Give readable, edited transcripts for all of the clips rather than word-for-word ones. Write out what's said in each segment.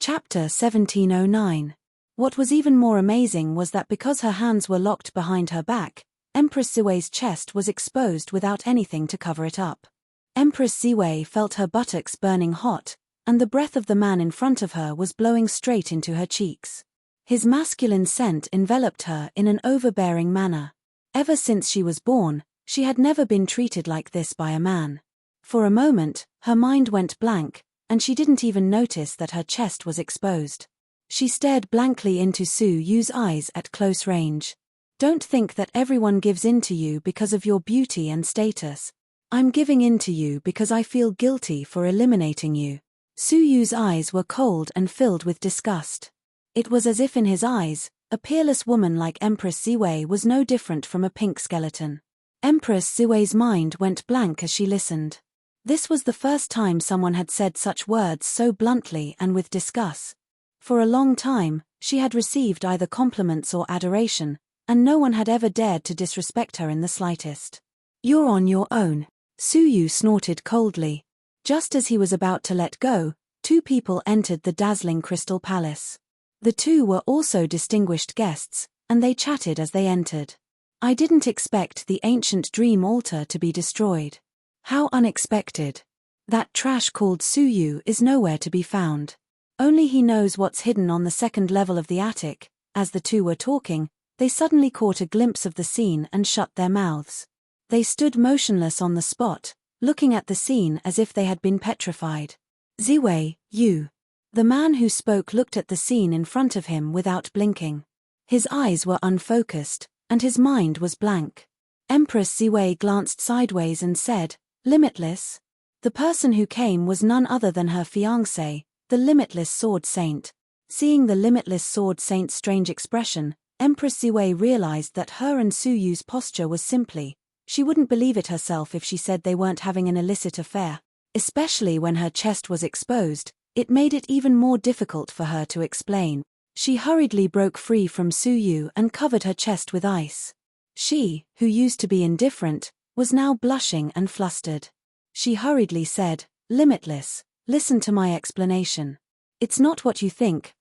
Chapter 1709. What was even more amazing was that because her hands were locked behind her back, Empress Ziwei's chest was exposed without anything to cover it up. Empress Ziwei felt her buttocks burning hot, and the breath of the man in front of her was blowing straight into her cheeks. His masculine scent enveloped her in an overbearing manner. Ever since she was born, she had never been treated like this by a man. For a moment, her mind went blank, and she didn't even notice that her chest was exposed. She stared blankly into Su Yu's eyes at close range. Don't think that everyone gives in to you because of your beauty and status. I'm giving in to you because I feel guilty for eliminating you. Su Yu's eyes were cold and filled with disgust. It was as if in his eyes, a peerless woman like Empress Ziwei was no different from a pink skeleton. Empress Ziwei's mind went blank as she listened. This was the first time someone had said such words so bluntly and with disgust. For a long time, she had received either compliments or adoration, and no one had ever dared to disrespect her in the slightest. You're on your own, Su Yu snorted coldly. Just as he was about to let go, two people entered the dazzling crystal palace. The two were also distinguished guests, and they chatted as they entered. I didn't expect the ancient dream altar to be destroyed. How unexpected. That trash called Su Yu is nowhere to be found. Only he knows what's hidden on the second level of the attic. As the two were talking, they suddenly caught a glimpse of the scene and shut their mouths. They stood motionless on the spot, looking at the scene as if they had been petrified. Ziwei, you. The man who spoke looked at the scene in front of him without blinking. His eyes were unfocused, and his mind was blank. Empress Ziwei glanced sideways and said, Limitless? The person who came was none other than her fiancé, the Limitless Sword Saint. Seeing the Limitless Sword Saint's strange expression, Empress Ziwei realized that her and Su Yu's posture was simply, she wouldn't believe it herself if she said they weren't having an illicit affair. Especially when her chest was exposed, it made it even more difficult for her to explain. She hurriedly broke free from Su Yu and covered her chest with ice. She, who used to be indifferent, was now blushing and flustered. She hurriedly said, Limitless, listen to my explanation. It's not what you think.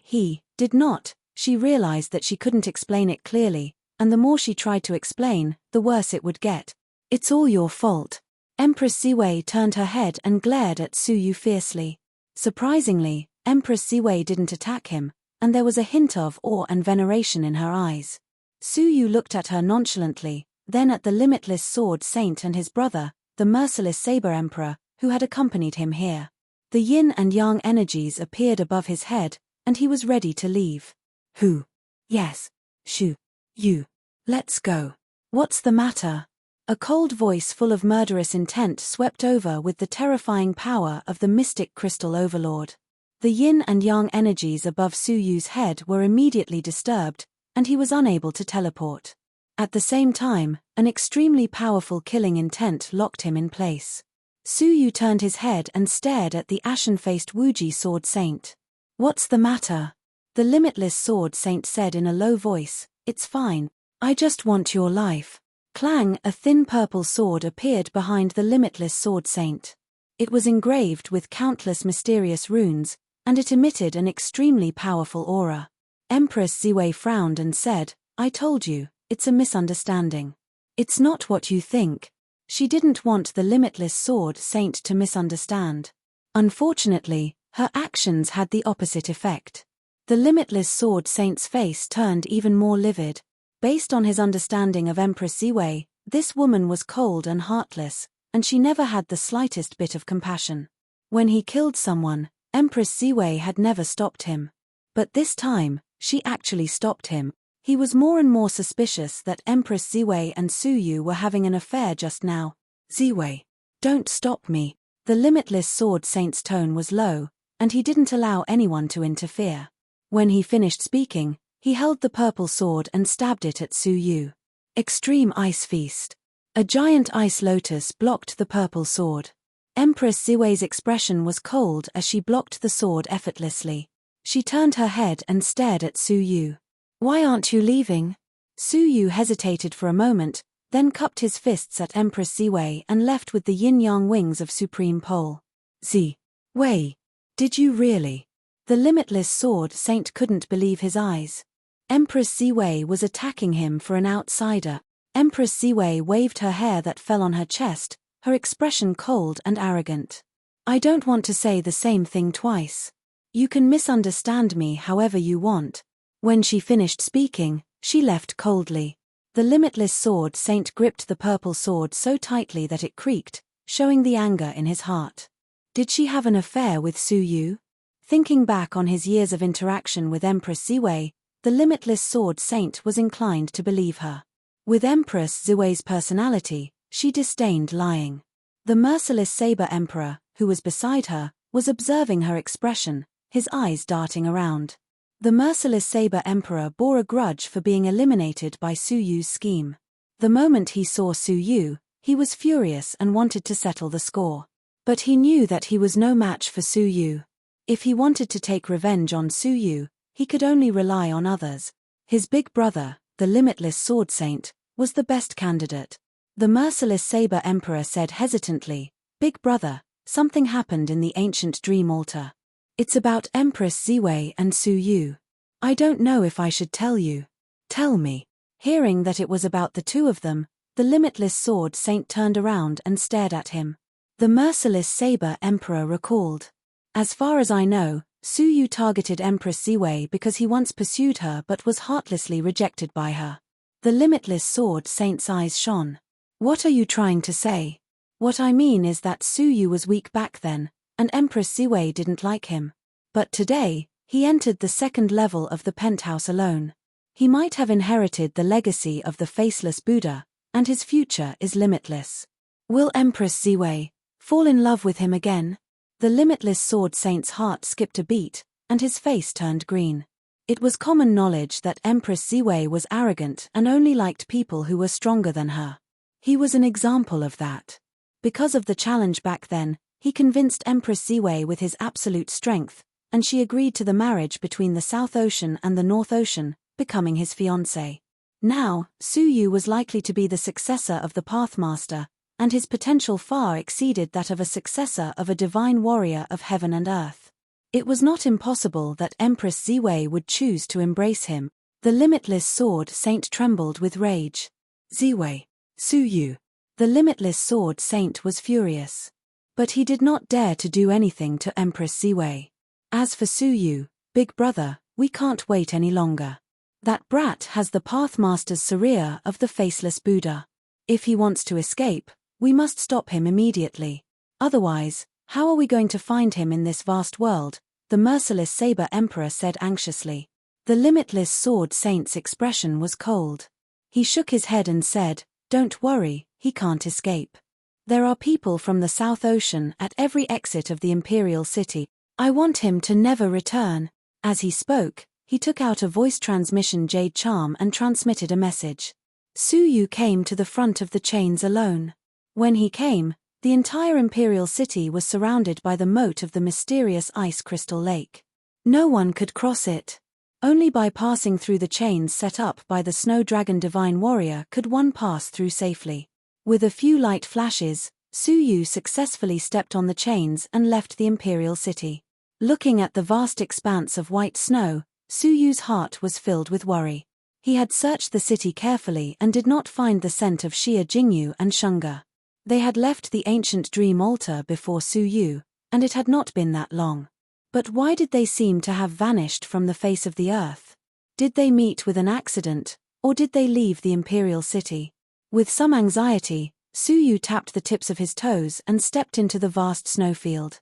He did not. She realized that she couldn't explain it clearly, and the more she tried to explain, the worse it would get. It's all your fault. Empress Ziwei turned her head and glared at Su Yu fiercely. Surprisingly, Empress Ziwei didn't attack him, and there was a hint of awe and veneration in her eyes. Su Yu looked at her nonchalantly, then at the Limitless Sword Saint and his brother, the merciless Saber Emperor, who had accompanied him here. The yin and yang energies appeared above his head, and he was ready to leave. Who? Yes. Shu. You. Let's go. What's the matter? A cold voice full of murderous intent swept over with the terrifying power of the mystic crystal overlord. The yin and yang energies above Su Yu's head were immediately disturbed, and he was unable to teleport. At the same time, an extremely powerful killing intent locked him in place. Su Yu turned his head and stared at the ashen-faced Wuji Sword Saint. What's the matter? The Limitless Sword Saint said in a low voice, It's fine. I just want your life. Clang, a thin purple sword appeared behind the Limitless Sword Saint. It was engraved with countless mysterious runes, and it emitted an extremely powerful aura. Empress Ziwei frowned and said, I told you, it's a misunderstanding. It's not what you think. She didn't want the Limitless Sword Saint to misunderstand. Unfortunately, her actions had the opposite effect. The Limitless Sword Saint's face turned even more livid. Based on his understanding of Empress Ziwei, this woman was cold and heartless, and she never had the slightest bit of compassion. When he killed someone, Empress Ziwei had never stopped him. But this time, she actually stopped him. He was more and more suspicious that Empress Ziwei and Su Yu were having an affair just now. Ziwei, don't stop me. The Limitless Sword Saint's tone was low, and he didn't allow anyone to interfere. When he finished speaking, he held the purple sword and stabbed it at Su Yu. Extreme Ice Feast. A giant ice lotus blocked the purple sword. Empress Ziwei's expression was cold as she blocked the sword effortlessly. She turned her head and stared at Su Yu. Why aren't you leaving? Su Yu hesitated for a moment, then cupped his fists at Empress Ziwei and left with the yin-yang wings of Supreme Pole. Ziwei, did you really? The limitless sword saint couldn't believe his eyes. Empress Ziwei was attacking him for an outsider. Empress Ziwei waved her hair that fell on her chest, her expression cold and arrogant. I don't want to say the same thing twice. You can misunderstand me however you want. When she finished speaking, she left coldly. The limitless sword saint gripped the purple sword so tightly that it creaked, showing the anger in his heart. Did she have an affair with Su Yu? Thinking back on his years of interaction with Empress Ziwei, the limitless sword saint was inclined to believe her. With Empress Ziwei's personality, she disdained lying. The merciless saber emperor, who was beside her, was observing her expression, his eyes darting around. The merciless saber emperor bore a grudge for being eliminated by Su Yu's scheme. The moment he saw Su Yu, he was furious and wanted to settle the score. But he knew that he was no match for Su Yu. If he wanted to take revenge on Su Yu, he could only rely on others. His big brother, the limitless sword saint, was the best candidate. The merciless saber emperor said hesitantly, "Big brother, something happened in the ancient dream altar. It's about Empress Ziwei and Su Yu. I don't know if I should tell you." "Tell me." Hearing that it was about the two of them, the limitless sword saint turned around and stared at him. The merciless saber emperor recalled. "As far as I know, Su Yu targeted Empress Ziwei because he once pursued her but was heartlessly rejected by her." The limitless sword saint's eyes shone. "What are you trying to say?" "What I mean is that Su Yu was weak back then, and Empress Ziwei didn't like him. But today, he entered the second level of the penthouse alone. He might have inherited the legacy of the faceless Buddha, and his future is limitless. Will Empress Ziwei fall in love with him again?" The limitless sword saint's heart skipped a beat, and his face turned green. It was common knowledge that Empress Ziwei was arrogant and only liked people who were stronger than her. He was an example of that. Because of the challenge back then, he convinced Empress Ziwei with his absolute strength, and she agreed to the marriage between the South Ocean and the North Ocean, becoming his fiancé. Now, Su Yu was likely to be the successor of the Pathmaster, and his potential far exceeded that of a successor of a divine warrior of heaven and earth. It was not impossible that Empress Ziwei would choose to embrace him. The limitless sword saint trembled with rage. "Ziwei! Su Yu!" The limitless sword saint was furious. But he did not dare to do anything to Empress Ziwei. "As for Su Yu, big brother, we can't wait any longer. That brat has the Pathmaster's Saria of the faceless Buddha. If he wants to escape, we must stop him immediately. Otherwise, how are we going to find him in this vast world?" the merciless saber emperor said anxiously. The limitless sword saint's expression was cold. He shook his head and said, "Don't worry, he can't escape. There are people from the South Ocean at every exit of the Imperial City. I want him to never return." As he spoke, he took out a voice transmission jade charm and transmitted a message. Su Yu came to the front of the chains alone. When he came, the entire Imperial City was surrounded by the moat of the mysterious ice crystal lake. No one could cross it. Only by passing through the chains set up by the Snow Dragon Divine Warrior could one pass through safely. With a few light flashes, Su Yu successfully stepped on the chains and left the Imperial City. Looking at the vast expanse of white snow, Su Yu's heart was filled with worry. He had searched the city carefully and did not find the scent of Xia Jingyu and Shunga. They had left the ancient dream altar before Su Yu, and it had not been that long. But why did they seem to have vanished from the face of the earth? Did they meet with an accident, or did they leave the Imperial City? With some anxiety, Su Yu tapped the tips of his toes and stepped into the vast snowfield.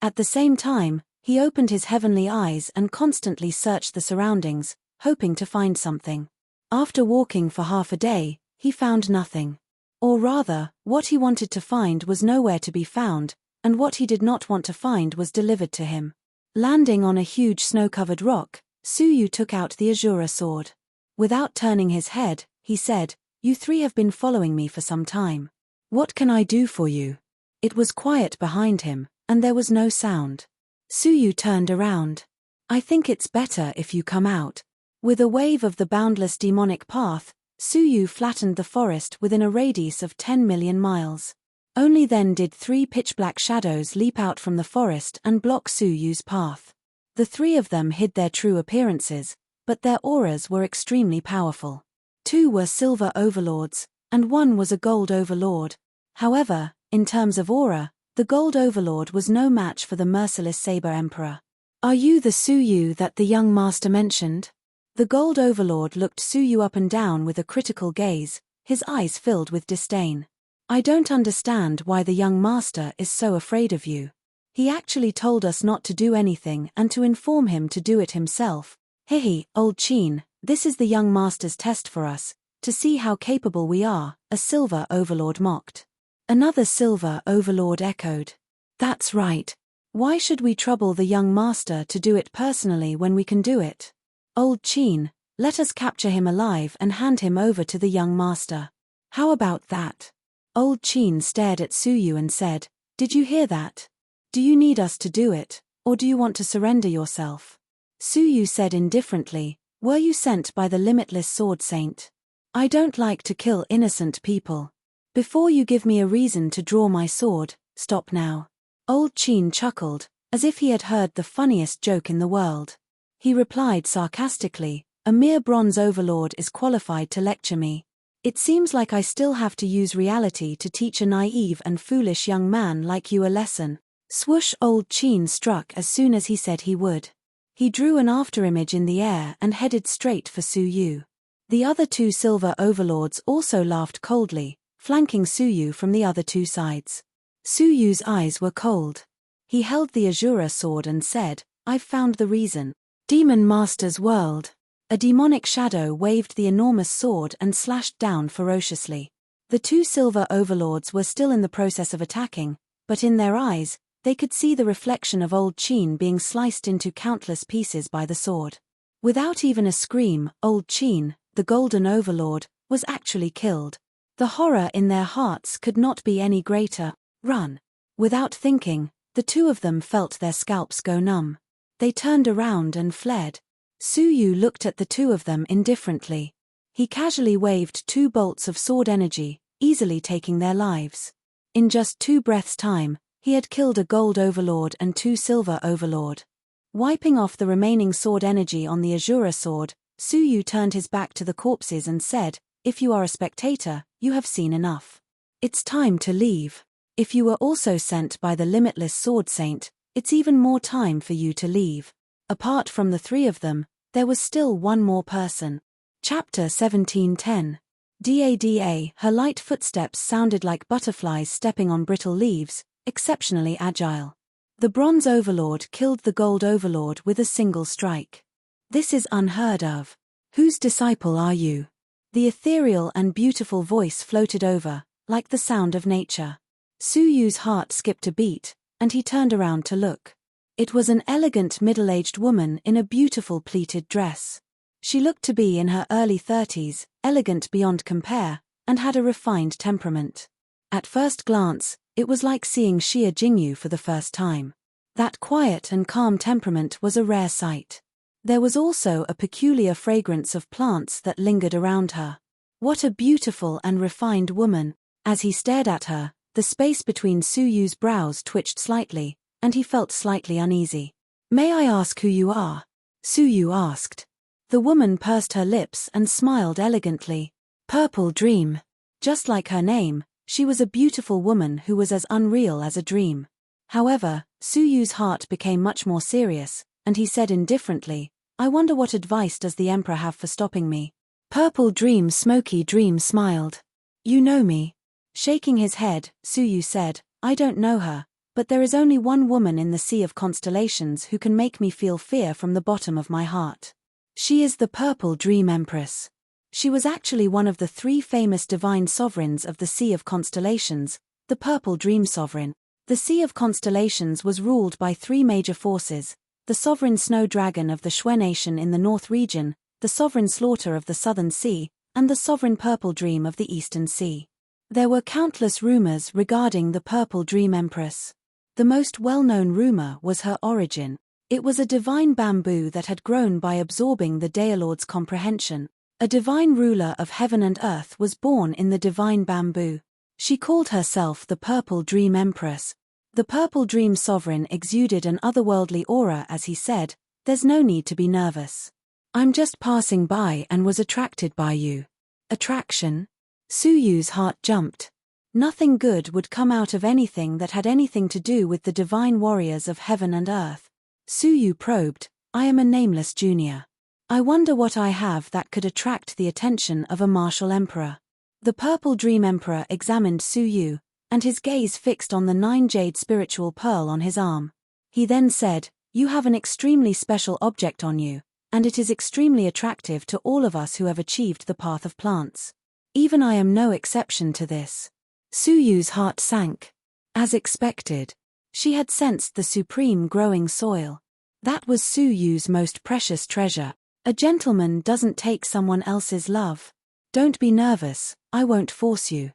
At the same time, he opened his heavenly eyes and constantly searched the surroundings, hoping to find something. After walking for half a day, he found nothing. Or rather, what he wanted to find was nowhere to be found, and what he did not want to find was delivered to him. Landing on a huge snow-covered rock, Su Yu took out the Azura sword. Without turning his head, he said, "You three have been following me for some time. What can I do for you?" It was quiet behind him, and there was no sound. Su Yu turned around. "I think it's better if you come out." With a wave of the boundless demonic path, Su Yu flattened the forest within a radius of 10 million miles. Only then did 3 pitch-black shadows leap out from the forest and block Su Yu's path. The three of them hid their true appearances, but their auras were extremely powerful. Two were silver overlords, and one was a gold overlord. However, in terms of aura, the gold overlord was no match for the merciless Saber Emperor. "Are you the Suyu that the young master mentioned?" The gold overlord looked Suyu up and down with a critical gaze, his eyes filled with disdain. "I don't understand why the young master is so afraid of you. He actually told us not to do anything and to inform him to do it himself. Hehe, old Chin, this is the young master's test for us, to see how capable we are," a silver overlord mocked. Another silver overlord echoed. "That's right. Why should we trouble the young master to do it personally when we can do it? Old Chin, let us capture him alive and hand him over to the young master. How about that?" Old Chin stared at Suyu and said, "Did you hear that? Do you need us to do it, or do you want to surrender yourself?" Suyu said indifferently, "Were you sent by the limitless sword saint? I don't like to kill innocent people. Before you give me a reason to draw my sword, stop now." Old Chin chuckled, as if he had heard the funniest joke in the world. He replied sarcastically, "A mere bronze overlord is qualified to lecture me. It seems like I still have to use reality to teach a naive and foolish young man like you a lesson." Swoosh! Old Chin struck as soon as he said he would. He drew an afterimage in the air and headed straight for Suyu. The other two silver overlords also laughed coldly, flanking Suyu from the other two sides. Suyu's eyes were cold. He held the Azura sword and said, "I've found the reason. Demon Master's world." A demonic shadow waved the enormous sword and slashed down ferociously. The two silver overlords were still in the process of attacking, but in their eyes, they could see the reflection of Old Chin being sliced into countless pieces by the sword. Without even a scream, Old Chin, the golden overlord, was actually killed. The horror in their hearts could not be any greater. "Run." Without thinking, the two of them felt their scalps go numb. They turned around and fled. Suyu looked at the two of them indifferently. He casually waved 2 bolts of sword energy, easily taking their lives. In just 2 breaths' time, he had killed a gold overlord and 2 silver overlord. Wiping off the remaining sword energy on the Azura sword, Suyu turned his back to the corpses and said, "If you are a spectator, you have seen enough. It's time to leave. If you were also sent by the limitless sword saint, it's even more time for you to leave." Apart from the 3 of them, there was still one more person. Chapter 17:10. DADA. Her light footsteps sounded like butterflies stepping on brittle leaves, exceptionally agile. The bronze overlord killed the gold overlord with a single strike. "This is unheard of. Whose disciple are you?" The ethereal and beautiful voice floated over, like the sound of nature. Suyu's heart skipped a beat, and he turned around to look. It was an elegant middle-aged woman in a beautiful pleated dress. She looked to be in her early 30s, elegant beyond compare, and had a refined temperament. At first glance, it was like seeing Xia Jingyu for the first time. That quiet and calm temperament was a rare sight. There was also a peculiar fragrance of plants that lingered around her. What a beautiful and refined woman! As he stared at her, the space between Suyu's brows twitched slightly, and he felt slightly uneasy. "May I ask who you are?" Suyu asked. The woman pursed her lips and smiled elegantly. "Purple Dream." Just like her name, she was a beautiful woman who was as unreal as a dream. However, Suyu's heart became much more serious, and he said indifferently, "I wonder what advice does the Emperor have for stopping me?" Purple Dream Smoky Dream smiled. "You know me." Shaking his head, Suyu said, "I don't know her, but there is only one woman in the Sea of Constellations who can make me feel fear from the bottom of my heart. She is the Purple Dream Empress." She was actually one of the 3 famous divine sovereigns of the Sea of Constellations, the Purple Dream Sovereign. The Sea of Constellations was ruled by 3 major forces: the sovereign snow dragon of the Xue Nation in the North region, the sovereign slaughter of the Southern Sea, and the sovereign Purple Dream of the Eastern Sea. There were countless rumors regarding the Purple Dream Empress. The most well-known rumor was her origin. It was a divine bamboo that had grown by absorbing the Daelord's comprehension. A divine ruler of heaven and earth was born in the divine bamboo. She called herself the Purple Dream Empress. The Purple Dream Sovereign exuded an otherworldly aura as he said, There's no need to be nervous. I'm just passing by and was attracted by you. Attraction? Suyu's heart jumped. Nothing good would come out of anything that had anything to do with the divine warriors of heaven and earth. Suyu probed, I am a nameless junior. I wonder what I have that could attract the attention of a martial emperor. The Purple Dream Emperor examined Suyu, and his gaze fixed on the 9-jade spiritual pearl on his arm. He then said, You have an extremely special object on you, and it is extremely attractive to all of us who have achieved the path of plants. Even I am no exception to this. Suyu's heart sank. As expected, she had sensed the supreme growing soil. That was Suyu's most precious treasure. A gentleman doesn't take someone else's love. Don't be nervous, I won't force you.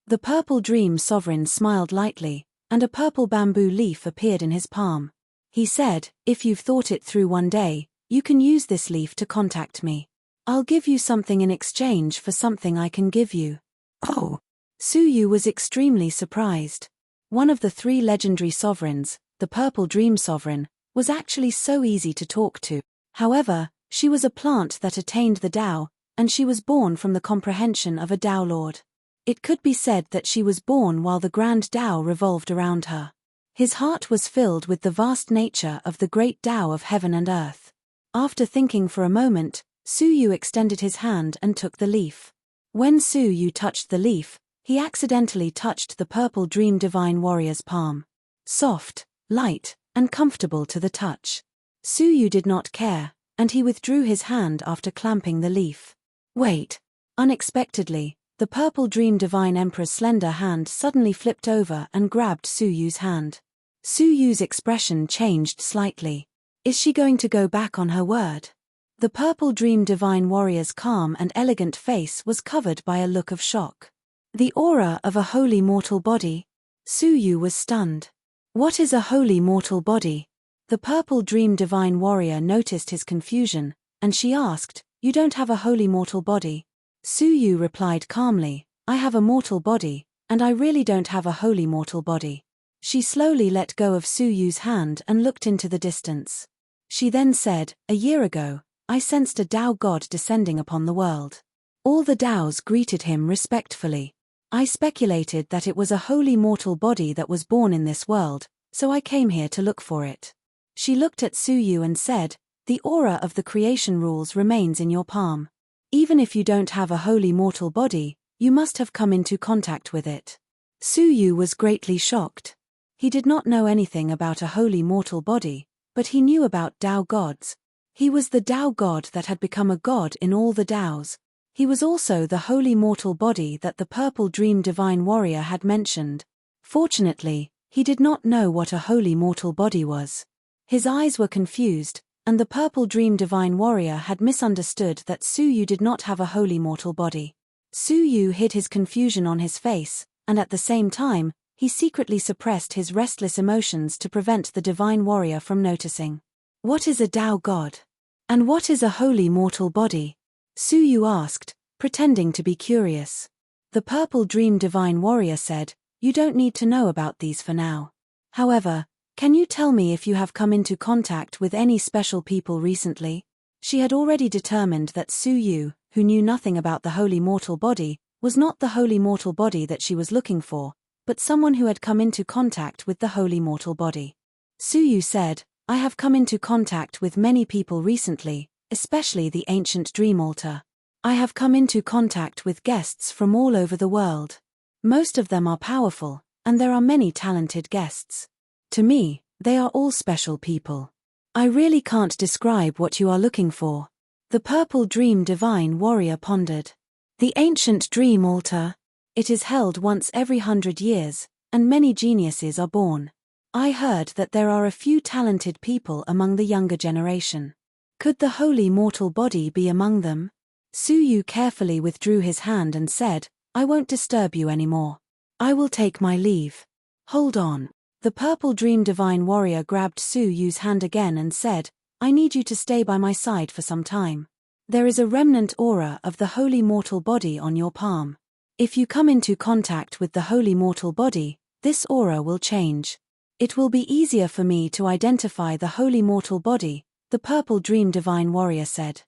The Purple Dream Sovereign smiled lightly, and a purple bamboo leaf appeared in his palm. He said, If you've thought it through one day, you can use this leaf to contact me. I'll give you something in exchange for something I can give you. Oh! Suyu was extremely surprised. One of the 3 legendary sovereigns, the Purple Dream Sovereign, was actually so easy to talk to. However, she was a plant that attained the Tao, and she was born from the comprehension of a Tao Lord. It could be said that she was born while the grand Tao revolved around her. His heart was filled with the vast nature of the great Tao of heaven and earth. After thinking for a moment, Suyu extended his hand and took the leaf. When Suyu touched the leaf, he accidentally touched the Purple Dream Divine Warrior's palm. Soft, light, and comfortable to the touch. Suyu did not care, and he withdrew his hand after clamping the leaf. Wait! Unexpectedly, the Purple Dream Divine Emperor's slender hand suddenly flipped over and grabbed Suyu's hand. Suyu's expression changed slightly. Is she going to go back on her word? The Purple Dream Divine Warrior's calm and elegant face was covered by a look of shock. The aura of a holy mortal body? Suyu was stunned. What is a holy mortal body? The Purple Dream Divine Warrior noticed his confusion, and she asked, You don't have a holy mortal body? Suyu replied calmly, I have a mortal body, and I really don't have a holy mortal body. She slowly let go of Suyu's hand and looked into the distance. She then said, A year ago, I sensed a Tao God descending upon the world. All the Taos greeted him respectfully. I speculated that it was a holy mortal body that was born in this world, so I came here to look for it. She looked at Suyu and said, The aura of the creation rules remains in your palm. Even if you don't have a holy mortal body, you must have come into contact with it. Suyu was greatly shocked. He did not know anything about a holy mortal body, but he knew about Tao gods. He was the Tao god that had become a god in all the Taos. He was also the holy mortal body that the Purple Dream Divine Warrior had mentioned. Fortunately, he did not know what a holy mortal body was. His eyes were confused, and the Purple Dream Divine Warrior had misunderstood that Suyu did not have a holy mortal body. Suyu hid his confusion on his face, and at the same time, he secretly suppressed his restless emotions to prevent the Divine Warrior from noticing. What is a Tao god? And what is a holy mortal body? Suyu asked, pretending to be curious. The Purple Dream Divine Warrior said, You don't need to know about these for now. However, can you tell me if you have come into contact with any special people recently? She had already determined that Suyu, who knew nothing about the holy mortal body, was not the holy mortal body that she was looking for, but someone who had come into contact with the holy mortal body. Suyu said, I have come into contact with many people recently, especially the ancient dream altar. I have come into contact with guests from all over the world. Most of them are powerful, and there are many talented guests. To me, they are all special people. I really can't describe what you are looking for. The Purple Dream Divine Warrior pondered. The ancient dream altar. It is held once every 100 years, and many geniuses are born. I heard that there are a few talented people among the younger generation. Could the holy mortal body be among them? Suyu carefully withdrew his hand and said, I won't disturb you anymore. I will take my leave. Hold on. The Purple Dream Divine Warrior grabbed Suyu's hand again and said, I need you to stay by my side for some time. There is a remnant aura of the holy mortal body on your palm. If you come into contact with the holy mortal body, this aura will change. It will be easier for me to identify the holy mortal body, the Purple Dream Divine Warrior said.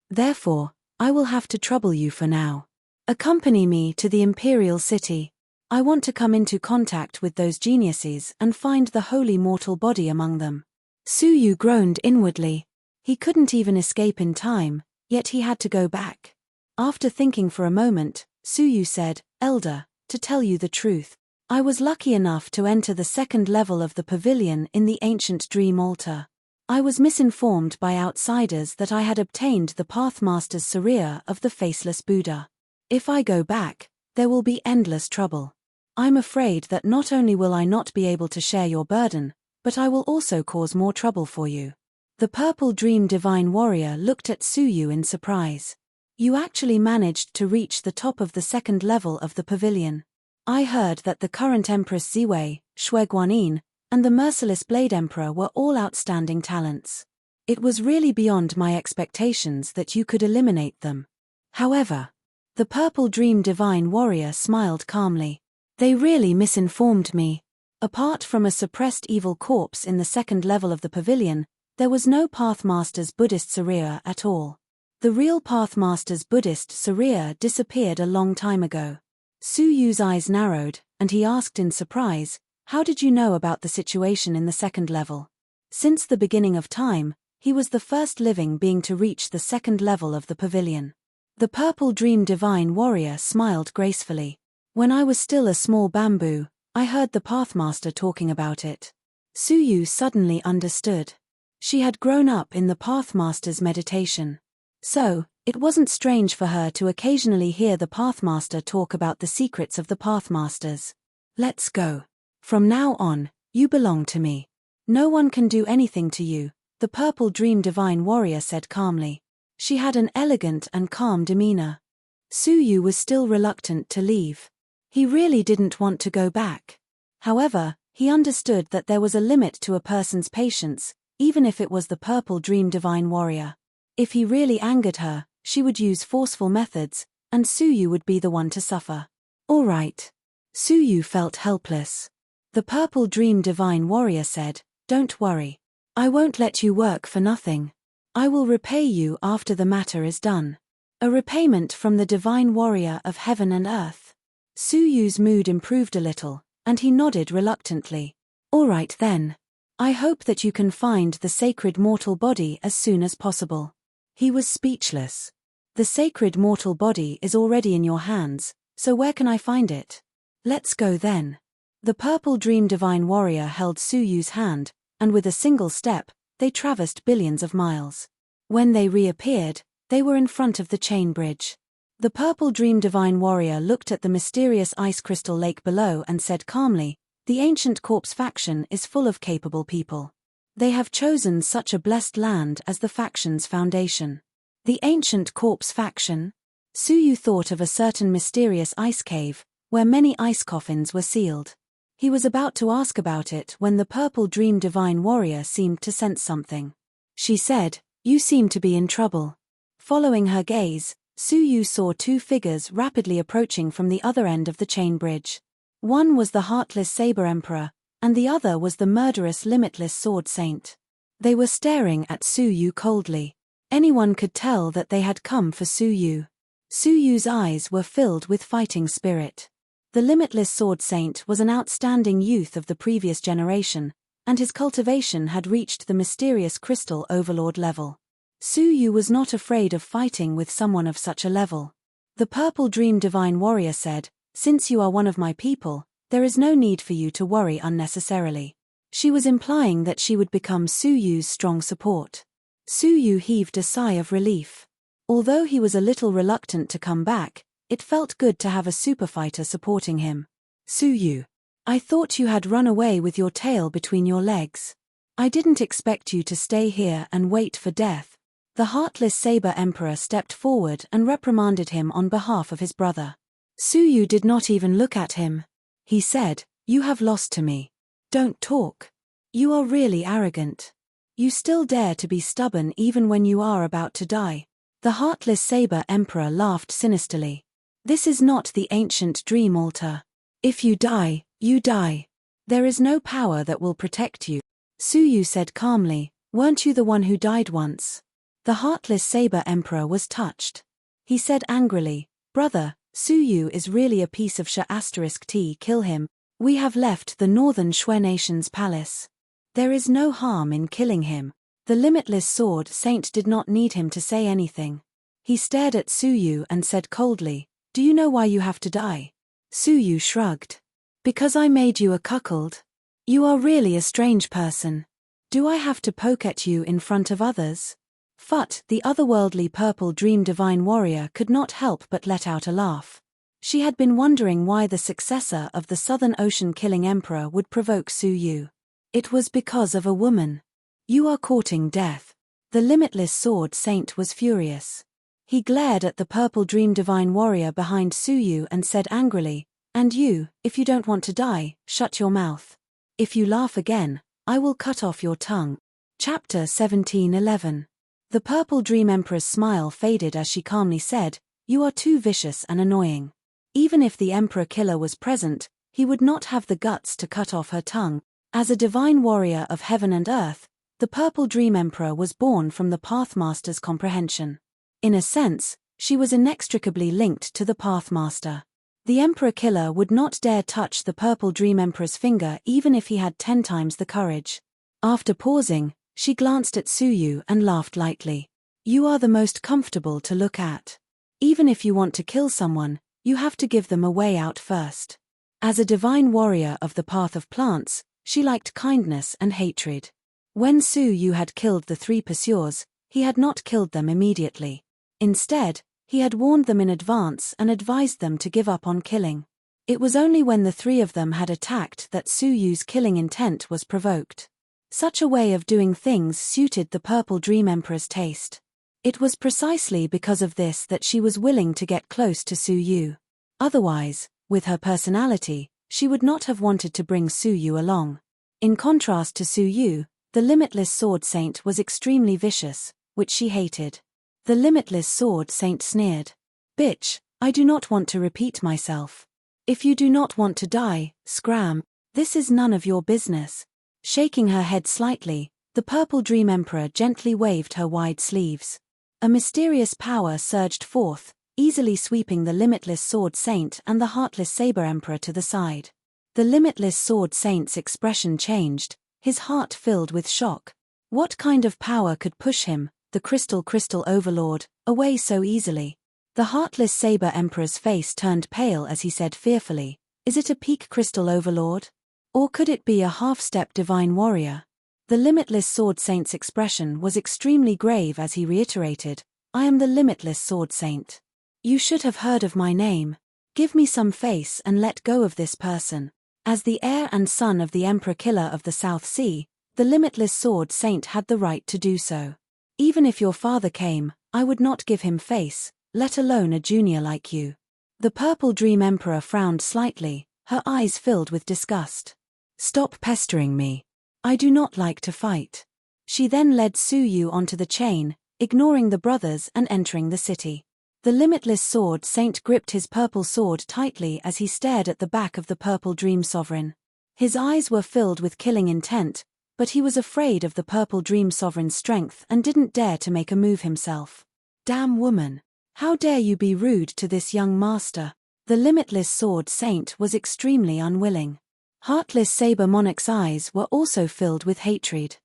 Therefore, I will have to trouble you for now. Accompany me to the Imperial City. I want to come into contact with those geniuses and find the holy mortal body among them. Su Yu groaned inwardly. He couldn't even escape in time, yet he had to go back. After thinking for a moment, Su Yu said, Elder, to tell you the truth, I was lucky enough to enter the second level of the pavilion in the ancient dream altar. I was misinformed by outsiders that I had obtained the Pathmaster's Sariya of the Faceless Buddha. If I go back, there will be endless trouble. I'm afraid that not only will I not be able to share your burden, but I will also cause more trouble for you. The Purple Dream Divine Warrior looked at Su Yu in surprise. You actually managed to reach the top of the second level of the pavilion. I heard that the current Empress Ziwei, Shui Guanyin, and the Merciless Blade Emperor were all outstanding talents. It was really beyond my expectations that you could eliminate them. However, the Purple Dream Divine Warrior smiled calmly. They really misinformed me. Apart from a suppressed evil corpse in the second level of the pavilion, there was no Pathmaster's Buddhist Sariya at all. The real Pathmaster's Buddhist Sariya disappeared a long time ago. Su Yu's eyes narrowed, and he asked in surprise, how did you know about the situation in the second level? Since the beginning of time, he was the first living being to reach the second level of the pavilion. The Purple Dream Divine Warrior smiled gracefully. When I was still a small bamboo, I heard the Pathmaster talking about it. Su Yu suddenly understood. She had grown up in the Pathmaster's meditation. So, it wasn't strange for her to occasionally hear the Pathmaster talk about the secrets of the Pathmasters. Let's go. From now on, you belong to me. No one can do anything to you, the Purple Dream Divine Warrior said calmly. She had an elegant and calm demeanor. Su Yu was still reluctant to leave. He really didn't want to go back. However, he understood that there was a limit to a person's patience, even if it was the Purple Dream Divine Warrior. If he really angered her, she would use forceful methods, and Su Yu would be the one to suffer. All right. Su Yu felt helpless. The Purple Dream Divine Warrior said, Don't worry. I won't let you work for nothing. I will repay you after the matter is done. A repayment from the Divine Warrior of Heaven and Earth. Su Yu's mood improved a little, and he nodded reluctantly. All right then. I hope that you can find the sacred mortal body as soon as possible. He was speechless. The sacred mortal body is already in your hands, so where can I find it? Let's go then. The Purple Dream Divine Warrior held Su Yu's hand, and with a single step, they traversed billions of miles. When they reappeared, they were in front of the chain bridge. The Purple Dream Divine Warrior looked at the mysterious ice crystal lake below and said calmly, The Ancient Corpse faction is full of capable people. They have chosen such a blessed land as the faction's foundation. The Ancient Corpse faction? Su Yu thought of a certain mysterious ice cave, where many ice coffins were sealed. He was about to ask about it when the Purple Dream Divine Warrior seemed to sense something. She said, You seem to be in trouble. Following her gaze, Su Yu saw two figures rapidly approaching from the other end of the chain bridge. One was the Heartless Saber Emperor, and the other was the murderous Limitless Sword Saint. They were staring at Su Yu coldly. Anyone could tell that they had come for Su Yu. Su Yu's eyes were filled with fighting spirit. The Limitless Sword Saint was an outstanding youth of the previous generation, and his cultivation had reached the mysterious Crystal Overlord level. Su Yu was not afraid of fighting with someone of such a level. The Purple Dream Divine Warrior said, Since you are one of my people, there is no need for you to worry unnecessarily. She was implying that she would become Su Yu's strong support. Su Yu heaved a sigh of relief. Although he was a little reluctant to come back, it felt good to have a superfighter supporting him. Su Yu, I thought you had run away with your tail between your legs. I didn't expect you to stay here and wait for death. The Heartless Saber Emperor stepped forward and reprimanded him on behalf of his brother. Su Yu did not even look at him. He said, You have lost to me. Don't talk. You are really arrogant. You still dare to be stubborn even when you are about to die. The Heartless Saber Emperor laughed sinisterly. This is not the ancient dream altar. If you die, you die. There is no power that will protect you. Su Yu said calmly, Weren't you the one who died once? The heartless saber emperor was touched. He said angrily, Brother, Suyu is really a piece of *T, kill him. We have left the northern Shui nation's palace. There is no harm in killing him. The limitless sword saint did not need him to say anything. He stared at Suyu and said coldly, Do you know why you have to die? Suyu shrugged. Because I made you a cuckold. You are really a strange person. Do I have to poke at you in front of others? Fut, the otherworldly purple dream divine warrior could not help but let out a laugh. She had been wondering why the successor of the Southern Ocean killing emperor would provoke Suyu. It was because of a woman. You are courting death. The limitless sword saint was furious. He glared at the purple dream divine warrior behind Suyu and said angrily, And you, if you don't want to die, shut your mouth. If you laugh again, I will cut off your tongue. Chapter 17:11. The purple dream emperor's smile faded as she calmly said, You are too vicious and annoying. Even if the emperor killer was present, he would not have the guts to cut off her tongue. As a divine warrior of heaven and earth, the purple dream emperor was born from the Pathmaster's comprehension. In a sense, she was inextricably linked to the Pathmaster. The emperor killer would not dare touch the purple dream emperor's finger even if he had 10 times the courage. After pausing, she glanced at Suyu and laughed lightly. You are the most comfortable to look at. Even if you want to kill someone, you have to give them a way out first. As a divine warrior of the path of plants, she liked kindness and hatred. When Suyu had killed the 3 pursuers, he had not killed them immediately. Instead, he had warned them in advance and advised them to give up on killing. It was only when the 3 of them had attacked that Suyu's killing intent was provoked. Such a way of doing things suited the purple dream emperor's taste. It was precisely because of this that she was willing to get close to Suyu. Otherwise, with her personality, she would not have wanted to bring Suyu along. In contrast to Suyu, the limitless sword saint was extremely vicious, which she hated. The limitless sword saint sneered. Bitch, I do not want to repeat myself. If you do not want to die, scram, this is none of your business. Shaking her head slightly, the purple dream emperor gently waved her wide sleeves. A mysterious power surged forth, easily sweeping the limitless sword saint and the heartless saber emperor to the side. The limitless sword saint's expression changed, his heart filled with shock. What kind of power could push him, the crystal overlord, away so easily? The heartless saber emperor's face turned pale as he said fearfully, Is it a peak crystal overlord? Or could it be a half-step divine warrior? The limitless sword saint's expression was extremely grave as he reiterated, I am the limitless sword saint. You should have heard of my name. Give me some face and let go of this person. As the heir and son of the emperor killer of the South Sea, the limitless sword saint had the right to do so. Even if your father came, I would not give him face, let alone a junior like you. The purple dream emperor frowned slightly, her eyes filled with disgust. Stop pestering me. I do not like to fight. She then led Suyu onto the chain, ignoring the brothers and entering the city. The limitless sword saint gripped his purple sword tightly as he stared at the back of the purple dream sovereign. His eyes were filled with killing intent, but he was afraid of the purple dream sovereign's strength and didn't dare to make a move himself. Damn woman. How dare you be rude to this young master? The limitless sword saint was extremely unwilling. Heartless saber monarch's eyes were also filled with hatred.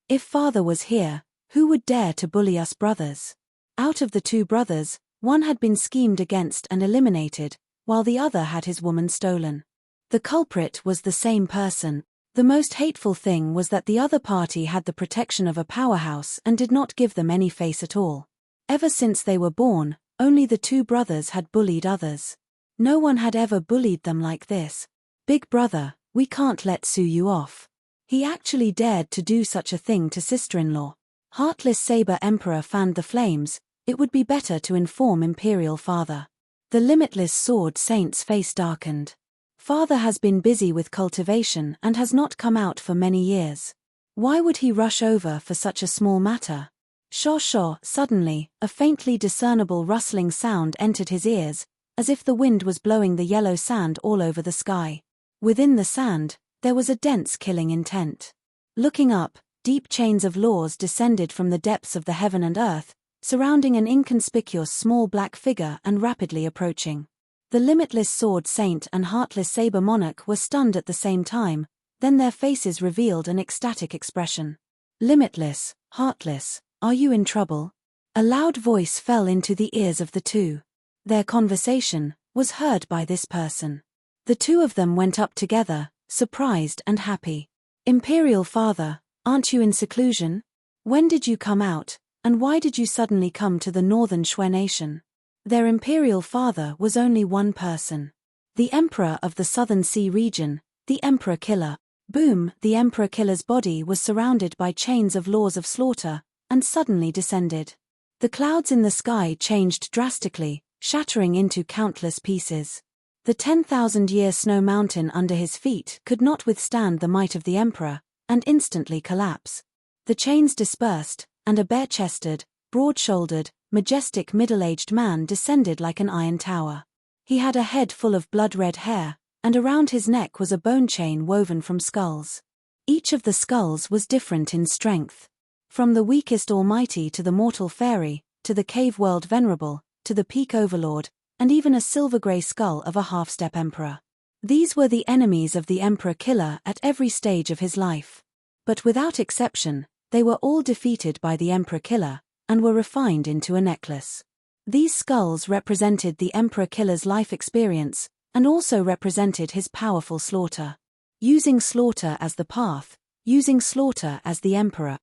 If father was here, who would dare to bully us brothers? Out of the 2 brothers, one had been schemed against and eliminated, while the other had his woman stolen. The culprit was the same person. The most hateful thing was that the other party had the protection of a powerhouse and did not give them any face at all. Ever since they were born, only the 2 brothers had bullied others. No one had ever bullied them like this. Big brother, we can't let Suyu off. He actually dared to do such a thing to sister-in-law. Heartless Saber Emperor fanned the flames, it would be better to inform Imperial Father. The limitless sword saint's face darkened. Father has been busy with cultivation and has not come out for many years. Why would he rush over for such a small matter? Shaw. Suddenly, a faintly discernible rustling sound entered his ears, as if the wind was blowing the yellow sand all over the sky. Within the sand, there was a dense killing intent. Looking up, deep chains of laws descended from the depths of the heaven and earth, surrounding an inconspicuous small black figure and rapidly approaching. The limitless sword saint and heartless saber monarch were stunned at the same time, then their faces revealed an ecstatic expression. Limitless, heartless, are you in trouble? A loud voice fell into the ears of the two. Their conversation was heard by this person. The two of them went up together, surprised and happy. Imperial Father, aren't you in seclusion? When did you come out, and why did you suddenly come to the northern Shui nation? Their Imperial Father was only one person. The Emperor of the Southern Sea region, the Emperor Killer. Boom! The Emperor Killer's body was surrounded by chains of laws of slaughter, and suddenly descended. The clouds in the sky changed drastically, shattering into countless pieces. The 10,000-year snow mountain under his feet could not withstand the might of the Emperor, and instantly collapse. The chains dispersed, and a bare-chested, broad-shouldered, majestic middle-aged man descended like an iron tower. He had a head full of blood-red hair, and around his neck was a bone chain woven from skulls. Each of the skulls was different in strength. From the weakest almighty to the mortal fairy, to the cave world venerable, to the peak overlord, and even a silver-grey skull of a half-step emperor. These were the enemies of the Emperor Killer at every stage of his life. But without exception, they were all defeated by the Emperor Killer, and were refined into a necklace. These skulls represented the Emperor Killer's life experience, and also represented his powerful slaughter. Using slaughter as the path, using slaughter as the Emperor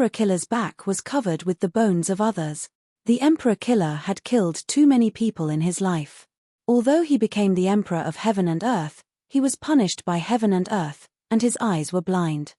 Killer's back was covered with the bones of others. The Emperor Killer had killed too many people in his life. Although he became the Emperor of Heaven and Earth, he was punished by Heaven and Earth, and his eyes were blind.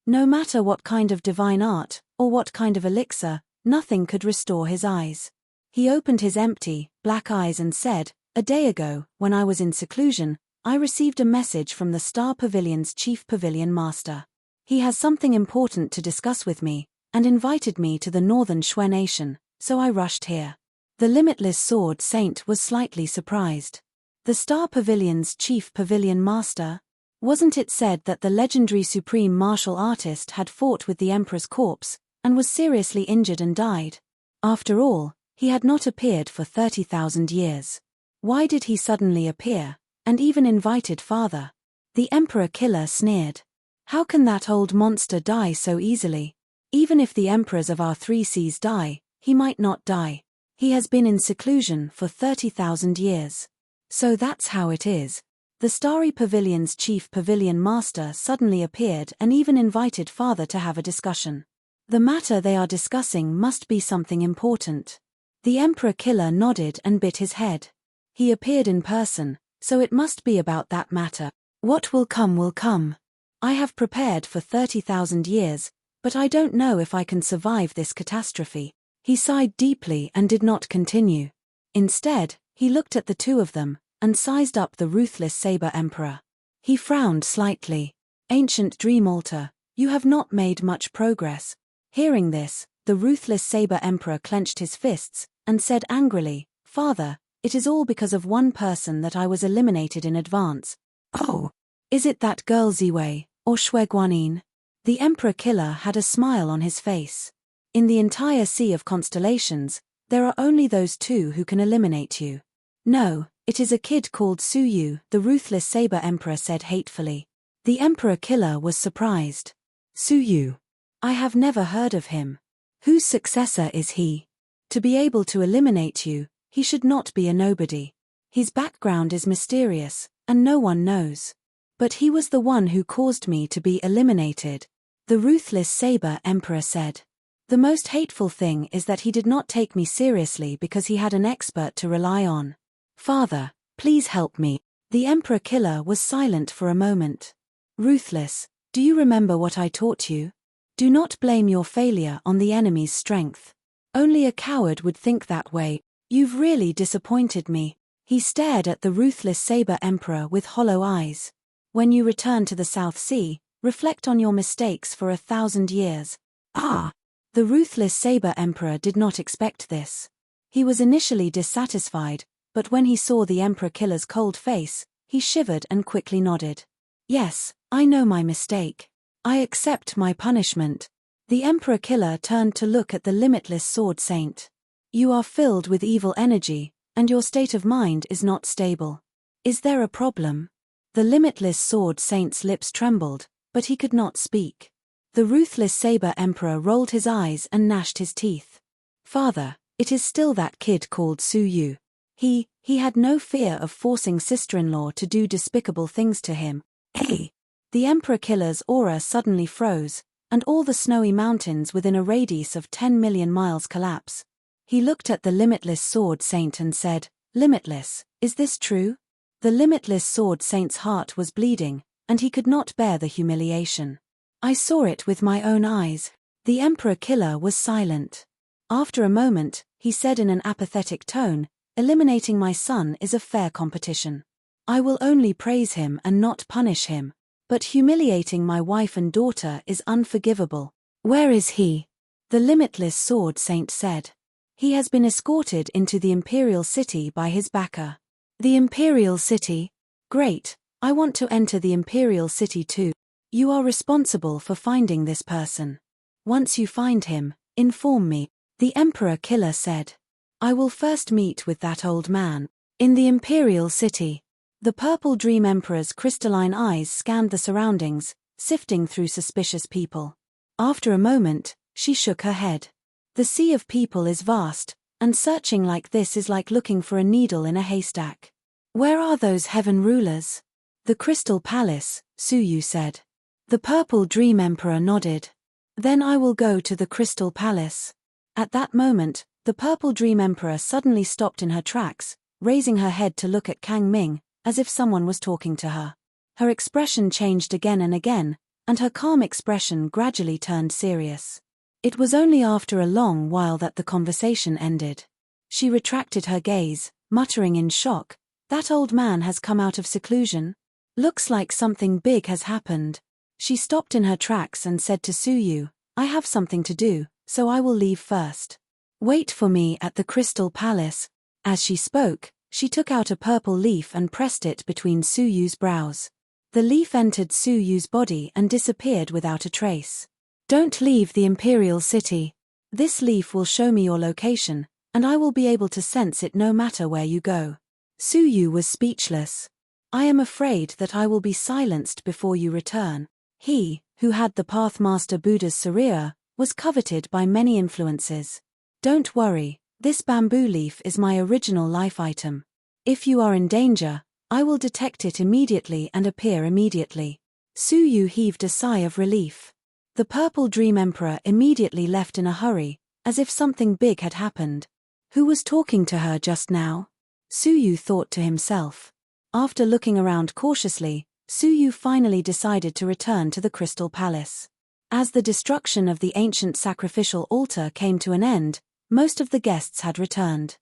No matter what kind of divine art, or what kind of elixir, nothing could restore his eyes. He opened his empty, black eyes and said, "A day ago, when I was in seclusion, I received a message from the Star Pavilion's Chief Pavilion Master. He has something important to discuss with me, and invited me to the Northern Shui Nation, so I rushed here." The limitless sword saint was slightly surprised. The Star Pavilion's Chief Pavilion Master? Wasn't it said that the legendary supreme martial artist had fought with the Emperor's corpse, and was seriously injured and died? After all, he had not appeared for 30,000 years. Why did he suddenly appear, and even invited Father? The Emperor Killer sneered. How can that old monster die so easily? Even if the emperors of our three seas die, he might not die. He has been in seclusion for 30,000 years. So that's how it is. The Starry Pavilion's Chief Pavilion Master suddenly appeared and even invited Father to have a discussion. The matter they are discussing must be something important. The Emperor Killer nodded and bit his head. He appeared in person, so it must be about that matter. What will come will come. I have prepared for 30,000 years, but I don't know if I can survive this catastrophe. He sighed deeply and did not continue. Instead, he looked at the two of them, and sized up the ruthless Saber Emperor. He frowned slightly. "Ancient Dream Altar, you have not made much progress." Hearing this, the ruthless Saber Emperor clenched his fists, and said angrily, "Father, it is all because of one person that I was eliminated in advance." "Oh, is it that girl Ziwei, or Shui Guanyin?" The Emperor Killer had a smile on his face. "In the entire sea of constellations, there are only those two who can eliminate you." "No, it is a kid called Su Yu," the ruthless Saber Emperor said hatefully. The Emperor Killer was surprised. "Su Yu? I have never heard of him. Whose successor is he? To be able to eliminate you, he should not be a nobody. His background is mysterious, and no one knows. But he was the one who caused me to be eliminated," the ruthless Saber Emperor said. "The most hateful thing is that he did not take me seriously because he had an expert to rely on. Father, please help me." The Emperor Killer was silent for a moment. "Ruthless, do you remember what I taught you? Do not blame your failure on the enemy's strength. Only a coward would think that way. You've really disappointed me." He stared at the ruthless Saber Emperor with hollow eyes. "When you return to the South Sea, reflect on your mistakes for 1,000 years. "Ah!" The ruthless Saber Emperor did not expect this. He was initially dissatisfied, but when he saw the Emperor Killer's cold face, he shivered and quickly nodded. "Yes, I know my mistake. I accept my punishment. The Emperor Killer turned to look at the limitless sword saint. You are filled with evil energy, and your state of mind is not stable. Is there a problem? The limitless sword saint's lips trembled, but he could not speak. The ruthless saber emperor rolled his eyes and gnashed his teeth. Father, it is still that kid called Su Yu. He had no fear of forcing sister-in-law to do despicable things to him. Hey! The Emperor Killer's aura suddenly froze, and all the snowy mountains within a radius of 10 million miles collapse. He looked at the limitless sword saint and said, Limitless, is this true? The limitless sword saint's heart was bleeding, and he could not bear the humiliation. I saw it with my own eyes. The Emperor Killer was silent. After a moment, he said in an apathetic tone, eliminating my son is a fair competition. I will only praise him and not punish him. But humiliating my wife and daughter is unforgivable. Where is he? The limitless sword saint said. He has been escorted into the Imperial City by his backer. The Imperial City? Great, I want to enter the Imperial City too. You are responsible for finding this person. Once you find him, inform me, the Emperor Killer said. I will first meet with that old man. In the Imperial City. The Purple Dream Emperor's crystalline eyes scanned the surroundings, sifting through suspicious people. After a moment, she shook her head. The sea of people is vast, and searching like this is like looking for a needle in a haystack. Where are those heaven rulers? The Crystal Palace, Su Yu said. The Purple Dream Emperor nodded. Then I will go to the Crystal Palace. At that moment, the Purple Dream Emperor suddenly stopped in her tracks, raising her head to look at Kang Ming, as if someone was talking to her. Her expression changed again and again, and her calm expression gradually turned serious. It was only after a long while that the conversation ended. She retracted her gaze, muttering in shock, that old man has come out of seclusion? Looks like something big has happened. She stopped in her tracks and said to Su Yu, I have something to do, so I will leave first. Wait for me at the Crystal Palace. As she spoke, she took out a purple leaf and pressed it between Su Yu's brows. The leaf entered Su Yu's body and disappeared without a trace. Don't leave the Imperial City. This leaf will show me your location, and I will be able to sense it no matter where you go. Su Yu was speechless. I am afraid that I will be silenced before you return. He, who had the Pathmaster Buddha's Sarira, was coveted by many influences. Don't worry. This bamboo leaf is my original life item. If you are in danger, I will detect it immediately and appear immediately. Su Yu heaved a sigh of relief. The Purple Dream Emperor immediately left in a hurry, as if something big had happened. Who was talking to her just now? Su Yu thought to himself. After looking around cautiously, Su Yu finally decided to return to the Crystal Palace. As the destruction of the ancient sacrificial altar came to an end, most of the guests had returned.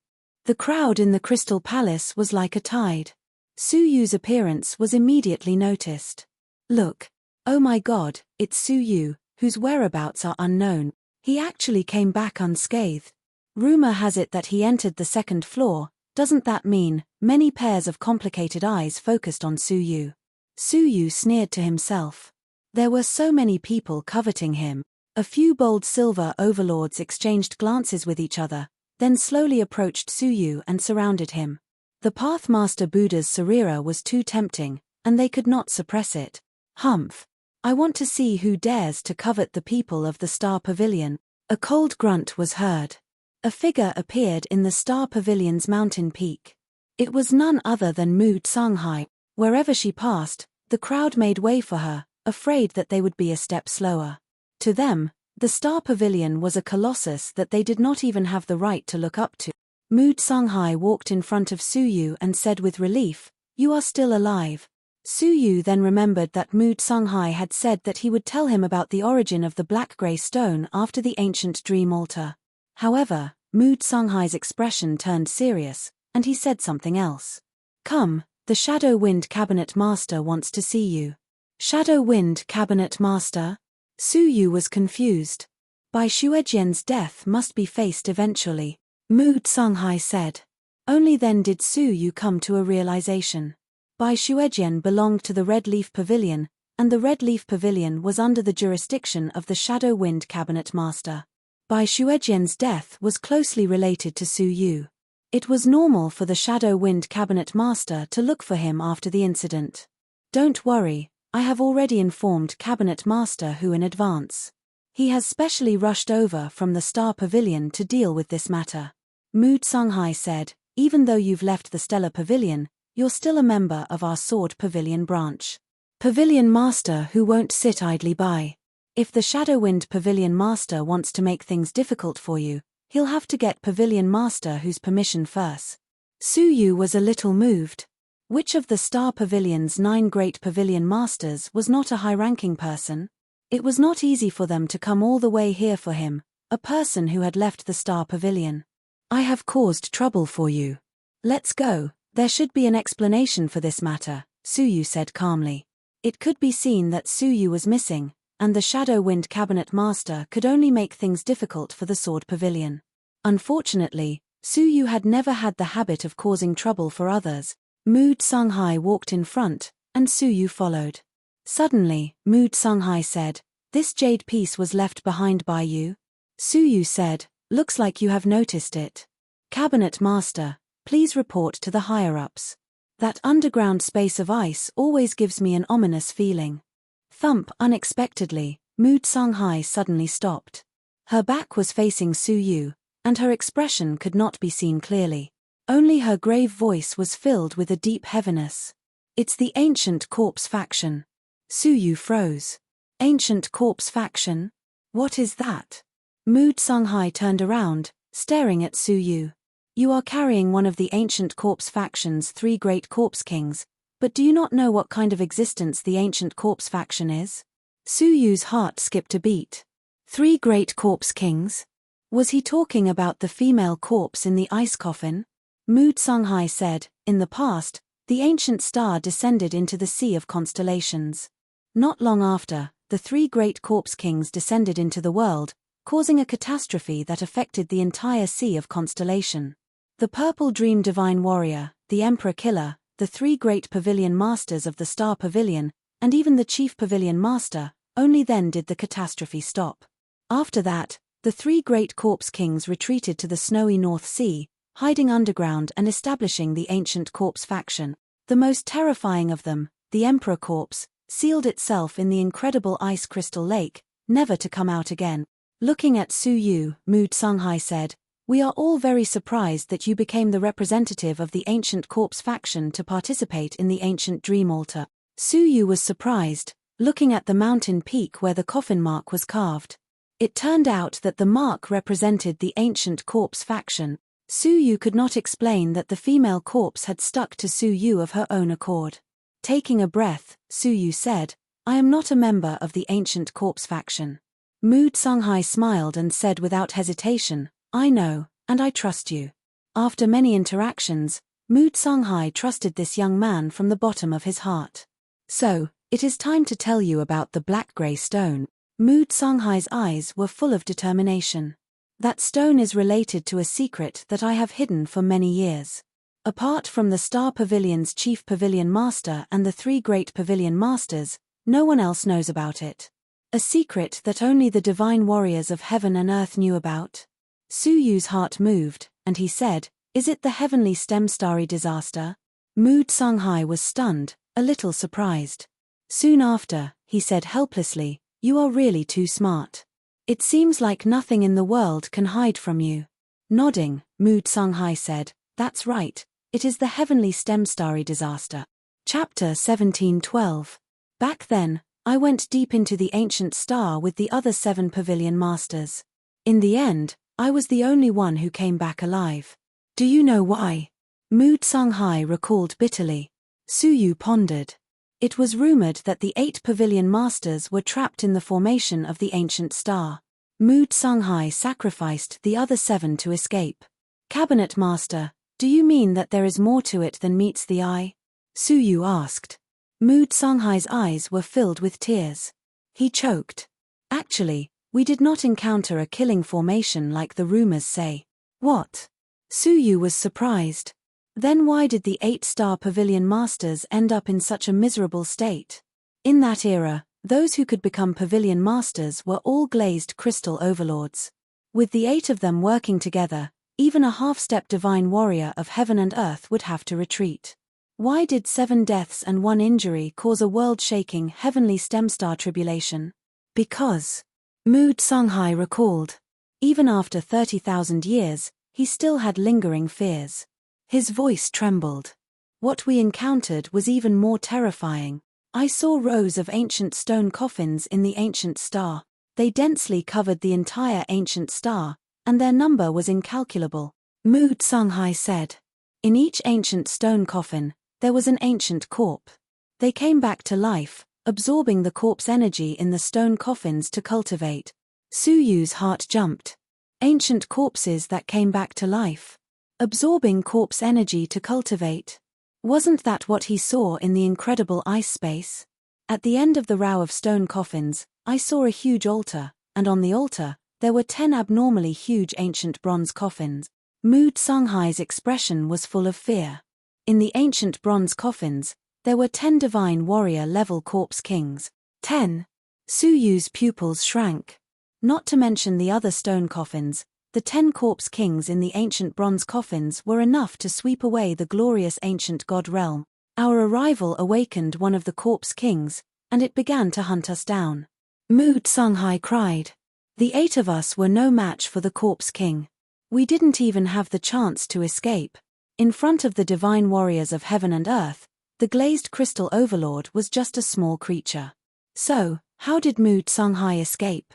The crowd in the Crystal Palace was like a tide. Su Yu's appearance was immediately noticed. Look. Oh my God, it's Su Yu, whose whereabouts are unknown. He actually came back unscathed. Rumor has it that he entered the second floor. Doesn't that mean? Many pairs of complicated eyes focused on Su Yu. Su Yu sneered to himself. There were so many people coveting him. A few bold silver overlords exchanged glances with each other, then slowly approached Su Yu and surrounded him. The Pathmaster Buddha's Sarira was too tempting, and they could not suppress it. Humph! I want to see who dares to covet the people of the Star Pavilion. A cold grunt was heard. A figure appeared in the Star Pavilion's mountain peak. It was none other than Mu Tsanghai. Wherever she passed, the crowd made way for her, afraid that they would be a step slower. To them, the Star Pavilion was a colossus that they did not even have the right to look up to. Mu Tsanghai walked in front of Su Yu and said with relief, You are still alive. Su Yu then remembered that Mu Tsanghai had said that he would tell him about the origin of the black-grey stone after the ancient dream altar. However, Mu Tsanghai's expression turned serious, and he said something else. Come, the Shadow Wind Cabinet Master wants to see you. Shadow Wind Cabinet Master? Su Yu was confused. Bai Xuejian's death must be faced eventually, Mu Tsanghai said. Only then did Su Yu come to a realization. Bai Xuejian belonged to the Red Leaf Pavilion, and the Red Leaf Pavilion was under the jurisdiction of the Shadow Wind Cabinet Master. Bai Shuejian's death was closely related to Su Yu. It was normal for the Shadow Wind Cabinet Master to look for him after the incident. Don't worry, I have already informed Cabinet Master Hu in advance. He has specially rushed over from the Star Pavilion to deal with this matter. Mu Songhai said, even though you've left the Stellar Pavilion, you're still a member of our Sword Pavilion branch. Pavilion Master Hu won't sit idly by. If the Shadowwind Pavilion Master wants to make things difficult for you, he'll have to get Pavilion Master Hu's permission first. Su Yu was a little moved. Which of the Star Pavilion's 9 great Pavilion Masters was not a high-ranking person? It was not easy for them to come all the way here for him, a person who had left the Star Pavilion. I have caused trouble for you. Let's go, there should be an explanation for this matter, Su Yu said calmly. It could be seen that Su Yu was missing, and the Shadow Wind Cabinet Master could only make things difficult for the Sword Pavilion. Unfortunately, Su Yu had never had the habit of causing trouble for others. Mu Songhai walked in front, and Su Yu followed. Suddenly, Mu Songhai said, "This jade piece was left behind by you?" Su Yu said, "Looks like you have noticed it. Cabinet Master, please report to the higher-ups. That underground space of ice always gives me an ominous feeling." Thump! Unexpectedly, Mu Songhai suddenly stopped. Her back was facing Su Yu, and her expression could not be seen clearly. Only her grave voice was filled with a deep heaviness. "It's the Ancient Corpse faction." Su Yu froze. Ancient Corpse faction? What is that? Mu Songhai turned around, staring at Su Yu. You are carrying one of the Ancient Corpse faction's 3 great corpse kings, but do you not know what kind of existence the Ancient Corpse faction is? Su Yu's heart skipped a beat. 3 great corpse kings? Was he talking about the female corpse in the ice coffin? Mu Songhai said, in the past, the ancient star descended into the sea of constellations. Not long after, the 3 great corpse kings descended into the world, causing a catastrophe that affected the entire sea of constellation. The Purple Dream Divine Warrior, the Emperor Killer, the 3 great Pavilion Masters of the Star Pavilion, and even the Chief Pavilion Master, only then did the catastrophe stop. After that, the 3 great corpse kings retreated to the snowy North Sea, hiding underground and establishing the Ancient Corpse faction. The most terrifying of them, the Emperor Corpse, sealed itself in the incredible ice crystal lake, never to come out again. Looking at Su Yu, Mu Songhai said, "We are all very surprised that you became the representative of the Ancient Corpse faction to participate in the Ancient Dream Altar." Su Yu was surprised, looking at the mountain peak where the coffin mark was carved. It turned out that the mark represented the Ancient Corpse faction. Su Yu could not explain that the female corpse had stuck to Su Yu of her own accord. Taking a breath, Su Yu said, "I am not a member of the Ancient Corpse faction." Mu Songhai smiled and said without hesitation, "I know, and I trust you." After many interactions, Mu Songhai trusted this young man from the bottom of his heart. "So, it is time to tell you about the black-grey stone." Mu Songhai's eyes were full of determination. "That stone is related to a secret that I have hidden for many years. Apart from the Star Pavilion's Chief Pavilion Master and the 3 great Pavilion Masters, no one else knows about it. A secret that only the divine warriors of heaven and earth knew about." Su Yu's heart moved, and he said, "Is it the heavenly stem starry disaster?" Mu Songhai was stunned, a little surprised. Soon after, he said helplessly, "You are really too smart. It seems like nothing in the world can hide from you." Nodding, Mu Songhai said, "That's right, it is the heavenly stem starry disaster." Chapter 17:12. Back then, I went deep into the ancient star with the other 7 Pavilion Masters. In the end, I was the only one who came back alive. Do you know why? Mu Songhai recalled bitterly. Su Yu pondered. It was rumored that the 8 Pavilion Masters were trapped in the formation of the ancient star. Mu Songhai sacrificed the other 7 to escape. Cabinet Master, do you mean that there is more to it than meets the eye? Su Yu asked. Mu Songhai's eyes were filled with tears. He choked. Actually, we did not encounter a killing formation like the rumors say. What? Su Yu was surprised. Then why did the 8 Star Pavilion Masters end up in such a miserable state? In that era, those who could become pavilion masters were all glazed crystal overlords. With the 8 of them working together, even a half-step divine warrior of heaven and earth would have to retreat. Why did 7 deaths and 1 injury cause a world-shaking heavenly stem star tribulation? Because Mood Songhai recalled. Even after 30,000 years, he still had lingering fears. His voice trembled. What we encountered was even more terrifying. I saw rows of ancient stone coffins in the ancient star. They densely covered the entire ancient star, and their number was incalculable. Mood Songhai said. In each ancient stone coffin, there was an ancient corpse. They came back to life, absorbing the corpse energy in the stone coffins to cultivate. Suyu's heart jumped. Ancient corpses that came back to life. Absorbing corpse energy to cultivate. Wasn't that what he saw in the incredible ice space? At the end of the row of stone coffins, I saw a huge altar, and on the altar, there were 10 abnormally huge ancient bronze coffins. Mood Songhai's expression was full of fear. In the ancient bronze coffins, there were 10 divine warrior-level corpse kings. 10. Suyu's pupils shrank. Not to mention the other stone coffins, the 10 corpse kings in the ancient bronze coffins were enough to sweep away the glorious ancient god realm. Our arrival awakened one of the corpse kings, and it began to hunt us down. Mood Songhai cried. The 8 of us were no match for the corpse king. We didn't even have the chance to escape. In front of the divine warriors of heaven and earth, the glazed crystal overlord was just a small creature. So, how did Mood Songhai escape?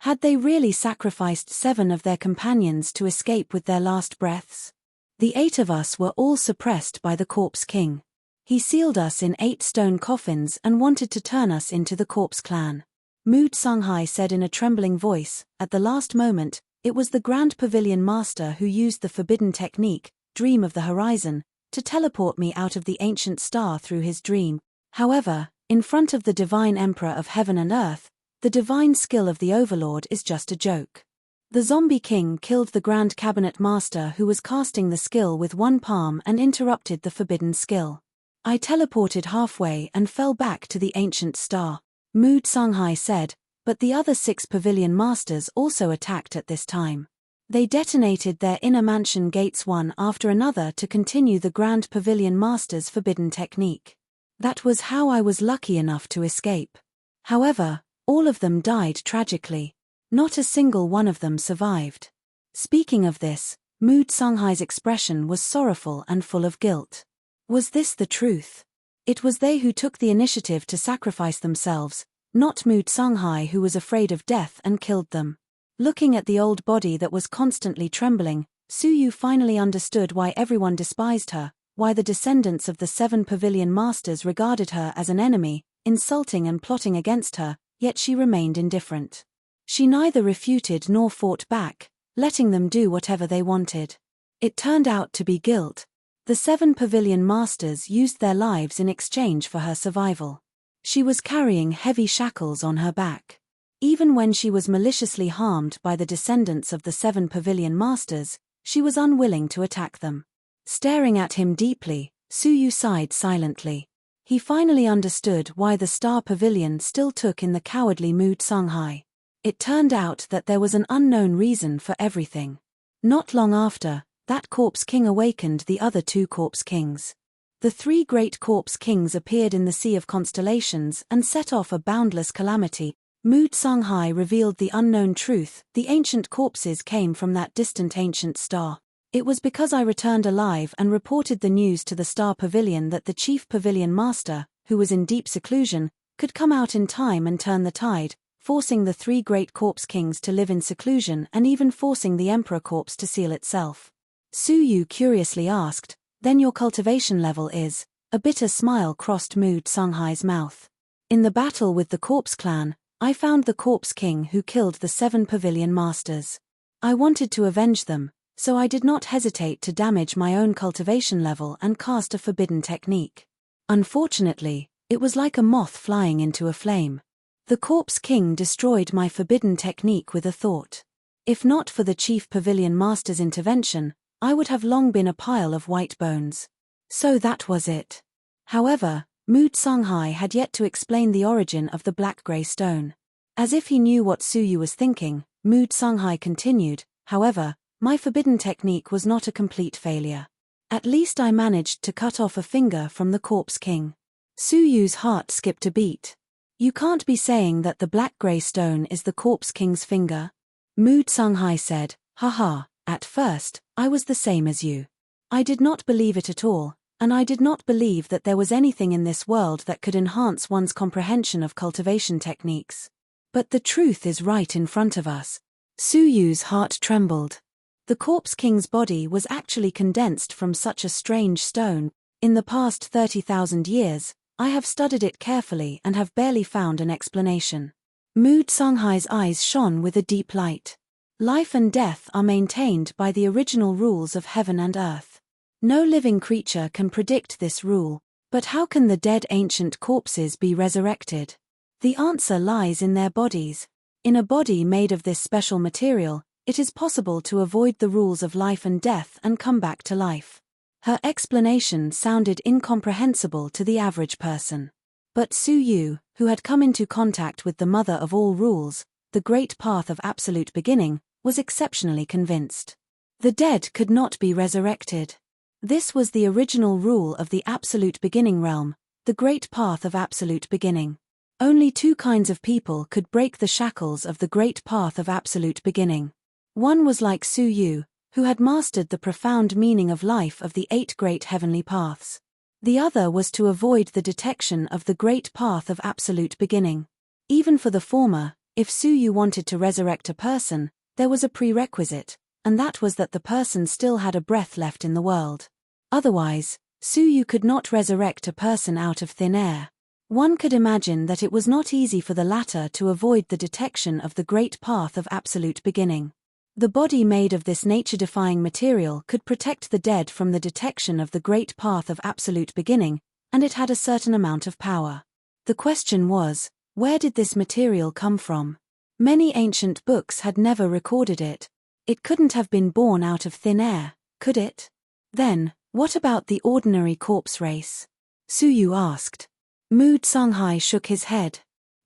Had they really sacrificed 7 of their companions to escape with their last breaths? The 8 of us were all suppressed by the corpse king. He sealed us in 8 stone coffins and wanted to turn us into the corpse clan. Mood Songhai said in a trembling voice, at the last moment, it was the Grand Pavilion Master who used the forbidden technique, Dream of the Horizon, to teleport me out of the ancient star through his dream. However, in front of the divine emperor of heaven and earth, the divine skill of the overlord is just a joke. The zombie king killed the Grand Cabinet Master who was casting the skill with one palm and interrupted the forbidden skill. I teleported halfway and fell back to the ancient star. Mood Songhai said, but the other 6 pavilion masters also attacked at this time. They detonated their inner mansion gates one after another to continue the Grand Pavilion Master's forbidden technique. That was how I was lucky enough to escape. However, all of them died tragically. Not a single one of them survived. Speaking of this, Mood Songhai's expression was sorrowful and full of guilt. Was this the truth? It was they who took the initiative to sacrifice themselves, not Mood Songhai who was afraid of death and killed them. Looking at the old body that was constantly trembling, Suyu finally understood why everyone despised her, why the descendants of the 7 pavilion masters regarded her as an enemy, insulting and plotting against her, yet she remained indifferent. She neither refuted nor fought back, letting them do whatever they wanted. It turned out to be guilt. The 7 pavilion masters used their lives in exchange for her survival. She was carrying heavy shackles on her back. Even when she was maliciously harmed by the descendants of the 7 pavilion masters, she was unwilling to attack them. Staring at him deeply, Suyu sighed silently. He finally understood why the Star Pavilion still took in the cowardly Mood Songhai. It turned out that there was an unknown reason for everything. Not long after, that corpse king awakened the other 2 corpse kings. The 3 great corpse kings appeared in the sea of constellations and set off a boundless calamity. Mood Songhai revealed the unknown truth: the ancient corpses came from that distant ancient star. It was because I returned alive and reported the news to the Star Pavilion that the chief pavilion master, who was in deep seclusion, could come out in time and turn the tide, forcing the 3 great corpse kings to live in seclusion and even forcing the emperor corpse to seal itself. Suyu curiously asked, "Then your cultivation level is?" A bitter smile crossed Mood Songhai's mouth. In the battle with the corpse clan, I found the corpse king who killed the 7 pavilion masters. I wanted to avenge them, so I did not hesitate to damage my own cultivation level and cast a forbidden technique. Unfortunately, it was like a moth flying into a flame. The corpse king destroyed my forbidden technique with a thought. If not for the chief pavilion master's intervention, I would have long been a pile of white bones. So that was it. However, Mood Songhai had yet to explain the origin of the black-grey stone. As if he knew what Suyu was thinking, Mood Songhai continued, however, my forbidden technique was not a complete failure. At least I managed to cut off a finger from the corpse king. Suyu's heart skipped a beat. You can't be saying that the black-grey stone is the corpse king's finger? Mood Songhai said, haha, at first, I was the same as you. I did not believe it at all, and I did not believe that there was anything in this world that could enhance one's comprehension of cultivation techniques. But the truth is right in front of us. Suyu's heart trembled. The corpse king's body was actually condensed from such a strange stone. In the past 30,000 years, I have studied it carefully and have barely found an explanation. Mood Songhai's eyes shone with a deep light. Life and death are maintained by the original rules of heaven and earth. No living creature can predict this rule, but how can the dead ancient corpses be resurrected? The answer lies in their bodies. In a body made of this special material, it is possible to avoid the rules of life and death and come back to life. Her explanation sounded incomprehensible to the average person. But Suyu, who had come into contact with the mother of all rules, the great path of absolute beginning, was exceptionally convinced. The dead could not be resurrected. This was the original rule of the absolute beginning realm, the great path of absolute beginning. Only two kinds of people could break the shackles of the great path of absolute beginning. One was like Suyu, who had mastered the profound meaning of life of the 8 great heavenly paths. The other was to avoid the detection of the great path of absolute beginning. Even for the former, if Suyu wanted to resurrect a person, there was a prerequisite, and that was that the person still had a breath left in the world. Otherwise, Suyu could not resurrect a person out of thin air. One could imagine that it was not easy for the latter to avoid the detection of the great path of absolute beginning. The body made of this nature-defying material could protect the dead from the detection of the great path of absolute beginning, and it had a certain amount of power. The question was, where did this material come from? Many ancient books had never recorded it. It couldn't have been born out of thin air, could it? Then, what about the ordinary corpse race? Suyu asked. Mood Songhai shook his head.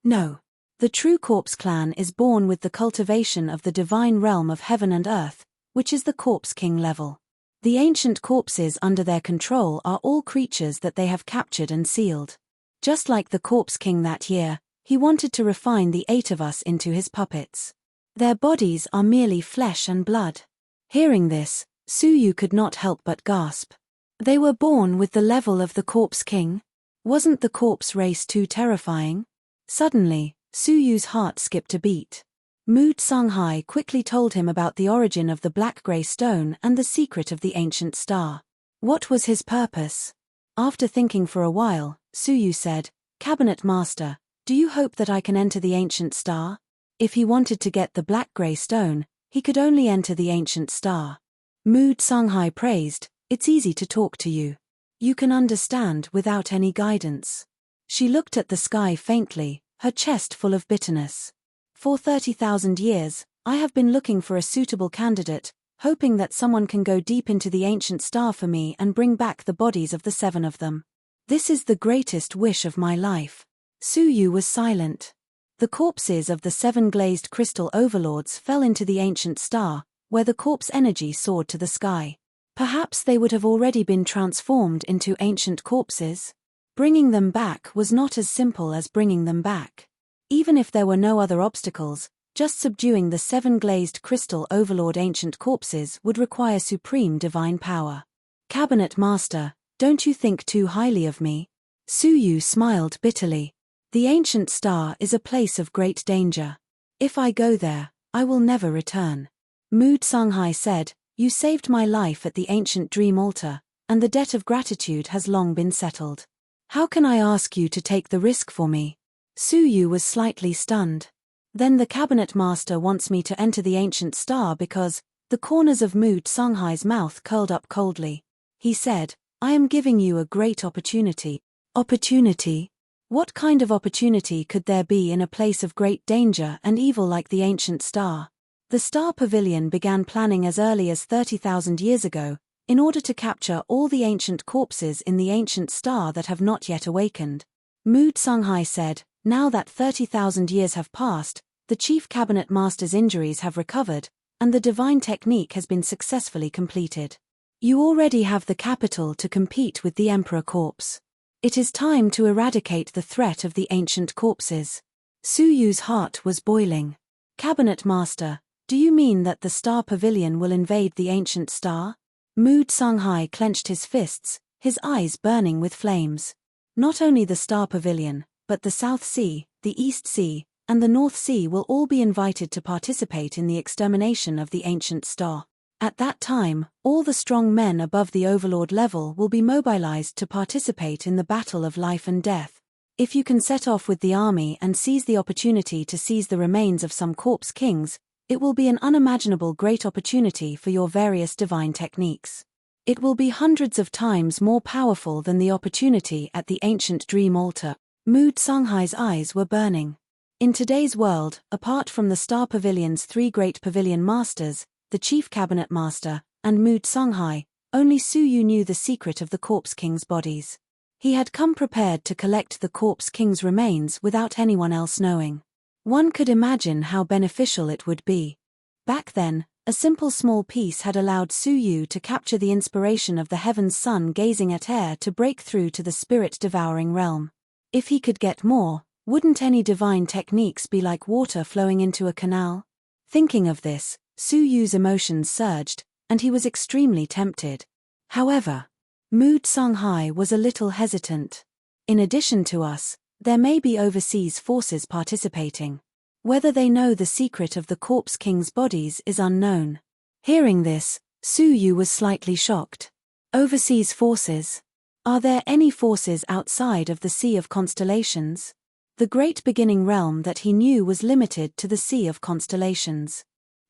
No. The true corpse clan is born with the cultivation of the divine realm of heaven and earth, which is the corpse king level. The ancient corpses under their control are all creatures that they have captured and sealed. Just like the corpse king that year, he wanted to refine the 8 of us into his puppets. Their bodies are merely flesh and blood. Hearing this, Suyu could not help but gasp. They were born with the level of the corpse king? Wasn't the corpse race too terrifying? Suddenly, Suyu's heart skipped a beat. Mood Songhai quickly told him about the origin of the black-grey stone and the secret of the ancient star. What was his purpose? After thinking for a while, Suyu said, Cabinet Master, do you hope that I can enter the ancient star? If he wanted to get the black-grey stone, he could only enter the ancient star. Mood Songhai praised, it's easy to talk to you. You can understand without any guidance. She looked at the sky faintly, her chest full of bitterness. For 30,000 years, I have been looking for a suitable candidate, hoping that someone can go deep into the ancient star for me and bring back the bodies of the 7 of them. This is the greatest wish of my life. Suyu was silent. The corpses of the 7 glazed crystal overlords fell into the ancient star, where the corpse energy soared to the sky. Perhaps they would have already been transformed into ancient corpses. Bringing them back was not as simple as bringing them back. Even if there were no other obstacles, just subduing the 7 glazed crystal overlord ancient corpses would require supreme divine power. Cabinet Master, don't you think too highly of me? Suyu smiled bitterly. The ancient star is a place of great danger. If I go there, I will never return. Mood Songhai said, you saved my life at the ancient dream altar, and the debt of gratitude has long been settled. How can I ask you to take the risk for me? Suyu was slightly stunned. Then the cabinet master wants me to enter the ancient star because, the corners of Mood Songhai's mouth curled up coldly. He said, I am giving you a great opportunity. Opportunity? What kind of opportunity could there be in a place of great danger and evil like the ancient star? The Star Pavilion began planning as early as 30,000 years ago, in order to capture all the ancient corpses in the ancient star that have not yet awakened. Mu Songhai said, now that 30,000 years have passed, the chief cabinet master's injuries have recovered, and the divine technique has been successfully completed. You already have the capital to compete with the Emperor corpse. It is time to eradicate the threat of the ancient corpses. Su Yu's heart was boiling. Cabinet Master, do you mean that the Star Pavilion will invade the ancient star? Mu Songhai clenched his fists, his eyes burning with flames. Not only the Star Pavilion, but the South Sea, the East Sea, and the North Sea will all be invited to participate in the extermination of the ancient star. At that time, all the strong men above the Overlord level will be mobilized to participate in the battle of life and death. If you can set off with the army and seize the opportunity to seize the remains of some corpse kings, it will be an unimaginable great opportunity for your various divine techniques. It will be hundreds of times more powerful than the opportunity at the ancient dream altar. Mu Songhai's eyes were burning. In today's world, apart from the Star Pavilion's three great pavilion masters, the Chief Cabinet Master, and Mu Songhai, only Su Yu knew the secret of the Corpse King's bodies. He had come prepared to collect the Corpse King's remains without anyone else knowing. One could imagine how beneficial it would be. Back then, a simple small piece had allowed Su Yu to capture the inspiration of the heaven's sun gazing at air to break through to the spirit-devouring realm. If he could get more, wouldn't any divine techniques be like water flowing into a canal? Thinking of this, Su Yu's emotions surged, and he was extremely tempted. However, Mu Songhai was a little hesitant. In addition to us, there may be overseas forces participating. Whether they know the secret of the Corpse King's bodies is unknown. Hearing this, Su Yu was slightly shocked. Overseas forces? Are there any forces outside of the Sea of Constellations? The great beginning realm that he knew was limited to the Sea of Constellations.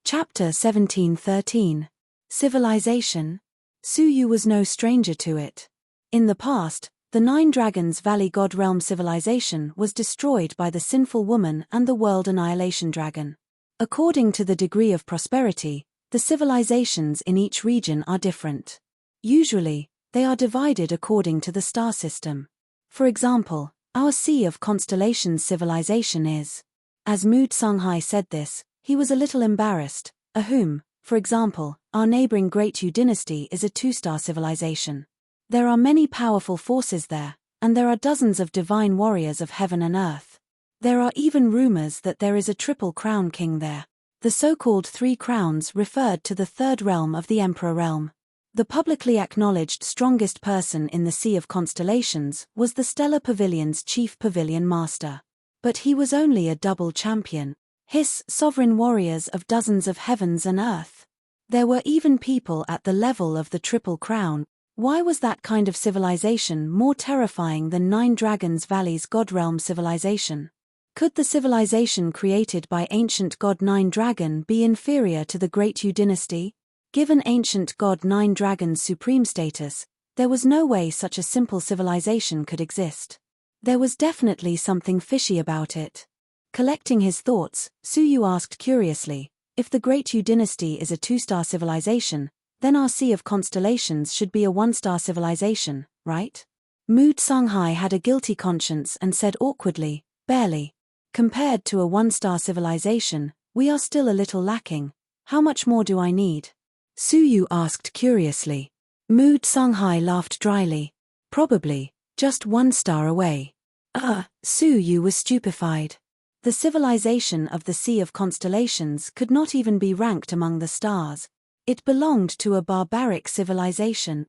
Chapter 1713. Civilization. Su Yu was no stranger to it. In the past, the Nine Dragons Valley God Realm civilization was destroyed by the sinful woman and the World Annihilation Dragon. According to the degree of prosperity, the civilizations in each region are different. Usually, they are divided according to the star system. For example, our Sea of Constellations civilization is. As Mu Songhai said this, he was a little embarrassed. For example, our neighboring Great Yu dynasty is a two-star civilization. There are many powerful forces there, and there are dozens of divine warriors of heaven and earth. There are even rumors that there is a triple crown king there. The so-called three crowns referred to the third realm of the Emperor realm. The publicly acknowledged strongest person in the Sea of Constellations was the Stellar Pavilion's chief pavilion master. But he was only a double champion. His sovereign warriors of dozens of heavens and earth. There were even people at the level of the Triple Crown. Why was that kind of civilization more terrifying than Nine Dragons Valley's God Realm civilization? Could the civilization created by ancient God Nine Dragon be inferior to the Great Yu dynasty? Given ancient God Nine Dragon's supreme status, there was no way such a simple civilization could exist. There was definitely something fishy about it. Collecting his thoughts, Su Yu asked curiously, if the Great Yu dynasty is a two-star civilization, then our Sea of Constellations should be a one-star civilization, right? Mu Songhai had a guilty conscience and said awkwardly, barely. Compared to a one-star civilization, we are still a little lacking. How much more do I need? Su Yu asked curiously. Mu Songhai laughed dryly. Probably, just 1 star away. Su Yu was stupefied. The civilization of the Sea of Constellations could not even be ranked among the stars. It belonged to a barbaric civilization.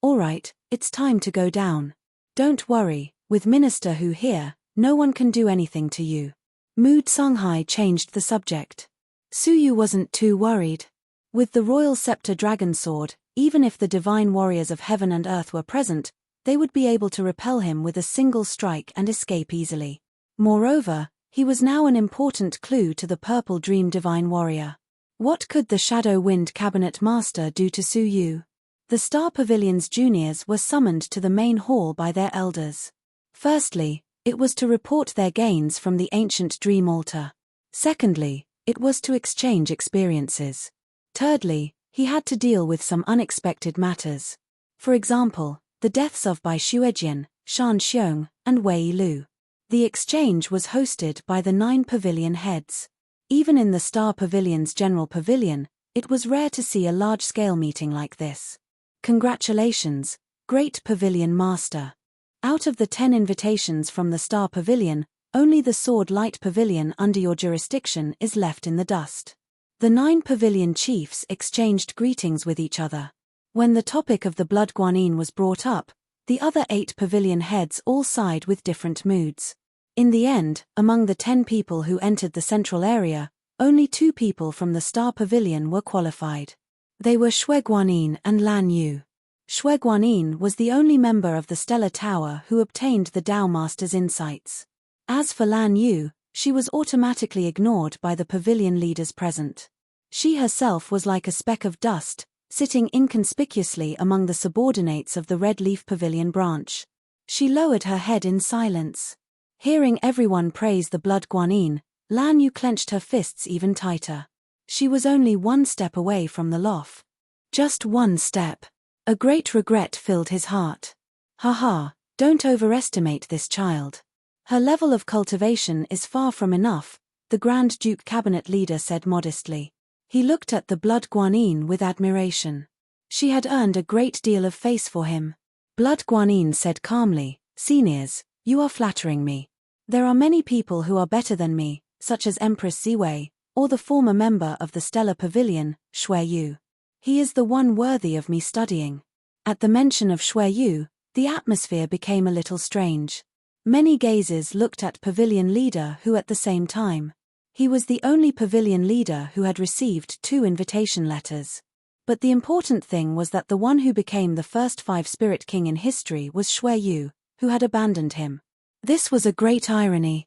All right, it's time to go down. Don't worry, with Minister Hu here, no one can do anything to you. Mu Songhai changed the subject. Su Yu wasn't too worried. With the Royal Scepter Dragon Sword, even if the divine warriors of heaven and earth were present, they would be able to repel him with a single strike and escape easily. Moreover, he was now an important clue to the Purple Dream Divine Warrior. What could the Shadow Wind Cabinet Master do to Su Yu? The Star Pavilion's juniors were summoned to the main hall by their elders. Firstly, it was to report their gains from the ancient dream altar. Secondly, it was to exchange experiences. Thirdly, he he had to deal with some unexpected matters. For example, the deaths of Bai Xuejian, Shan Xiong, and Wei Lu. The exchange was hosted by the 9 pavilion heads. Even in the Star Pavilion's General Pavilion, it was rare to see a large-scale meeting like this. Congratulations, Great Pavilion Master. Out of the 10 invitations from the Star Pavilion, only the Sword Light Pavilion under your jurisdiction is left in the dust. The 9 pavilion chiefs exchanged greetings with each other. When the topic of the Blood Guanyin was brought up, the other 8 pavilion heads all sighed with different moods. In the end, among the 10 people who entered the central area, only 2 people from the Star Pavilion were qualified. They were Xue Guanyin and Lan Yu. Xue Guanyin was the only member of the Stellar Tower who obtained the Dao Master's insights. As for Lan Yu, she was automatically ignored by the pavilion leaders present. She herself was like a speck of dust, sitting inconspicuously among the subordinates of the Red Leaf Pavilion branch. She lowered her head in silence. Hearing everyone praise the Blood Guanyin, Lan Yu clenched her fists even tighter. She was only 1 step away from the loft. Just 1 step. A great regret filled his heart. Haha, don't overestimate this child. Her level of cultivation is far from enough, the Grand Duke Cabinet leader said modestly. He looked at the Blood Guanyin with admiration. She had earned a great deal of face for him. Blood Guanyin said calmly, "Seniors, you are flattering me. There are many people who are better than me, such as Empress Ziwei, or the former member of the Stellar Pavilion, Xue Yu. He is the one worthy of me studying." At the mention of Xue Yu, the atmosphere became a little strange. Many gazes looked at Pavilion Leader who at the same time. He was the only Pavilion Leader who had received 2 invitation letters. But the important thing was that the one who became the first 5 Spirit King in history was Xue Yu, who had abandoned him. This was a great irony.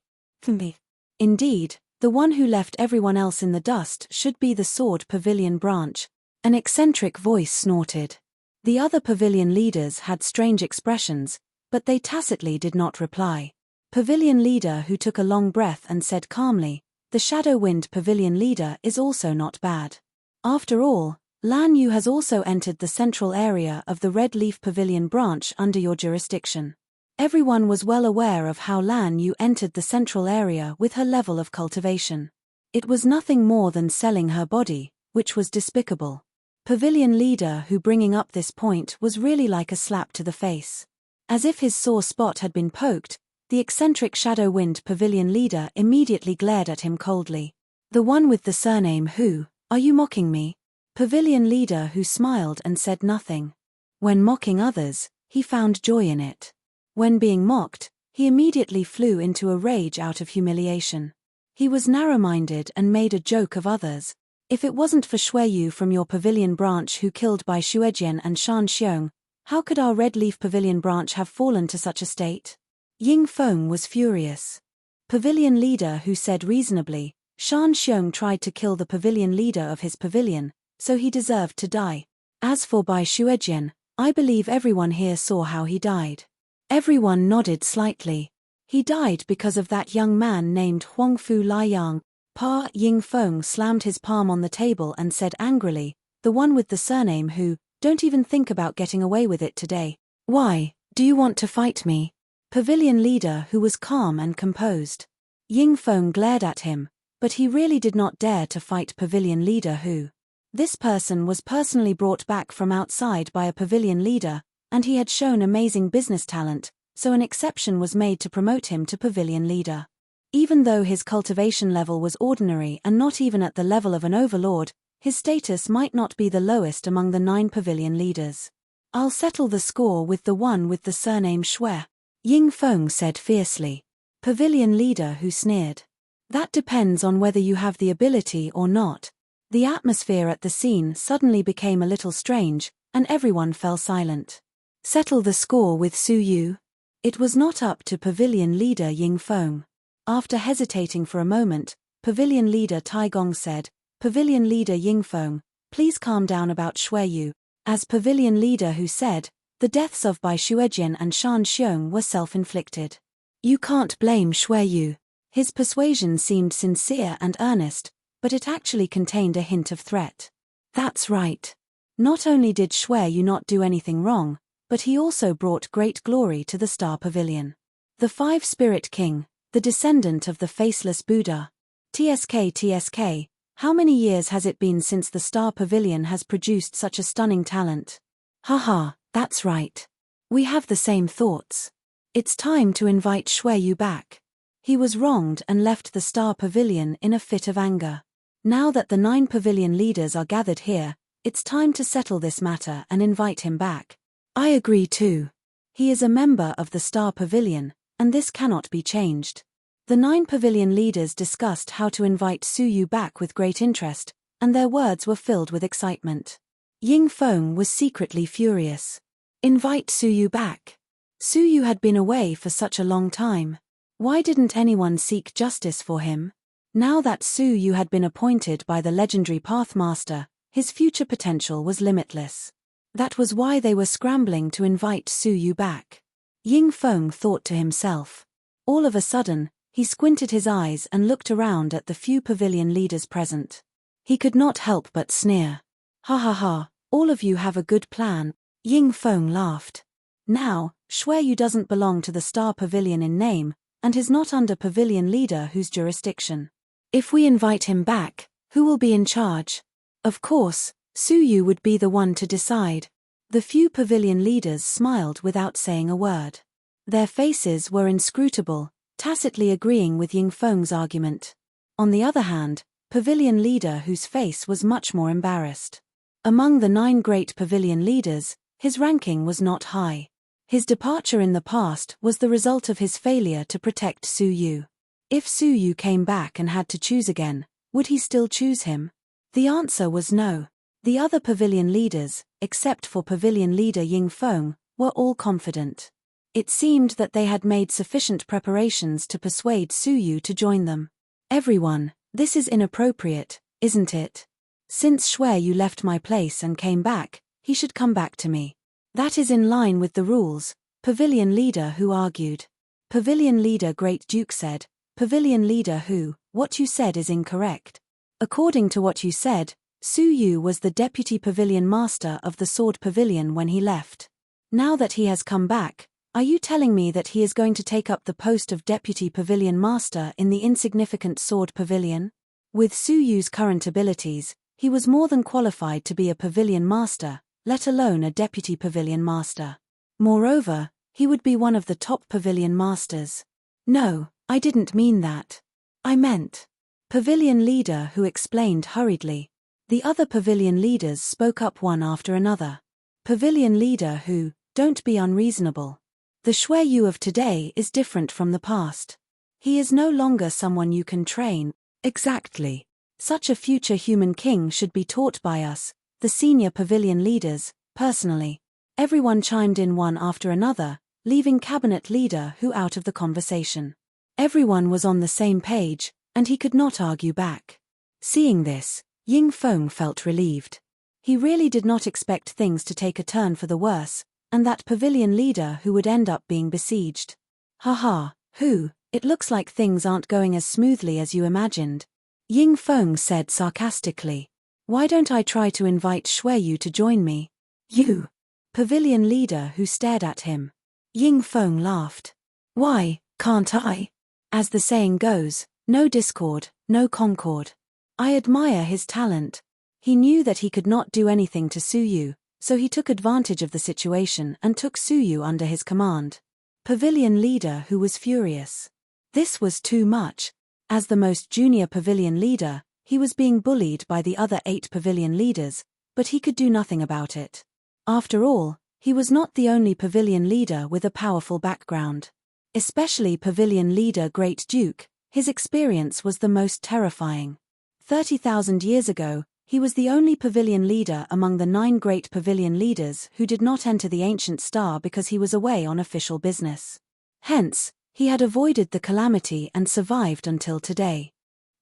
Indeed, the one who left everyone else in the dust should be the Sword Pavilion branch. An eccentric voice snorted. The other pavilion leaders had strange expressions, but they tacitly did not reply. Pavilion Leader who took a long breath and said calmly, "The Shadow Wind Pavilion Leader is also not bad. After all, Lan Yu has also entered the central area of the Red Leaf Pavilion branch under your jurisdiction." Everyone was well aware of how Lan Yu entered the central area with her level of cultivation. It was nothing more than selling her body, which was despicable. Pavilion Leader who bringing up this point was really like a slap to the face. As if his sore spot had been poked, the eccentric Shadow Wind Pavilion Leader immediately glared at him coldly. "The one with the surname who, are you mocking me?" Pavilion Leader who smiled and said nothing. When mocking others, he found joy in it. When being mocked, he immediately flew into a rage out of humiliation. He was narrow-minded and made a joke of others. "If it wasn't for Xue Yu from your pavilion branch who killed Bai Xuejian and Shan Xiong, how could our Red Leaf Pavilion branch have fallen to such a state?" Ying Feng was furious. Pavilion Leader who said reasonably, "Shan Xiong tried to kill the pavilion leader of his pavilion, so he deserved to die. As for Bai Xuejian, I believe everyone here saw how he died." Everyone nodded slightly. "He died because of that young man named Huangfu Liang." Pa Ying Feng slammed his palm on the table and said angrily, "The one with the surname who, don't even think about getting away with it today. Why, do you want to fight me?" Pavilion Leader who was calm and composed. Ying Feng glared at him, but he really did not dare to fight Pavilion Leader who. This person was personally brought back from outside by a Pavilion Leader, and he had shown amazing business talent, so an exception was made to promote him to Pavilion Leader. Even though his cultivation level was ordinary and not even at the level of an overlord, his status might not be the lowest among the 9 pavilion leaders. "I'll settle the score with the one with the surname Xue," Ying Feng said fiercely. Pavilion Leader who sneered. "That depends on whether you have the ability or not." The atmosphere at the scene suddenly became a little strange, and everyone fell silent. "Settle the score with Su Yu?" It was not up to Pavilion Leader Ying Feng. After hesitating for a moment, Pavilion Leader Tai Gong said, "Pavilion Leader Ying Feng, please calm down about Xue Yu." As Pavilion Leader who said, "The deaths of Bai Xuejian and Shan Xiong were self-inflicted. You can't blame Xue Yu." His persuasion seemed sincere and earnest, but it actually contained a hint of threat. "That's right. Not only did Shui Yu not do anything wrong, but he also brought great glory to the Star Pavilion. The Five-Spirit King, the descendant of the Faceless Buddha. TSK, how many years has it been since the Star Pavilion has produced such a stunning talent? Haha, that's right. We have the same thoughts. It's time to invite Shui Yu back. He was wronged and left the Star Pavilion in a fit of anger. Now that the 9 pavilion leaders are gathered here, it's time to settle this matter and invite him back. I agree too. He is a member of the Star Pavilion, and this cannot be changed. The 9 pavilion leaders discussed how to invite Su Yu back with great interest, and their words were filled with excitement. Ying Feng was secretly furious. Invite Su Yu back. Su Yu had been away for such a long time. Why didn't anyone seek justice for him? Now that Su Yu had been appointed by the legendary Pathmaster, his future potential was limitless. That was why they were scrambling to invite Su Yu back. Ying Feng thought to himself. All of a sudden, he squinted his eyes and looked around at the few pavilion leaders present. He could not help but sneer. Ha ha ha, all of you have a good plan. Ying Feng laughed. Now, Shui Yu doesn't belong to the Star Pavilion in name, and is not under pavilion leader whose jurisdiction. If we invite him back, who will be in charge? Of course, Su Yu would be the one to decide. The few pavilion leaders smiled without saying a word. Their faces were inscrutable, tacitly agreeing with Ying Feng's argument. On the other hand, pavilion leader whose face was much more embarrassed. Among the 9 great pavilion leaders, his ranking was not high. His departure in the past was the result of his failure to protect Su Yu. If Su Yu came back and had to choose again, would he still choose him? The answer was no. The other pavilion leaders, except for pavilion leader Ying Feng, were all confident. It seemed that they had made sufficient preparations to persuade Su Yu to join them. Everyone, this is inappropriate, isn't it? Since Shui Yu left my place and came back, he should come back to me. That is in line with the rules, pavilion leader who argued. Pavilion leader Great Duke said, pavilion leader who, what you said is incorrect. According to what you said, Su Yu was the deputy pavilion master of the Sword Pavilion when he left. Now that he has come back, are you telling me that he is going to take up the post of Deputy Pavilion Master in the insignificant Sword Pavilion? With Su Yu's current abilities, he was more than qualified to be a Pavilion Master, let alone a Deputy Pavilion Master. Moreover, he would be one of the top Pavilion Masters. No, I didn't mean that. I meant. Pavilion Leader who explained hurriedly. The other Pavilion Leaders spoke up one after another. Pavilion Leader who, don't be unreasonable. The Shui Yu of today is different from the past. He is no longer someone you can train. Exactly. Such a future human king should be taught by us, the senior pavilion leaders, personally. Everyone chimed in one after another, leaving cabinet leader Hu out of the conversation. Everyone was on the same page, and he could not argue back. Seeing this, Ying Feng felt relieved. He really did not expect things to take a turn for the worse, and that pavilion leader who would end up being besieged. Haha, Hu, it looks like things aren't going as smoothly as you imagined. Ying Feng said sarcastically. Why don't I try to invite Shui Yu to join me? You. Pavilion leader who stared at him. Ying Feng laughed. Why, can't I? As the saying goes, no discord, no concord. I admire his talent. He knew that he could not do anything to Su Yu, so he took advantage of the situation and took Su Yu under his command. Pavilion leader who was furious. This was too much. As the most junior pavilion leader, he was being bullied by the other 8 pavilion leaders, but he could do nothing about it. After all, he was not the only pavilion leader with a powerful background. Especially pavilion leader Great Duke, his experience was the most terrifying. 30,000 years ago, he was the only pavilion leader among the 9 great pavilion leaders who did not enter the Ancient Star because he was away on official business. Hence, he had avoided the calamity and survived until today.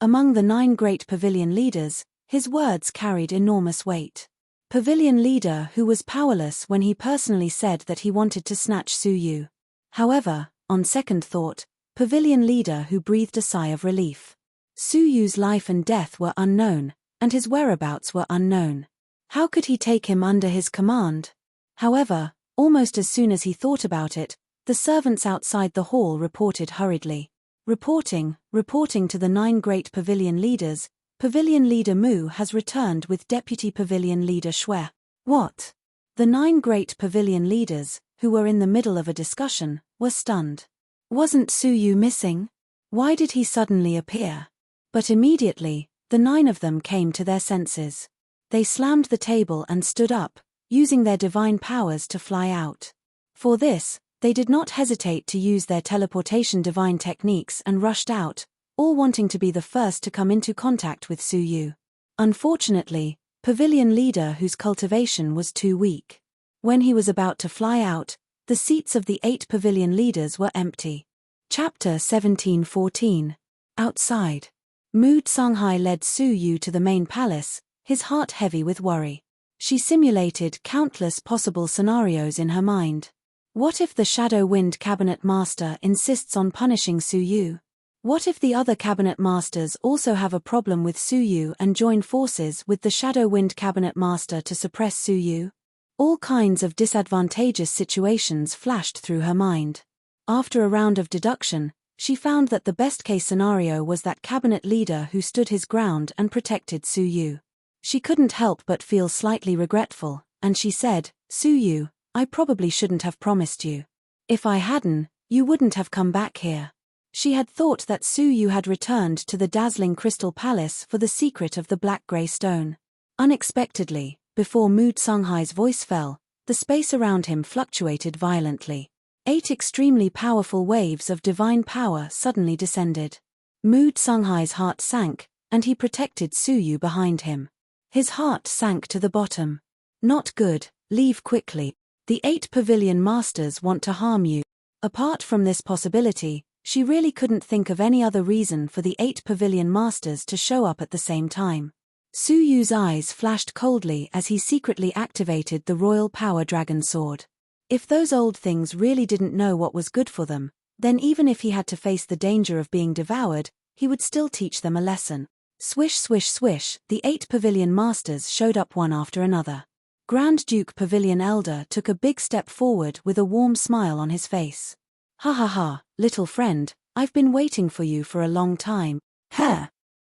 Among the 9 great pavilion leaders, his words carried enormous weight. Pavilion leader who was powerless when he personally said that he wanted to snatch Su Yu. However, on second thought, pavilion leader who breathed a sigh of relief. Su Yu's life and death were unknown, and his whereabouts were unknown. How could he take him under his command? However, almost as soon as he thought about it, the servants outside the hall reported hurriedly. Reporting to the 9 great pavilion leaders, Pavilion Leader Mu has returned with Deputy Pavilion Leader Shui. What? The 9 great pavilion leaders, who were in the middle of a discussion, were stunned. Wasn't Su Yu missing? Why did he suddenly appear? But immediately, the 9 of them came to their senses. They slammed the table and stood up, using their divine powers to fly out. For this, they did not hesitate to use their teleportation divine techniques and rushed out, all wanting to be the first to come into contact with Su Yu. Unfortunately, Pavilion Leader Hu's cultivation was too weak. When he was about to fly out, the seats of the 8 pavilion leaders were empty. Chapter 17:14. Outside. Mu Songhai led Su Yu to the main palace, his heart heavy with worry. She simulated countless possible scenarios in her mind. What if the Shadow Wind Cabinet Master insists on punishing Su Yu? What if the other Cabinet Masters also have a problem with Su Yu and join forces with the Shadow Wind Cabinet Master to suppress Su Yu? All kinds of disadvantageous situations flashed through her mind. After a round of deduction, she found that the best-case scenario was that Cabinet Leader Hu stood his ground and protected Su Yu. She couldn't help but feel slightly regretful, and she said, "Su Yu, I probably shouldn't have promised you. If I hadn't, you wouldn't have come back here." She had thought that Su Yu had returned to the dazzling Crystal Palace for the secret of the black-grey stone. Unexpectedly, before Mu Songhai's voice fell, the space around him fluctuated violently. 8 extremely powerful waves of divine power suddenly descended. Mu Songhai's heart sank, and he protected Su Yu behind him. His heart sank to the bottom. Not good, leave quickly. The 8 pavilion masters want to harm you. Apart from this possibility, she really couldn't think of any other reason for the 8 pavilion masters to show up at the same time. Su Yu's eyes flashed coldly as he secretly activated the Royal Power Dragon Sword. If those old things really didn't know what was good for them, then even if he had to face the danger of being devoured, he would still teach them a lesson. Swish swish swish, the 8 pavilion masters showed up one after another. Grand Duke Pavilion Elder took a big step forward with a warm smile on his face. "Ha ha ha, little friend, I've been waiting for you for a long time."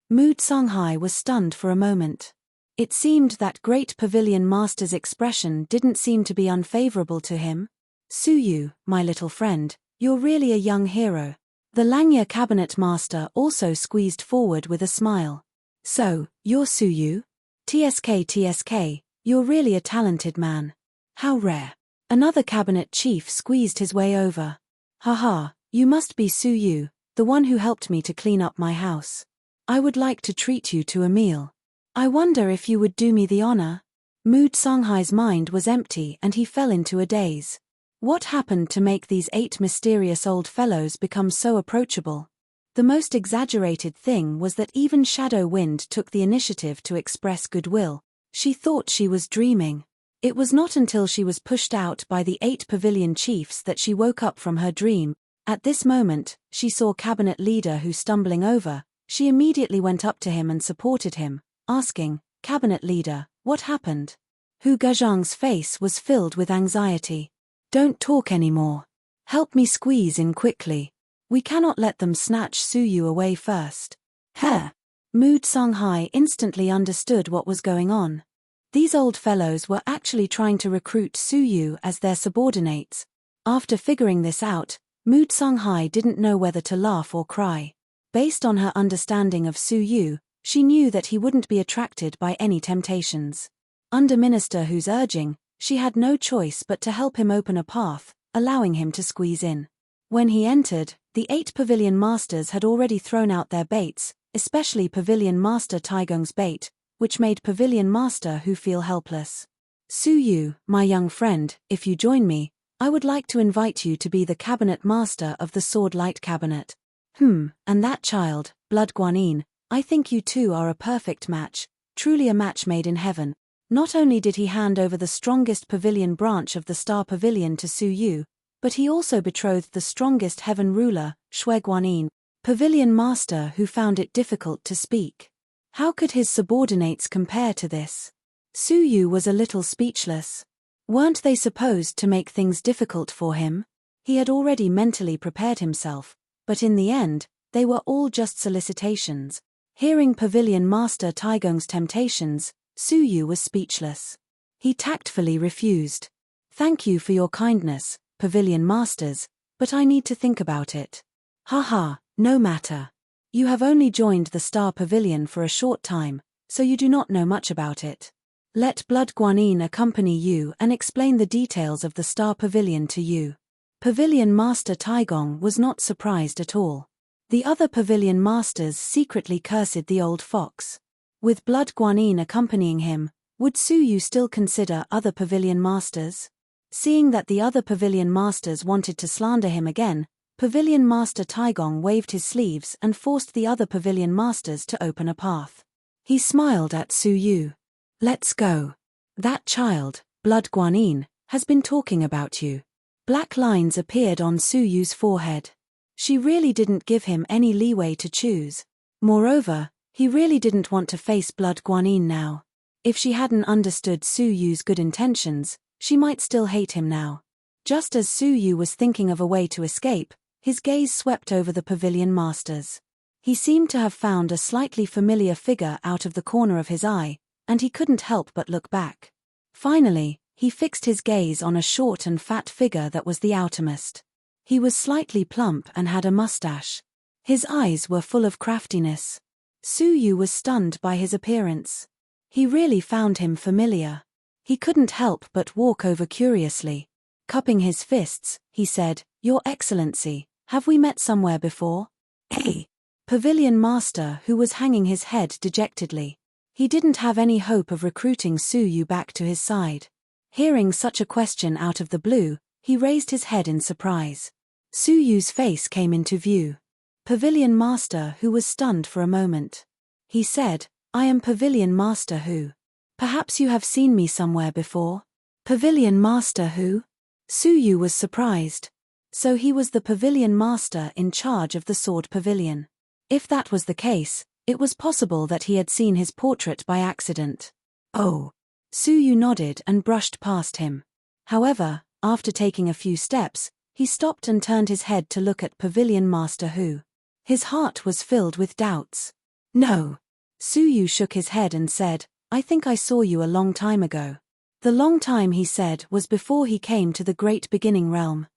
Mu Songhai was stunned for a moment. It seemed that great pavilion master's expression didn't seem to be unfavorable to him. "Su Yu, my little friend, you're really a young hero." The Langya cabinet master also squeezed forward with a smile. "So, you're Su Yu? TSK, you're really a talented man. How rare." Another cabinet chief squeezed his way over. "Haha, you must be Su Yu, the one who helped me to clean up my house. I would like to treat you to a meal. I wonder if you would do me the honor?" Mu Songhai's mind was empty and he fell into a daze. What happened to make these 8 mysterious old fellows become so approachable? The most exaggerated thing was that even Shadow Wind took the initiative to express goodwill. She thought she was dreaming. It was not until she was pushed out by the 8 pavilion chiefs that she woke up from her dream. At this moment, she saw Cabinet Leader Hu stumbling over. She immediately went up to him and supported him, asking, "Cabinet Leader, what happened?" Hu Gazhang's face was filled with anxiety. "Don't talk anymore. Help me squeeze in quickly. We cannot let them snatch Su Yu away first." Mu Songhai instantly understood what was going on. These old fellows were actually trying to recruit Su Yu as their subordinates. After figuring this out, Mu Songhai didn't know whether to laugh or cry. Based on her understanding of Su Yu, she knew that he wouldn't be attracted by any temptations. Under Minister Hu's urging, she had no choice but to help him open a path, allowing him to squeeze in. When he entered, the 8 pavilion masters had already thrown out their baits, especially Pavilion Master Taigong's bait, which made Pavilion Master Hu feel helpless. "Su Yu, my young friend, if you join me, I would like to invite you to be the cabinet master of the Sword Light Cabinet." And that child, Blood Guanyin, I think you two are a perfect match, truly a match made in heaven. Not only did he hand over the strongest pavilion branch of the Star Pavilion to Su Yu, but he also betrothed the strongest heaven ruler, Shui Guanyin, Pavilion Master, who found it difficult to speak. How could his subordinates compare to this? Su Yu was a little speechless. Weren't they supposed to make things difficult for him? He had already mentally prepared himself, but in the end, they were all just solicitations. Hearing Pavilion Master Taigong's temptations, Su Yu was speechless. He tactfully refused. "Thank you for your kindness, Pavilion Masters, but I need to think about it." "Haha, no matter. You have only joined the Star Pavilion for a short time, so you do not know much about it. Let Blood Guanyin accompany you and explain the details of the Star Pavilion to you." Pavilion Master Taigong was not surprised at all. The other Pavilion Masters secretly cursed the old fox. With Blood Guanyin accompanying him, would Su Yu still consider other Pavilion Masters? Seeing that the other Pavilion Masters wanted to slander him again, Pavilion Master Taigong waved his sleeves and forced the other Pavilion Masters to open a path. He smiled at Su Yu. "Let's go. That child, Blood Guanyin, has been talking about you." Black lines appeared on Su Yu's forehead. She really didn't give him any leeway to choose. Moreover, he really didn't want to face Blood Guanyin now. If she hadn't understood Su Yu's good intentions, she might still hate him now. Just as Su Yu was thinking of a way to escape, his gaze swept over the Pavilion Masters. He seemed to have found a slightly familiar figure out of the corner of his eye, and he couldn't help but look back. Finally, he fixed his gaze on a short and fat figure that was the outermost. He was slightly plump and had a mustache. His eyes were full of craftiness. Su Yu was stunned by his appearance. He really found him familiar. He couldn't help but walk over curiously. Cupping his fists, he said, "Your Excellency, have we met somewhere before?" "Hey!" Pavilion Master, who was hanging his head dejectedly. He didn't have any hope of recruiting Su Yu back to his side. Hearing such a question out of the blue, he raised his head in surprise. Su Yu's face came into view. Pavilion Master, who was stunned for a moment. He said, "I am Pavilion Master Hu. Perhaps you have seen me somewhere before?" "Pavilion Master Hu?" Su Yu was surprised. So he was the Pavilion Master in charge of the Sword Pavilion. If that was the case, it was possible that he had seen his portrait by accident. "Oh." Su Yu nodded and brushed past him. However, after taking a few steps, he stopped and turned his head to look at Pavilion Master Hu. His heart was filled with doubts. "No." Su Yu shook his head and said, "I think I saw you a long time ago." The long time, he said, was before he came to the Great Beginning Realm.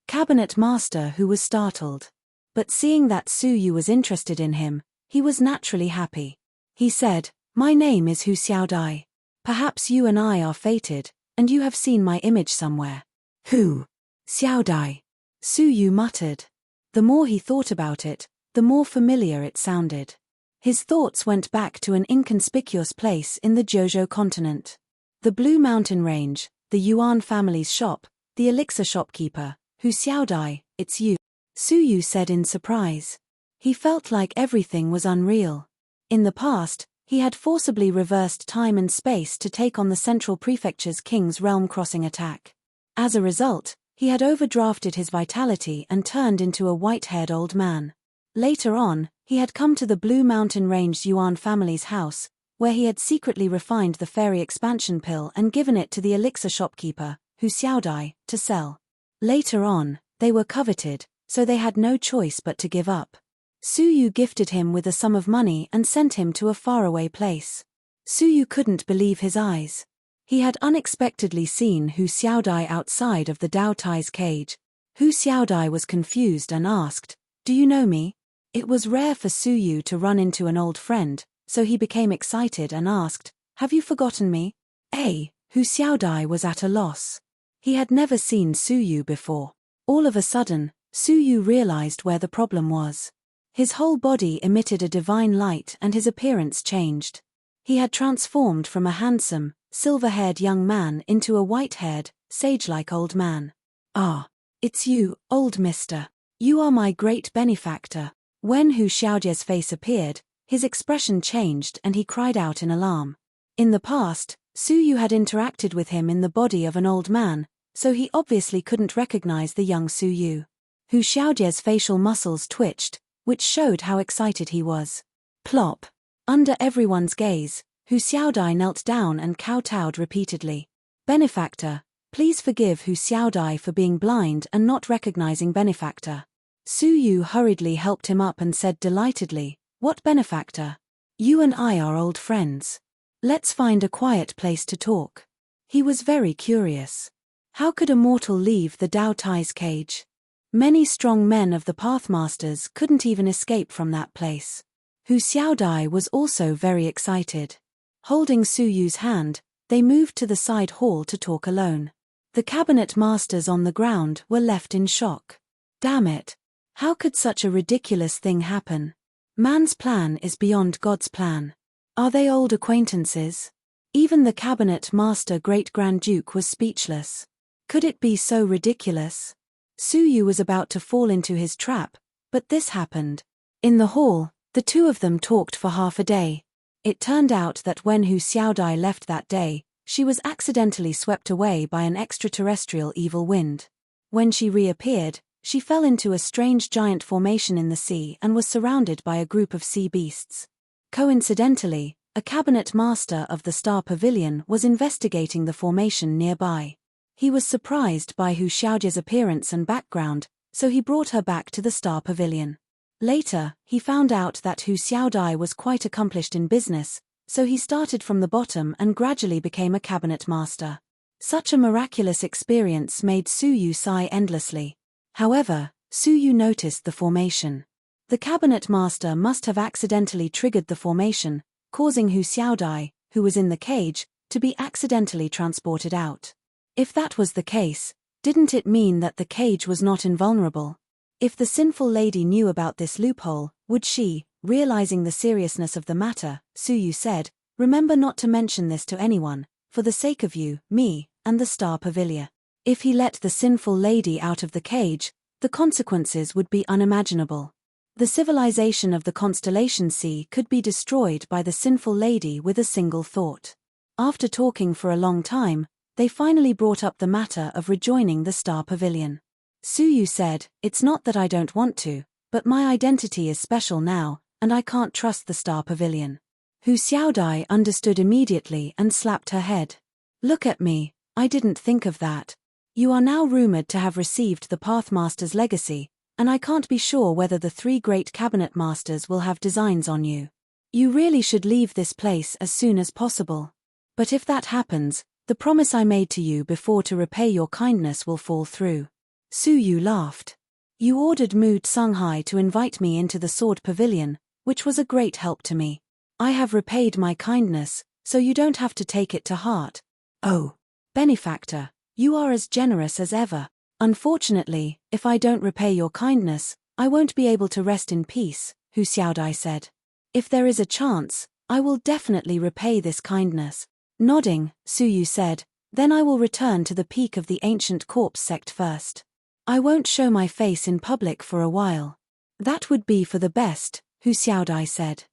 Cabinet Master Hu was startled. But seeing that Su Yu was interested in him, he was naturally happy. He said, "My name is Hu Xiaodai. Perhaps you and I are fated, and you have seen my image somewhere." "Hu Xiaodai," Su Yu muttered. The more he thought about it, the more familiar it sounded. His thoughts went back to an inconspicuous place in the Jojo continent. The Blue Mountain Range, the Yuan family's shop, the elixir shopkeeper. "Hu Xiaodai, it's you," Su Yu said in surprise. He felt like everything was unreal. In the past, he had forcibly reversed time and space to take on the Central Prefecture's King's realm-crossing attack. As a result, he had overdrafted his vitality and turned into a white-haired old man. Later on, he had come to the Blue Mountain Range Yuan family's house, where he had secretly refined the fairy expansion pill and given it to the elixir shopkeeper, Hu Xiaodai, to sell. Later on, they were coveted, so they had no choice but to give up. Su Yu gifted him with a sum of money and sent him to a faraway place. Su Yu couldn't believe his eyes. He had unexpectedly seen Hu Xiaodai outside of the Dao Tai's cage. Hu Xiaodai was confused and asked, "Do you know me?" It was rare for Su Yu to run into an old friend, so he became excited and asked, "Have you forgotten me?" Hu Xiaodai was at a loss. He had never seen Su Yu before. All of a sudden, Su Yu realized where the problem was. His whole body emitted a divine light and his appearance changed. He had transformed from a handsome, silver-haired young man into a white-haired, sage-like old man. "Ah, it's you, old mister. You are my great benefactor." When Hu Xiaodai's face appeared, his expression changed and he cried out in alarm. In the past, Su Yu had interacted with him in the body of an old man, so he obviously couldn't recognize the young Su Yu. Hu Xiaodai's facial muscles twitched, which showed how excited he was. Plop! Under everyone's gaze, Hu Xiaodai knelt down and kowtowed repeatedly. Benefactor, please forgive Hu Xiaodai for being blind and not recognizing benefactor. Su Yu hurriedly helped him up and said delightedly, "What benefactor? You and I are old friends. Let's find a quiet place to talk." He was very curious. How could a mortal leave the Dao Tai's cage? Many strong men of the Pathmasters couldn't even escape from that place. Hu Xiaodai was also very excited. Holding Su Yu's hand, they moved to the side hall to talk alone. The cabinet masters on the ground were left in shock. Damn it! How could such a ridiculous thing happen? Man's plan is beyond God's plan. Are they old acquaintances? Even the cabinet master Great Grand Duke was speechless. Could it be so ridiculous? Su Yu was about to fall into his trap, but this happened. In the hall, the two of them talked for half a day. It turned out that when Hu Xiaodai left that day, she was accidentally swept away by an extraterrestrial evil wind. When she reappeared, she fell into a strange giant formation in the sea and was surrounded by a group of sea beasts. Coincidentally, a cabinet master of the Star Pavilion was investigating the formation nearby. He was surprised by Hu Xiaojia's appearance and background, so he brought her back to the Star Pavilion. Later, he found out that Hu Xiaodai was quite accomplished in business, so he started from the bottom and gradually became a cabinet master. Such a miraculous experience made Su Yu sigh endlessly. However, Su Yu noticed the formation. The cabinet master must have accidentally triggered the formation, causing Hu Xiaodai, who was in the cage, to be accidentally transported out. If that was the case, didn't it mean that the cage was not invulnerable? If the sinful lady knew about this loophole, would she, realizing the seriousness of the matter, Su Yu said, "Remember not to mention this to anyone, for the sake of you, me, and the Star Pavilion." If he let the sinful lady out of the cage, the consequences would be unimaginable. The civilization of the Constellation Sea could be destroyed by the sinful lady with a single thought. After talking for a long time, they finally brought up the matter of rejoining the Star Pavilion. Su Yu said, "It's not that I don't want to, but my identity is special now, and I can't trust the Star Pavilion." Hu Xiaodai understood immediately and slapped her head. "Look at me, I didn't think of that. You are now rumored to have received the Pathmaster's legacy, and I can't be sure whether the three great cabinet masters will have designs on you. You really should leave this place as soon as possible. But if that happens, the promise I made to you before to repay your kindness will fall through." Su Yu laughed. "You ordered Mu Tsunghai to invite me into the Sword Pavilion, which was a great help to me. I have repaid my kindness, so you don't have to take it to heart. Oh, benefactor, you are as generous as ever. Unfortunately, if I don't repay your kindness, I won't be able to rest in peace," Hu Xiaodai said. "If there is a chance, I will definitely repay this kindness." Nodding, Su Yu said, "Then I will return to the peak of the ancient corpse sect first. I won't show my face in public for a while." "That would be for the best," Hu Xiaodai said.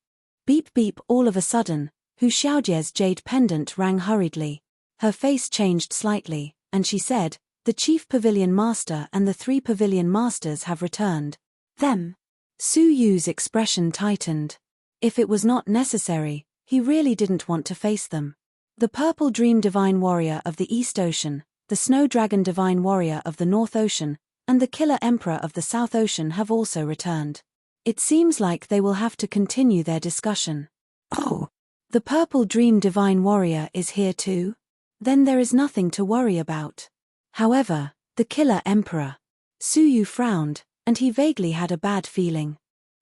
Beep beep, all of a sudden, Hu Xiaojia's jade pendant rang hurriedly. Her face changed slightly, and she said, "The chief pavilion master and the three pavilion masters have returned." "Them?" Su Yu's expression tightened. If it was not necessary, he really didn't want to face them. The Purple Dream Divine Warrior of the East Ocean, the Snow Dragon Divine Warrior of the North Ocean, and the Killer Emperor of the South Ocean have also returned. It seems like they will have to continue their discussion. "Oh, the Purple Dream Divine Warrior is here too? Then there is nothing to worry about. However, the Killer Emperor." Su Yu frowned, and he vaguely had a bad feeling.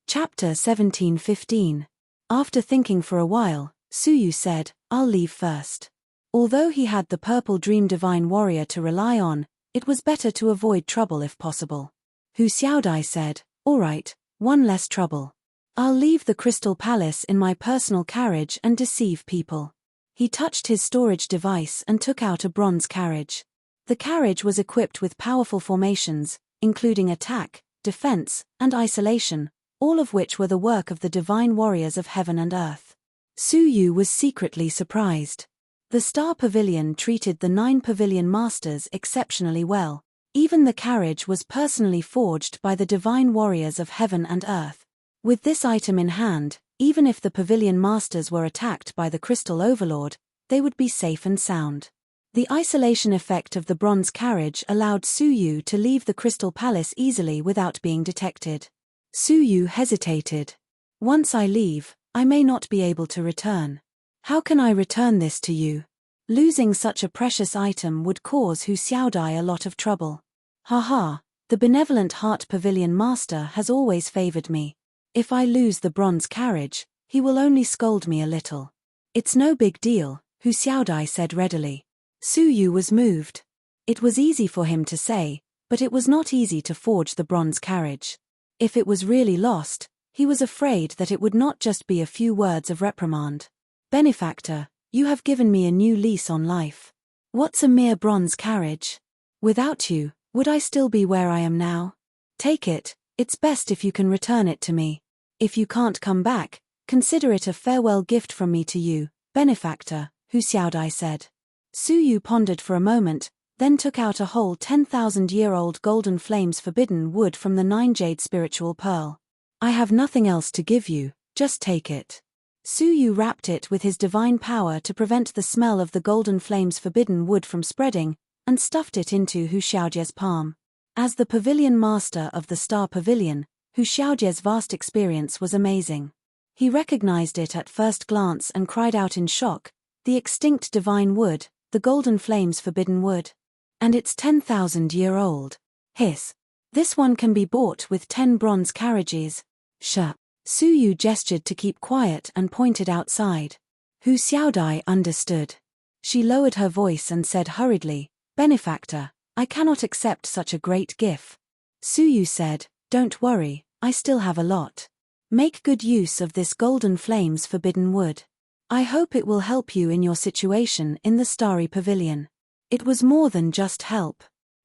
Chapter 17:15. After thinking for a while, Su Yu said, "I'll leave first." Although he had the Purple Dream Divine Warrior to rely on, it was better to avoid trouble if possible. Hu Xiaodai said, "All right, one less trouble. I'll leave the Crystal Palace in my personal carriage and deceive people." He touched his storage device and took out a bronze carriage. The carriage was equipped with powerful formations, including attack, defense, and isolation, all of which were the work of the divine warriors of heaven and earth. Su Yu was secretly surprised. The Star Pavilion treated the 9 pavilion masters exceptionally well. Even the carriage was personally forged by the divine warriors of heaven and earth. With this item in hand, Even if the pavilion masters were attacked by the crystal overlord, they would be safe and sound. The isolation effect of the bronze carriage allowed Suyu to leave the crystal palace easily without being detected. Suyu hesitated. Once I leave, I may not be able to return. How can I return this to you? Losing such a precious item would cause Hu Xiaodai a lot of trouble. Haha, the benevolent heart pavilion master has always favored me. If I lose the bronze carriage, he will only scold me a little. It's no big deal, Hu Xiaodai said readily. Suyu was moved. It was easy for him to say, but it was not easy to forge the bronze carriage. If it was really lost, he was afraid that it would not just be a few words of reprimand. Benefactor, you have given me a new lease on life. What's a mere bronze carriage? Without you, would I still be where I am now? Take it, it's best if you can return it to me. If you can't come back, consider it a farewell gift from me to you, benefactor, Hu Xiaodai said. Suyu pondered for a moment, then took out a whole 10,000-year-old golden flames forbidden wood from the 9-jade spiritual pearl. I have nothing else to give you, just take it. Suyu wrapped it with his divine power to prevent the smell of the golden flames forbidden wood from spreading, and stuffed it into Hu Xiaojie's palm. As the pavilion master of the Star Pavilion, Hu Xiaojie's vast experience was amazing. He recognized it at first glance and cried out in shock, the extinct divine wood, the golden flames forbidden wood. And it's 10,000-year-old. Hiss. This one can be bought with 10 bronze carriages. Suyu gestured to keep quiet and pointed outside. Hu Xiaodai understood. She lowered her voice and said hurriedly, benefactor, I cannot accept such a great gift. Suyu said, don't worry, I still have a lot. Make good use of this golden flames forbidden wood. I hope it will help you in your situation in the Starry Pavilion. It was more than just help.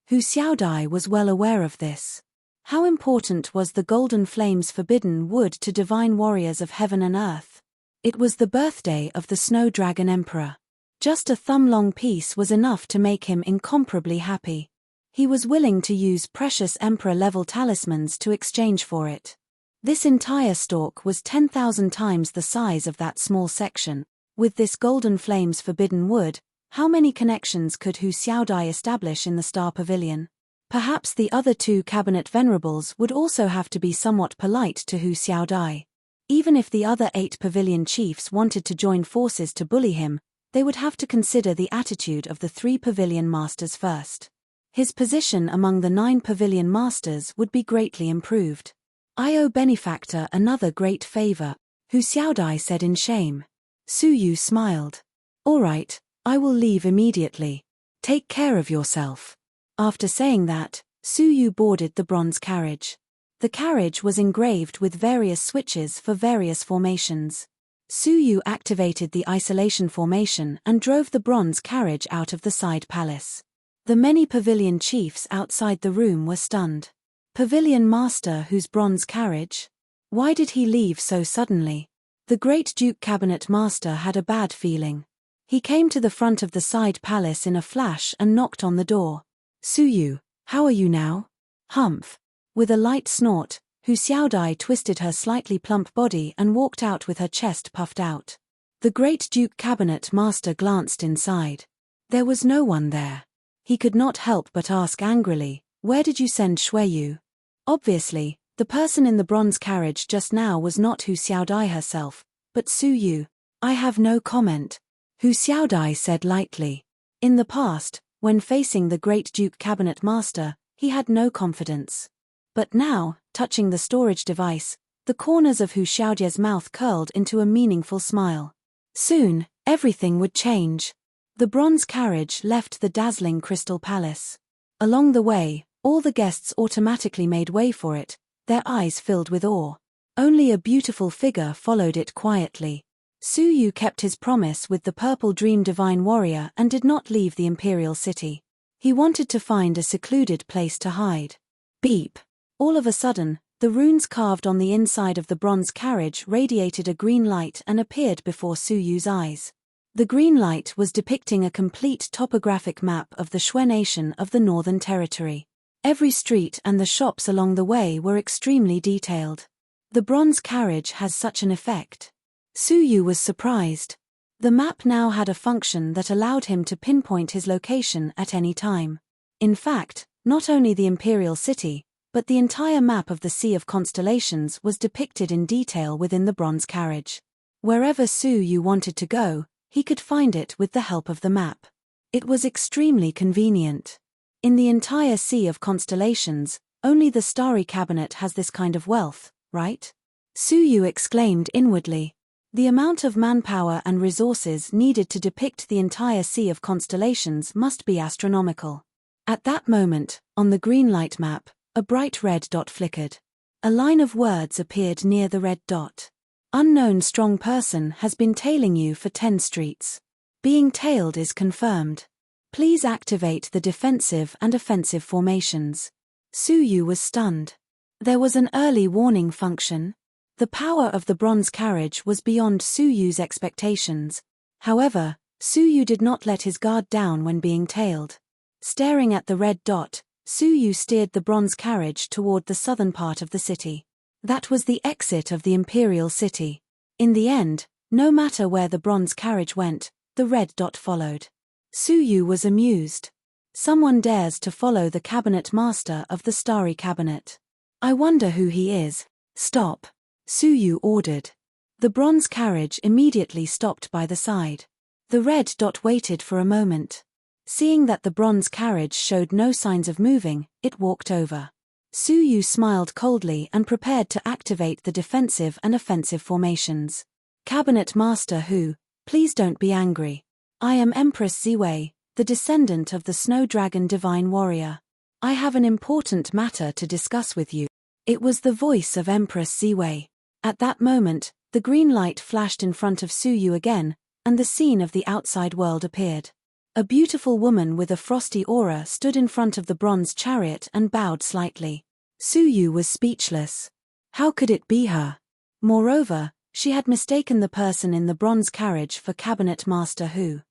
Hu Xiaodai was well aware of this. How important was the golden flames forbidden wood to divine warriors of heaven and earth? It was the birthday of the Snow Dragon Emperor. Just a thumb-long piece was enough to make him incomparably happy. He was willing to use precious Emperor-level talismans to exchange for it. This entire stalk was 10,000 times the size of that small section. With this golden flames forbidden wood, how many connections could Hu Xiaodai establish in the Star Pavilion? Perhaps the other 2 cabinet venerables would also have to be somewhat polite to Hu Xiaodai. Even if the other 8 pavilion chiefs wanted to join forces to bully him, they would have to consider the attitude of the 3 pavilion masters first. His position among the 9 pavilion masters would be greatly improved. I owe benefactor another great favor, Hu Xiaodai said in shame. Suyu smiled. All right, I will leave immediately. Take care of yourself. After saying that, Suyu boarded the bronze carriage. The carriage was engraved with various switches for various formations. Suyu activated the isolation formation and drove the bronze carriage out of the side palace. The many pavilion chiefs outside the room were stunned. Pavilion master whose bronze carriage? Why did he leave so suddenly? The great Duke Cabinet Master had a bad feeling. He came to the front of the side palace in a flash and knocked on the door. Suyu, how are you now? Humph. With a light snort, Hu Xiaodai twisted her slightly plump body and walked out with her chest puffed out. The great Duke Cabinet Master glanced inside. There was no one there. He could not help but ask angrily, where did you send Shuiyu? Obviously, the person in the bronze carriage just now was not Hu Xiaodai herself, but Suyu. I have no comment, Hu Xiaodai said lightly. In the past, when facing the great Duke Cabinet Master, he had no confidence. But now, touching the storage device, the corners of Hu Xiaojie's mouth curled into a meaningful smile. Soon, everything would change. The bronze carriage left the dazzling Crystal Palace. Along the way, all the guests automatically made way for it, their eyes filled with awe. Only a beautiful figure followed it quietly. Suyu kept his promise with the Purple Dream Divine Warrior and did not leave the Imperial City. He wanted to find a secluded place to hide. Beep. All of a sudden, the runes carved on the inside of the bronze carriage radiated a green light and appeared before Suyu's eyes. The green light was depicting a complete topographic map of the Shui nation of the Northern Territory. Every street and the shops along the way were extremely detailed. The bronze carriage has such an effect. Su Yu was surprised. The map now had a function that allowed him to pinpoint his location at any time. In fact, not only the imperial city, but the entire map of the Sea of Constellations was depicted in detail within the bronze carriage. Wherever Su Yu wanted to go, he could find it with the help of the map. It was extremely convenient. In the entire Sea of Constellations, only the Starry Cabinet has this kind of wealth, right? Su Yu exclaimed inwardly. The amount of manpower and resources needed to depict the entire Sea of Constellations must be astronomical. At that moment, on the green light map, a bright red dot flickered. A line of words appeared near the red dot. Unknown strong person has been tailing you for 10 streets. Being tailed is confirmed. Please activate the defensive and offensive formations. Su Yu was stunned. There was an early warning function. The power of the bronze carriage was beyond Su Yu's expectations. However, Su Yu did not let his guard down when being tailed. Staring at the red dot, Su Yu steered the bronze carriage toward the southern part of the city. That was the exit of the imperial city. In the end, no matter where the bronze carriage went, the red dot followed. Su Yu was amused. Someone dares to follow the cabinet master of the Starry Cabinet. I wonder who he is. Stop. Su Yu ordered. The bronze carriage immediately stopped by the side. The red dot waited for a moment. Seeing that the bronze carriage showed no signs of moving, it walked over. Su Yu smiled coldly and prepared to activate the defensive and offensive formations. Cabinet Master Hu, please don't be angry. I am Empress Ziwei, the descendant of the Snow Dragon Divine Warrior. I have an important matter to discuss with you. It was the voice of Empress Ziwei. At that moment, the green light flashed in front of Su Yu again, and the scene of the outside world appeared. A beautiful woman with a frosty aura stood in front of the bronze chariot and bowed slightly. Su Yu was speechless. How could it be her? Moreover, she had mistaken the person in the bronze carriage for Cabinet Master Hu.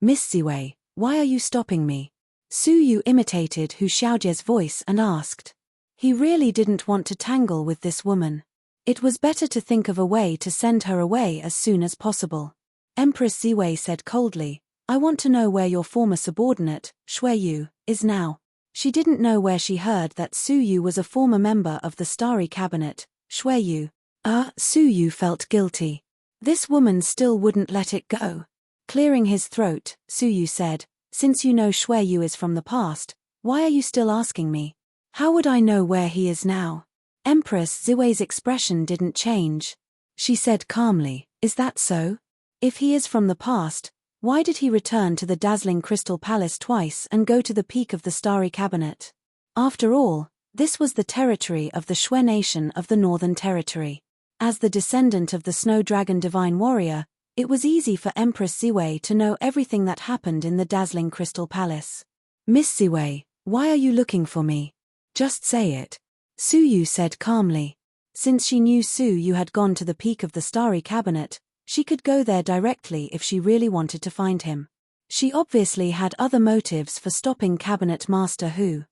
Miss Ziwei, why are you stopping me? Su Yu imitated Hu Xiaojie's voice and asked. He really didn't want to tangle with this woman. It was better to think of a way to send her away as soon as possible. Empress Ziwei said coldly, I want to know where your former subordinate, Shui Yu, is now. She didn't know where she heard that Su Yu was a former member of the Starry Cabinet, Shui Yu. Su Yu felt guilty. This woman still wouldn't let it go. Clearing his throat, Su Yu said, since you know Shui Yu is from the past, why are you still asking me? How would I know where he is now? Empress Ziwei's expression didn't change. She said calmly, is that so? If he is from the past, why did he return to the dazzling Crystal Palace twice and go to the peak of the Starry Cabinet? After all, this was the territory of the Shui nation of the Northern Territory. As the descendant of the Snow Dragon Divine Warrior, it was easy for Empress Ziwei to know everything that happened in the dazzling Crystal Palace. Miss Ziwei, why are you looking for me? Just say it. Su Yu said calmly. Since she knew Su Yu had gone to the peak of the Starry Cabinet, she could go there directly if she really wanted to find him. She obviously had other motives for stopping Cabinet Master Hu.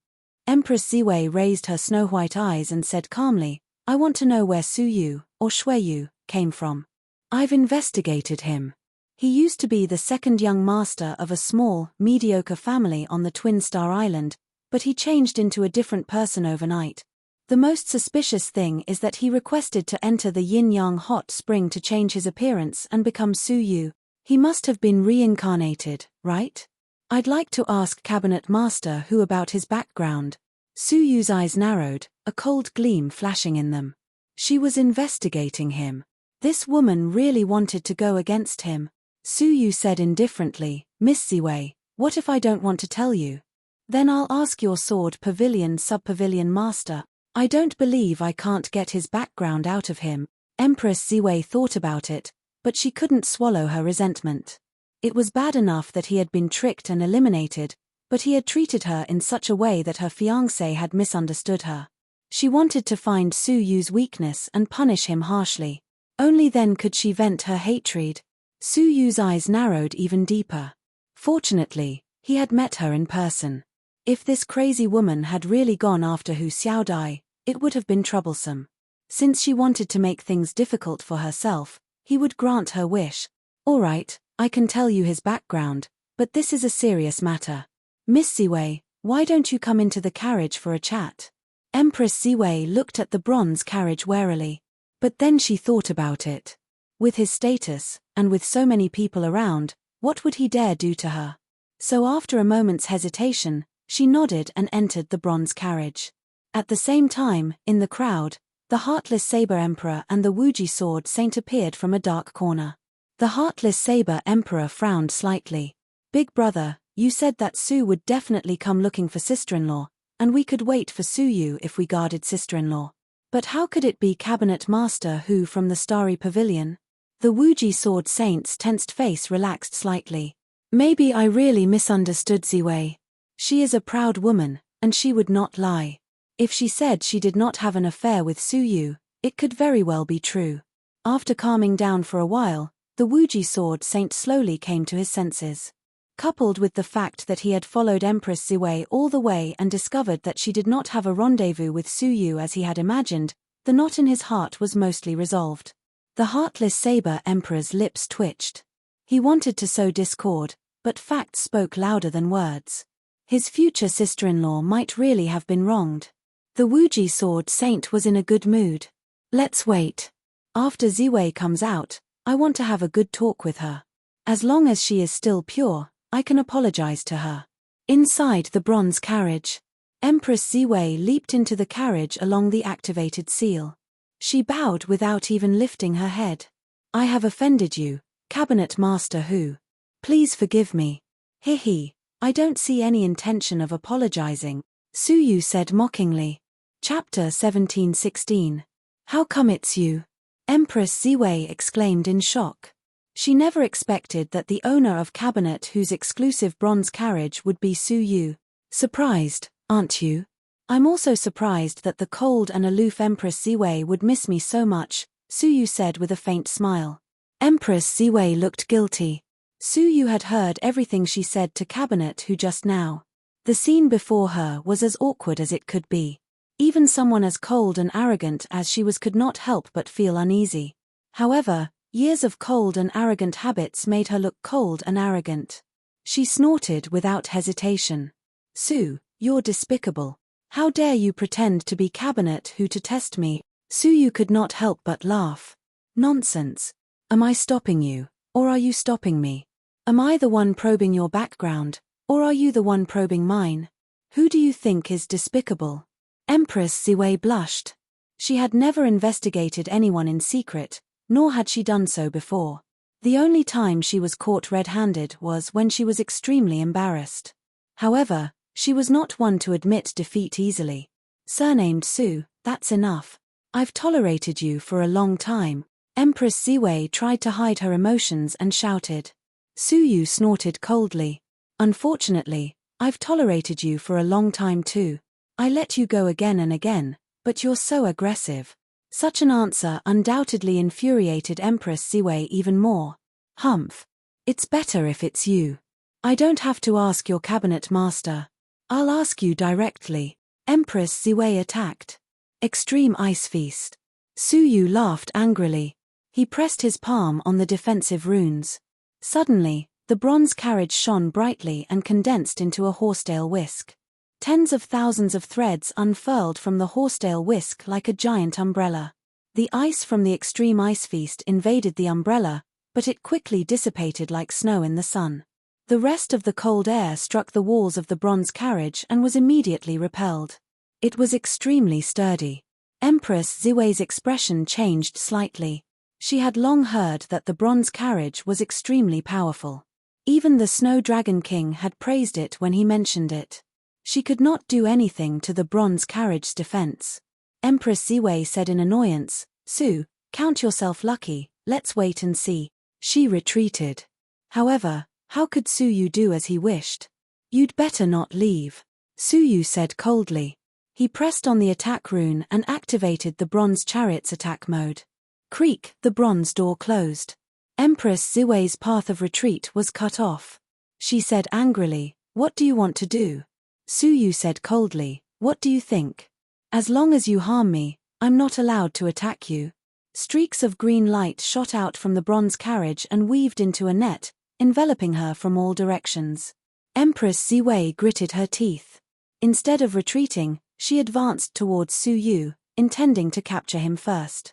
Empress Ziwei raised her snow-white eyes and said calmly, I want to know where Su Yu, or Shui Yu, came from. I've investigated him. He used to be the second young master of a small, mediocre family on the Twin Star Island, but he changed into a different person overnight. The most suspicious thing is that he requested to enter the yin-yang hot spring to change his appearance and become Su Yu. He must have been reincarnated, right? I'd like to ask Cabinet Master Hu about his background. Su Yu's eyes narrowed, a cold gleam flashing in them. She was investigating him. This woman really wanted to go against him. Su Yu said indifferently, Miss Ziwei, what if I don't want to tell you? Then I'll ask your sword pavilion sub-pavilion master. I don't believe I can't get his background out of him. Empress Ziwei thought about it, but she couldn't swallow her resentment. It was bad enough that he had been tricked and eliminated, but he had treated her in such a way that her fiancé had misunderstood her. She wanted to find Su Yu's weakness and punish him harshly. Only then could she vent her hatred. Su Yu's eyes narrowed even deeper. Fortunately, he had met her in person. If this crazy woman had really gone after Hu Xiaodai, it would have been troublesome. Since she wanted to make things difficult for herself, he would grant her wish. All right, I can tell you his background, but this is a serious matter. Miss Ziwei, why don't you come into the carriage for a chat? Empress Ziwei looked at the bronze carriage warily. But then she thought about it. With his status, and with so many people around, what would he dare do to her? So after a moment's hesitation, she nodded and entered the bronze carriage. At the same time, in the crowd, the Heartless Saber Emperor and the Wuji Sword Saint appeared from a dark corner. The Heartless Saber Emperor frowned slightly. Big brother, you said that Su would definitely come looking for sister-in-law, and we could wait for Suyu if we guarded sister-in-law. But how could it be Cabinet Master Hu from the Starry Pavilion? The Wuji Sword Saint's tensed face relaxed slightly. Maybe I really misunderstood Ziwei. She is a proud woman, and she would not lie. If she said she did not have an affair with Suyu, it could very well be true. After calming down for a while, the Wuji Sword Saint slowly came to his senses. Coupled with the fact that he had followed Empress Ziwei all the way and discovered that she did not have a rendezvous with Suyu as he had imagined, the knot in his heart was mostly resolved. The Heartless Saber Emperor's lips twitched. He wanted to sow discord, but facts spoke louder than words. His future sister-in-law might really have been wronged. The Wuji Sword Saint was in a good mood. Let's wait. After Ziwei comes out, I want to have a good talk with her. As long as she is still pure, I can apologize to her. Inside the bronze carriage, Empress Ziwei leaped into the carriage along the activated seal. She bowed without even lifting her head. I have offended you, Cabinet Master Hu. Please forgive me. He, I don't see any intention of apologizing, Suyu said mockingly. Chapter 1716. How come it's you? Empress Ziwei exclaimed in shock. She never expected that the owner of Cabinet Hu's exclusive bronze carriage would be Suyu. Surprised, aren't you? I'm also surprised that the cold and aloof Empress Ziwei would miss me so much, Suyu said with a faint smile. Empress Ziwei looked guilty. Suyu had heard everything she said to Cabinet Hu just now. The scene before her was as awkward as it could be. Even someone as cold and arrogant as she was could not help but feel uneasy. However, years of cold and arrogant habits made her look cold and arrogant. She snorted without hesitation. Su, you're despicable. How dare you pretend to be Cabinet Hu to test me? Suyu could not help but laugh. Nonsense. Am I stopping you, or are you stopping me? Am I the one probing your background, or are you the one probing mine? Who do you think is despicable? Empress Ziwei blushed. She had never investigated anyone in secret, nor had she done so before. The only time she was caught red-handed was when she was extremely embarrassed. However, she was not one to admit defeat easily. Surnamed Su, that's enough. I've tolerated you for a long time. Empress Ziwei tried to hide her emotions and shouted. Suyu snorted coldly. Unfortunately, I've tolerated you for a long time too. I let you go again and again, but you're so aggressive. Such an answer undoubtedly infuriated Empress Ziwei even more. Humph. It's better if it's you. I don't have to ask your cabinet master. I'll ask you directly. Empress Ziwei attacked. Extreme Ice Feast. Suyu laughed angrily. He pressed his palm on the defensive runes. Suddenly, the bronze carriage shone brightly and condensed into a horsetail whisk. Tens of thousands of threads unfurled from the horsetail whisk like a giant umbrella. The ice from the extreme ice feast invaded the umbrella, but it quickly dissipated like snow in the sun. The rest of the cold air struck the walls of the bronze carriage and was immediately repelled. It was extremely sturdy. Empress Ziwei's expression changed slightly. She had long heard that the bronze carriage was extremely powerful. Even the Snow Dragon King had praised it when he mentioned it. She could not do anything to the bronze carriage's defense. Empress Ziwei said in annoyance, Su, count yourself lucky, let's wait and see. She retreated. However, how could Suyu do as he wished? You'd better not leave. Suyu said coldly. He pressed on the attack rune and activated the bronze chariot's attack mode. Creak, the bronze door closed. Empress Ziwei's path of retreat was cut off. She said angrily, What do you want to do? Suyu said coldly, What do you think? As long as you harm me, I'm not allowed to attack you. Streaks of green light shot out from the bronze carriage and weaved into a net, enveloping her from all directions. Empress Ziwei gritted her teeth. Instead of retreating, she advanced towards Su Yu, intending to capture him first.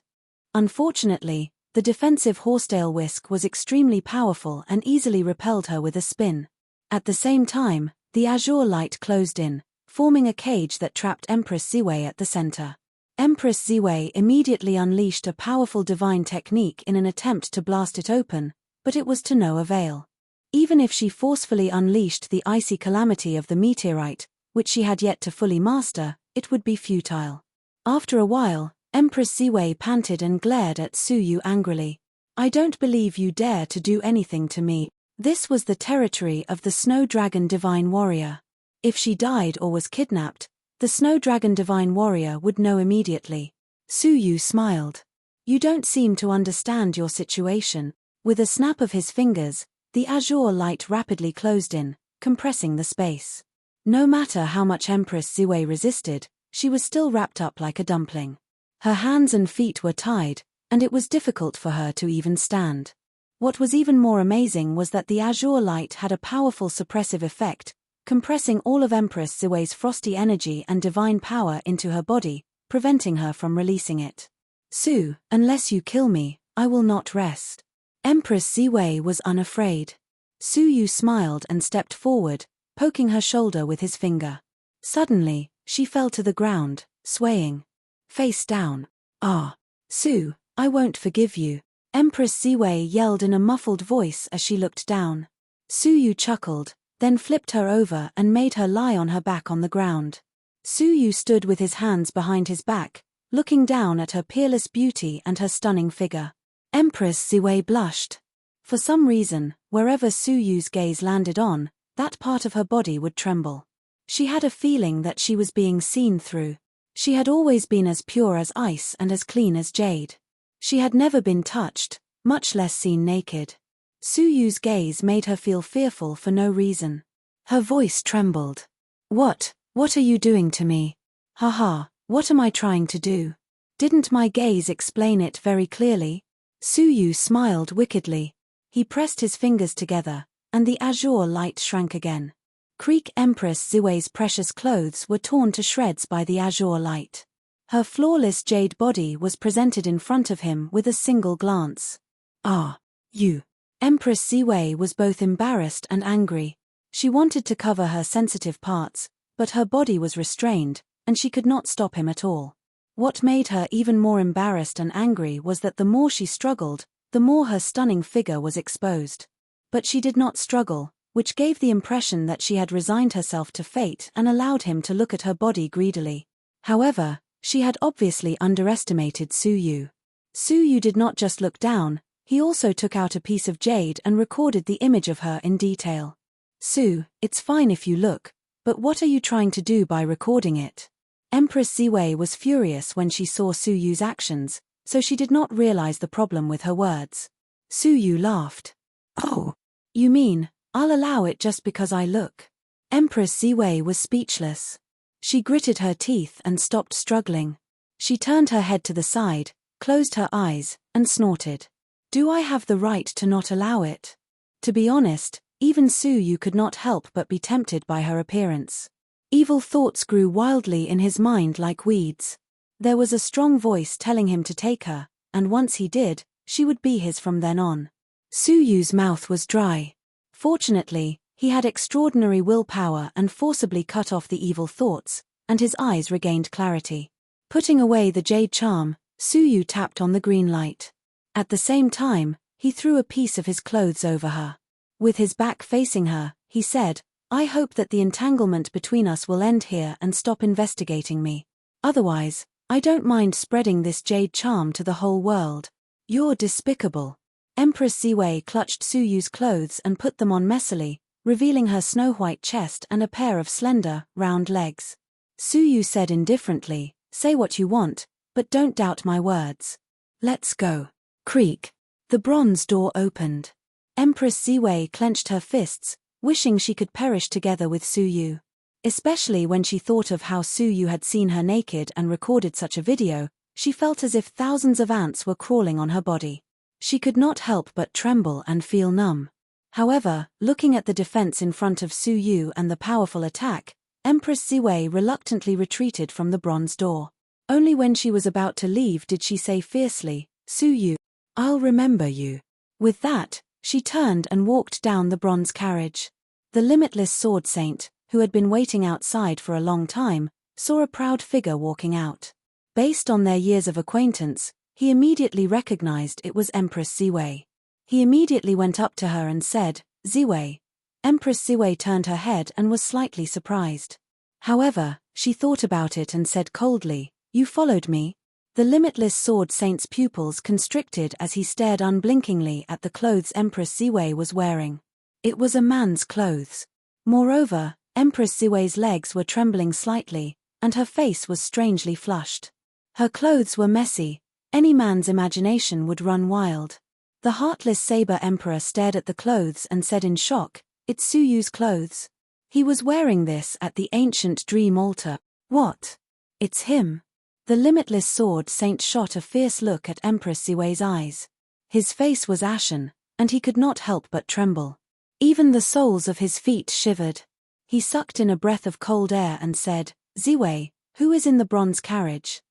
Unfortunately, the defensive horsetail whisk was extremely powerful and easily repelled her with a spin. At the same time, the azure light closed in, forming a cage that trapped Empress Ziwei at the center. Empress Ziwei immediately unleashed a powerful divine technique in an attempt to blast it open, but it was to no avail. Even if she forcefully unleashed the icy calamity of the meteorite, which she had yet to fully master, it would be futile. After a while, Empress Ziwei panted and glared at Su Yu angrily. I don't believe you dare to do anything to me. This was the territory of the Snow Dragon Divine Warrior. If she died or was kidnapped, the Snow Dragon Divine Warrior would know immediately. Su Yu smiled. You don't seem to understand your situation. With a snap of his fingers, the azure light rapidly closed in, compressing the space. No matter how much Empress Ziwei resisted, she was still wrapped up like a dumpling. Her hands and feet were tied, and it was difficult for her to even stand. What was even more amazing was that the azure light had a powerful suppressive effect, compressing all of Empress Ziwei's frosty energy and divine power into her body, preventing her from releasing it. Su, unless you kill me, I will not rest. Empress Ziwei was unafraid. Su Yu smiled and stepped forward, poking her shoulder with his finger. Suddenly, she fell to the ground, swaying. Face down. Ah. Su, I won't forgive you. Empress Ziwei yelled in a muffled voice as she looked down. Su Yu chuckled, then flipped her over and made her lie on her back on the ground. Su Yu stood with his hands behind his back, looking down at her peerless beauty and her stunning figure. Empress Ziwei blushed. For some reason, wherever Su Yu's gaze landed on, that part of her body would tremble. She had a feeling that she was being seen through. She had always been as pure as ice and as clean as jade. She had never been touched, much less seen naked. Su Yu's gaze made her feel fearful for no reason. Her voice trembled. What are you doing to me? Haha, what am I trying to do? Didn't my gaze explain it very clearly? Su Yu smiled wickedly. He pressed his fingers together, and the azure light shrank again. Creek Empress Ziwei's precious clothes were torn to shreds by the azure light. Her flawless jade body was presented in front of him with a single glance. Ah, you. Empress Ziwei was both embarrassed and angry. She wanted to cover her sensitive parts, but her body was restrained, and she could not stop him at all. What made her even more embarrassed and angry was that the more she struggled, the more her stunning figure was exposed. But she did not struggle, which gave the impression that she had resigned herself to fate and allowed him to look at her body greedily. However, she had obviously underestimated Su Yu. Su Yu did not just look down, he also took out a piece of jade and recorded the image of her in detail. Su, it's fine if you look, but what are you trying to do by recording it? Empress Ziwei was furious when she saw Su Yu's actions, so she did not realize the problem with her words. Su Yu laughed. Oh, you mean, I'll allow it just because I look? Empress Ziwei was speechless. She gritted her teeth and stopped struggling. She turned her head to the side, closed her eyes, and snorted. Do I have the right to not allow it? To be honest, even Su Yu could not help but be tempted by her appearance. Evil thoughts grew wildly in his mind like weeds. There was a strong voice telling him to take her, and once he did, she would be his from then on. Su Yu's mouth was dry. Fortunately, he had extraordinary willpower and forcibly cut off the evil thoughts, and his eyes regained clarity. Putting away the jade charm, Su Yu tapped on the green light. At the same time, he threw a piece of his clothes over her. With his back facing her, he said, I hope that the entanglement between us will end here and stop investigating me. Otherwise, I don't mind spreading this jade charm to the whole world. You're despicable. Empress Ziwei clutched Su Yu's clothes and put them on messily, revealing her snow-white chest and a pair of slender, round legs. Su Yu said indifferently, say what you want, but don't doubt my words. Let's go. Creak. The bronze door opened. Empress Ziwei clenched her fists, wishing she could perish together with Su Yu. Especially when she thought of how Su Yu had seen her naked and recorded such a video, she felt as if thousands of ants were crawling on her body. She could not help but tremble and feel numb. However, looking at the defense in front of Su Yu and the powerful attack, Empress Ziwei reluctantly retreated from the bronze door. Only when she was about to leave did she say fiercely, "Su Yu, I'll remember you." With that, she turned and walked down the bronze carriage. The limitless sword saint, who had been waiting outside for a long time, saw a proud figure walking out. Based on their years of acquaintance, he immediately recognized it was Empress Ziwei. He immediately went up to her and said, "Ziwei." Empress Ziwei turned her head and was slightly surprised. However, she thought about it and said coldly, "You followed me?" The limitless sword saint's pupils constricted as he stared unblinkingly at the clothes Empress Ziwei was wearing. It was a man's clothes. Moreover, Empress Ziwei's legs were trembling slightly, and her face was strangely flushed. Her clothes were messy. Any man's imagination would run wild. The heartless saber emperor stared at the clothes and said in shock, "It's Su Yu's clothes. He was wearing this at the ancient dream altar." "What? It's him." The limitless sword saint shot a fierce look at Empress Ziwei's eyes. His face was ashen, and he could not help but tremble. Even the soles of his feet shivered. He sucked in a breath of cold air and said, "Ziwei, who is in the bronze carriage?"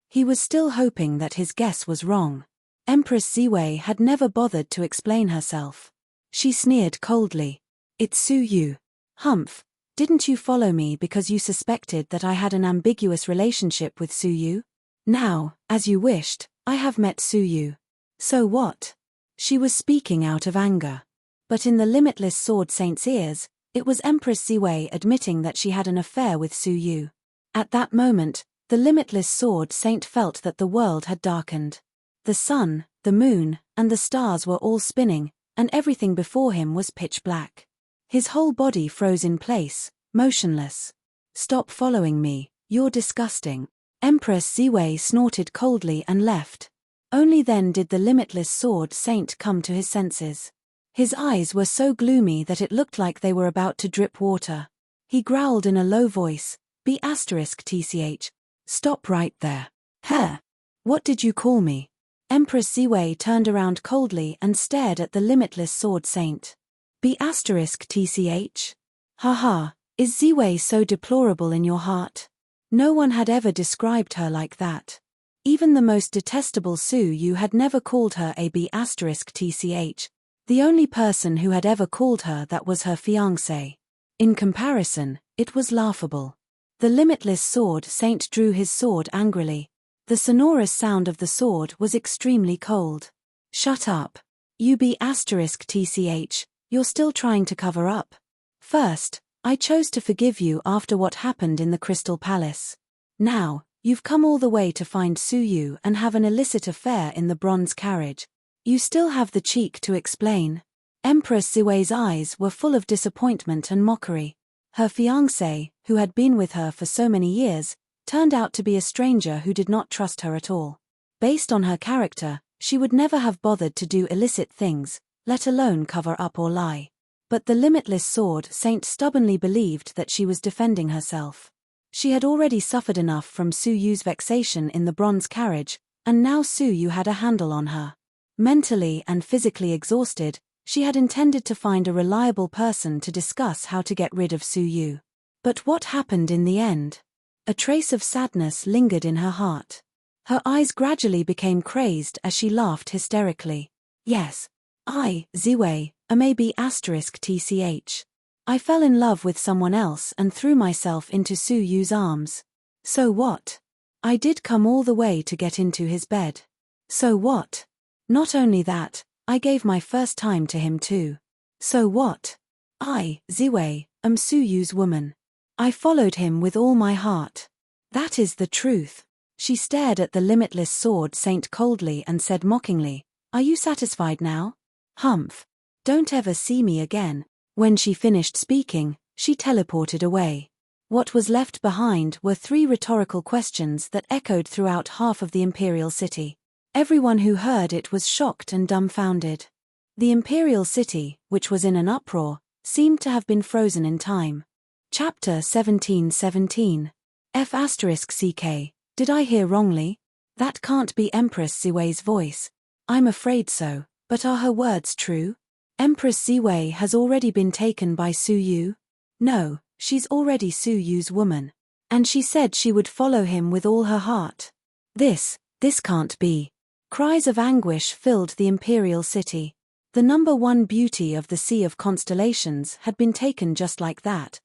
He was still hoping that his guess was wrong. Empress Ziwei had never bothered to explain herself. She sneered coldly. "It's Su Yu." "Humph, didn't you follow me because you suspected that I had an ambiguous relationship with Su Yu? Now, as you wished, I have met Su Yu. So what?" She was speaking out of anger. But in the limitless sword saint's ears, it was Empress Ziwei admitting that she had an affair with Su Yu. At that moment, the limitless sword saint felt that the world had darkened. The sun, the moon, and the stars were all spinning, and everything before him was pitch black. His whole body froze in place, motionless. "Stop following me, you're disgusting." Empress Ziwei snorted coldly and left. Only then did the limitless sword saint come to his senses. His eyes were so gloomy that it looked like they were about to drip water. He growled in a low voice, "B*tch. Stop right there." "Huh? What did you call me?" Empress Ziwei turned around coldly and stared at the limitless sword saint. "B*tch? Haha, is Ziwei so deplorable in your heart?" No one had ever described her like that. Even the most detestable Su Yu had never called her a B*tch. The only person who had ever called her that was her fiancé. In comparison, it was laughable. The limitless sword saint drew his sword angrily. The sonorous sound of the sword was extremely cold. "Shut up. You B*tch, you're still trying to cover up. First, I chose to forgive you after what happened in the Crystal Palace. Now, you've come all the way to find Su Yu and have an illicit affair in the bronze carriage. You still have the cheek to explain." Empress Ziwei's eyes were full of disappointment and mockery. Her fiancé, who had been with her for so many years, turned out to be a stranger who did not trust her at all. Based on her character, she would never have bothered to do illicit things, let alone cover up or lie. But the limitless sword saint stubbornly believed that she was defending herself. She had already suffered enough from Su Yu's vexation in the bronze carriage, and now Su Yu had a handle on her. Mentally and physically exhausted, she had intended to find a reliable person to discuss how to get rid of Su Yu. But what happened in the end? A trace of sadness lingered in her heart. Her eyes gradually became crazed as she laughed hysterically. "Yes. I, Ziwei, am a B*tch. I fell in love with someone else and threw myself into Su Yu's arms. So what? I did come all the way to get into his bed. So what? Not only that, I gave my first time to him too. So what? I, Ziwei, am Su Yu's woman. I followed him with all my heart. That is the truth." She stared at the limitless sword saint coldly and said mockingly, "Are you satisfied now? Humph. Don't ever see me again." When she finished speaking, she teleported away. What was left behind were 3 rhetorical questions that echoed throughout half of the imperial city. Everyone who heard it was shocked and dumbfounded. The imperial city, which was in an uproar, seemed to have been frozen in time. Chapter 17:17. F*ck. Did I hear wrongly? That can't be Empress Ziwei's voice. I'm afraid so, but are her words true? Empress Ziwei has already been taken by Su Yu? No, she's already Su Yu's woman. And she said she would follow him with all her heart. This can't be. Cries of anguish filled the imperial city. The number one beauty of the Sea of Constellations had been taken just like that.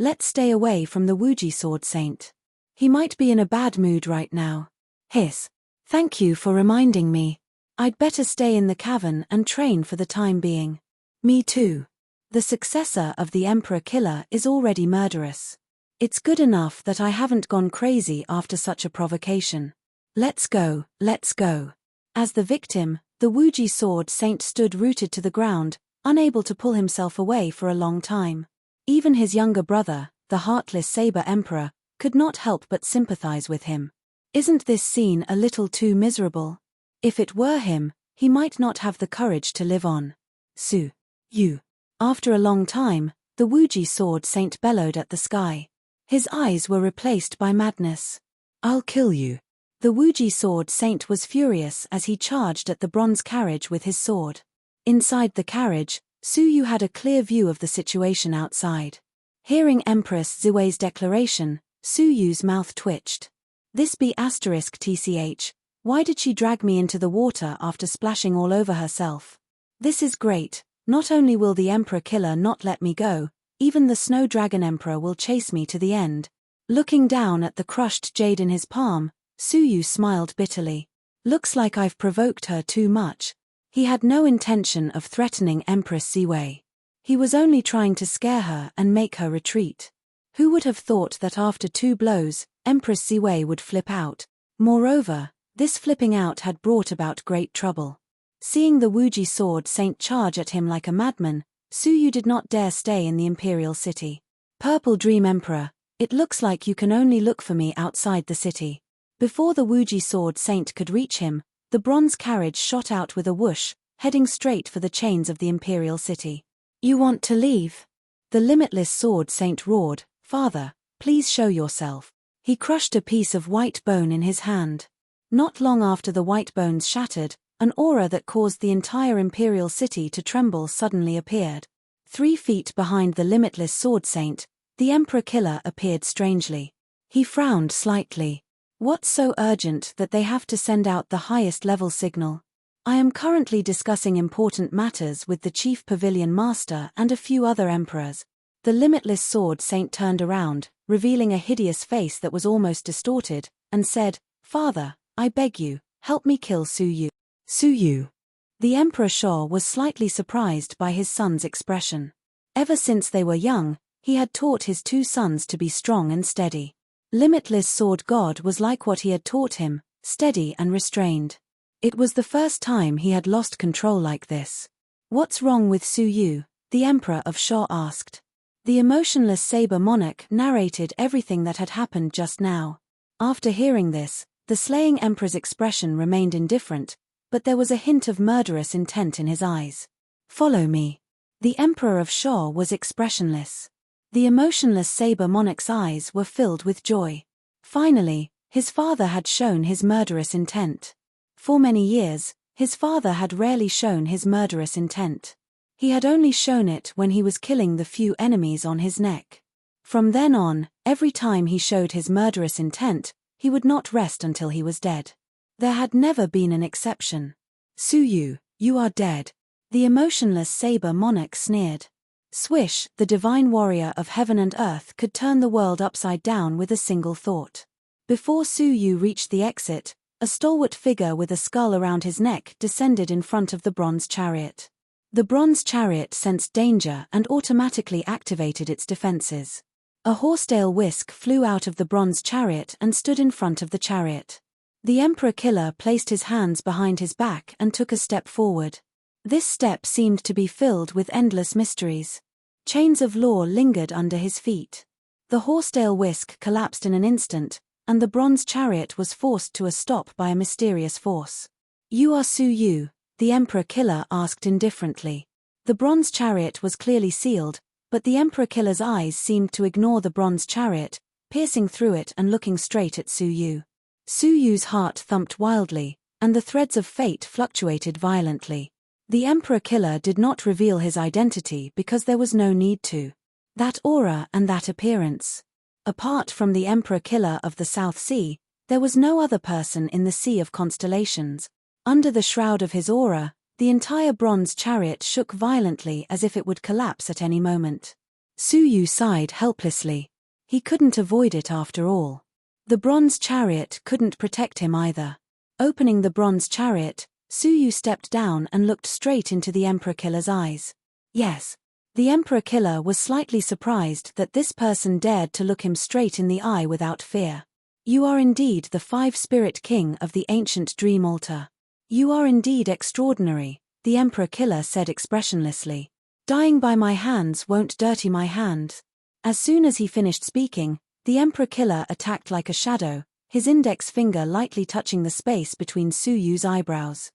Let's stay away from the Wuji Sword Saint. He might be in a bad mood right now. Hiss. Thank you for reminding me. I'd better stay in the cavern and train for the time being. Me too. The successor of the Emperor Killer is already murderous. It's good enough that I haven't gone crazy after such a provocation. Let's go, let's go. As the victim, the Wuji Sword Saint stood rooted to the ground, unable to pull himself away for a long time. Even his younger brother, the heartless Saber Emperor, could not help but sympathize with him. Isn't this scene a little too miserable? If it were him, he might not have the courage to live on. Su Yu. After a long time, the Wuji Sword Saint bellowed at the sky. His eyes were replaced by madness. I'll kill you. The Wuji Sword Saint was furious as he charged at the bronze carriage with his sword. Inside the carriage, Su Yu had a clear view of the situation outside. Hearing Empress Ziwei's declaration, Su Yu's mouth twitched. This be *tch, why did she drag me into the water after splashing all over herself? This is great, not only will the Emperor Killer not let me go, even the Snow Dragon Emperor will chase me to the end. Looking down at the crushed jade in his palm, Su Yu smiled bitterly. Looks like I've provoked her too much. He had no intention of threatening Empress Ziwei. He was only trying to scare her and make her retreat. Who would have thought that after 2 blows, Empress Ziwei would flip out? Moreover, this flipping out had brought about great trouble. Seeing the Wuji Sword Saint charge at him like a madman, Su Yu did not dare stay in the imperial city. Purple Dream Emperor, it looks like you can only look for me outside the city. Before the Wuji Sword Saint could reach him, the bronze carriage shot out with a whoosh, heading straight for the chains of the imperial city. You want to leave? The Limitless Sword Saint roared, Father, please show yourself. He crushed a piece of white bone in his hand. Not long after the white bones shattered, an aura that caused the entire imperial city to tremble suddenly appeared. 3 feet behind the Limitless Sword Saint, the Emperor Killer appeared strangely. He frowned slightly. What's so urgent that they have to send out the highest level signal? I am currently discussing important matters with the Chief Pavilion Master and a few other emperors. The Limitless Sword Saint turned around, revealing a hideous face that was almost distorted, and said, Father, I beg you, help me kill Su Yu. Su Yu. The Emperor Shaw was slightly surprised by his son's expression. Ever since they were young, he had taught his 2 sons to be strong and steady. Limitless Sword God was like what he had taught him, steady and restrained. It was the first time he had lost control like this. What's wrong with Su Yu? The Emperor of Shaw asked. The emotionless Saber Monarch narrated everything that had happened just now. After hearing this, the slaying Emperor's expression remained indifferent, but there was a hint of murderous intent in his eyes. Follow me. The Emperor of Shaw was expressionless. The emotionless Saber Monarch's eyes were filled with joy. Finally, his father had shown his murderous intent. For many years, his father had rarely shown his murderous intent. He had only shown it when he was killing the few enemies on his neck. From then on, every time he showed his murderous intent, he would not rest until he was dead. There had never been an exception. Su Yu, you are dead. The emotionless Saber Monarch sneered. Swish, the divine warrior of heaven and earth could turn the world upside down with a single thought. Before Su Yu reached the exit, a stalwart figure with a skull around his neck descended in front of the bronze chariot. The bronze chariot sensed danger and automatically activated its defenses. A horsetail whisk flew out of the bronze chariot and stood in front of the chariot. The Emperor Killer placed his hands behind his back and took a step forward. This step seemed to be filled with endless mysteries. Chains of law lingered under his feet. The horsetail whisk collapsed in an instant, and the bronze chariot was forced to a stop by a mysterious force. You are Su Yu? The Emperor Killer asked indifferently. The bronze chariot was clearly sealed, but the Emperor Killer's eyes seemed to ignore the bronze chariot, piercing through it and looking straight at Su Yu. Suyu's heart thumped wildly, and the threads of fate fluctuated violently. The Emperor Killer did not reveal his identity because there was no need to. That aura and that appearance. Apart from the Emperor Killer of the South Sea, there was no other person in the Sea of Constellations. Under the shroud of his aura, the entire bronze chariot shook violently as if it would collapse at any moment. Suyu sighed helplessly. He couldn't avoid it after all. The bronze chariot couldn't protect him either. Opening the bronze chariot, Suyu stepped down and looked straight into the Emperor Killer's eyes. Yes. The Emperor Killer was slightly surprised that this person dared to look him straight in the eye without fear. You are indeed the Five-Spirit King of the ancient Dream Altar. You are indeed extraordinary, the Emperor Killer said expressionlessly. Dying by my hands won't dirty my hands. As soon as he finished speaking, the Emperor Killer attacked like a shadow, his index finger lightly touching the space between Suyu's eyebrows.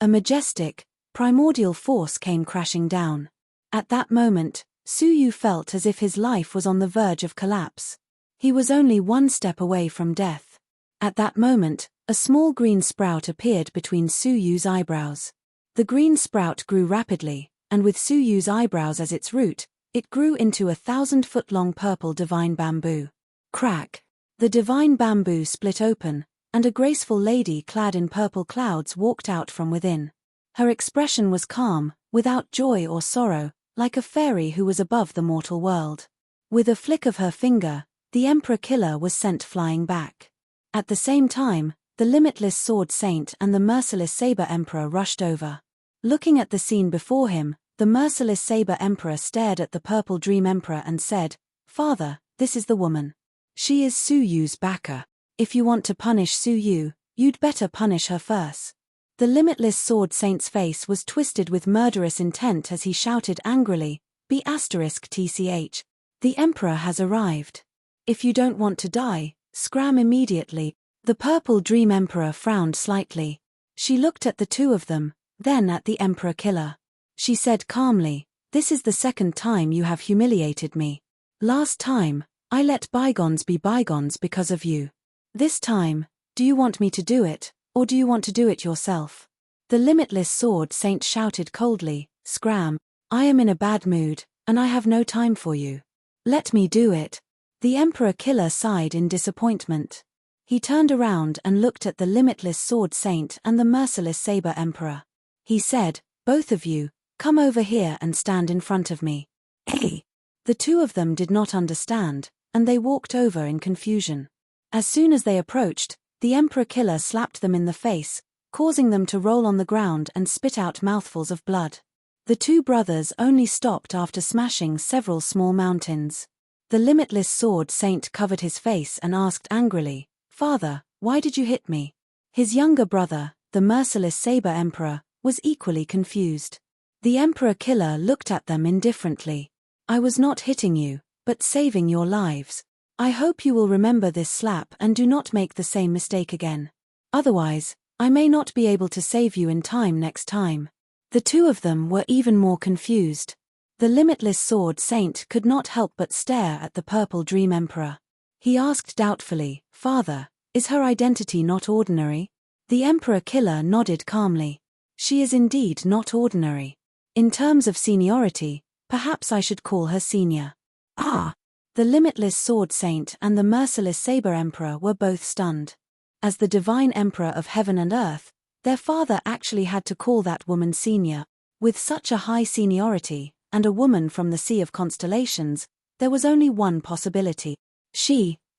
A majestic, primordial force came crashing down. At that moment, Suyu felt as if his life was on the verge of collapse. He was only one step away from death. At that moment, a small green sprout appeared between Suyu's eyebrows. The green sprout grew rapidly, and with Suyu's eyebrows as its root, it grew into a 1,000-foot-long purple divine bamboo. Crack! The divine bamboo split open, and a graceful lady clad in purple clouds walked out from within. Her expression was calm, without joy or sorrow, like a fairy who was above the mortal world. With a flick of her finger, the Emperor Killer was sent flying back. At the same time, the limitless Sword Saint and the merciless Saber Emperor rushed over. Looking at the scene before him, the merciless Saber Emperor stared at the Purple Dream Emperor and said, "Father, this is the woman. She is Suyu's backer. If you want to punish Suyu, you'd better punish her first." The limitless Sword Saint's face was twisted with murderous intent as he shouted angrily, "B*TCH. The Emperor has arrived. If you don't want to die, scram immediately." The Purple Dream Emperor frowned slightly. She looked at the two of them, then at the Emperor Killer. She said calmly, "This is the second time you have humiliated me. Last time, I let bygones be bygones because of you. This time, do you want me to do it, or do you want to do it yourself?" The limitless Sword Saint shouted coldly, "Scram, I am in a bad mood, and I have no time for you. Let me do it." The Emperor Killer sighed in disappointment. He turned around and looked at the limitless Sword Saint and the merciless Saber Emperor. He said, "Both of you, come over here and stand in front of me." Hey! The two of them did not understand, and they walked over in confusion. As soon as they approached, the Emperor Killer slapped them in the face, causing them to roll on the ground and spit out mouthfuls of blood. The two brothers only stopped after smashing several small mountains. The limitless Sword Saint covered his face and asked angrily, "Father, why did you hit me?" His younger brother, the merciless Saber Emperor, was equally confused. The Emperor Killer looked at them indifferently. "I was not hitting you, but saving your lives. I hope you will remember this slap and do not make the same mistake again. Otherwise, I may not be able to save you in time next time." The two of them were even more confused. The limitless Sword Saint could not help but stare at the Purple Dream Emperor. He asked doubtfully, "Father, is her identity not ordinary?" The Emperor Killer nodded calmly. "She is indeed not ordinary. In terms of seniority, perhaps I should call her senior." Ah! The limitless Sword Saint and the merciless Saber Emperor were both stunned. As the divine Emperor of Heaven and Earth, their father actually had to call that woman senior. With such a high seniority, and a woman from the Sea of Constellations, there was only one possibility.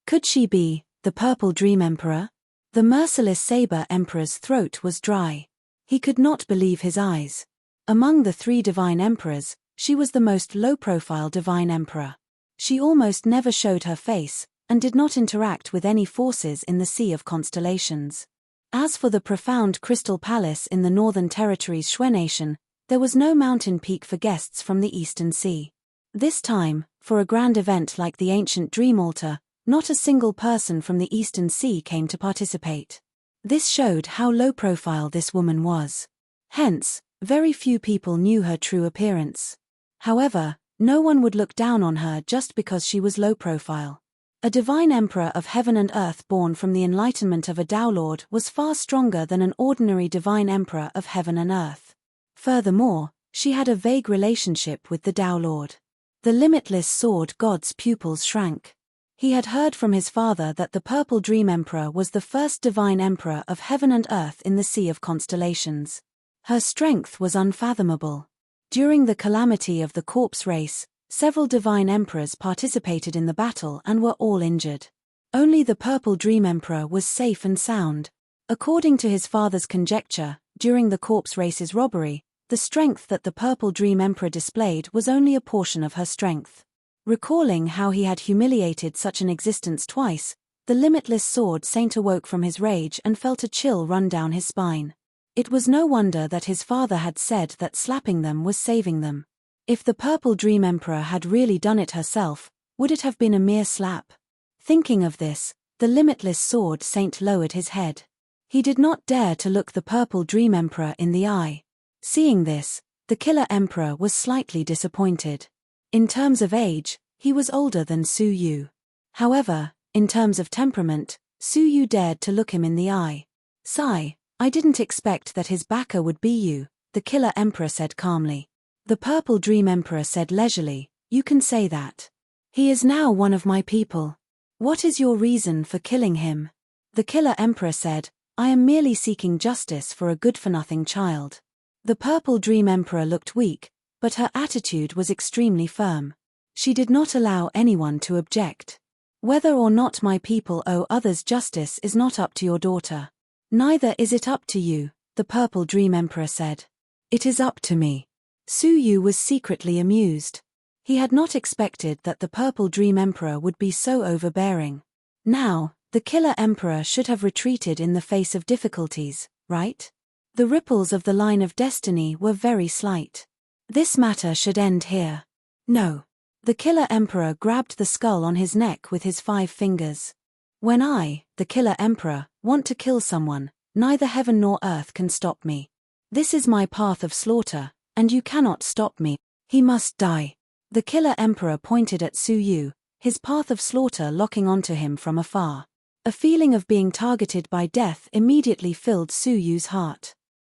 Could she be, the Purple Dream Emperor? The merciless Saber Emperor's throat was dry. He could not believe his eyes. Among the three divine emperors, she was the most low-profile divine emperor. She almost never showed her face, and did not interact with any forces in the Sea of Constellations. As for the profound Crystal Palace in the Northern Territories Shui Nation, there was no mountain peak for guests from the Eastern Sea. This time, for a grand event like the ancient Dream Altar, not a single person from the Eastern Sea came to participate. This showed how low-profile this woman was. Hence, very few people knew her true appearance. However, no one would look down on her just because she was low-profile. A divine emperor of heaven and earth born from the enlightenment of a Tao Lord was far stronger than an ordinary divine emperor of heaven and earth. Furthermore, she had a vague relationship with the Tao Lord. The limitless sword god's pupils shrank. He had heard from his father that the Purple Dream Emperor was the first divine emperor of heaven and earth in the sea of constellations. Her strength was unfathomable. During the calamity of the corpse race, several divine emperors participated in the battle and were all injured. Only the Purple Dream Emperor was safe and sound. According to his father's conjecture, during the corpse race's robbery, the strength that the Purple Dream Emperor displayed was only a portion of her strength. Recalling how he had humiliated such an existence twice, the limitless sword saint awoke from his rage and felt a chill run down his spine. It was no wonder that his father had said that slapping them was saving them. If the Purple Dream Emperor had really done it herself, would it have been a mere slap? Thinking of this, the limitless sword saint lowered his head. He did not dare to look the Purple Dream Emperor in the eye. Seeing this, the Killer Emperor was slightly disappointed. In terms of age, he was older than Su Yu. However, in terms of temperament, Su Yu dared to look him in the eye. "Sigh, I didn't expect that his backer would be you," the Killer Emperor said calmly. The Purple Dream Emperor said leisurely, "You can say that. He is now one of my people. What is your reason for killing him?" The Killer Emperor said, "I am merely seeking justice for a good-for-nothing child." The Purple Dream Emperor looked weak, but her attitude was extremely firm. She did not allow anyone to object. "Whether or not my people owe others justice is not up to your daughter. Neither is it up to you," the Purple Dream Emperor said. "It is up to me." Su Yu was secretly amused. He had not expected that the Purple Dream Emperor would be so overbearing. Now, the Killer Emperor should have retreated in the face of difficulties, right? The ripples of the line of destiny were very slight. This matter should end here. No. The Killer Emperor grabbed the skull on his neck with his 5 fingers. "When I, the Killer Emperor, want to kill someone, neither heaven nor earth can stop me. This is my path of slaughter, and you cannot stop me. He must die." The Killer Emperor pointed at Su Yu, his path of slaughter locking onto him from afar. A feeling of being targeted by death immediately filled Su Yu's heart.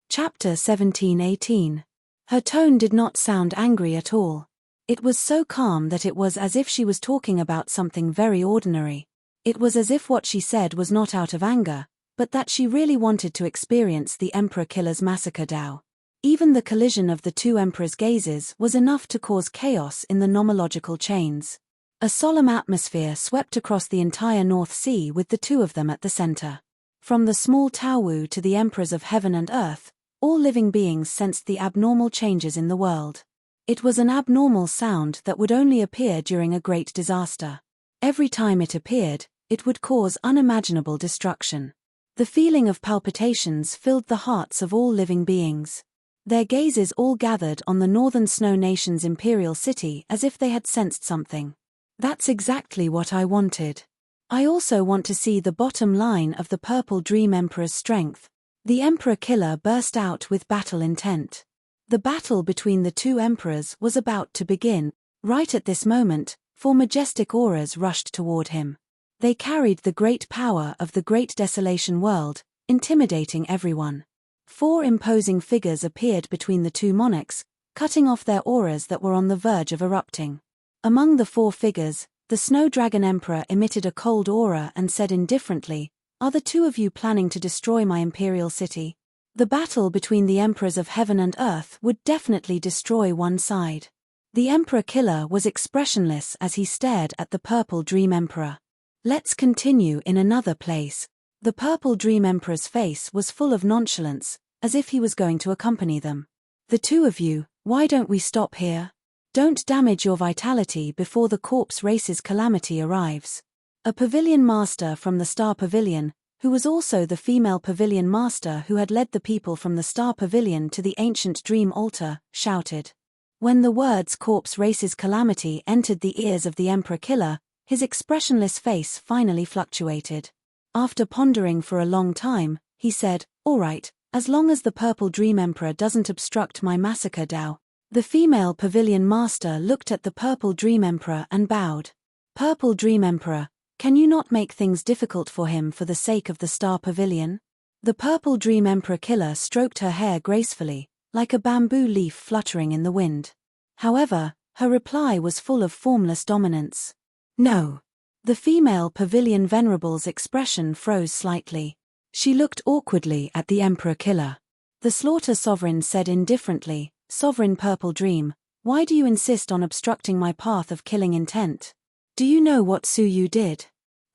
Chapter 17:18. Her tone did not sound angry at all. It was so calm that it was as if she was talking about something very ordinary. It was as if what she said was not out of anger, but that she really wanted to experience the Emperor Killer's massacre Tao. Even the collision of the two emperors' gazes was enough to cause chaos in the nomological chains. A solemn atmosphere swept across the entire North Sea with the two of them at the center. From the small Taowu to the emperors of heaven and earth, all living beings sensed the abnormal changes in the world. It was an abnormal sound that would only appear during a great disaster. Every time it appeared, it would cause unimaginable destruction. The feeling of palpitations filled the hearts of all living beings. Their gazes all gathered on the northern Snow Nation's imperial city as if they had sensed something. "That's exactly what I wanted. I also want to see the bottom line of the Purple Dream Emperor's strength." The Emperor Killer burst out with battle intent. The battle between the two emperors was about to begin. Right at this moment, 4 majestic auras rushed toward him. They carried the great power of the great desolation world, intimidating everyone. 4 imposing figures appeared between the two monarchs, cutting off their auras that were on the verge of erupting. Among the 4 figures, the Snow Dragon Emperor emitted a cold aura and said indifferently, "Are the two of you planning to destroy my imperial city?" The battle between the emperors of heaven and earth would definitely destroy one side. The Emperor Killer was expressionless as he stared at the Purple Dream Emperor. "Let's continue in another place." The Purple Dream Emperor's face was full of nonchalance, as if he was going to accompany them. "The two of you, why don't we stop here? Don't damage your vitality before the corpse race's calamity arrives." A pavilion master from the Star Pavilion, who was also the female pavilion master who had led the people from the Star Pavilion to the ancient dream altar, shouted. When the words corpse race's calamity entered the ears of the Emperor Killer, his expressionless face finally fluctuated. After pondering for a long time, he said, "All right, as long as the Purple Dream Emperor doesn't obstruct my massacre Tao." The female pavilion master looked at the Purple Dream Emperor and bowed. "Purple Dream Emperor, Can you not make things difficult for him for the sake of the Star Pavilion? The Purple Dream Emperor Killer stroked her hair gracefully, like a bamboo leaf fluttering in the wind. However, her reply was full of formless dominance. No. The female Pavilion Venerable's expression froze slightly. She looked awkwardly at the Emperor Killer. The Slaughter Sovereign said indifferently, Sovereign Purple Dream, why do you insist on obstructing my path of killing intent? Do you know what Su Yu did?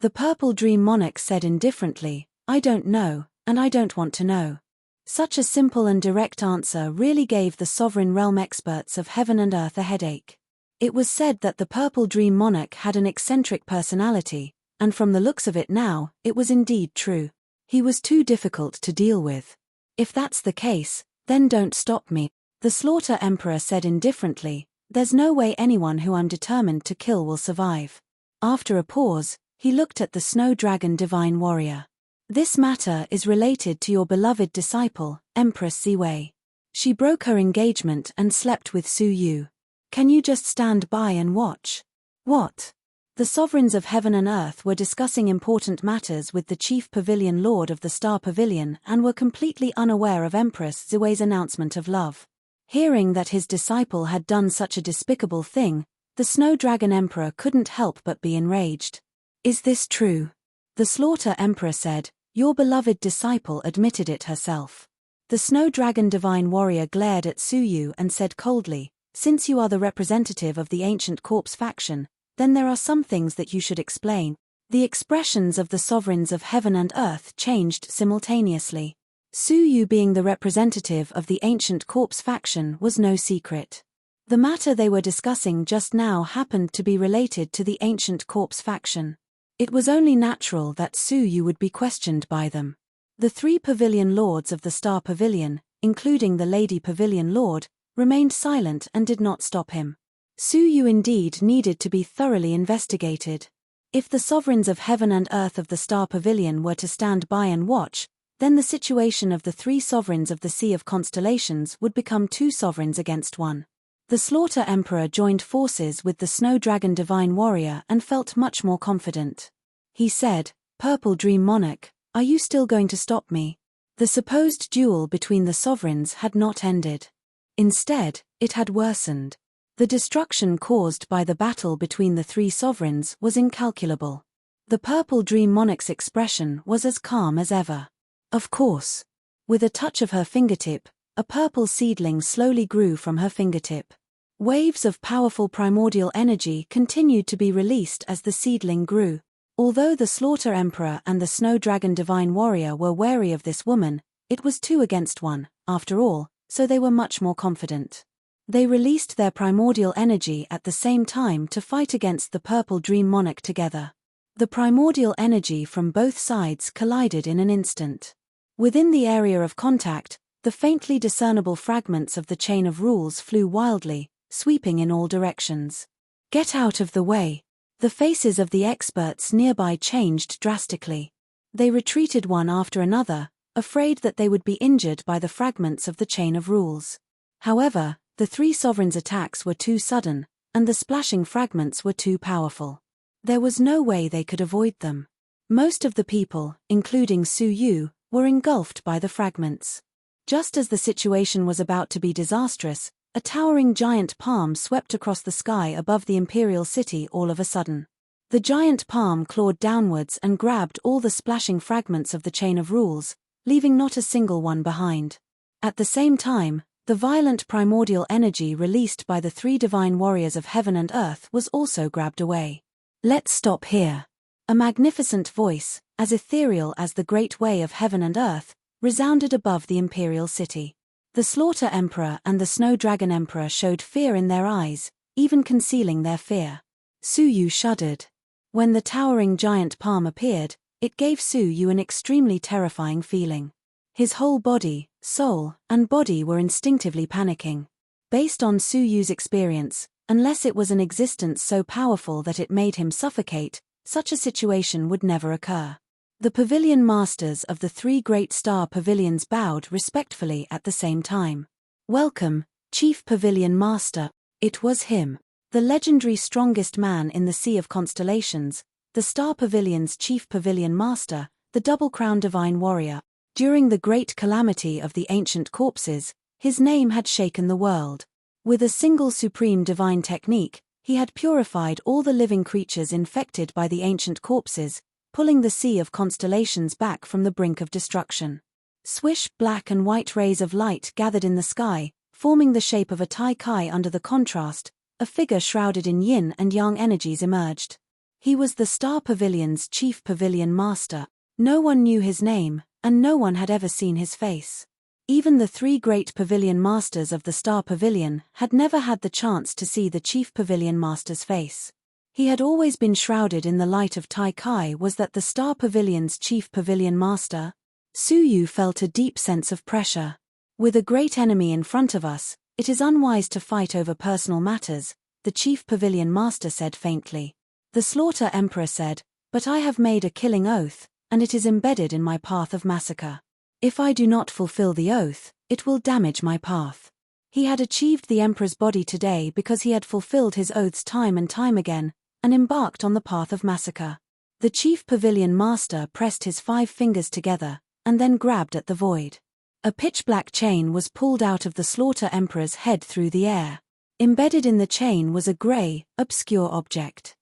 The Purple Dream Monarch said indifferently, I don't know, and I don't want to know. Such a simple and direct answer really gave the Sovereign Realm experts of heaven and earth a headache. It was said that the Purple Dream Monarch had an eccentric personality, and from the looks of it now, it was indeed true. He was too difficult to deal with. If that's the case, then don't stop me. The Slaughter Emperor said indifferently, there's no way anyone who I'm determined to kill will survive. After a pause, he looked at the Snow Dragon Divine Warrior. This matter is related to your beloved disciple, Empress Siwei. She broke her engagement and slept with Su Yu. Can you just stand by and watch? What? The sovereigns of heaven and earth were discussing important matters with the chief pavilion lord of the Star Pavilion and were completely unaware of Empress Siwei's announcement of love. Hearing that his disciple had done such a despicable thing, the Snow Dragon Emperor couldn't help but be enraged. Is this true? The Slaughter Emperor said, your beloved disciple admitted it herself. The Snow Dragon Divine Warrior glared at Su Yu and said coldly, since you are the representative of the Ancient Corpse faction, then there are some things that you should explain. The expressions of the sovereigns of heaven and earth changed simultaneously. Su Yu being the representative of the Ancient Corpse faction was no secret. The matter they were discussing just now happened to be related to the Ancient Corpse faction. It was only natural that Su Yu would be questioned by them. The three pavilion lords of the Star Pavilion, including the Lady Pavilion Lord, remained silent and did not stop him. Su Yu indeed needed to be thoroughly investigated. If the sovereigns of heaven and earth of the Star Pavilion were to stand by and watch, then the situation of the three sovereigns of the Sea of Constellations would become two sovereigns against one. The Slaughter Emperor joined forces with the Snow Dragon Divine Warrior and felt much more confident. He said, Purple Dream Monarch, are you still going to stop me? The supposed duel between the sovereigns had not ended. Instead, it had worsened. The destruction caused by the battle between the three sovereigns was incalculable. The Purple Dream Monarch's expression was as calm as ever. Of course. With a touch of her fingertip, a purple seedling slowly grew from her fingertip. Waves of powerful primordial energy continued to be released as the seedling grew. Although the Slaughter Emperor and the Snow Dragon Divine Warrior were wary of this woman, it was 2 against 1, after all, so they were much more confident. They released their primordial energy at the same time to fight against the Purple Dream Monarch together. The primordial energy from both sides collided in an instant. Within the area of contact, the faintly discernible fragments of the chain of rules flew wildly, sweeping in all directions. Get out of the way! The faces of the experts nearby changed drastically. They retreated one after another, afraid that they would be injured by the fragments of the chain of rules. However, the three sovereigns' attacks were too sudden, and the splashing fragments were too powerful. There was no way they could avoid them. Most of the people, including Su Yu, were engulfed by the fragments. Just as the situation was about to be disastrous, a towering giant palm swept across the sky above the imperial city all of a sudden. The giant palm clawed downwards and grabbed all the splashing fragments of the chain of rules, leaving not a single one behind. At the same time, the violent primordial energy released by the three divine warriors of heaven and earth was also grabbed away. Let's stop here. A magnificent voice, as ethereal as the great way of heaven and earth, resounded above the imperial city. The Slaughter Emperor and the Snow Dragon Emperor showed fear in their eyes, even concealing their fear. Su Yu shuddered. When the towering giant palm appeared, it gave Su Yu an extremely terrifying feeling. His whole body, soul, and body were instinctively panicking. Based on Su Yu's experience, unless it was an existence so powerful that it made him suffocate, such a situation would never occur. The pavilion masters of the 3 great star pavilions bowed respectfully at the same time. Welcome, Chief Pavilion Master. It was him. The legendary strongest man in the Sea of Constellations, the Star Pavilion's chief pavilion master, the double-crowned divine warrior. During the great calamity of the ancient corpses, his name had shaken the world. With a single supreme divine technique, he had purified all the living creatures infected by the ancient corpses, pulling the sea of constellations back from the brink of destruction. Swish, black and white rays of light gathered in the sky, forming the shape of a Tai Kai under the contrast. A figure shrouded in yin and yang energies emerged. He was the Star Pavilion's chief pavilion master. No one knew his name, and no one had ever seen his face. Even the three great pavilion masters of the Star Pavilion had never had the chance to see the chief pavilion master's face. He had always been shrouded in the light of Tai Kai. Was that the Star Pavilion's chief pavilion master? Suyu felt a deep sense of pressure. With a great enemy in front of us, it is unwise to fight over personal matters, the chief pavilion master said faintly. The Slaughter Emperor said, but I have made a killing oath, and it is embedded in my path of massacre. If I do not fulfill the oath, it will damage my path. He had achieved the Emperor's body today because he had fulfilled his oaths time and time again, and embarked on the path of massacre. The chief pavilion master pressed his 5 fingers together, and then grabbed at the void. A pitch-black chain was pulled out of the Slaughter Emperor's head through the air. Embedded in the chain was a grey, obscure object.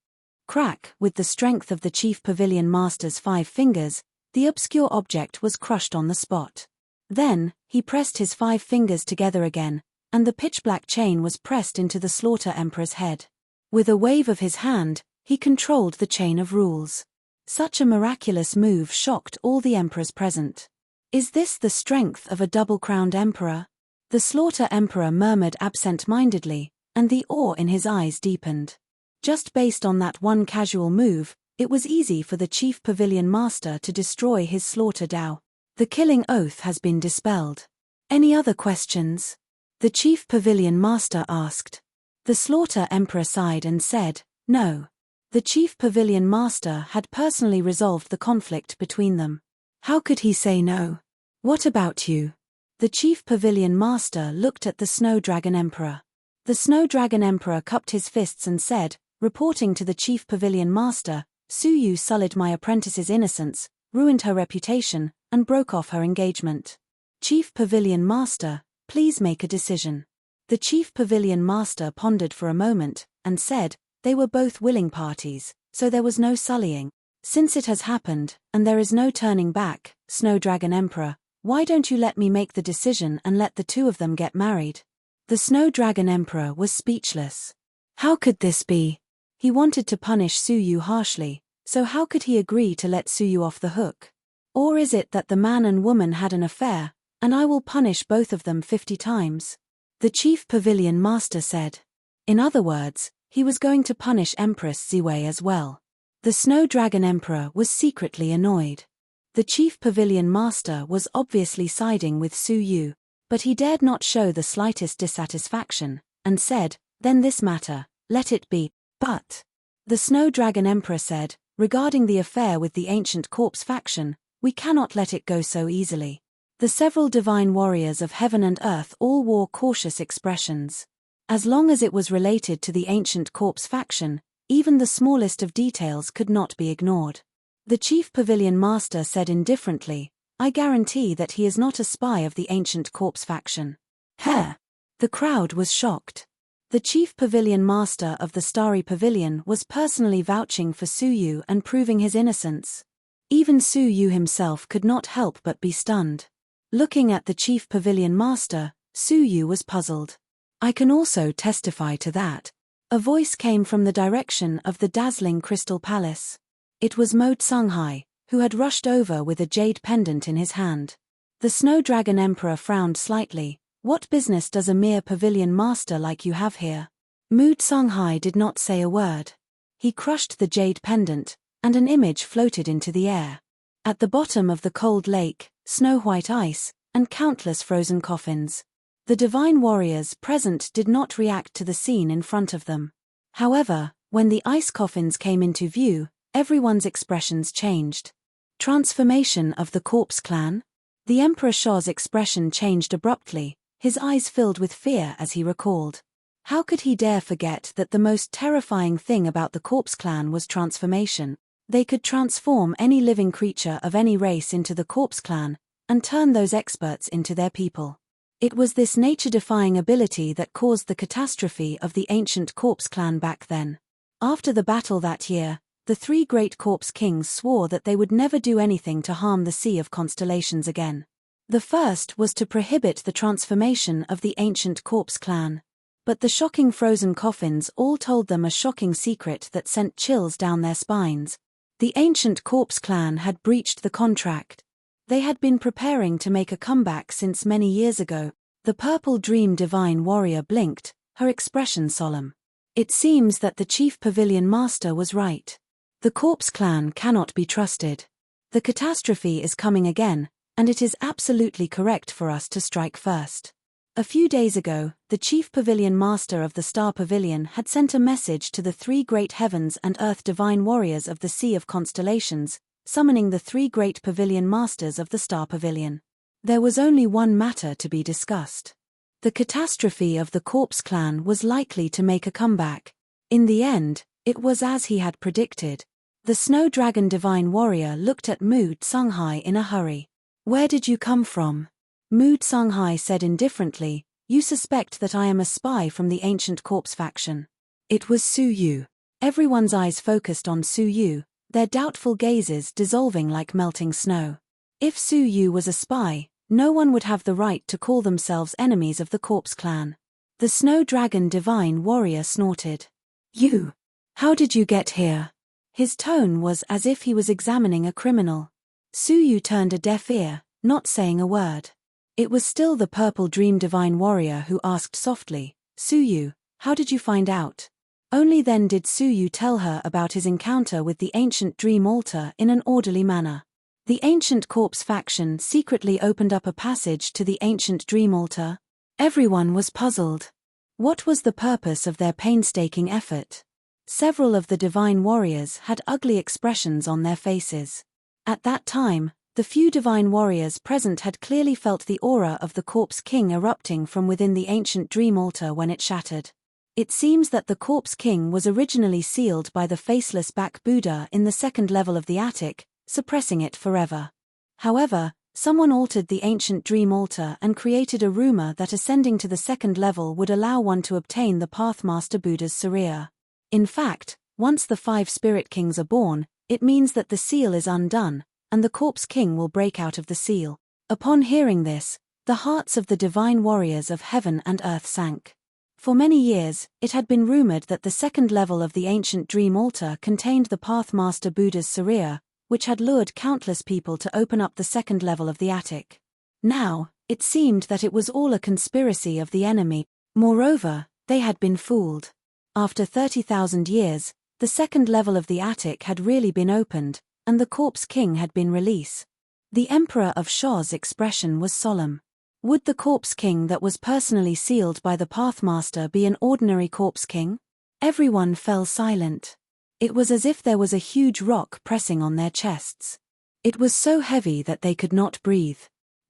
Crack, with the strength of the chief pavilion master's 5 fingers, the obscure object was crushed on the spot. Then, he pressed his 5 fingers together again, and the pitch-black chain was pressed into the Slaughter Emperor's head. With a wave of his hand, he controlled the chain of rules. Such a miraculous move shocked all the emperors present. Is this the strength of a double-crowned emperor? The Slaughter Emperor murmured absent-mindedly, and the awe in his eyes deepened. Just based on that one casual move, it was easy for the chief pavilion master to destroy his slaughter Dao. The killing oath has been dispelled. Any other questions? The chief pavilion master asked. The Slaughter Emperor sighed and said, no. The chief pavilion master had personally resolved the conflict between them. How could he say no? What about you? The chief pavilion master looked at the Snow Dragon Emperor. The Snow Dragon Emperor cupped his fists and said, reporting to the chief pavilion master, Suyu sullied my apprentice's innocence, ruined her reputation, and broke off her engagement. Chief pavilion master, please make a decision. The chief pavilion master pondered for a moment, and said, they were both willing parties, so there was no sullying. Since it has happened, and there is no turning back, Snow Dragon Emperor, why don't you let me make the decision and let the two of them get married? The Snow Dragon Emperor was speechless. How could this be? He wanted to punish Suyu harshly, so how could he agree to let Suyu off the hook? Or is it that the man and woman had an affair, and I will punish both of them 50 times? The chief pavilion master said. In other words, he was going to punish Empress Ziwei as well. The Snow Dragon Emperor was secretly annoyed. The chief pavilion master was obviously siding with Suyu, but he dared not show the slightest dissatisfaction, and said, then this matter, let it be. But the Snow Dragon Emperor said, regarding the affair with the ancient corpse faction, we cannot let it go so easily. The several divine warriors of heaven and earth all wore cautious expressions. As long as it was related to the ancient corpse faction, even the smallest of details could not be ignored. The chief pavilion master said indifferently, I guarantee that he is not a spy of the ancient corpse faction. Heh! The crowd was shocked. The chief pavilion master of the Starry Pavilion was personally vouching for Suyu and proving his innocence. Even Suyu himself could not help but be stunned. Looking at the chief pavilion master, Suyu was puzzled. I can also testify to that. A voice came from the direction of the dazzling Crystal Palace. It was Mo Tsunghai, who had rushed over with a jade pendant in his hand. The Snow Dragon Emperor frowned slightly. What business does a mere pavilion master like you have here? Mo Tsunghai did not say a word. He crushed the jade pendant, and an image floated into the air. At the bottom of the cold lake, snow-white ice, and countless frozen coffins. The divine warriors present did not react to the scene in front of them. However, when the ice coffins came into view, everyone's expressions changed. Transformation of the corpse clan? The Emperor Shaw's expression changed abruptly, his eyes filled with fear as he recalled. How could he dare forget that the most terrifying thing about the corpse clan was transformation? They could transform any living creature of any race into the Corpse Clan, and turn those experts into their people. It was this nature-defying ability that caused the catastrophe of the ancient Corpse Clan back then. After the battle that year, the three great Corpse Kings swore that they would never do anything to harm the Sea of Constellations again. The first was to prohibit the transformation of the ancient Corpse Clan. But the shocking frozen coffins all told them a shocking secret that sent chills down their spines. The ancient Corpse Clan had breached the contract. They had been preparing to make a comeback since many years ago. The purple dream divine warrior blinked, her expression solemn. It seems that the chief pavilion master was right. The Corpse Clan cannot be trusted. The catastrophe is coming again, and it is absolutely correct for us to strike first. A few days ago, the chief pavilion master of the Star Pavilion had sent a message to the three great heavens and earth divine warriors of the Sea of Constellations, summoning the three great pavilion masters of the Star Pavilion. There was only one matter to be discussed. The catastrophe of the Corpse Clan was likely to make a comeback. In the end, it was as he had predicted. The Snow Dragon Divine Warrior looked at Mood Songhai in a hurry. "Where did you come from?" Mood Songhai said indifferently, "You suspect that I am a spy from the ancient Corpse faction." It was Su Yu. Everyone's eyes focused on Su Yu, their doubtful gazes dissolving like melting snow. If Su Yu was a spy, no one would have the right to call themselves enemies of the Corpse Clan. The Snow Dragon Divine Warrior snorted. "You? How did you get here?" His tone was as if he was examining a criminal. Su Yu turned a deaf ear, not saying a word. It was still the Purple Dream Divine Warrior who asked softly, "Su Yu, how did you find out?" Only then did Su Yu tell her about his encounter with the ancient Dream Altar in an orderly manner. The ancient Corpse faction secretly opened up a passage to the ancient Dream Altar. Everyone was puzzled. What was the purpose of their painstaking effort? Several of the divine warriors had ugly expressions on their faces. At that time, the few divine warriors present had clearly felt the aura of the Corpse King erupting from within the ancient Dream Altar when it shattered. It seems that the Corpse King was originally sealed by the faceless back Buddha in the second level of the attic, suppressing it forever. However, someone altered the ancient Dream Altar and created a rumor that ascending to the second level would allow one to obtain the Pathmaster Buddha's Surya. In fact, once the 5 Spirit Kings are born, it means that the seal is undone, and the Corpse King will break out of the seal. Upon hearing this, the hearts of the divine warriors of heaven and earth sank. For many years, it had been rumored that the second level of the ancient Dream Altar contained the Pathmaster Buddha's Surya, which had lured countless people to open up the second level of the attic. Now, it seemed that it was all a conspiracy of the enemy. Moreover, they had been fooled. After 30,000 years, the second level of the attic had really been opened, and the Corpse King had been released. The Emperor of Shaw's expression was solemn. Would the Corpse King that was personally sealed by the Pathmaster be an ordinary Corpse King? Everyone fell silent. It was as if there was a huge rock pressing on their chests. It was so heavy that they could not breathe.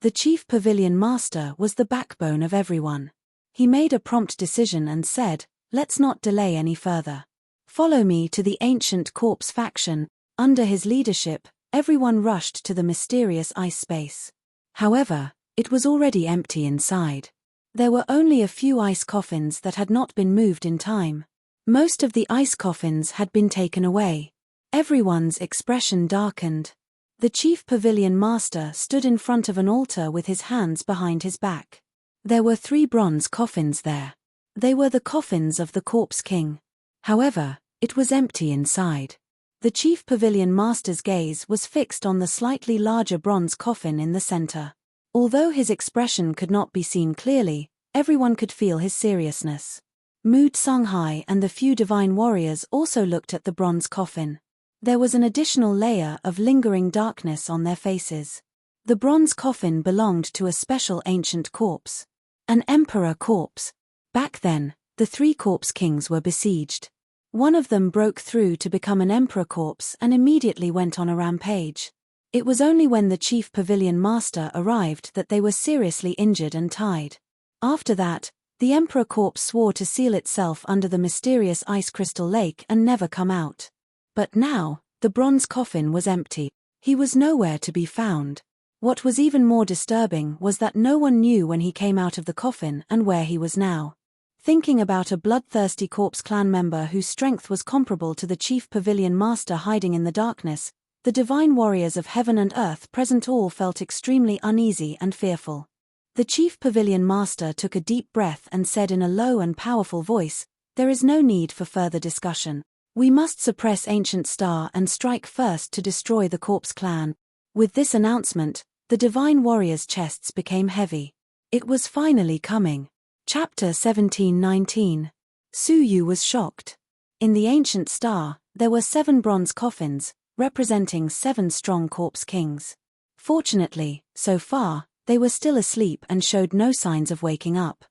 The Chief Pavilion Master was the backbone of everyone. He made a prompt decision and said, "Let's not delay any further. Follow me to the ancient Corpse faction." Under his leadership, everyone rushed to the mysterious ice space. However, it was already empty inside. There were only a few ice coffins that had not been moved in time. Most of the ice coffins had been taken away. Everyone's expression darkened. The Chief Pavilion Master stood in front of an altar with his hands behind his back. There were 3 bronze coffins there. They were the coffins of the Corpse King. However, it was empty inside. The Chief Pavilion Master's gaze was fixed on the slightly larger bronze coffin in the center. Although his expression could not be seen clearly, everyone could feel his seriousness. Mood Songhai and the few divine warriors also looked at the bronze coffin. There was an additional layer of lingering darkness on their faces. The bronze coffin belonged to a special ancient corpse. An emperor corpse. Back then, the 3 Corpse Kings were besieged. One of them broke through to become an emperor corpse and immediately went on a rampage. It was only when the Chief Pavilion Master arrived that they were seriously injured and tied. After that, the Emperor Corpse swore to seal itself under the mysterious ice crystal lake and never come out. But now, The bronze coffin was empty. He was nowhere to be found. What was even more disturbing was that no one knew when he came out of the coffin and where he was now. Thinking about a bloodthirsty corpse clan member whose strength was comparable to the chief pavilion master hiding in the darkness, the divine warriors of heaven and earth present all felt extremely uneasy and fearful. The chief pavilion master took a deep breath and said in a low and powerful voice, "There is no need for further discussion. We must suppress Ancient Star and strike first to destroy the corpse clan." With this announcement, the divine warriors' chests became heavy. It was finally coming. Chapter 17:19. Suyu was shocked. In the Ancient Star, there were 7 bronze coffins, representing 7 strong corpse kings. Fortunately, so far, they were still asleep and showed no signs of waking up.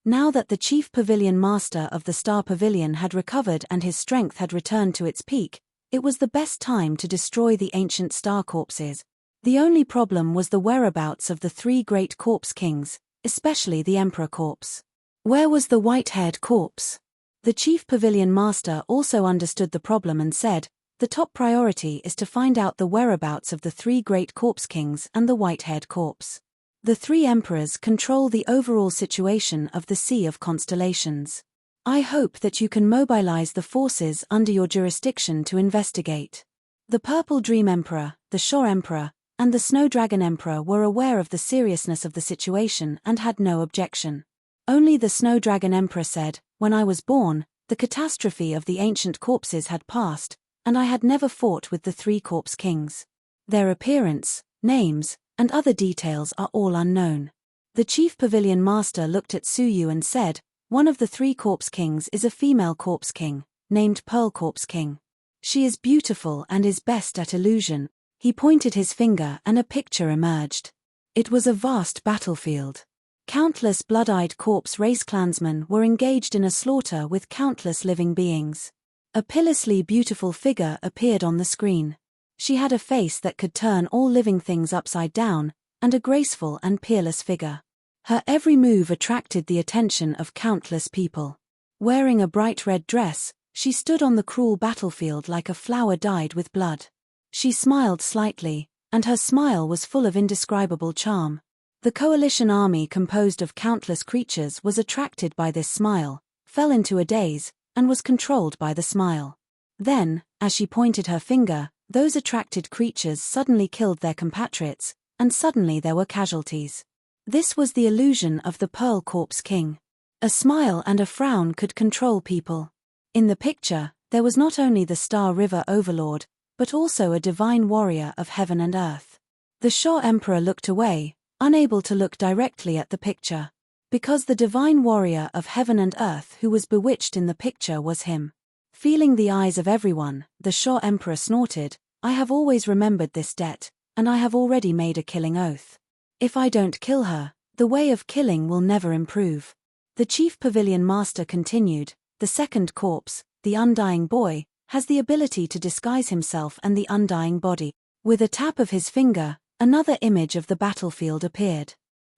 Now that the chief pavilion master of the Star Pavilion had recovered and his strength had returned to its peak, it was the best time to destroy the Ancient Star corpses. The only problem was the whereabouts of the 3 great corpse kings, especially the Emperor corpse. Where was the white-haired corpse? The chief pavilion master also understood the problem and said, "The top priority is to find out the whereabouts of the 3 great corpse kings and the white-haired corpse. The 3 emperors control the overall situation of the Sea of Constellations. I hope that you can mobilize the forces under your jurisdiction to investigate." The Purple Dream Emperor, the Shore Emperor, and the Snow Dragon Emperor were aware of the seriousness of the situation and had no objection. Only the Snow Dragon Emperor said, "When I was born, the catastrophe of the ancient corpses had passed, and I had never fought with the 3 corpse kings. Their appearance, names, and other details are all unknown." The chief pavilion master looked at Suyu and said, "One of the 3 corpse kings is a female corpse king, named Pearl Corpse King. She is beautiful and is best at illusion." He pointed his finger and a picture emerged. It was a vast battlefield. Countless blood-eyed corpse race clansmen were engaged in a slaughter with countless living beings. A pitilessly beautiful figure appeared on the screen. She had a face that could turn all living things upside down, and a graceful and peerless figure. Her every move attracted the attention of countless people. Wearing a bright red dress, she stood on the cruel battlefield like a flower dyed with blood. She smiled slightly, and her smile was full of indescribable charm. The coalition army composed of countless creatures was attracted by this smile, fell into a daze, and was controlled by the smile. Then, as she pointed her finger, those attracted creatures suddenly killed their compatriots, and suddenly there were casualties. This was the illusion of the Pearl Corpse King. A smile and a frown could control people. In the picture, there was not only the Star River Overlord, but also a divine warrior of heaven and earth. The Shore Emperor looked away, unable to look directly at the picture. Because the divine warrior of heaven and earth who was bewitched in the picture was him. Feeling the eyes of everyone, the Shore Emperor snorted, "I have always remembered this debt, and I have already made a killing oath. If I don't kill her, the way of killing will never improve." The chief pavilion master continued, "The second corpse, the undying boy, has the ability to disguise himself and the undying body." With a tap of his finger, another image of the battlefield appeared.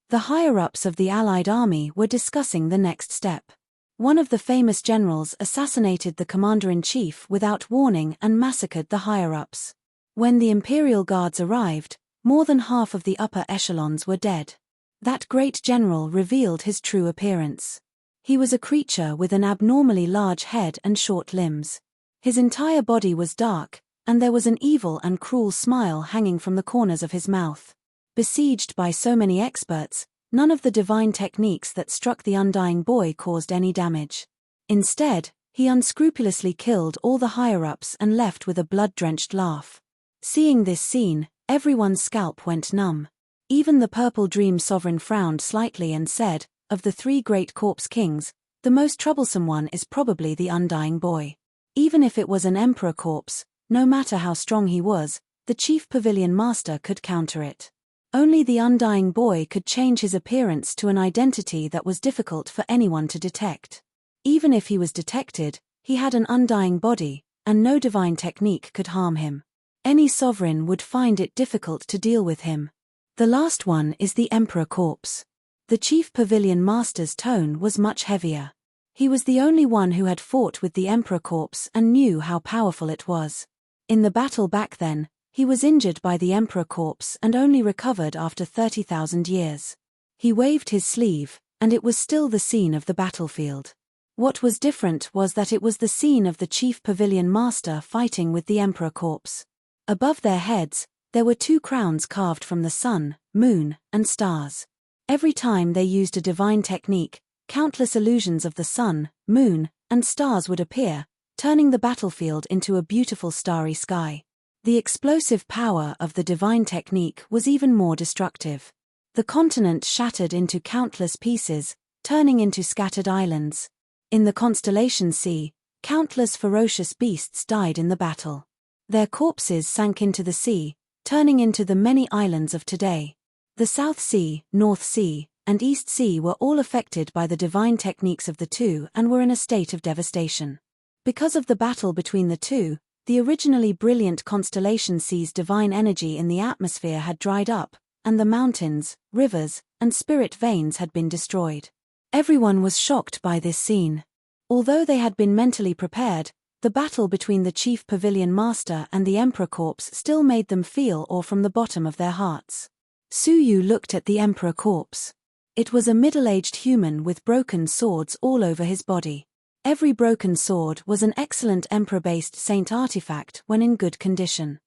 The higher-ups of the Allied army were discussing the next step. One of the famous generals assassinated the commander-in-chief without warning and massacred the higher-ups. When the Imperial Guards arrived, more than half of the upper echelons were dead. That great general revealed his true appearance. He was a creature with an abnormally large head and short limbs. His entire body was dark, and there was an evil and cruel smile hanging from the corners of his mouth. Besieged by so many experts, none of the divine techniques that struck the undying boy caused any damage. Instead, he unscrupulously killed all the higher-ups and left with a blood-drenched laugh. Seeing this scene, everyone's scalp went numb. Even the Purple Dream Sovereign frowned slightly and said, "Of the 3 great corpse kings, the most troublesome one is probably the undying boy. Even if it was an emperor corpse, no matter how strong he was, the chief pavilion master could counter it. Only the undying boy could change his appearance to an identity that was difficult for anyone to detect. Even if he was detected, he had an undying body, and no divine technique could harm him. Any sovereign would find it difficult to deal with him. The last one is the emperor corpse." The chief pavilion master's tone was much heavier. He was the only one who had fought with the emperor corpse and knew how powerful it was. In the battle back then, he was injured by the Emperor corpse and only recovered after 30,000 years. He waved his sleeve, and it was still the scene of the battlefield. What was different was that it was the scene of the chief pavilion master fighting with the Emperor corpse. Above their heads, there were 2 crowns carved from the sun, moon, and stars. Every time they used a divine technique, countless illusions of the sun, moon, and stars would appear, turning the battlefield into a beautiful starry sky. The explosive power of the divine technique was even more destructive. The continent shattered into countless pieces, turning into scattered islands. In the constellation sea, countless ferocious beasts died in the battle. Their corpses sank into the sea, turning into the many islands of today. The South Sea, North Sea, and East Sea were all affected by the divine techniques of the two and were in a state of devastation. Because of the battle between the two, the originally brilliant constellation sea's divine energy in the atmosphere had dried up, and the mountains, rivers, and spirit veins had been destroyed. Everyone was shocked by this scene. Although they had been mentally prepared, the battle between the chief pavilion master and the Emperor corpse still made them feel awe from the bottom of their hearts. Su Yu looked at the Emperor corpse. It was a middle-aged human with broken swords all over his body. Every broken sword was an excellent Emperor-based saint artifact when in good condition.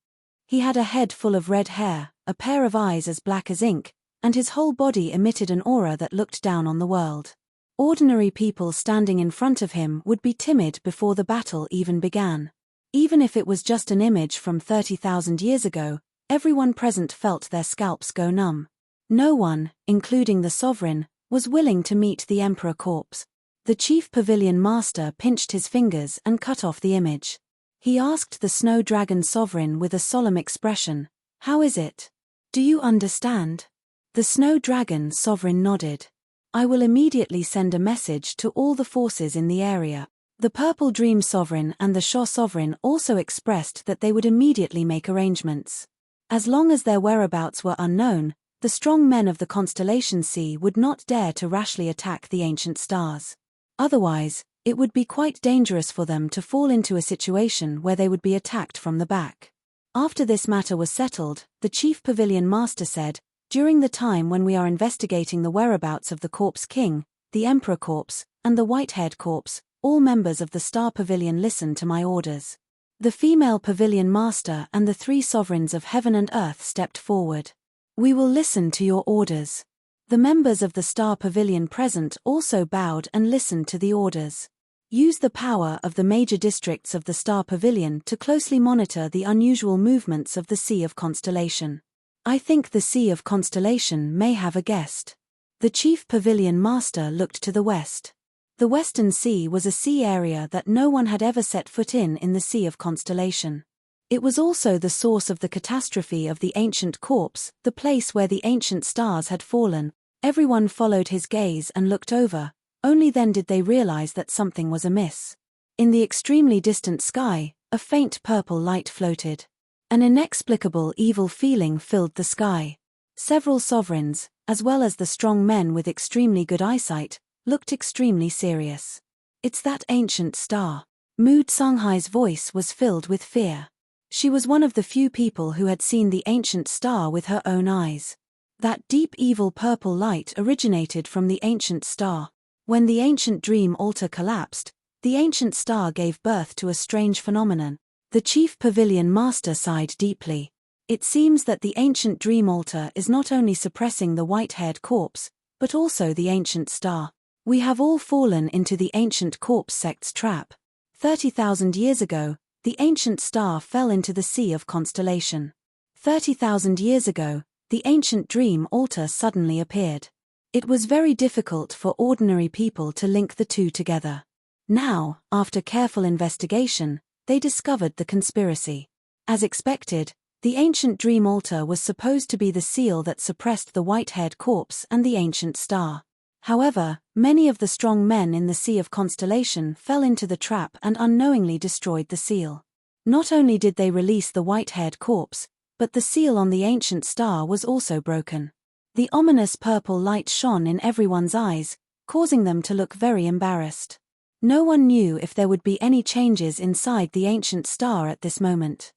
He had a head full of red hair, a pair of eyes as black as ink, and his whole body emitted an aura that looked down on the world. Ordinary people standing in front of him would be timid before the battle even began. Even if it was just an image from 30,000 years ago, everyone present felt their scalps go numb. No one, including the sovereign, was willing to meet the Emperor corpse. The chief pavilion master pinched his fingers and cut off the image. He asked the snow dragon sovereign with a solemn expression, "How is it? Do you understand?" The snow dragon sovereign nodded. "I will immediately send a message to all the forces in the area." The Purple Dream Sovereign and the Sha Sovereign also expressed that they would immediately make arrangements. As long as their whereabouts were unknown, the strong men of the constellation sea would not dare to rashly attack the ancient stars. Otherwise, it would be quite dangerous for them to fall into a situation where they would be attacked from the back. After this matter was settled, the chief pavilion master said, "During the time when we are investigating the whereabouts of the Corpse King, the Emperor Corpse, and the White-Haired Corpse, all members of the Star Pavilion listen to my orders." The female pavilion master and the 3 sovereigns of heaven and earth stepped forward. "We will listen to your orders." The members of the Star Pavilion present also bowed and listened to the orders. Use the power of the major districts of the Star Pavilion to closely monitor the unusual movements of the Sea of Constellation. I think the Sea of Constellation may have a guest. The chief pavilion master looked to the west. The Western Sea was a sea area that no one had ever set foot in the Sea of Constellation. It was also the source of the catastrophe of the ancient corpse, the place where the ancient stars had fallen. Everyone followed his gaze and looked over, only then did they realize that something was amiss. In the extremely distant sky, a faint purple light floated. An inexplicable evil feeling filled the sky. Several sovereigns, as well as the strong men with extremely good eyesight, looked extremely serious. "It's that ancient star." Mu Tsunghai's voice was filled with fear. She was one of the few people who had seen the ancient star with her own eyes. That deep evil purple light originated from the ancient star. When the ancient dream altar collapsed, the ancient star gave birth to a strange phenomenon. The chief pavilion master sighed deeply. It seems that the ancient dream altar is not only suppressing the white-haired corpse, but also the ancient star. We have all fallen into the ancient corpse sect's trap. 30,000 years ago, the ancient star fell into the Sea of Constellation. 30,000 years ago, the ancient dream altar suddenly appeared. It was very difficult for ordinary people to link the two together. Now, after careful investigation, they discovered the conspiracy. As expected, the ancient dream altar was supposed to be the seal that suppressed the white-haired corpse and the ancient star. However, many of the strong men in the Sea of Constellation fell into the trap and unknowingly destroyed the seal. Not only did they release the white-haired corpse, but the seal on the ancient star was also broken. The ominous purple light shone in everyone's eyes, causing them to look very embarrassed. No one knew if there would be any changes inside the ancient star at this moment.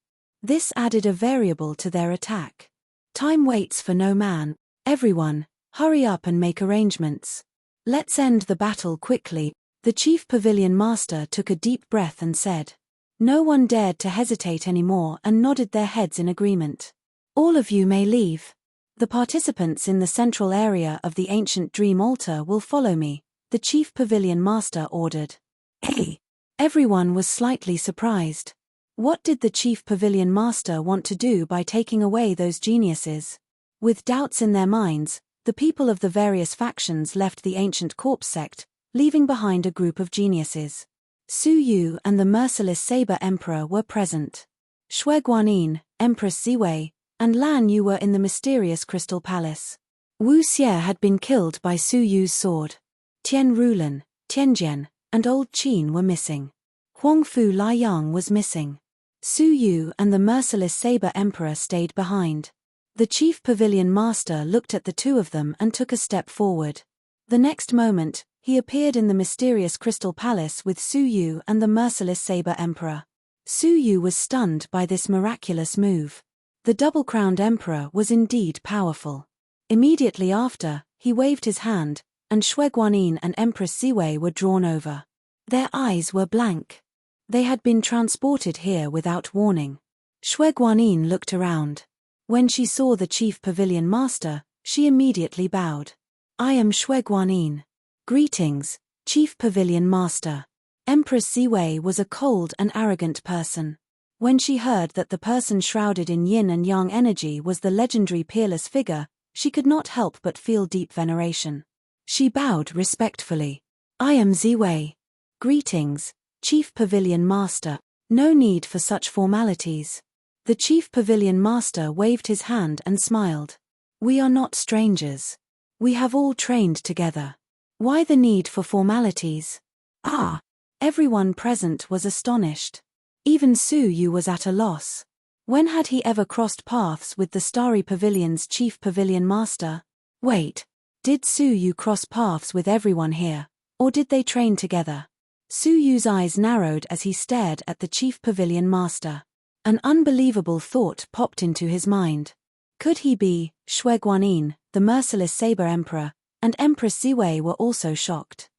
This added a variable to their attack. Time waits for no man. Everyone, hurry up and make arrangements. Let's end the battle quickly. The chief pavilion master took a deep breath and said. No one dared to hesitate anymore and nodded their heads in agreement. All of you may leave. The participants in the central area of the ancient dream altar will follow me, the chief pavilion master ordered. Hey! Everyone was slightly surprised. What did the chief pavilion master want to do by taking away those geniuses? With doubts in their minds, the people of the various factions left the ancient corpse sect, leaving behind a group of geniuses. Su Yu and the merciless Saber Emperor were present. Shui Guanyin, Empress Ziwei, and Lan Yu were in the mysterious Crystal Palace. Wu Xie had been killed by Su Yu's sword. Tian Rulan, Tianjian, and Old Qin were missing. Huangfu Liang was missing. Su Yu and the merciless Saber Emperor stayed behind. The chief pavilion master looked at the two of them and took a step forward. The next moment, he appeared in the mysterious Crystal Palace with Su Yu and the merciless Saber Emperor. Su Yu was stunned by this miraculous move. The double-crowned emperor was indeed powerful. Immediately after, he waved his hand, and Shui Guanyin and Empress Ziwei were drawn over. Their eyes were blank. They had been transported here without warning. Shui Guanyin looked around. When she saw the chief pavilion master, she immediately bowed. I am Shui Guanyin. Greetings, chief pavilion master. Empress Ziwei was a cold and arrogant person. When she heard that the person shrouded in yin and yang energy was the legendary peerless figure, she could not help but feel deep veneration. She bowed respectfully. I am Ziwei. Greetings, chief pavilion master. No need for such formalities. The chief pavilion master waved his hand and smiled. We are not strangers. We have all trained together. Why the need for formalities? Ah! Everyone present was astonished. Even Su Yu was at a loss. When had he ever crossed paths with the Starry Pavilion's chief pavilion master? Wait, did Su Yu cross paths with everyone here, or did they train together? Su Yu's eyes narrowed as he stared at the chief pavilion master. An unbelievable thought popped into his mind. Could he be? Shui Guanyin, the merciless Saber Emperor, and Empress Ziwei were also shocked.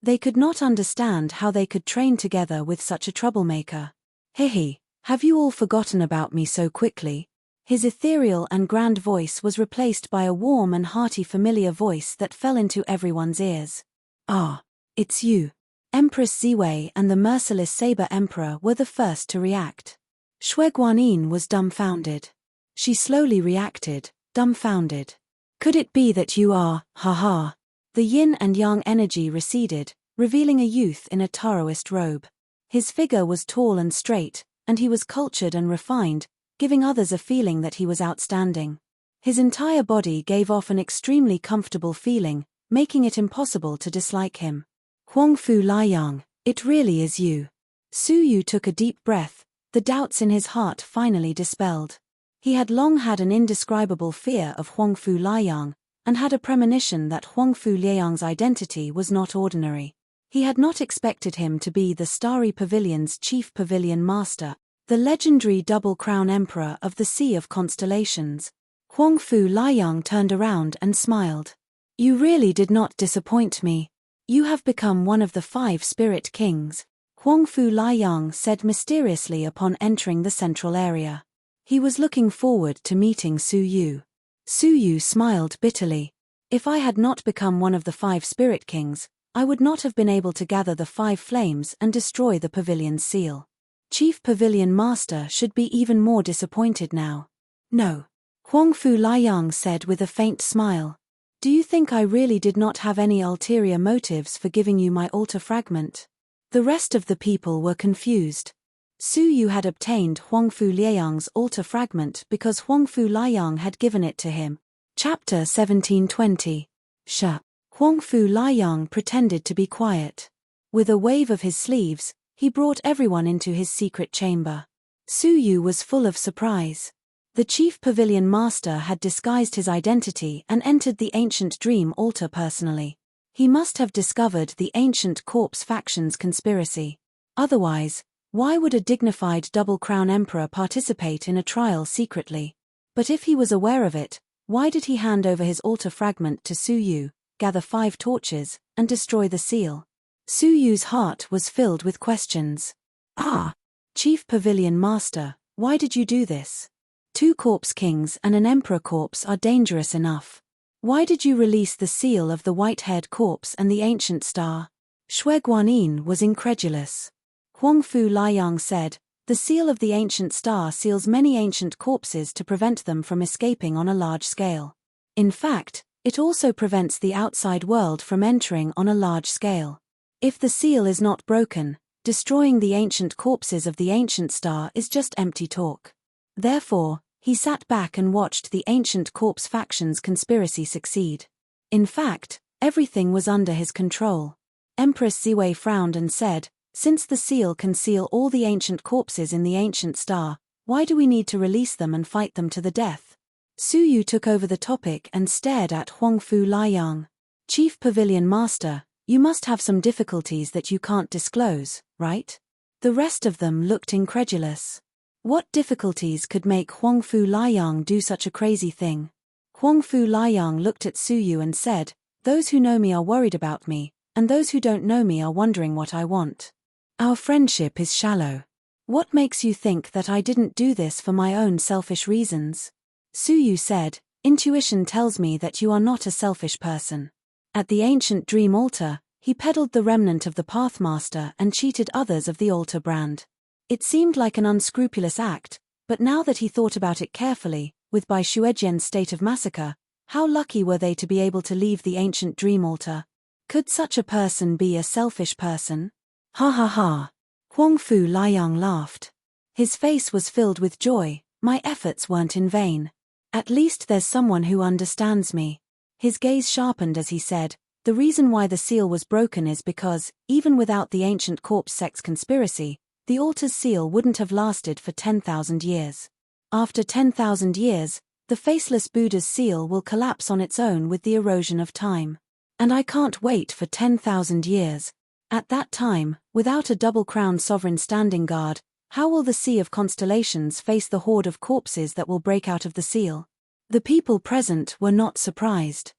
They could not understand how they could train together with such a troublemaker. Hehe, have you all forgotten about me so quickly? His ethereal and grand voice was replaced by a warm and hearty familiar voice that fell into everyone's ears. Ah, it's you. Empress Ziwei and the merciless Saber Emperor were the first to react. Shui Guanyin was dumbfounded. She slowly reacted, dumbfounded. Could it be that you are, haha? The yin and yang energy receded, revealing a youth in a Taoist robe. His figure was tall and straight, and he was cultured and refined, giving others a feeling that he was outstanding. His entire body gave off an extremely comfortable feeling, making it impossible to dislike him. Huangfu Liang, it really is you. Su Yu took a deep breath, the doubts in his heart finally dispelled. He had long had an indescribable fear of Huangfu Liang, and had a premonition that Huangfu Liang's identity was not ordinary. He had not expected him to be the Starry Pavilion's chief pavilion master, the legendary double-crown emperor of the Sea of Constellations. Huangfu Liang turned around and smiled. You really did not disappoint me. You have become one of the 5 spirit kings, Huangfu Liang said mysteriously upon entering the central area. He was looking forward to meeting Su Yu. Su Yu smiled bitterly. If I had not become one of the 5 spirit kings, I would not have been able to gather the 5 flames and destroy the pavilion's seal. Chief Pavilion Master should be even more disappointed now. No. Huangfu Liang said with a faint smile. Do you think I really did not have any ulterior motives for giving you my altar fragment? The rest of the people were confused. Su Yu had obtained Huangfu Liang's altar fragment because Huangfu Liang had given it to him. Chapter 1720. Huangfu Liang pretended to be quiet. With a wave of his sleeves, he brought everyone into his secret chamber. Su Yu was full of surprise. The chief pavilion master had disguised his identity and entered the ancient dream altar personally. He must have discovered the ancient corpse faction's conspiracy. Otherwise, Why would a dignified double-crown emperor participate in a trial secretly? But if he was aware of it, why did he hand over his altar fragment to Su Yu, gather 5 torches, and destroy the seal? Su Yu's heart was filled with questions. Ah! Chief Pavilion Master, why did you do this? 2 corpse kings and an emperor corpse are dangerous enough. Why did you release the seal of the white-haired corpse and the ancient star? Shui Guanyin was incredulous. Huangfu Liang said, the seal of the ancient star seals many ancient corpses to prevent them from escaping on a large scale. In fact, it also prevents the outside world from entering on a large scale. If the seal is not broken, destroying the ancient corpses of the ancient star is just empty talk. Therefore, he sat back and watched the ancient corpse faction's conspiracy succeed. In fact, everything was under his control. Empress Ziwei frowned and said, since the seal can seal all the ancient corpses in the ancient star, why do we need to release them and fight them to the death? Su Yu took over the topic and stared at Huangfu Liang. Chief Pavilion Master, you must have some difficulties that you can't disclose, right? The rest of them looked incredulous. What difficulties could make Huangfu Liang do such a crazy thing? Huangfu Liang looked at Su Yu and said, those who know me are worried about me, and those who don't know me are wondering what I want. Our friendship is shallow. What makes you think that I didn't do this for my own selfish reasons? Su Yu said, intuition tells me that you are not a selfish person. At the ancient dream altar, he peddled the remnant of the Pathmaster and cheated others of the altar brand. It seemed like an unscrupulous act, but now that he thought about it carefully, with Bai Shuejian's state of massacre, how lucky were they to be able to leave the ancient dream altar? Could such a person be a selfish person? Ha ha ha. Huangfu Liang laughed. His face was filled with joy, my efforts weren't in vain. At least there's someone who understands me. His gaze sharpened as he said, the reason why the seal was broken is because, even without the ancient corpse sect's conspiracy, the altar's seal wouldn't have lasted for 10,000 years. After 10,000 years, the faceless Buddha's seal will collapse on its own with the erosion of time. And I can't wait for 10,000 years. At that time, without a double-crowned sovereign standing guard, how will the sea of constellations face the horde of corpses that will break out of the seal? The people present were not surprised.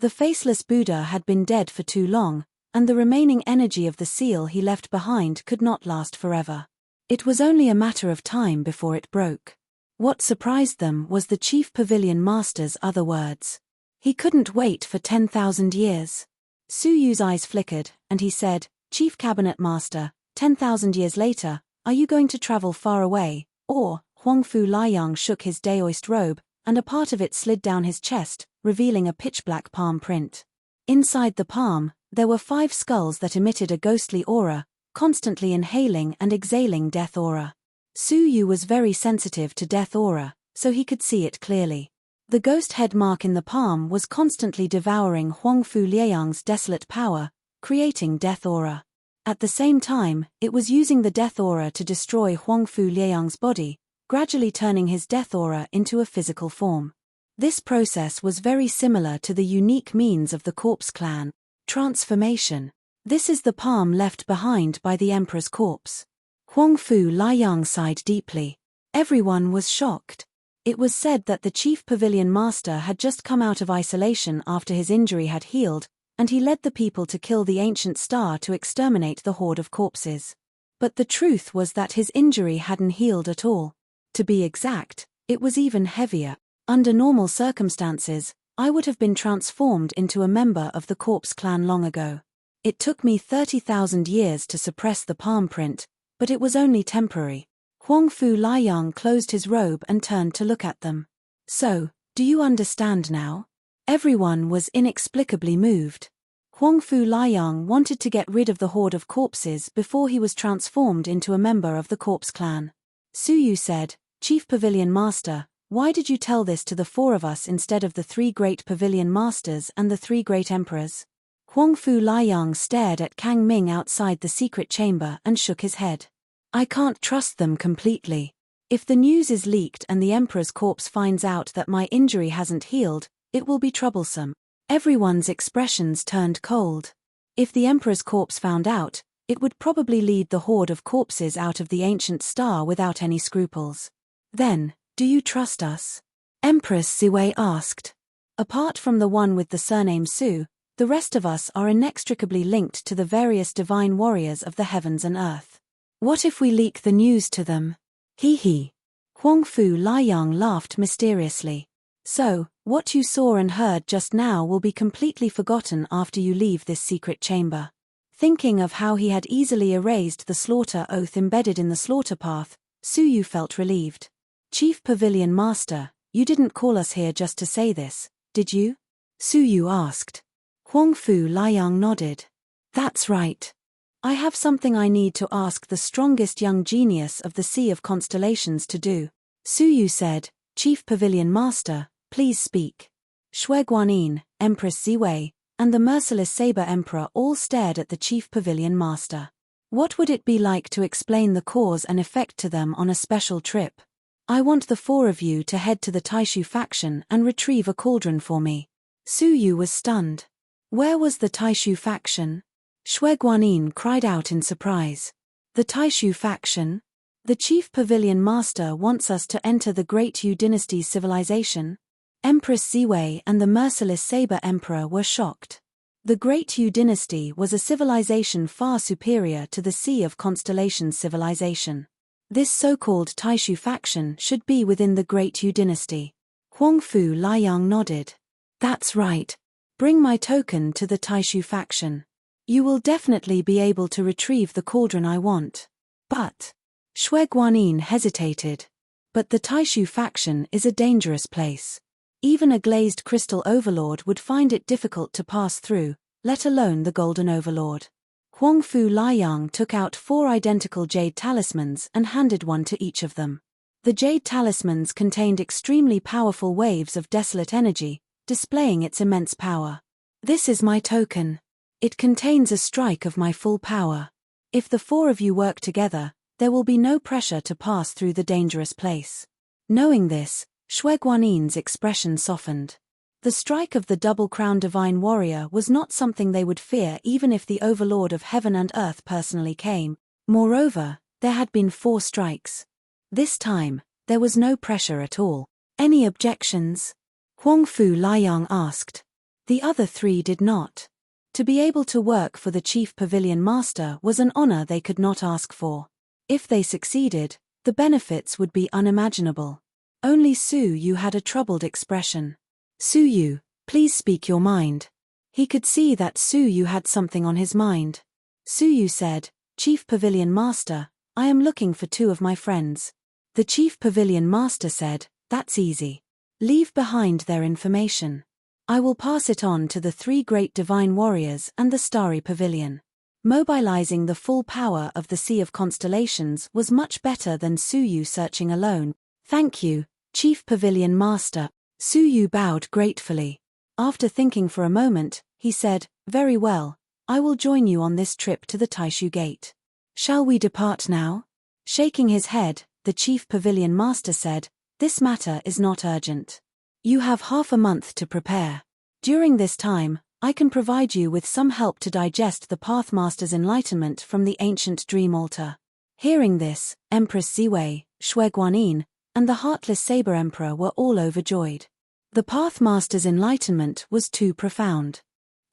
The faceless Buddha had been dead for too long, and the remaining energy of the seal he left behind could not last forever. It was only a matter of time before it broke. What surprised them was the Chief Pavilion Master's other words. He couldn't wait for 10,000 years. Su Yu's eyes flickered, and he said, Chief Cabinet Master, 10,000 years later, are you going to travel far away, or? Huangfu Liang shook his daoist robe, and a part of it slid down his chest, revealing a pitch-black palm print. Inside the palm, there were 5 skulls that emitted a ghostly aura, constantly inhaling and exhaling death aura. Su Yu was very sensitive to death aura, so he could see it clearly. The ghost head mark in the palm was constantly devouring Huangfu Liang's desolate power, creating death aura. At the same time, it was using the death aura to destroy Huangfu Liang's body, gradually turning his death aura into a physical form. This process was very similar to the unique means of the corpse clan, transformation. This is the palm left behind by the emperor's corpse. Huangfu Liang sighed deeply. Everyone was shocked. It was said that the Chief Pavilion Master had just come out of isolation after his injury had healed, and he led the people to kill the ancient star to exterminate the horde of corpses. But the truth was that his injury hadn't healed at all. To be exact, it was even heavier. Under normal circumstances, I would have been transformed into a member of the corpse clan long ago. It took me 30,000 years to suppress the palm print, but it was only temporary. Huangfu Liang closed his robe and turned to look at them. So, do you understand now? Everyone was inexplicably moved. Huangfu Liang wanted to get rid of the horde of corpses before he was transformed into a member of the corpse clan. Su Yu said, Chief Pavilion Master, why did you tell this to the 4 of us instead of the 3 great pavilion masters and the 3 great emperors? Huangfu Liang stared at Kang Ming outside the secret chamber and shook his head. I can't trust them completely. If the news is leaked and the emperor's corpse finds out that my injury hasn't healed, it will be troublesome. Everyone's expressions turned cold. If the emperor's corpse found out, It would probably lead the horde of corpses out of the ancient star without any scruples. Then, do you trust us? Empress Siwei asked. Apart from the one with the surname Su, the rest of us are inextricably linked to the various divine warriors of the heavens and earth. What if we leak the news to them? Hee hee. Huangfu Liang laughed mysteriously. So, what you saw and heard just now will be completely forgotten after you leave this secret chamber. Thinking of how he had easily erased the slaughter oath embedded in the slaughter path, Su Yu felt relieved. Chief Pavilion Master, you didn't call us here just to say this, did you? Su Yu asked. Huangfu Liang nodded. That's right. I have something I need to ask the strongest young genius of the Sea of Constellations to do. Su Yu said, Chief Pavilion Master, please speak. Shui Guanyin, Empress Ziwei, and the merciless Saber Emperor all stared at the Chief Pavilion Master. What would it be like to explain the cause and effect to them on a special trip? I want the four of you to head to the Taishu faction and retrieve a cauldron for me. Su Yu was stunned. Where was the Taishu faction? Shui Guanyin cried out in surprise. The Taishu faction? The Chief Pavilion Master wants us to enter the Great Yu Dynasty's civilization? Empress Ziwei and the merciless Saber Emperor were shocked. The Great Yu Dynasty was a civilization far superior to the Sea of Constellations civilization. This so-called Taishu faction should be within the Great Yu Dynasty. Huangfu Liang nodded. That's right. Bring my token to the Taishu faction. You will definitely be able to retrieve the cauldron I want. But Shui Guanyin hesitated. But the Taishu faction is a dangerous place. Even a glazed crystal overlord would find it difficult to pass through, let alone the golden overlord. Huangfu Liang took out 4 identical jade talismans and handed one to each of them. The jade talismans contained extremely powerful waves of desolate energy, displaying its immense power. This is my token. It contains a strike of my full power. If the 4 of you work together, there will be no pressure to pass through the dangerous place. Knowing this, Shui Guanyin's expression softened. The strike of the double-crowned divine warrior was not something they would fear even if the overlord of heaven and earth personally came. Moreover, there had been 4 strikes. This time, there was no pressure at all. Any objections? Huangfu Liang asked. The other 3 did not. To be able to work for the Chief Pavilion Master was an honor they could not ask for. If they succeeded, the benefits would be unimaginable. Only Su Yu had a troubled expression. Su Yu, please speak your mind. He could see that Su Yu had something on his mind. Su Yu said, Chief Pavilion Master, I am looking for 2 of my friends. The Chief Pavilion Master said, that's easy. Leave behind their information. I will pass it on to the 3 great divine warriors and the Starry Pavilion. Mobilizing the full power of the Sea of Constellations was much better than Su Yu searching alone. Thank you, Chief Pavilion Master. Su Yu bowed gratefully. After thinking for a moment, he said, very well, I will join you on this trip to the Taishu Gate. Shall we depart now? Shaking his head, the Chief Pavilion Master said, this matter is not urgent. You have half a month to prepare. During this time, I can provide you with some help to digest the Pathmaster's enlightenment from the ancient dream altar. Hearing this, Empress Ziwei, Shui Guanyin, and the heartless Saber Emperor were all overjoyed. The Pathmaster's enlightenment was too profound.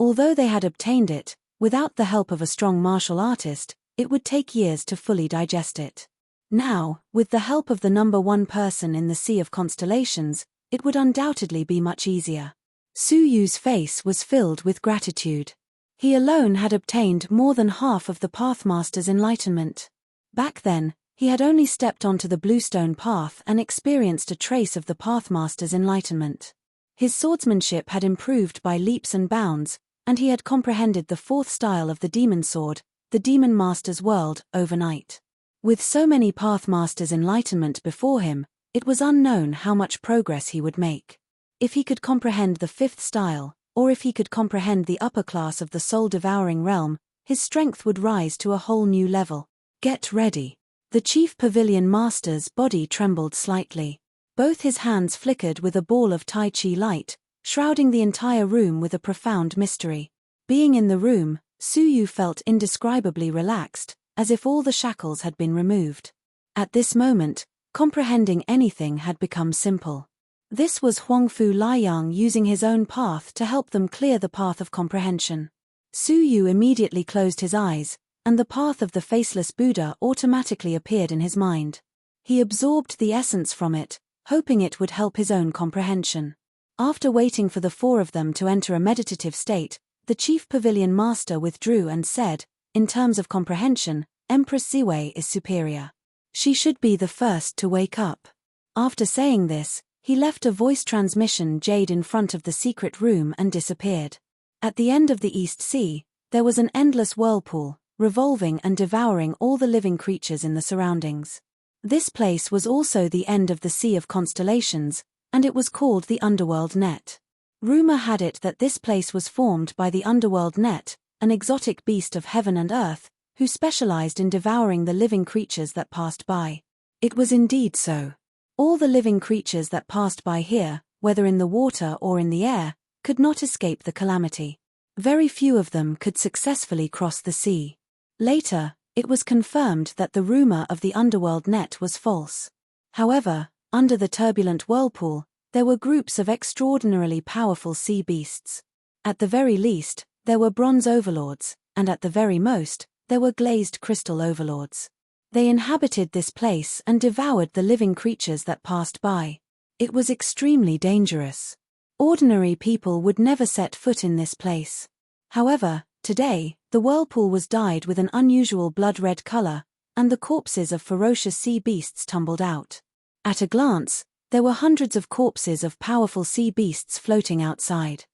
Although they had obtained it, without the help of a strong martial artist, it would take years to fully digest it. Now, with the help of the number 1 person in the Sea of Constellations, it would undoubtedly be much easier. Su Yu's face was filled with gratitude. He alone had obtained more than half of the Pathmaster's enlightenment. Back then, he had only stepped onto the bluestone path and experienced a trace of the Pathmaster's enlightenment. His swordsmanship had improved by leaps and bounds, and he had comprehended the 4th style of the demon sword, the Demon Master's world, overnight. With so many Pathmaster's enlightenment before him, it was unknown how much progress he would make. If he could comprehend the 5th style, or if he could comprehend the upper class of the soul-devouring realm, his strength would rise to a whole new level. Get ready. The Chief Pavilion Master's body trembled slightly. Both his hands flickered with a ball of Tai Chi light, shrouding the entire room with a profound mystery. Being in the room, Suyu felt indescribably relaxed, as if all the shackles had been removed. At this moment, comprehending anything had become simple. This was Huangfu Liang using his own path to help them clear the path of comprehension. Suyu immediately closed his eyes, and the path of the faceless Buddha automatically appeared in his mind. He absorbed the essence from it, hoping it would help his own comprehension. After waiting for the four of them to enter a meditative state, the chief pavilion master withdrew and said, "In terms of comprehension, Empress Ziwei is superior. She should be the first to wake up." After saying this, he left a voice transmission jade in front of the secret room and disappeared. At the end of the East Sea, there was an endless whirlpool, revolving and devouring all the living creatures in the surroundings. This place was also the end of the Sea of Constellations, and it was called the Underworld Net. Rumor had it that this place was formed by the Underworld Net, an exotic beast of heaven and earth, who specialized in devouring the living creatures that passed by. It was indeed so. All the living creatures that passed by here, whether in the water or in the air, could not escape the calamity. Very few of them could successfully cross the sea. Later, it was confirmed that the rumor of the Underworld Net was false. However, under the turbulent whirlpool, there were groups of extraordinarily powerful sea beasts. At the very least, there were bronze overlords, and at the very most, there were glazed crystal overlords. They inhabited this place and devoured the living creatures that passed by. It was extremely dangerous. Ordinary people would never set foot in this place. However, today, the whirlpool was dyed with an unusual blood-red color, and the corpses of ferocious sea beasts tumbled out. At a glance, there were hundreds of corpses of powerful sea beasts floating outside.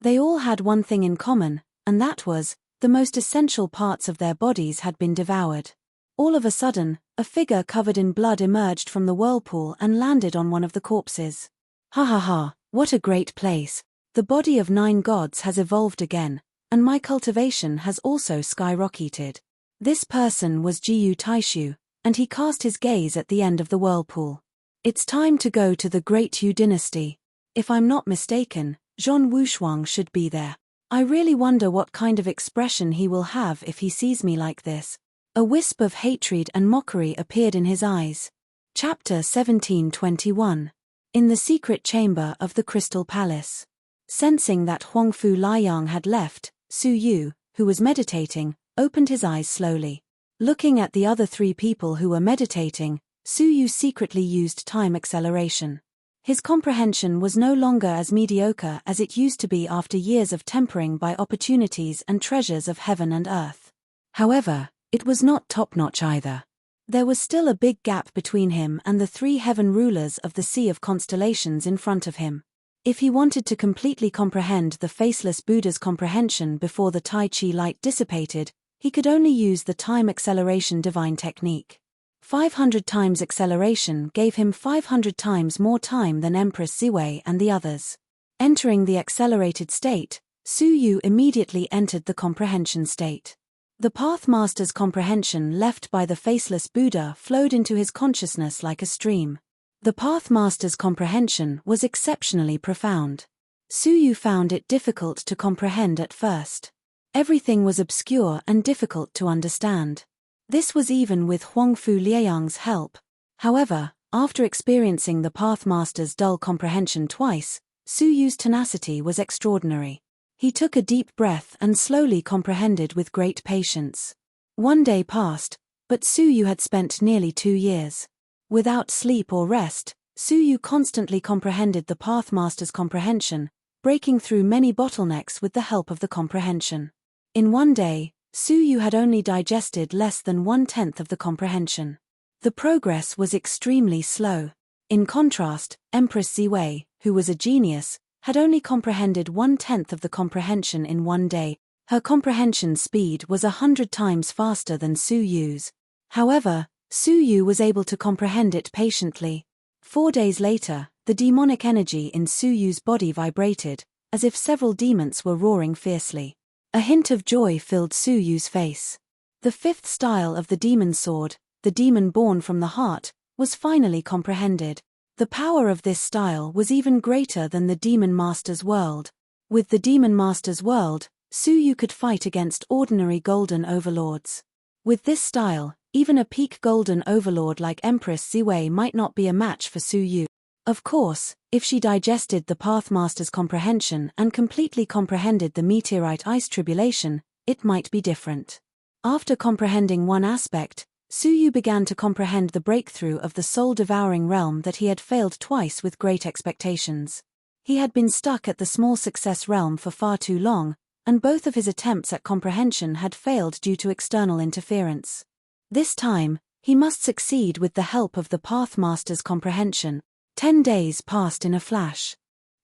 They all had one thing in common, and that was, the most essential parts of their bodies had been devoured. All of a sudden, a figure covered in blood emerged from the whirlpool and landed on one of the corpses. "Ha ha ha, what a great place. The body of 9 gods has evolved again, and my cultivation has also skyrocketed." This person was Jiyu Taishu, and he cast his gaze at the end of the whirlpool. "It's time to go to the Great Yu dynasty. If I'm not mistaken, Zhong Wushuang should be there. I really wonder what kind of expression he will have if he sees me like this." A wisp of hatred and mockery appeared in his eyes. Chapter 17:21. In the secret chamber of the Crystal Palace. Sensing that Huangfu Liang had left, Suyu, who was meditating, opened his eyes slowly. Looking at the other 3 people who were meditating, Suyu secretly used time acceleration. His comprehension was no longer as mediocre as it used to be after years of tempering by opportunities and treasures of heaven and earth. However, it was not top-notch either. There was still a big gap between him and the 3 heaven rulers of the Sea of Constellations in front of him. If he wanted to completely comprehend the faceless Buddha's comprehension before the Tai Chi light dissipated, he could only use the time acceleration divine technique. 500 times acceleration gave him 500 times more time than Empress Ziwei and the others. Entering the accelerated state, Suyu immediately entered the comprehension state. The Pathmaster's comprehension left by the faceless Buddha flowed into his consciousness like a stream. The Pathmaster's comprehension was exceptionally profound. Suyu found it difficult to comprehend at first. Everything was obscure and difficult to understand. This was even with Huangfu Liang's help. However, after experiencing the Pathmaster's dull comprehension twice, Suyu's tenacity was extraordinary. He took a deep breath and slowly comprehended with great patience. 1 day passed, but Suyu had spent nearly 2 years. Without sleep or rest, Suyu constantly comprehended the Pathmaster's comprehension, breaking through many bottlenecks with the help of the comprehension. In 1 day, Suyu had only digested less than 1/10 of the comprehension. The progress was extremely slow. In contrast, Empress Ziwei, who was a genius, had only comprehended 1/10 of the comprehension in 1 day. Her comprehension speed was 100 times faster than Suyu's. However, Suyu was able to comprehend it patiently. 4 days later, the demonic energy in Suyu's body vibrated, as if several demons were roaring fiercely. A hint of joy filled Suyu's face. The 5th style of the demon sword, the demon born from the heart, was finally comprehended. The power of this style was even greater than the Demon Master's world. With the Demon Master's world, Suyu could fight against ordinary golden overlords. With this style, even a peak golden overlord like Empress Ziwei might not be a match for Suyu. Of course, if she digested the Pathmaster's comprehension and completely comprehended the meteorite ice tribulation, it might be different. After comprehending one aspect, Suyu began to comprehend the breakthrough of the soul-devouring realm that he had failed twice with great expectations. He had been stuck at the small success realm for far too long, and both of his attempts at comprehension had failed due to external interference. This time, he must succeed with the help of the Pathmaster's comprehension. 10 days passed in a flash.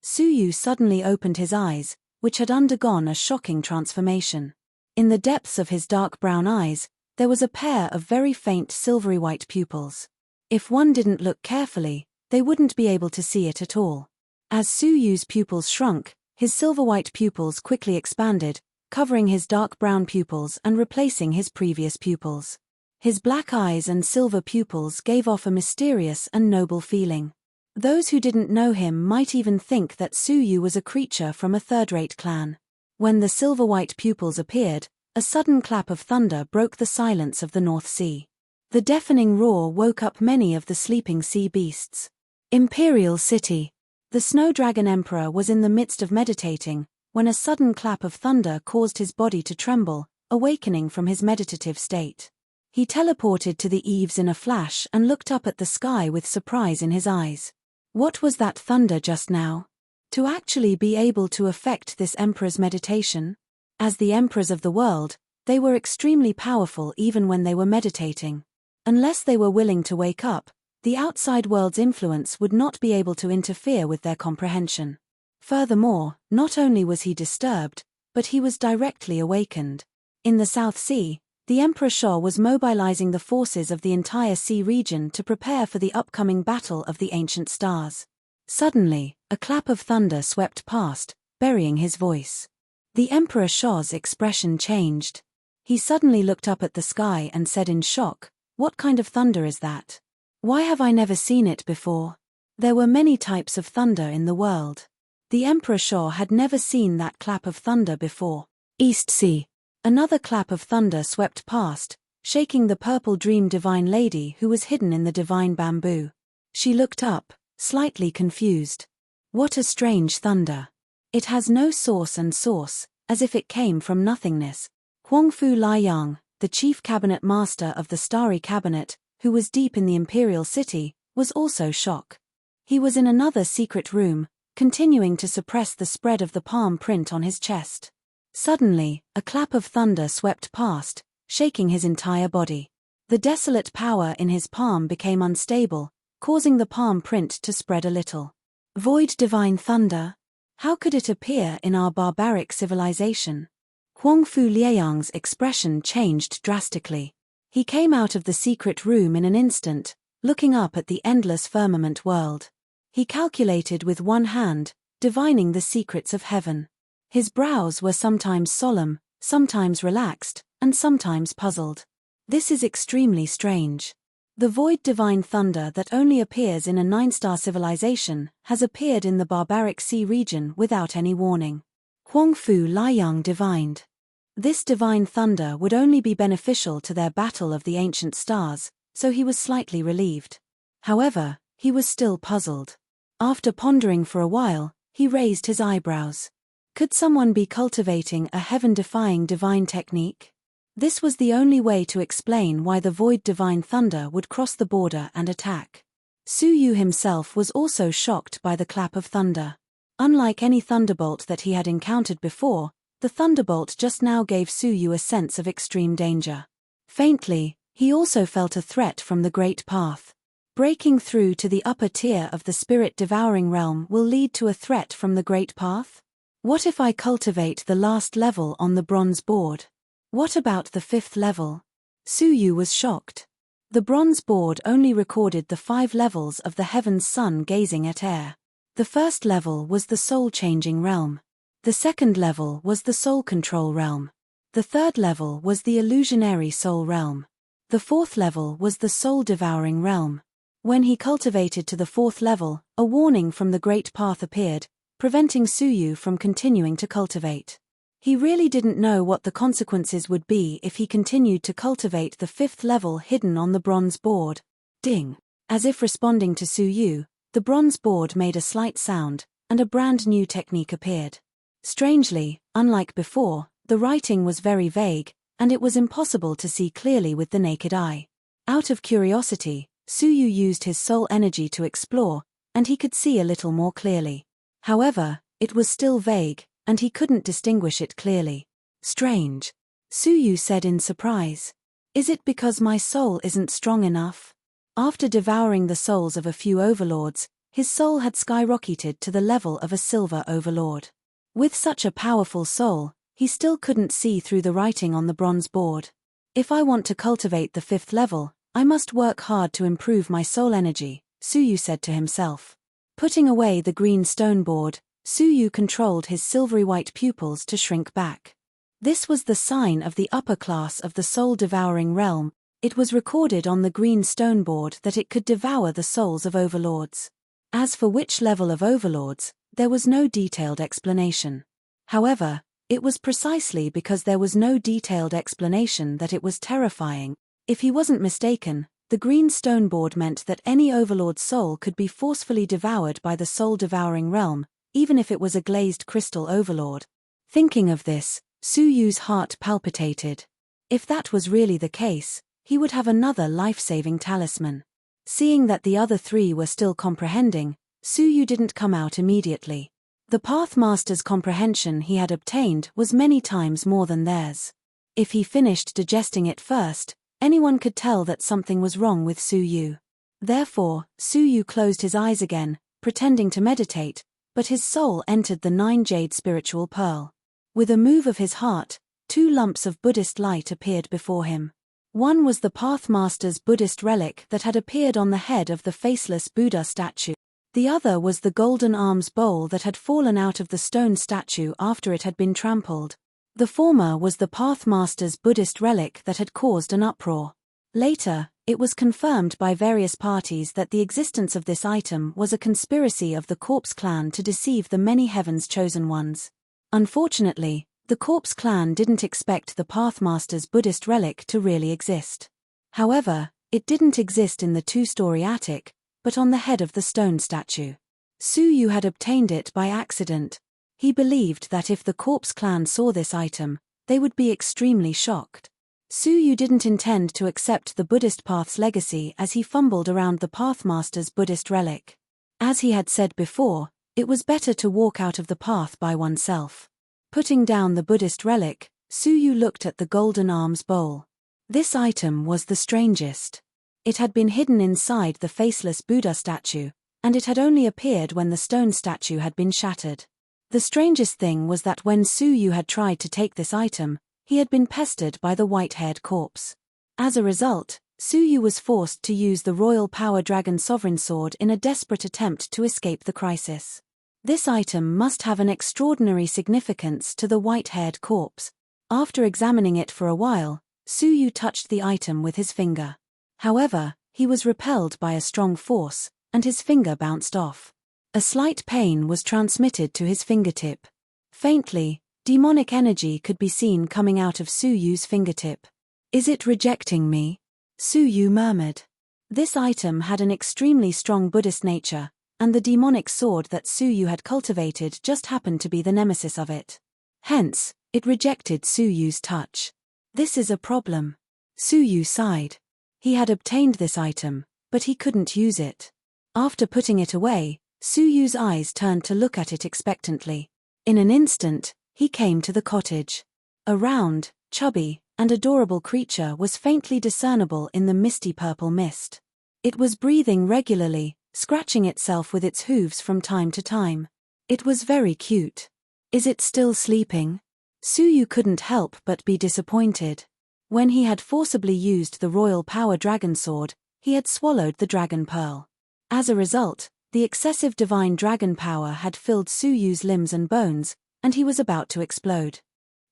Suyu suddenly opened his eyes, which had undergone a shocking transformation. In the depths of his dark brown eyes, there was a pair of very faint silvery white pupils. If one didn't look carefully, they wouldn't be able to see it at all. As Suyu's pupils shrunk, his silver white pupils quickly expanded, covering his dark brown pupils and replacing his previous pupils. His black eyes and silver pupils gave off a mysterious and noble feeling. Those who didn't know him might even think that Suyu was a creature from a third-rate clan. When the silver-white pupils appeared, a sudden clap of thunder broke the silence of the North Sea. The deafening roar woke up many of the sleeping sea beasts. Imperial City. The Snow Dragon Emperor was in the midst of meditating, when a sudden clap of thunder caused his body to tremble, awakening from his meditative state. He teleported to the eaves in a flash and looked up at the sky with surprise in his eyes. What was that thunder just now? To actually be able to affect this emperor's meditation? As the emperors of the world, they were extremely powerful even when they were meditating. Unless they were willing to wake up, the outside world's influence would not be able to interfere with their comprehension. Furthermore, not only was he disturbed, but he was directly awakened. In the South Sea, the Emperor Shaw was mobilizing the forces of the entire sea region to prepare for the upcoming battle of the ancient stars. Suddenly, a clap of thunder swept past, burying his voice. The Emperor Shaw's expression changed. He suddenly looked up at the sky and said in shock, "What kind of thunder is that? Why have I never seen it before?" There were many types of thunder in the world. The Emperor Shaw had never seen that clap of thunder before. East Sea. Another clap of thunder swept past, shaking the purple dream divine lady who was hidden in the divine bamboo. She looked up, slightly confused. What a strange thunder. It has no source and source, as if it came from nothingness. Huangfu Liang, the chief cabinet master of the Starry Cabinet, who was deep in the Imperial City, was also shocked. He was in another secret room, continuing to suppress the spread of the palm print on his chest. Suddenly, a clap of thunder swept past, shaking his entire body. The desolate power in his palm became unstable, causing the palm print to spread a little. Void divine thunder? How could it appear in our barbaric civilization? Huangfu Liang's expression changed drastically. He came out of the secret room in an instant, looking up at the endless firmament world. He calculated with one hand, divining the secrets of heaven. His brows were sometimes solemn, sometimes relaxed, and sometimes puzzled. This is extremely strange. The void divine thunder that only appears in a 9-star civilization has appeared in the barbaric sea region without any warning. Huangfu Liang divined. This divine thunder would only be beneficial to their battle of the ancient stars, so he was slightly relieved. However, he was still puzzled. After pondering for a while, he raised his eyebrows. Could someone be cultivating a heaven-defying divine technique? This was the only way to explain why the void divine thunder would cross the border and attack. Suyu himself was also shocked by the clap of thunder. Unlike any thunderbolt that he had encountered before, the thunderbolt just now gave Suyu a sense of extreme danger. Faintly, he also felt a threat from the Great Path. Breaking through to the upper tier of the spirit-devouring realm will lead to a threat from the Great Path? What if I cultivate the last level on the bronze board? What about the 5th level? Suyu was shocked. The bronze board only recorded the 5 levels of the heaven's sun gazing at air. The first level was the soul-changing realm. The second level was the soul control realm. The third level was the illusionary soul realm. The fourth level was the soul-devouring realm. When he cultivated to the 4th level, a warning from the Great Path appeared, preventing Suyu from continuing to cultivate. He really didn't know what the consequences would be if he continued to cultivate the 5th level hidden on the bronze board. Ding! As if responding to Su Yu, the bronze board made a slight sound, and a brand new technique appeared. Strangely, unlike before, the writing was very vague, and it was impossible to see clearly with the naked eye. Out of curiosity, Su Yu used his soul energy to explore, and he could see a little more clearly. However, it was still vague, and he couldn't distinguish it clearly. Strange. Su Yu said in surprise. Is it because my soul isn't strong enough? After devouring the souls of a few overlords, his soul had skyrocketed to the level of a silver overlord. With such a powerful soul, he still couldn't see through the writing on the bronze board. If I want to cultivate the 5th level, I must work hard to improve my soul energy, Su Yu said to himself. Putting away the green stone board, Su Yu controlled his silvery white pupils to shrink back. This was the sign of the upper class of the soul-devouring realm. It was recorded on the green stone board that it could devour the souls of overlords. As for which level of overlords, there was no detailed explanation. However, it was precisely because there was no detailed explanation that it was terrifying. If he wasn't mistaken, the green stone board meant that any overlord's soul could be forcefully devoured by the soul-devouring realm, even if it was a glazed crystal overlord. Thinking of this, Su Yu's heart palpitated. If that was really the case, he would have another life-saving talisman. Seeing that the other 3 were still comprehending, Su Yu didn't come out immediately. The Pathmaster's comprehension he had obtained was many times more than theirs. If he finished digesting it first, anyone could tell that something was wrong with Su Yu. Therefore, Su Yu closed his eyes again, pretending to meditate, but his soul entered the 9-jade spiritual pearl. With a move of his heart, 2 lumps of Buddhist light appeared before him. One was the Pathmaster's Buddhist relic that had appeared on the head of the faceless Buddha statue. The other was the golden arms bowl that had fallen out of the stone statue after it had been trampled. The former was the Pathmaster's Buddhist relic that had caused an uproar. Later, it was confirmed by various parties that the existence of this item was a conspiracy of the Corpse Clan to deceive the many heaven's chosen ones. Unfortunately, the Corpse Clan didn't expect the Pathmaster's Buddhist relic to really exist. However, it didn't exist in the 2-story attic, but on the head of the stone statue. Su Yu had obtained it by accident. He believed that if the Corpse Clan saw this item, they would be extremely shocked. Su Yu didn't intend to accept the Buddhist path's legacy as he fumbled around the Pathmaster's Buddhist relic. As he had said before, it was better to walk out of the path by oneself. Putting down the Buddhist relic, Su Yu looked at the golden arms bowl. This item was the strangest. It had been hidden inside the faceless Buddha statue, and it had only appeared when the stone statue had been shattered. The strangest thing was that when Su Yu had tried to take this item, he had been pestered by the white-haired corpse. As a result, Su Yu was forced to use the Royal Power Dragon Sovereign Sword in a desperate attempt to escape the crisis. This item must have an extraordinary significance to the white-haired corpse. After examining it for a while, Su Yu touched the item with his finger. However, he was repelled by a strong force, and his finger bounced off. A slight pain was transmitted to his fingertip. Faintly, demonic energy could be seen coming out of Su Yu's fingertip. Is it rejecting me? Su Yu murmured. This item had an extremely strong Buddhist nature, and the demonic sword that Su Yu had cultivated just happened to be the nemesis of it. Hence, it rejected Su Yu's touch. This is a problem. Su Yu sighed. He had obtained this item, but he couldn't use it. After putting it away, Su Yu's eyes turned to look at it expectantly. In an instant, he came to the cottage. A round, chubby, and adorable creature was faintly discernible in the misty purple mist. It was breathing regularly, scratching itself with its hooves from time to time. It was very cute. Is it still sleeping? Su Yu couldn't help but be disappointed. When he had forcibly used the Royal Power Dragon Sword, he had swallowed the Dragon Pearl. As a result, the excessive divine dragon power had filled Su Yu's limbs and bones, and he was about to explode.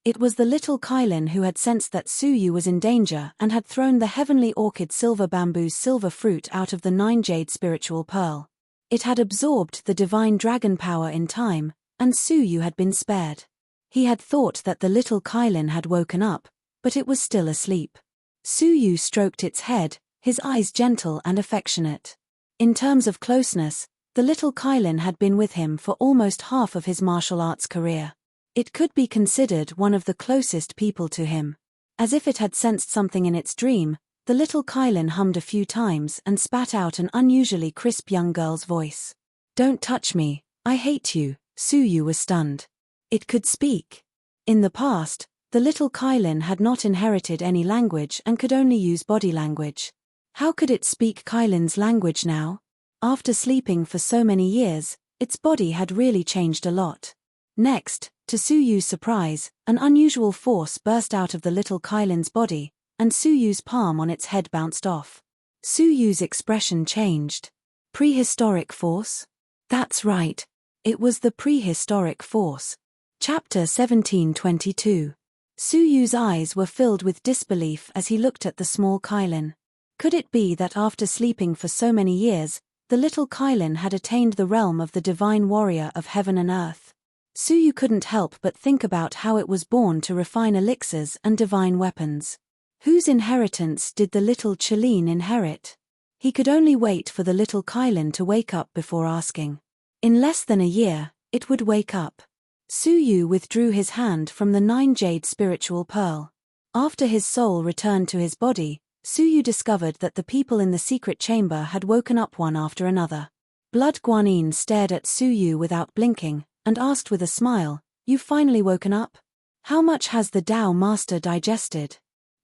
It was the little Kailin who had sensed that Su Yu was in danger and had thrown the heavenly orchid silver bamboo's silver fruit out of the 9-jade spiritual pearl. It had absorbed the divine dragon power in time, and Su Yu had been spared. He had thought that the little Kylin had woken up, but it was still asleep. Suyu stroked its head, his eyes gentle and affectionate. In terms of closeness, the little Kylin had been with him for almost half of his martial arts career. It could be considered one of the closest people to him. As if it had sensed something in its dream, the little Kylin hummed a few times and spat out an unusually crisp young girl's voice. "Don't touch me, I hate you." Suyu was stunned. It could speak. In the past, the little Kylin had not inherited any language and could only use body language. How could it speak Kylin's language now? After sleeping for so many years, its body had really changed a lot. Next, to Suyu's surprise, an unusual force burst out of the little Kylin's body, and Suyu's palm on its head bounced off. Suyu's expression changed. Prehistoric force? That's right. It was the prehistoric force. Chapter 1722. Suyu's eyes were filled with disbelief as he looked at the small Kylin. Could it be that after sleeping for so many years, the little Kylin had attained the realm of the divine warrior of heaven and earth? Suyu couldn't help but think about how it was born to refine elixirs and divine weapons. Whose inheritance did the little Chelin inherit? He could only wait for the little Kylin to wake up before asking. In less than a year, it would wake up. Suyu withdrew his hand from the 9-jade spiritual pearl. After his soul returned to his body, Suyu discovered that the people in the secret chamber had woken up one after another. Blood Guanyin stared at Suyu without blinking, and asked with a smile, "You've finally woken up? How much has the Tao Master digested?"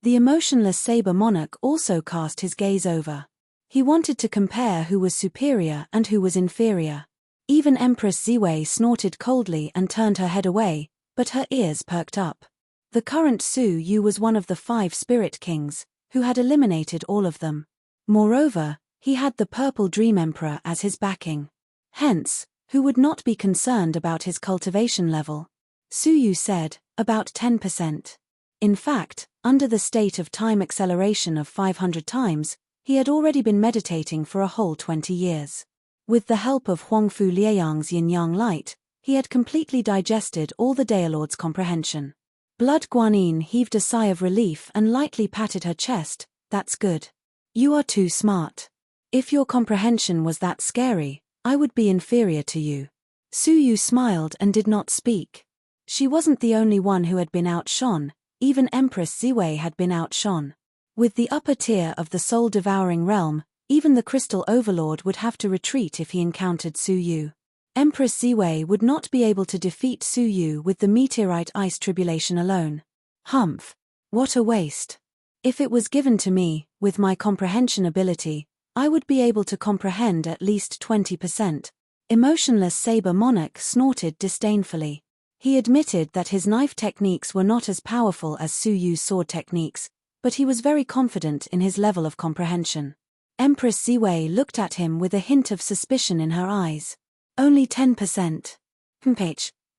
The emotionless saber monarch also cast his gaze over. He wanted to compare who was superior and who was inferior. Even Empress Ziwei snorted coldly and turned her head away, but her ears perked up. The current Suyu was one of the 5 spirit kings, who had eliminated all of them. Moreover, he had the Purple Dream Emperor as his backing. Hence, who would not be concerned about his cultivation level? Suyu said, about 10%. In fact, under the state of time acceleration of 500 times, he had already been meditating for a whole 20 years. With the help of Huangfu Liuyang's yin-yang light, he had completely digested all the Daelord's comprehension. Blood Guanyin heaved a sigh of relief and lightly patted her chest. "That's good. You are too smart. If your comprehension was that scary, I would be inferior to you." Suyu smiled and did not speak. She wasn't the only one who had been outshone, even Empress Ziwei had been outshone. With the upper tier of the soul-devouring realm, even the Crystal Overlord would have to retreat if he encountered Suyu. Empress Ziwei would not be able to defeat Suyu with the meteorite ice tribulation alone. Humph. What a waste. If it was given to me, with my comprehension ability, I would be able to comprehend at least 20%. Emotionless Saber Monarch snorted disdainfully. He admitted that his knife techniques were not as powerful as Suyu's sword techniques, but he was very confident in his level of comprehension. Empress Ziwei looked at him with a hint of suspicion in her eyes. "Only 10%.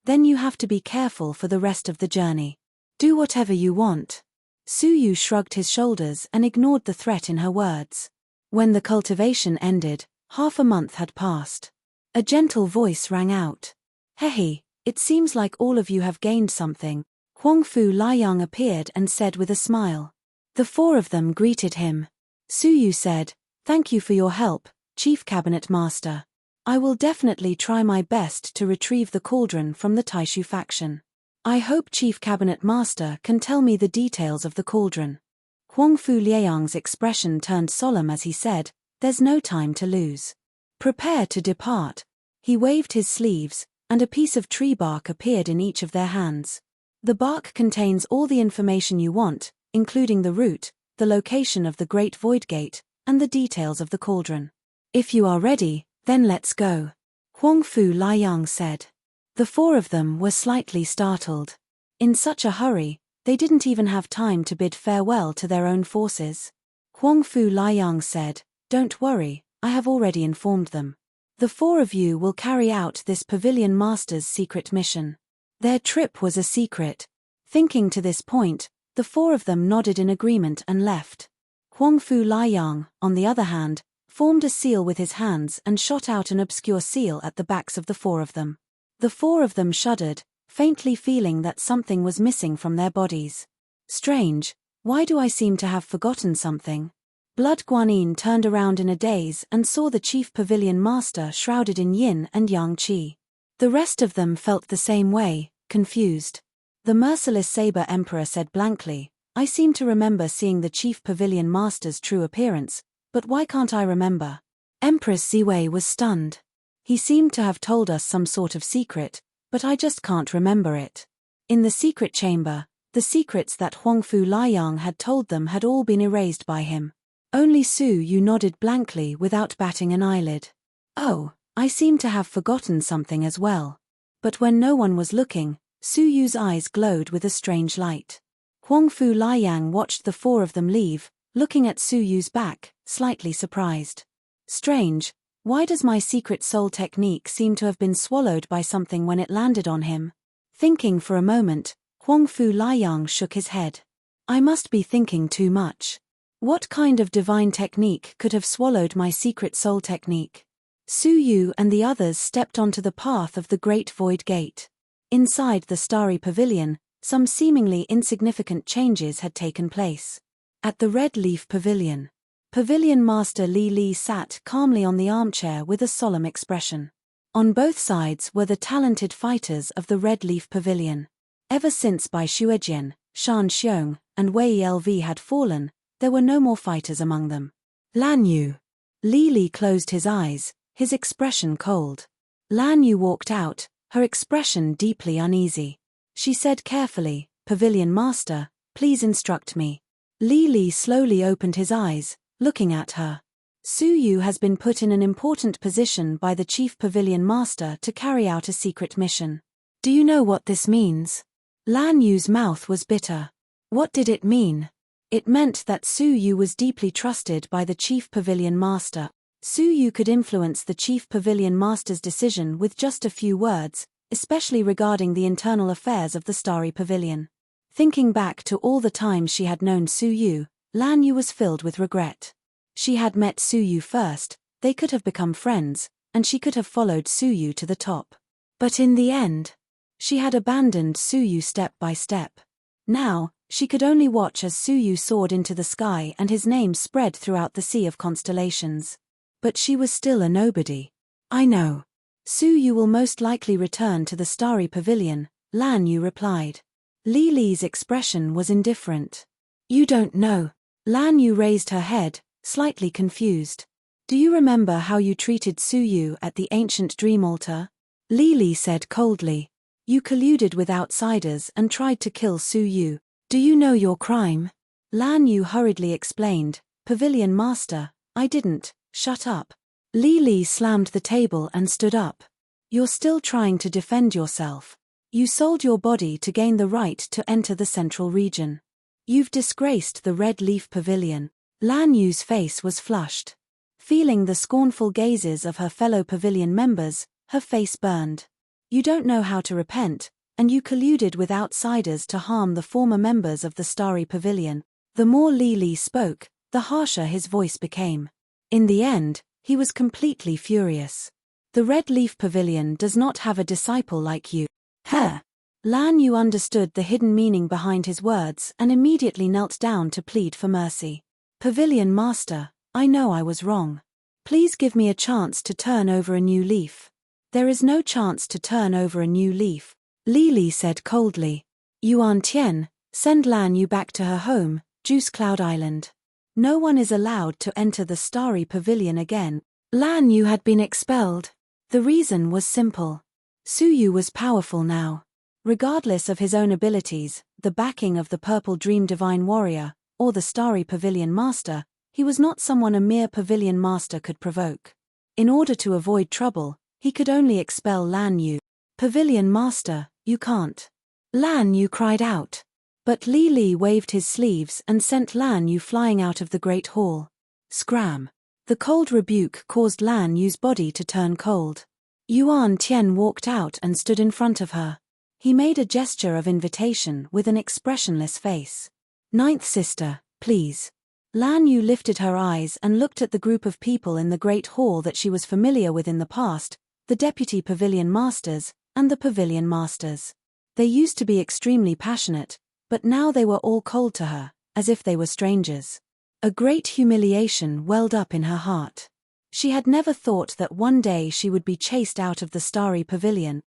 Then you have to be careful for the rest of the journey. Do whatever you want." Suyu shrugged his shoulders and ignored the threat in her words. When the cultivation ended, half a month had passed. A gentle voice rang out. "Hehe, it seems like all of you have gained something." Huangfu Liuyang appeared and said with a smile. The 4 of them greeted him. Suyu said, "Thank you for your help, Chief Cabinet Master. I will definitely try my best to retrieve the cauldron from the Taishu faction. I hope Chief Cabinet Master can tell me the details of the cauldron." Huangfu Liuyang's expression turned solemn as he said, "There's no time to lose. Prepare to depart." He waved his sleeves, and a piece of tree bark appeared in each of their hands. The bark contains all the information you want, including the route, the location of the Great Void Gate, and the details of the cauldron. "If you are ready, then let's go," Huangfu Liuyang said. The 4 of them were slightly startled. In such a hurry, they didn't even have time to bid farewell to their own forces. Huangfu Liuyang said, "Don't worry, I have already informed them. The 4 of you will carry out this Pavilion Master's secret mission." Their trip was a secret. Thinking to this point, the 4 of them nodded in agreement and left. Huangfu Liuyang, on the other hand, formed a seal with his hands and shot out an obscure seal at the backs of the 4 of them. The 4 of them shuddered, faintly feeling that something was missing from their bodies. Strange, why do I seem to have forgotten something? Blood Guanyin turned around in a daze and saw the chief pavilion master shrouded in yin and yang qi. The rest of them felt the same way, confused. The merciless saber emperor said blankly, I seem to remember seeing the chief pavilion master's true appearance, but why can't I remember? Empress Ziwei was stunned. He seemed to have told us some sort of secret, but I just can't remember it. In the secret chamber, the secrets that Huangfu Liang had told them had all been erased by him. Only Su Yu nodded blankly without batting an eyelid. Oh, I seem to have forgotten something as well. But when no one was looking, Su Yu's eyes glowed with a strange light. Huangfu Liang watched the four of them leave, looking at Su Yu's back, slightly surprised. Strange, why does my secret soul technique seem to have been swallowed by something when it landed on him? Thinking for a moment, Huangfu Liang shook his head. I must be thinking too much. What kind of divine technique could have swallowed my secret soul technique? Su Yu and the others stepped onto the path of the Great Void Gate. Inside the starry pavilion, some seemingly insignificant changes had taken place. At the Red Leaf Pavilion, Pavilion Master Li Li sat calmly on the armchair with a solemn expression. On both sides were the talented fighters of the Red Leaf Pavilion. Ever since Bai Xuejian, Shan Xiong, and Wei Lv had fallen, there were no more fighters among them. Lan Yu. Li Li closed his eyes, his expression cold. Lan Yu walked out, her expression deeply uneasy. She said carefully, Pavilion Master, please instruct me. Li Li slowly opened his eyes, looking at her. Su Yu has been put in an important position by the Chief Pavilion Master to carry out a secret mission. Do you know what this means? Lan Yu's mouth was bitter. What did it mean? It meant that Su Yu was deeply trusted by the Chief Pavilion Master. Su Yu could influence the Chief Pavilion Master's decision with just a few words, especially regarding the internal affairs of the Starry Pavilion. Thinking back to all the times she had known Su Yu, Lan Yu was filled with regret. She had met Su Yu first, they could have become friends, and she could have followed Su Yu to the top. But in the end, she had abandoned Su Yu step by step. Now, she could only watch as Su Yu soared into the sky and his name spread throughout the sea of constellations. But she was still a nobody. I know. Su Yu will most likely return to the Starry Pavilion, Lan Yu replied. Li Li's expression was indifferent. You don't know. Lan Yu raised her head, slightly confused. Do you remember how you treated Su Yu at the ancient dream altar? Li Li said coldly. You colluded with outsiders and tried to kill Su Yu. Do you know your crime? Lan Yu hurriedly explained, Pavilion Master, I didn't. Shut up. Li Li slammed the table and stood up. You're still trying to defend yourself. You sold your body to gain the right to enter the central region. You've disgraced the Red Leaf Pavilion. Lan Yu's face was flushed. Feeling the scornful gazes of her fellow pavilion members, her face burned. You don't know how to repent, and you colluded with outsiders to harm the former members of the Starry Pavilion. The more Li Li spoke, the harsher his voice became. In the end, he was completely furious. The Red Leaf Pavilion does not have a disciple like you. Huh. Lan Yu understood the hidden meaning behind his words and immediately knelt down to plead for mercy. Pavilion Master, I know I was wrong. Please give me a chance to turn over a new leaf. There is no chance to turn over a new leaf, Li Li said coldly. Yuan Tian, send Lan Yu back to her home, Juice Cloud Island. No one is allowed to enter the Starry Pavilion again. Lan Yu had been expelled. The reason was simple. Su Yu was powerful now. Regardless of his own abilities, the backing of the Purple Dream Divine Warrior, or the Starry Pavilion Master, he was not someone a mere Pavilion Master could provoke. In order to avoid trouble, he could only expel Lan Yu. Pavilion Master, you can't. Lan Yu cried out. But Li Li waved his sleeves and sent Lan Yu flying out of the Great Hall. Scram. The cold rebuke caused Lan Yu's body to turn cold. Yuan Tian walked out and stood in front of her. He made a gesture of invitation with an expressionless face. Ninth sister, please. Lan Yu lifted her eyes and looked at the group of people in the Great Hall that she was familiar with in the past, the Deputy Pavilion Masters, and the Pavilion Masters. They used to be extremely passionate, but now they were all cold to her, as if they were strangers. A great humiliation welled up in her heart. She had never thought that one day she would be chased out of the starry pavilion.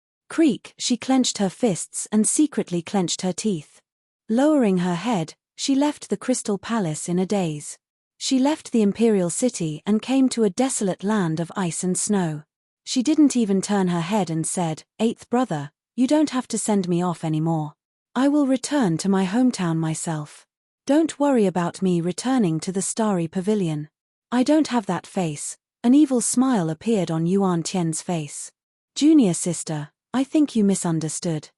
She clenched her fists and secretly clenched her teeth. Lowering her head, she left the Crystal Palace in a daze. She left the imperial city and came to a desolate land of ice and snow. She didn't even turn her head and said, "Eighth brother, you don't have to send me off anymore. I will return to my hometown myself. Don't worry about me returning to the starry pavilion. I don't have that face." An evil smile appeared on Yuan Tian's face. "Junior sister, I think you misunderstood.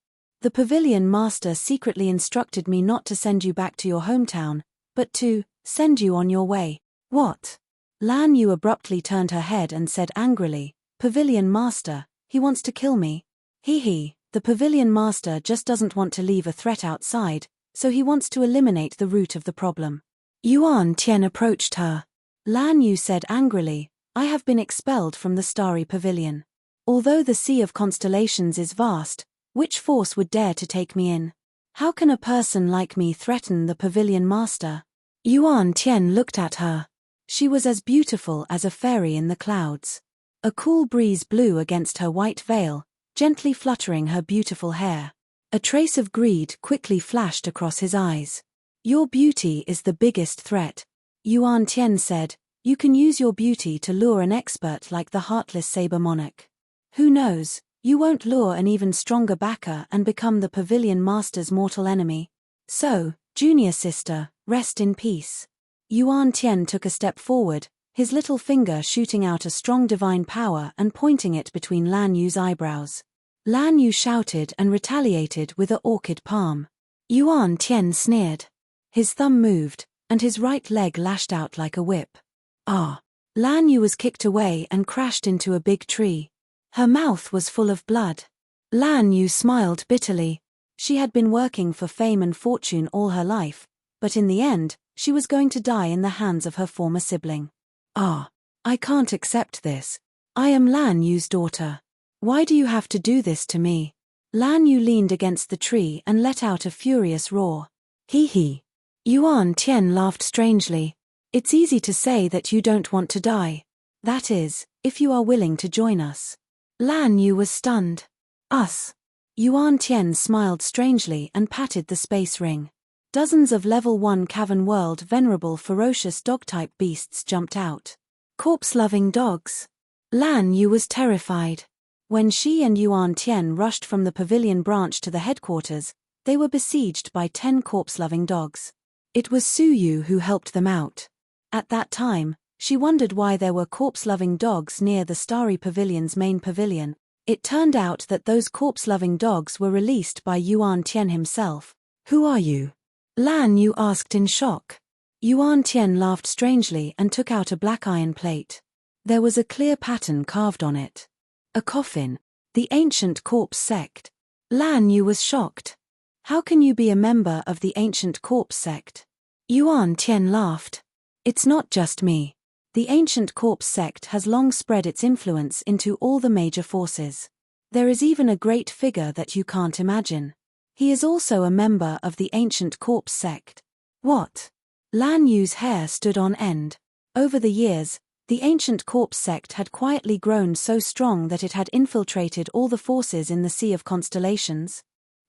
The pavilion master secretly instructed me not to send you back to your hometown, but to send you on your way." "What?" Lan Yu abruptly turned her head and said angrily, "Pavilion master, he wants to kill me." He, the pavilion master just doesn't want to leave a threat outside, so he wants to eliminate the root of the problem. Yuan Tian approached her. Lan Yu said angrily, "I have been expelled from the starry pavilion. Although the sea of constellations is vast, which force would dare to take me in? How can a person like me threaten the pavilion master?" Yuan Tian looked at her. She was as beautiful as a fairy in the clouds. A cool breeze blew against her white veil, gently fluttering her beautiful hair. A trace of greed quickly flashed across his eyes. "Your beauty is the biggest threat," Yuan Tian said. "You can use your beauty to lure an expert like the heartless saber monarch. Who knows, you won't lure an even stronger backer and become the pavilion master's mortal enemy. So, junior sister, rest in peace." Yuan Tian took a step forward, his little finger shooting out a strong divine power and pointing it between Lan Yu's eyebrows. Lan Yu shouted and retaliated with a orchid palm. Yuan Tian sneered. His thumb moved, and his right leg lashed out like a whip. Ah! Lan Yu was kicked away and crashed into a big tree. Her mouth was full of blood. Lan Yu smiled bitterly. She had been working for fame and fortune all her life, but in the end, she was going to die in the hands of her former sibling. "Ah! I can't accept this. I am Lan Yu's daughter. Why do you have to do this to me?" Lan Yu leaned against the tree and let out a furious roar. He. Yuan Tian laughed strangely. "It's easy to say that you don't want to die. That is, if you are willing to join us." Lan Yu was stunned. "Us?" Yuan Tian smiled strangely and patted the space ring. Dozens of level 1 cavern world venerable ferocious dog-type beasts jumped out. Corpse-loving dogs. Lan Yu was terrified. When she and Yuan Tian rushed from the pavilion branch to the headquarters, they were besieged by 10 corpse-loving dogs. It was Su Yu who helped them out. At that time, she wondered why there were corpse-loving dogs near the Starry Pavilion's main pavilion. It turned out that those corpse-loving dogs were released by Yuan Tian himself. "Who are you?" Lan Yu asked in shock. Yuan Tian laughed strangely and took out a black iron plate. There was a clear pattern carved on it. A coffin. The ancient corpse sect. Lan Yu was shocked. "How can you be a member of the ancient corpse sect?" Yuan Tian laughed. "It's not just me. The ancient corpse sect has long spread its influence into all the major forces. There is even a great figure that you can't imagine. He is also a member of the ancient corpse sect." "What?" Lan Yu's hair stood on end. Over the years, the ancient corpse sect had quietly grown so strong that it had infiltrated all the forces in the Sea of Constellations.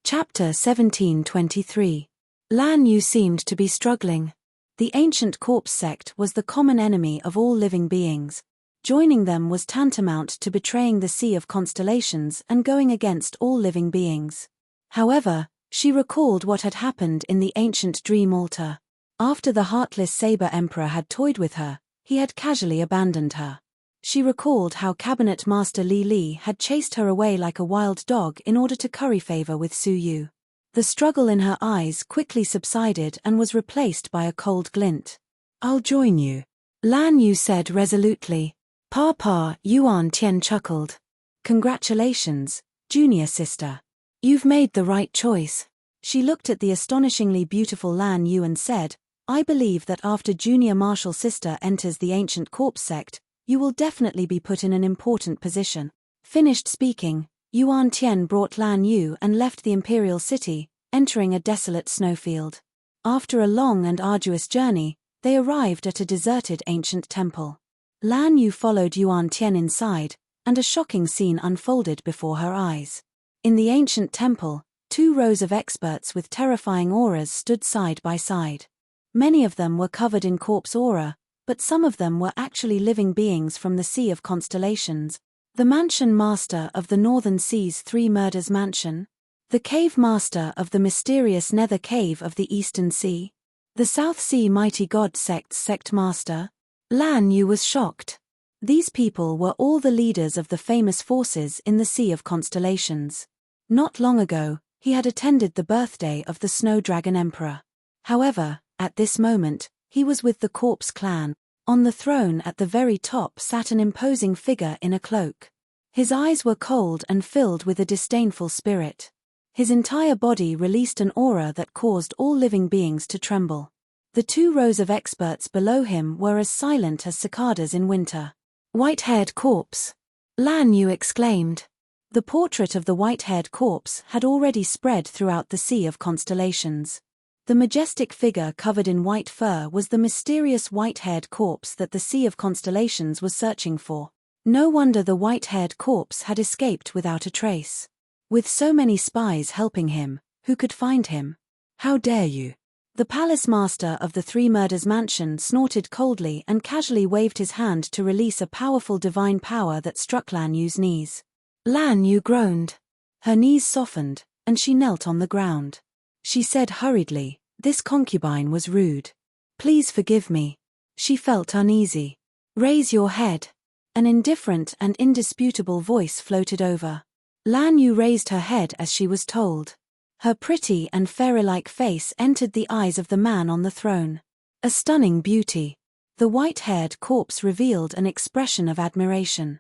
Chapter 1723. Lan Yu seemed to be struggling. The ancient corpse sect was the common enemy of all living beings. Joining them was tantamount to betraying the Sea of Constellations and going against all living beings. However, she recalled what had happened in the ancient dream altar. After the heartless Saber Emperor had toyed with her, he had casually abandoned her. She recalled how Cabinet Master Li Li had chased her away like a wild dog in order to curry favor with Su Yu. The struggle in her eyes quickly subsided and was replaced by a cold glint. "I'll join you," Lan Yu said resolutely. "Papa," Yuan Tian chuckled. "Congratulations, junior sister. You've made the right choice." She looked at the astonishingly beautiful Lan Yu and said, "I believe that after junior martial sister enters the ancient corpse sect, you will definitely be put in an important position." Finished speaking, Yuan Tian brought Lan Yu and left the imperial city, entering a desolate snowfield. After a long and arduous journey, they arrived at a deserted ancient temple. Lan Yu followed Yuan Tian inside, and a shocking scene unfolded before her eyes. In the ancient temple, 2 rows of experts with terrifying auras stood side by side. Many of them were covered in corpse aura, but some of them were actually living beings from the Sea of Constellations. The Mansion Master of the Northern Sea's 3 Murders Mansion, the Cave Master of the mysterious Nether Cave of the Eastern Sea, the South Sea Mighty God Sect's Sect Master. Lan Yu was shocked. These people were all the leaders of the famous forces in the Sea of Constellations. Not long ago, he had attended the birthday of the Snow Dragon Emperor. However, at this moment, he was with the Corpse Clan. On the throne at the very top sat an imposing figure in a cloak. His eyes were cold and filled with a disdainful spirit. His entire body released an aura that caused all living beings to tremble. The 2 rows of experts below him were as silent as cicadas in winter. "White-haired corpse!" Lan Yu exclaimed. The portrait of the white-haired corpse had already spread throughout the Sea of Constellations. The majestic figure covered in white fur was the mysterious white-haired corpse that the Sea of Constellations was searching for. No wonder the white-haired corpse had escaped without a trace. With so many spies helping him, who could find him? "How dare you!" The palace master of the 3 Murders Mansion snorted coldly and casually waved his hand to release a powerful divine power that struck Lan Yu's knees. Lan Yu groaned. Her knees softened, and she knelt on the ground. She said hurriedly, "This concubine was rude. Please forgive me." She felt uneasy. "Raise your head." An indifferent and indisputable voice floated over. Lan Yu raised her head as she was told. Her pretty and fairy-like face entered the eyes of the man on the throne. A stunning beauty. The white-haired corpse revealed an expression of admiration.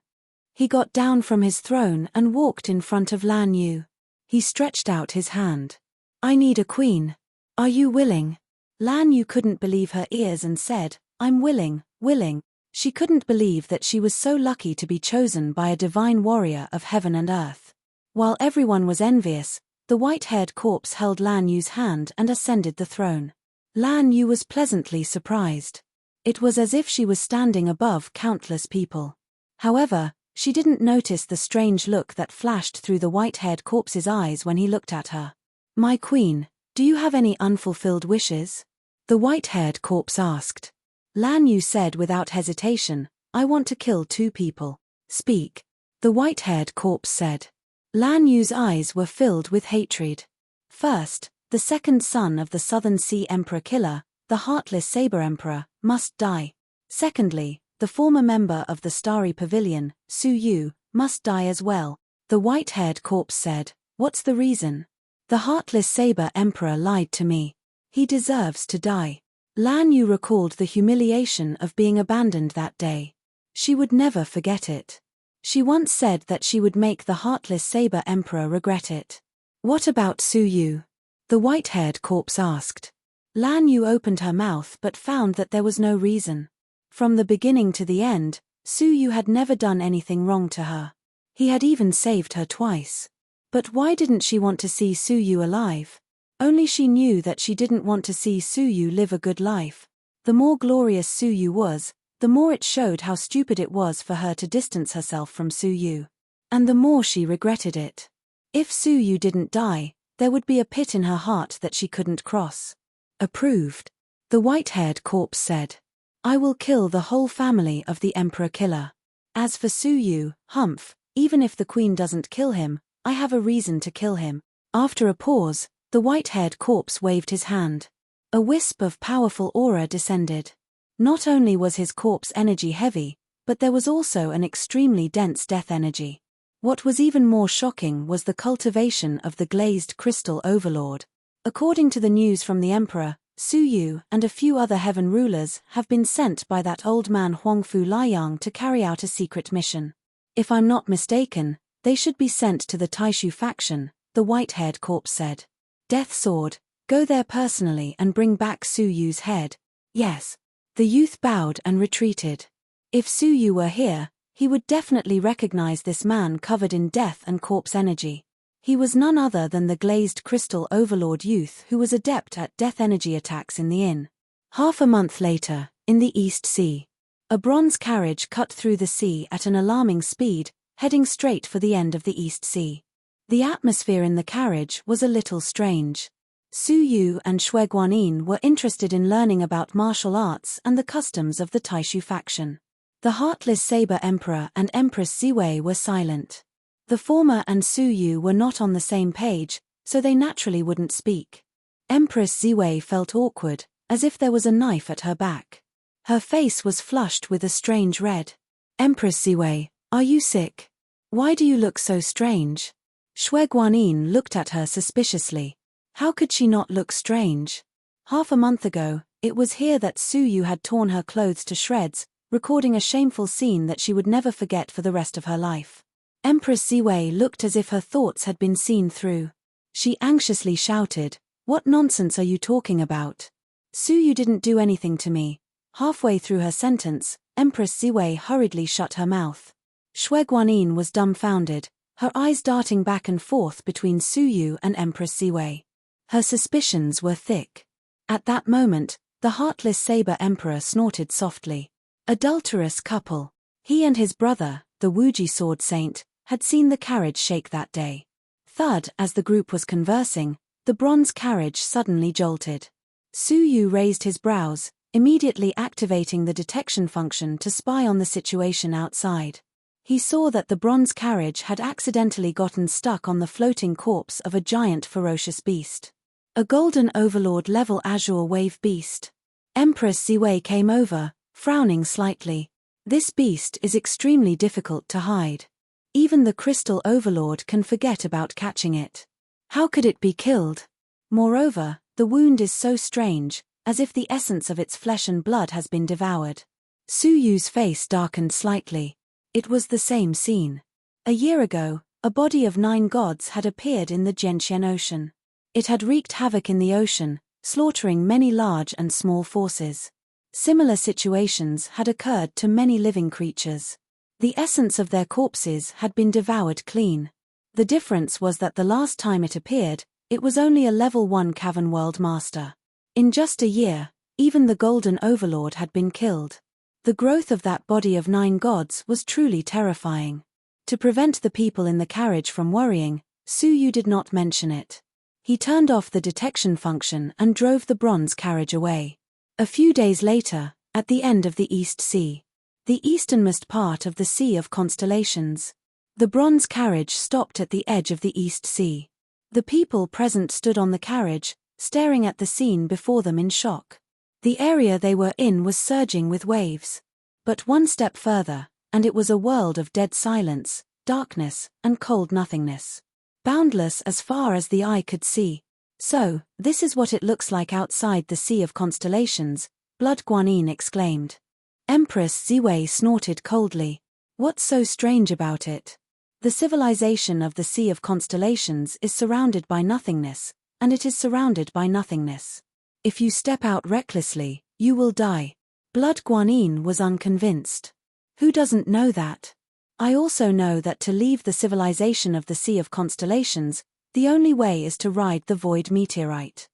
He got down from his throne and walked in front of Lan Yu. He stretched out his hand. "I need a queen. Are you willing?" Lan Yu couldn't believe her ears and said, "I'm willing, willing." She couldn't believe that she was so lucky to be chosen by a divine warrior of heaven and earth. While everyone was envious, the white-haired corpse held Lan Yu's hand and ascended the throne. Lan Yu was pleasantly surprised. It was as if she was standing above countless people. However, she didn't notice the strange look that flashed through the white-haired corpse's eyes when he looked at her. "My queen, do you have any unfulfilled wishes?" the white-haired corpse asked. Lan Yu said without hesitation, "I want to kill 2 people. Speak." The white-haired corpse said. Lan Yu's eyes were filled with hatred. First, the second son of the Southern Sea Emperor Killer, the heartless Saber Emperor, must die. Secondly, the former member of the Starry Pavilion, Su Yu, must die as well. The white-haired corpse said, "What's the reason?" "The heartless Saber Emperor lied to me. He deserves to die." Lan Yu recalled the humiliation of being abandoned that day. She would never forget it. She once said that she would make the heartless Saber Emperor regret it. "What about Su Yu?" the white-haired corpse asked. Lan Yu opened her mouth but found that there was no reason. From the beginning to the end, Su Yu had never done anything wrong to her. He had even saved her twice. But why didn't she want to see Su Yu alive? Only she knew that she didn't want to see Su Yu live a good life. The more glorious Su Yu was, the more it showed how stupid it was for her to distance herself from Su Yu. And the more she regretted it. If Su Yu didn't die, there would be a pit in her heart that she couldn't cross. "Approved," the white-haired corpse said. "I will kill the whole family of the Emperor Killer. As for Su Yu, humph, even if the queen doesn't kill him, I have a reason to kill him." After a pause, the white-haired corpse waved his hand. A wisp of powerful aura descended. Not only was his corpse energy heavy, but there was also an extremely dense death energy. What was even more shocking was the cultivation of the glazed crystal overlord. According to the news from the Emperor, Su Yu and a few other heaven rulers have been sent by that old man Huangfu Liang to carry out a secret mission. If I'm not mistaken, they should be sent to the Taishu faction, the white-haired corpse said. "Death Sword, go there personally and bring back Su Yu's head." "Yes." The youth bowed and retreated. If Su Yu were here, He would definitely recognize this man covered in death and corpse energy. He was none other than the glazed crystal overlord youth who was adept at death energy attacks in the inn. Half a month later, in the East Sea, a bronze carriage cut through the sea at an alarming speed, heading straight for the end of the East Sea. The atmosphere in the carriage was a little strange. Su Yu and Xue Guanyin were interested in learning about martial arts and the customs of the Taishu faction. The Heartless Saber Emperor and Empress Ziwei were silent. The former and Su Yu were not on the same page, so they naturally wouldn't speak. Empress Ziwei felt awkward, as if there was a knife at her back. Her face was flushed with a strange red. Empress Ziwei, are you sick? Why do you look so strange? Xue Guanyin looked at her suspiciously. How could she not look strange? Half a month ago, it was here that Su Yu had torn her clothes to shreds, recording a shameful scene that she would never forget for the rest of her life. Empress Ziwei looked as if her thoughts had been seen through. She anxiously shouted, "What nonsense are you talking about? Su Yu didn't do anything to me." Halfway through her sentence, Empress Ziwei hurriedly shut her mouth. Xue Guanyin was dumbfounded, her eyes darting back and forth between Su Yu and Empress Ziwei. Her suspicions were thick. At that moment, the Heartless Saber Emperor snorted softly. Adulterous couple. He and his brother, the Wuji Sword Saint, had seen the carriage shake that day. Thud, as the group was conversing, the bronze carriage suddenly jolted. Su Yu raised his brows, immediately activating the detection function to spy on the situation outside. He saw that the bronze carriage had accidentally gotten stuck on the floating corpse of a giant ferocious beast. A golden overlord level azure wave beast. Empress Ziwei came over, frowning slightly. This beast is extremely difficult to hide. Even the crystal overlord can forget about catching it. How could it be killed? Moreover, the wound is so strange, as if the essence of its flesh and blood has been devoured. Su Yu's face darkened slightly. It was the same scene. A year ago, a body of 9 gods had appeared in the Gentian Ocean. It had wreaked havoc in the ocean, slaughtering many large and small forces. Similar situations had occurred to many living creatures. The essence of their corpses had been devoured clean. The difference was that the last time it appeared, it was only a level 1 cavern world master. In just a year, even the Golden Overlord had been killed. The growth of that body of 9 gods was truly terrifying. To prevent the people in the carriage from worrying, Su Yu did not mention it. He turned off the detection function and drove the bronze carriage away. A few days later, at the end of the East Sea, the easternmost part of the Sea of Constellations, the bronze carriage stopped at the edge of the East Sea. The people present stood on the carriage, staring at the scene before them in shock. The area they were in was surging with waves. But one step further, and it was a world of dead silence, darkness, and cold nothingness. Boundless as far as the eye could see. "So, this is what it looks like outside the Sea of Constellations," Blood Guanyin exclaimed. Empress Ziwei snorted coldly. "What's so strange about it? The civilization of the Sea of Constellations is surrounded by nothingness, and it is surrounded by nothingness. If you step out recklessly, you will die." Blood Guanyin was unconvinced. "Who doesn't know that? I also know that to leave the civilization of the Sea of Constellations, the only way is to ride the void meteorite."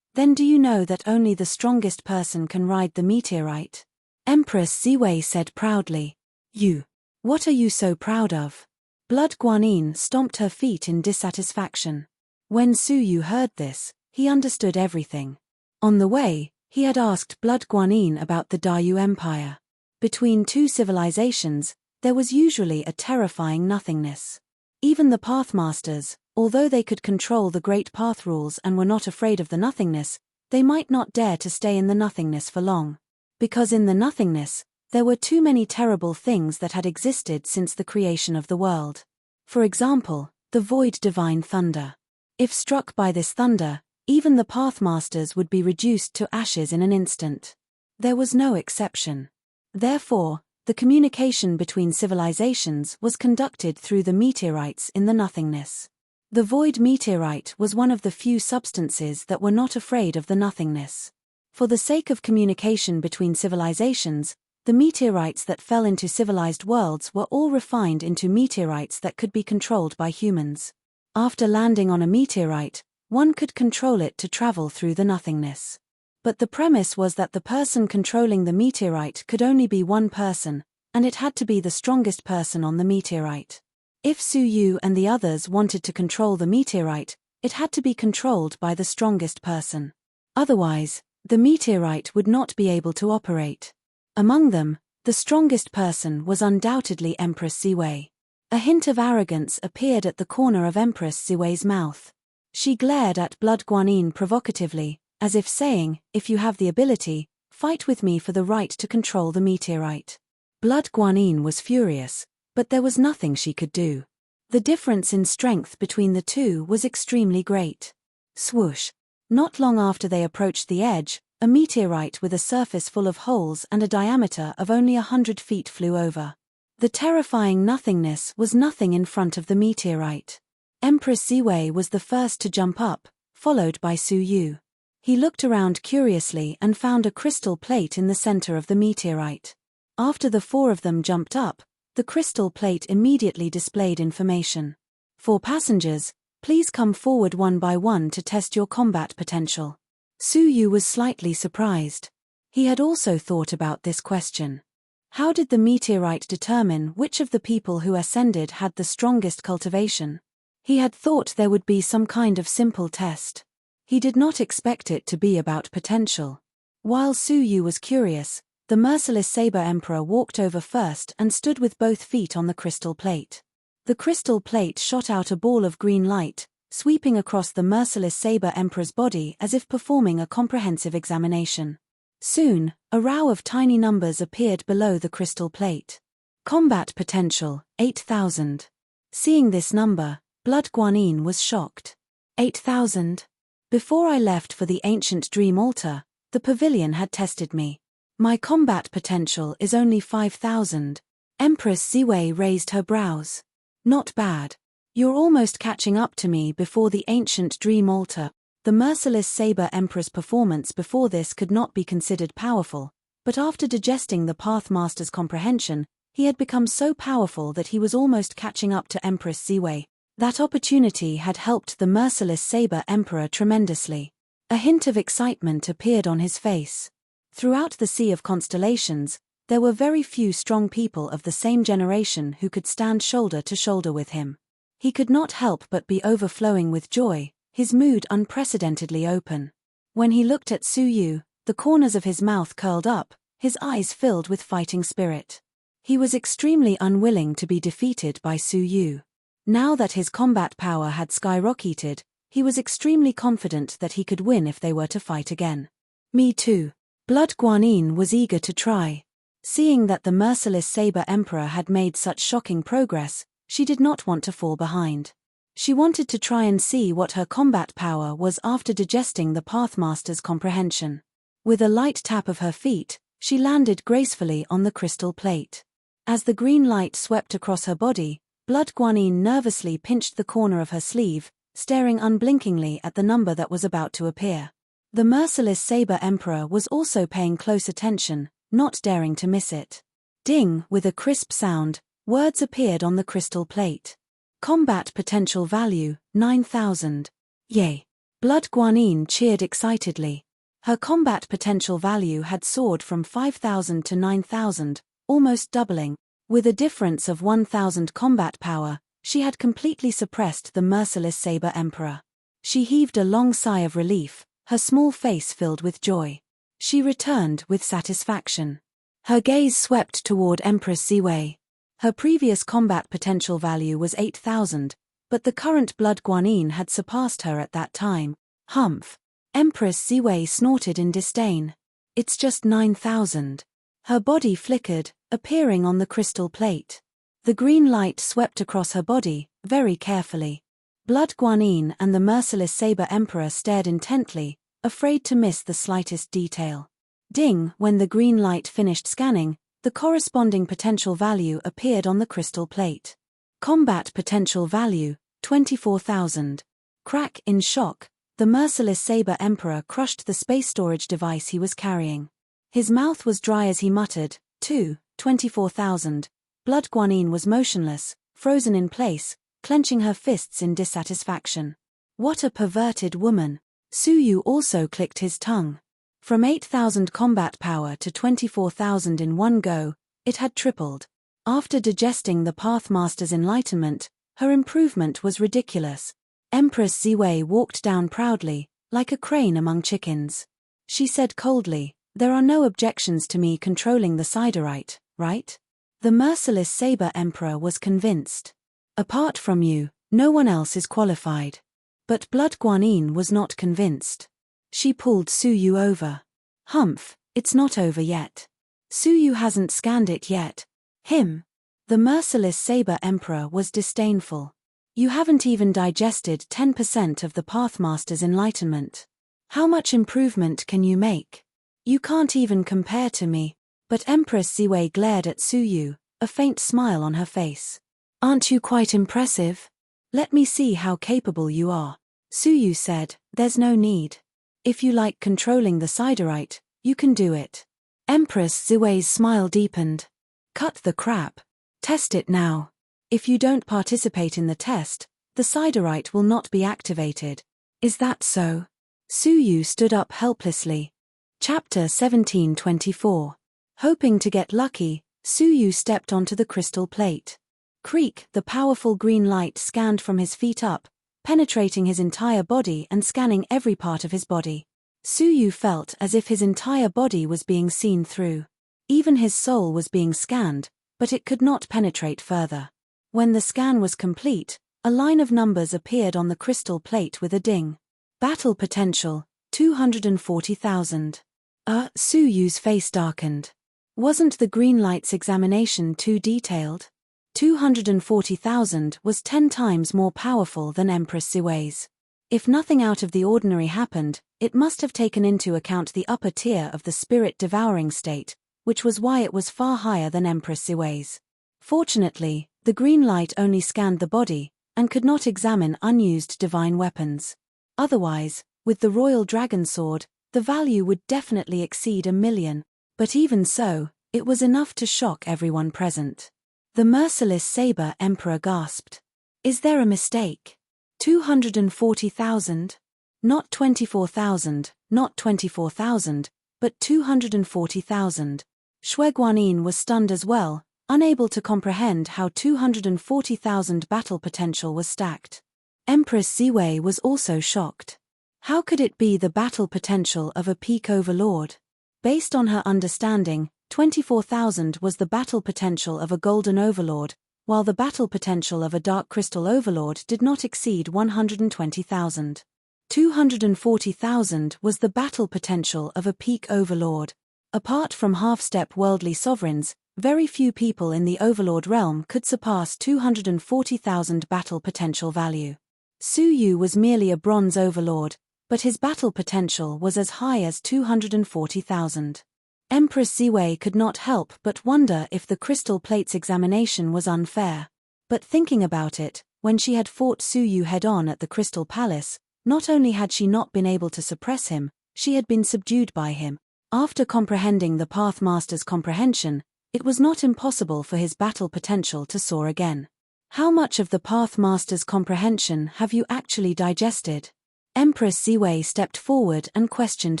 "Then do you know that only the strongest person can ride the meteorite?" Empress Ziwei said proudly. "You. What are you so proud of?" Blood Guanyin stomped her feet in dissatisfaction. When Su Yu heard this, he understood everything. On the way, he had asked Blood Guanyin about the Dayu Empire. Between 2 civilizations, there was usually a terrifying nothingness. Even the Pathmasters, although they could control the Great Path rules and were not afraid of the nothingness, they might not dare to stay in the nothingness for long. Because in the nothingness, there were too many terrible things that had existed since the creation of the world. For example, the void divine thunder. If struck by this thunder, even the Pathmasters would be reduced to ashes in an instant. There was no exception. Therefore, the communication between civilizations was conducted through the meteorites in the nothingness. The void meteorite was one of the few substances that were not afraid of the nothingness. For the sake of communication between civilizations, The meteorites that fell into civilized worlds were all refined into meteorites that could be controlled by humans. After landing on a meteorite, one could control it to travel through the nothingness. But the premise was that the person controlling the meteorite could only be one person, and it had to be the strongest person on the meteorite. If Su Yu and the others wanted to control the meteorite, it had to be controlled by the strongest person. Otherwise, the meteorite would not be able to operate. Among them, the strongest person was undoubtedly Empress Ziwei. A hint of arrogance appeared at the corner of Empress Ziwei's mouth. She glared at Blood Guanyin provocatively, as if saying, "If you have the ability, fight with me for the right to control the meteorite." Blood Guanyin was furious, but there was nothing she could do. The difference in strength between the two was extremely great. Swoosh! Not long after they approached the edge, a meteorite with a surface full of holes and a diameter of only 100 feet flew over. The terrifying nothingness was nothing in front of the meteorite. Empress Ziwei was the first to jump up, followed by Su Yu. He looked around curiously and found a crystal plate in the center of the meteorite. After the four of them jumped up, the crystal plate immediately displayed information. "For passengers, please come forward one by one to test your combat potential." Su Yu was slightly surprised. He had also thought about this question. How did the meteorite determine which of the people who ascended had the strongest cultivation? He had thought there would be some kind of simple test. He did not expect it to be about potential. While Su Yu was curious, the merciless Saber Emperor walked over first and stood with both feet on the crystal plate. The crystal plate shot out a ball of green light, sweeping across the merciless Saber Emperor's body as if performing a comprehensive examination. Soon, a row of tiny numbers appeared below the crystal plate. Combat potential, 8,000. Seeing this number, Blood Guanyin was shocked. 8,000? Before I left for the ancient dream altar, the pavilion had tested me. My combat potential is only 5,000. Empress Ziwei raised her brows. Not bad. You're almost catching up to me before the ancient dream altar. The merciless Saber Emperor's performance before this could not be considered powerful, but after digesting the Pathmaster's comprehension, he had become so powerful that he was almost catching up to Empress Ziwei. That opportunity had helped the merciless Saber Emperor tremendously. A hint of excitement appeared on his face. Throughout the sea of constellations, there were very few strong people of the same generation who could stand shoulder to shoulder with him. He could not help but be overflowing with joy, his mood unprecedentedly open. When he looked at Su Yu, the corners of his mouth curled up, his eyes filled with fighting spirit. He was extremely unwilling to be defeated by Su Yu. Now that his combat power had skyrocketed, he was extremely confident that he could win if they were to fight again. Me too. Blood Guanyin was eager to try. Seeing that the merciless Saber Emperor had made such shocking progress, she did not want to fall behind. She wanted to try and see what her combat power was after digesting the Pathmaster's comprehension. With a light tap of her feet, she landed gracefully on the crystal plate. As the green light swept across her body, Blood Guanyin nervously pinched the corner of her sleeve, staring unblinkingly at the number that was about to appear. The merciless Saber Emperor was also paying close attention, not daring to miss it. Ding! With a crisp sound, words appeared on the crystal plate. Combat potential value, 9,000. Yay! Blood Guanyin cheered excitedly. Her combat potential value had soared from 5,000 to 9,000, almost doubling. With a difference of 1,000 combat power, she had completely suppressed the merciless Saber Emperor. She heaved a long sigh of relief, her small face filled with joy. She returned with satisfaction. Her gaze swept toward Empress Ziwei. Her previous combat potential value was 8,000, but the current Blood Guanyin had surpassed her at that time. Humph! Empress Ziwei snorted in disdain. It's just 9,000. Her body flickered, appearing on the crystal plate. The green light swept across her body, very carefully. Blood Guanyin and the merciless Saber Emperor stared intently, afraid to miss the slightest detail. Ding! When the green light finished scanning, the corresponding potential value appeared on the crystal plate. Combat potential value, 24,000. Crack! In shock, the merciless Saber Emperor crushed the space storage device he was carrying. His mouth was dry as he muttered, 2, 24,000. Blood Guanine was motionless, frozen in place, clenching her fists in dissatisfaction. What a perverted woman. Suyu also clicked his tongue. From 8,000 combat power to 24,000 in one go, it had tripled. After digesting the Pathmaster's enlightenment, her improvement was ridiculous. Empress Ziwei walked down proudly, like a crane among chickens. She said coldly, "There are no objections to me controlling the Siderite, right?" The merciless Saber Emperor was convinced. "Apart from you, no one else is qualified." But Blood Guanine was not convinced. She pulled Suyu over. "Humph, it's not over yet. Suyu hasn't scanned it yet." "Him?" The merciless Saber Emperor was disdainful. "You haven't even digested 10% of the Pathmaster's enlightenment. How much improvement can you make? You can't even compare to me." But Empress Ziwei glared at Suyu, a faint smile on her face. "Aren't you quite impressive? Let me see how capable you are." Suyu said, "There's no need. If you like controlling the Siderite, you can do it." Empress Ziwei's smile deepened. "Cut the crap. Test it now. If you don't participate in the test, the Siderite will not be activated." "Is that so?" Suyu stood up helplessly. Chapter 1724. Hoping to get lucky, Suyu stepped onto the crystal plate. Creak, the powerful green light scanned from his feet up, penetrating his entire body and scanning every part of his body. Suyu felt as if his entire body was being seen through. Even his soul was being scanned, but it could not penetrate further. When the scan was complete, a line of numbers appeared on the crystal plate with a ding. Battle potential, 240,000. Suyu's face darkened. Wasn't the green light's examination too detailed? 240,000 was 10 times more powerful than Empress Ziwei's. If nothing out of the ordinary happened, it must have taken into account the upper tier of the spirit-devouring state, which was why it was far higher than Empress Ziwei's. Fortunately, the green light only scanned the body, and could not examine unused divine weapons. Otherwise, with the Royal Dragon Sword, the value would definitely exceed 1,000,000, but even so, it was enough to shock everyone present. The merciless Saber Emperor gasped. "Is there a mistake? 240,000? Not 24,000, not 24,000, but 240,000. Shui Guanyin was stunned as well, unable to comprehend how 240,000 battle potential was stacked. Empress Ziwei was also shocked. How could it be the battle potential of a peak overlord? Based on her understanding, 24,000 was the battle potential of a golden overlord, while the battle potential of a dark crystal overlord did not exceed 120,000. 240,000 was the battle potential of a peak overlord. Apart from half-step worldly sovereigns, very few people in the overlord realm could surpass 240,000 battle potential value. Suyu was merely a bronze overlord, but his battle potential was as high as 240,000. Empress Ziwei could not help but wonder if the crystal plate's examination was unfair. But thinking about it, when she had fought Suyu head-on at the Crystal Palace, not only had she not been able to suppress him, she had been subdued by him. After comprehending the Pathmaster's comprehension, it was not impossible for his battle potential to soar again. How much of the Pathmaster's comprehension have you actually digested? Empress Ziwei stepped forward and questioned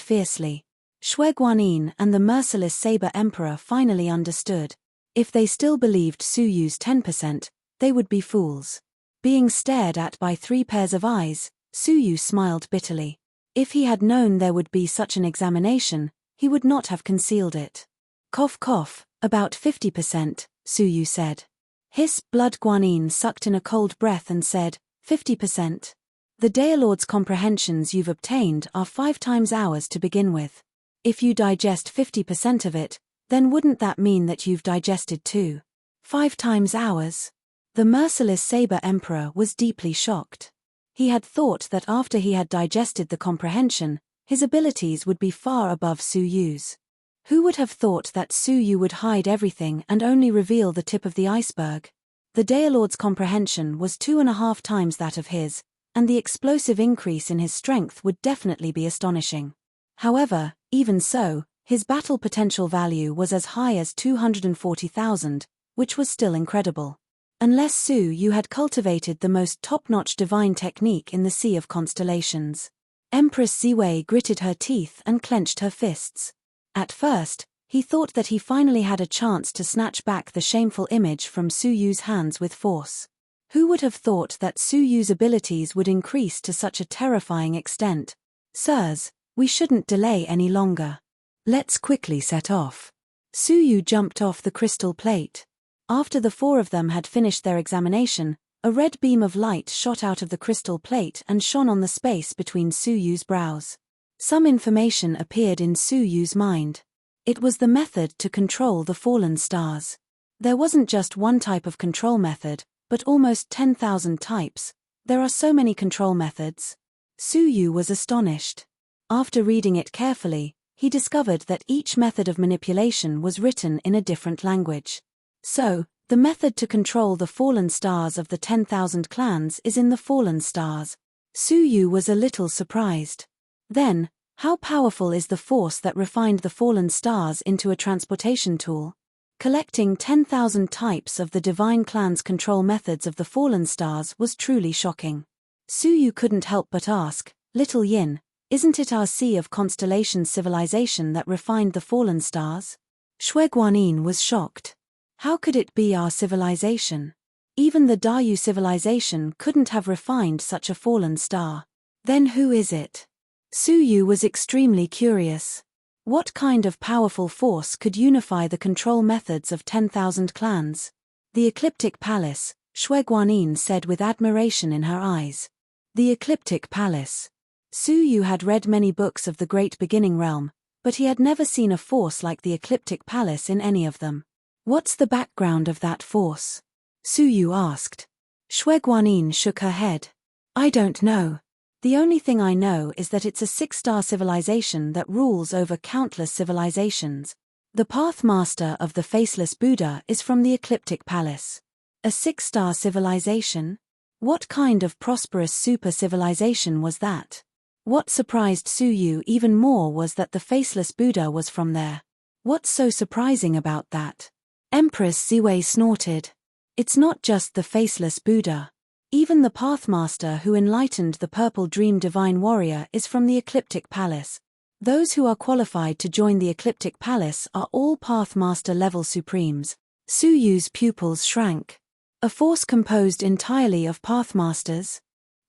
fiercely. Shui Guanyin and the merciless Saber Emperor finally understood. If they still believed Suyu's 10%, they would be fools. Being stared at by 3 pairs of eyes, Suyu smiled bitterly. If he had known there would be such an examination, he would not have concealed it. Cough cough, about 50%, Suyu said. Hiss, Blood Guanyin sucked in a cold breath and said, 50%. The Daelord's comprehensions you've obtained are 5 times ours to begin with. If you digest 50% of it, then wouldn't that mean that you've digested 5 times ours? The merciless Saber Emperor was deeply shocked. He had thought that after he had digested the comprehension, his abilities would be far above Suyu's. Who would have thought that Suyu would hide everything and only reveal the tip of the iceberg? The Daelord's comprehension was 2.5 times that of his, and the explosive increase in his strength would definitely be astonishing. However, even so, His battle potential value was as high as 240,000, which was still incredible. Unless Su Yu had cultivated the most top-notch divine technique in the Sea of Constellations. Empress Ziwei gritted her teeth and clenched her fists. At first, he thought that he finally had a chance to snatch back the shameful image from Su Yu's hands with force. Who would have thought that Su Yu's abilities would increase to such a terrifying extent? Sirs, we shouldn't delay any longer. Let's quickly set off. Su Yu jumped off the crystal plate. After the four of them had finished their examination, a red beam of light shot out of the crystal plate and shone on the space between Su Yu's brows. Some information appeared in Su Yu's mind. It was the method to control the fallen stars. There wasn't just one type of control method, but almost 10,000 types. There are so many control methods. Su Yu was astonished. After reading it carefully, he discovered that each method of manipulation was written in a different language. So, the method to control the fallen stars of the 10,000 clans is in the fallen stars. Su Yu was a little surprised. Then, how powerful is the force that refined the fallen stars into a transportation tool? Collecting 10,000 types of the divine clan's control methods of the fallen stars was truly shocking. Su Yu couldn't help but ask, "Little Yin, isn't it our Sea of Constellations civilization that refined the fallen stars?" Shui Guanyin was shocked. How could it be our civilization? Even the Dayu civilization couldn't have refined such a fallen star. Then who is it? Su Yu was extremely curious. What kind of powerful force could unify the control methods of 10,000 clans? The Ecliptic Palace, Shui Guanyin said with admiration in her eyes. The Ecliptic Palace. Su Yu had read many books of the Great Beginning Realm, but he had never seen a force like the Ecliptic Palace in any of them. What's the background of that force? Su Yu asked. Shui Guanyin shook her head. I don't know. The only thing I know is that it's a 6-star civilization that rules over countless civilizations. The Pathmaster of the Faceless Buddha is from the Ecliptic Palace. A 6-star civilization? What kind of prosperous super-civilization was that? What surprised Su Yu even more was that the Faceless Buddha was from there. What's so surprising about that? Empress Ziwei snorted. It's not just the Faceless Buddha. Even the Pathmaster who enlightened the Purple Dream Divine Warrior is from the Ecliptic Palace. Those who are qualified to join the Ecliptic Palace are all Pathmaster level supremes. Su Yu's pupils shrank. A force composed entirely of Pathmasters?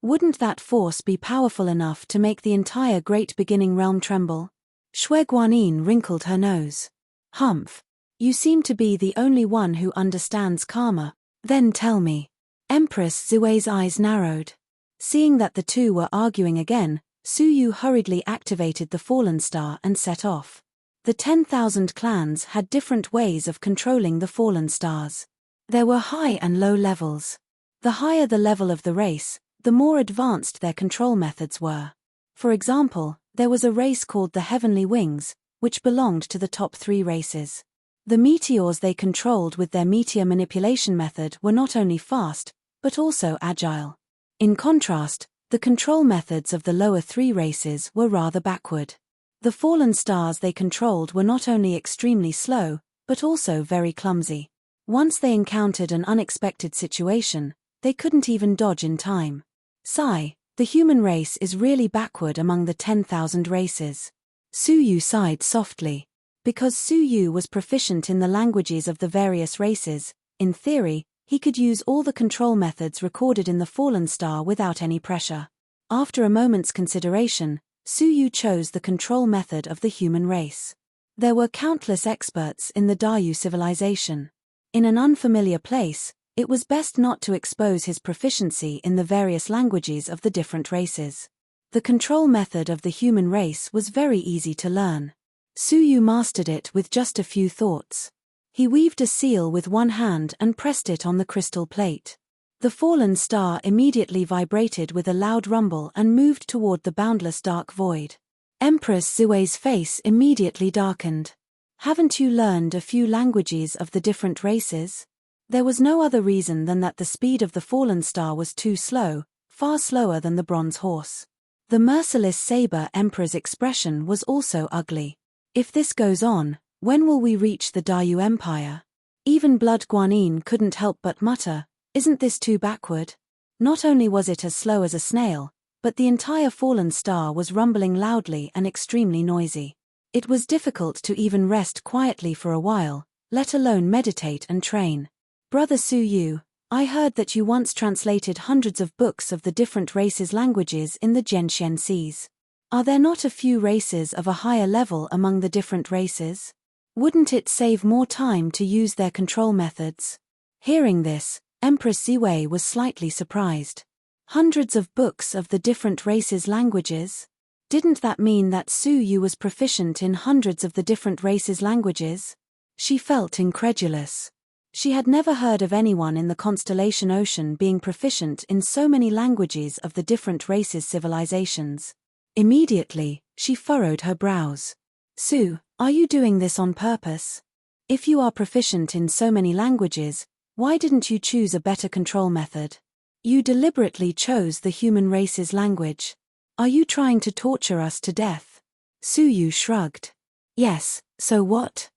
Wouldn't that force be powerful enough to make the entire Great Beginning Realm tremble? Shui Guanyin wrinkled her nose. Humph. You seem to be the only one who understands karma. Then tell me. Empress Ziwei's eyes narrowed. Seeing that the two were arguing again, Su Yu hurriedly activated the Fallen Star and set off. The 10,000 clans had different ways of controlling the Fallen Stars. There were high and low levels. The higher the level of the race, the more advanced their control methods were. For example, there was a race called the Heavenly Wings, which belonged to the top 3 races. The meteors they controlled with their meteor manipulation method were not only fast, but also agile. In contrast, the control methods of the lower 3 races were rather backward. The fallen stars they controlled were not only extremely slow, but also very clumsy. Once they encountered an unexpected situation, they couldn't even dodge in time. Sigh, the human race is really backward among the 10,000 races. Su Yu sighed softly. Because Su Yu was proficient in the languages of the various races, in theory, he could use all the control methods recorded in the Fallen Star without any pressure. After a moment's consideration, Su Yu chose the control method of the human race. There were countless experts in the Dayu civilization. In an unfamiliar place, it was best not to expose his proficiency in the various languages of the different races. The control method of the human race was very easy to learn. Su Yu mastered it with just a few thoughts. He weaved a seal with one hand and pressed it on the crystal plate. The fallen star immediately vibrated with a loud rumble and moved toward the boundless dark void. Empress Ziwei's face immediately darkened. Haven't you learned a few languages of the different races? There was no other reason than that the speed of the fallen star was too slow, far slower than the bronze horse. The merciless saber emperor's expression was also ugly. If this goes on, when will we reach the Dayu Empire? Even Blood Guanyin couldn't help but mutter, isn't this too backward? Not only was it as slow as a snail, but the entire fallen star was rumbling loudly and extremely noisy. It was difficult to even rest quietly for a while, let alone meditate and train. Brother Su Yu, I heard that you once translated hundreds of books of the different races' languages in the Gentian Seas. Are there not a few races of a higher level among the different races? Wouldn't it save more time to use their control methods? Hearing this, Empress Ziwei was slightly surprised. Hundreds of books of the different races' languages? Didn't that mean that Su Yu was proficient in hundreds of the different races' languages? She felt incredulous. She had never heard of anyone in the Constellation Ocean being proficient in so many languages of the different races' civilizations. Immediately, she furrowed her brows. Su, are you doing this on purpose? If you are proficient in so many languages, why didn't you choose a better control method? You deliberately chose the human race's language. Are you trying to torture us to death? Su Yu shrugged. Yes, so what?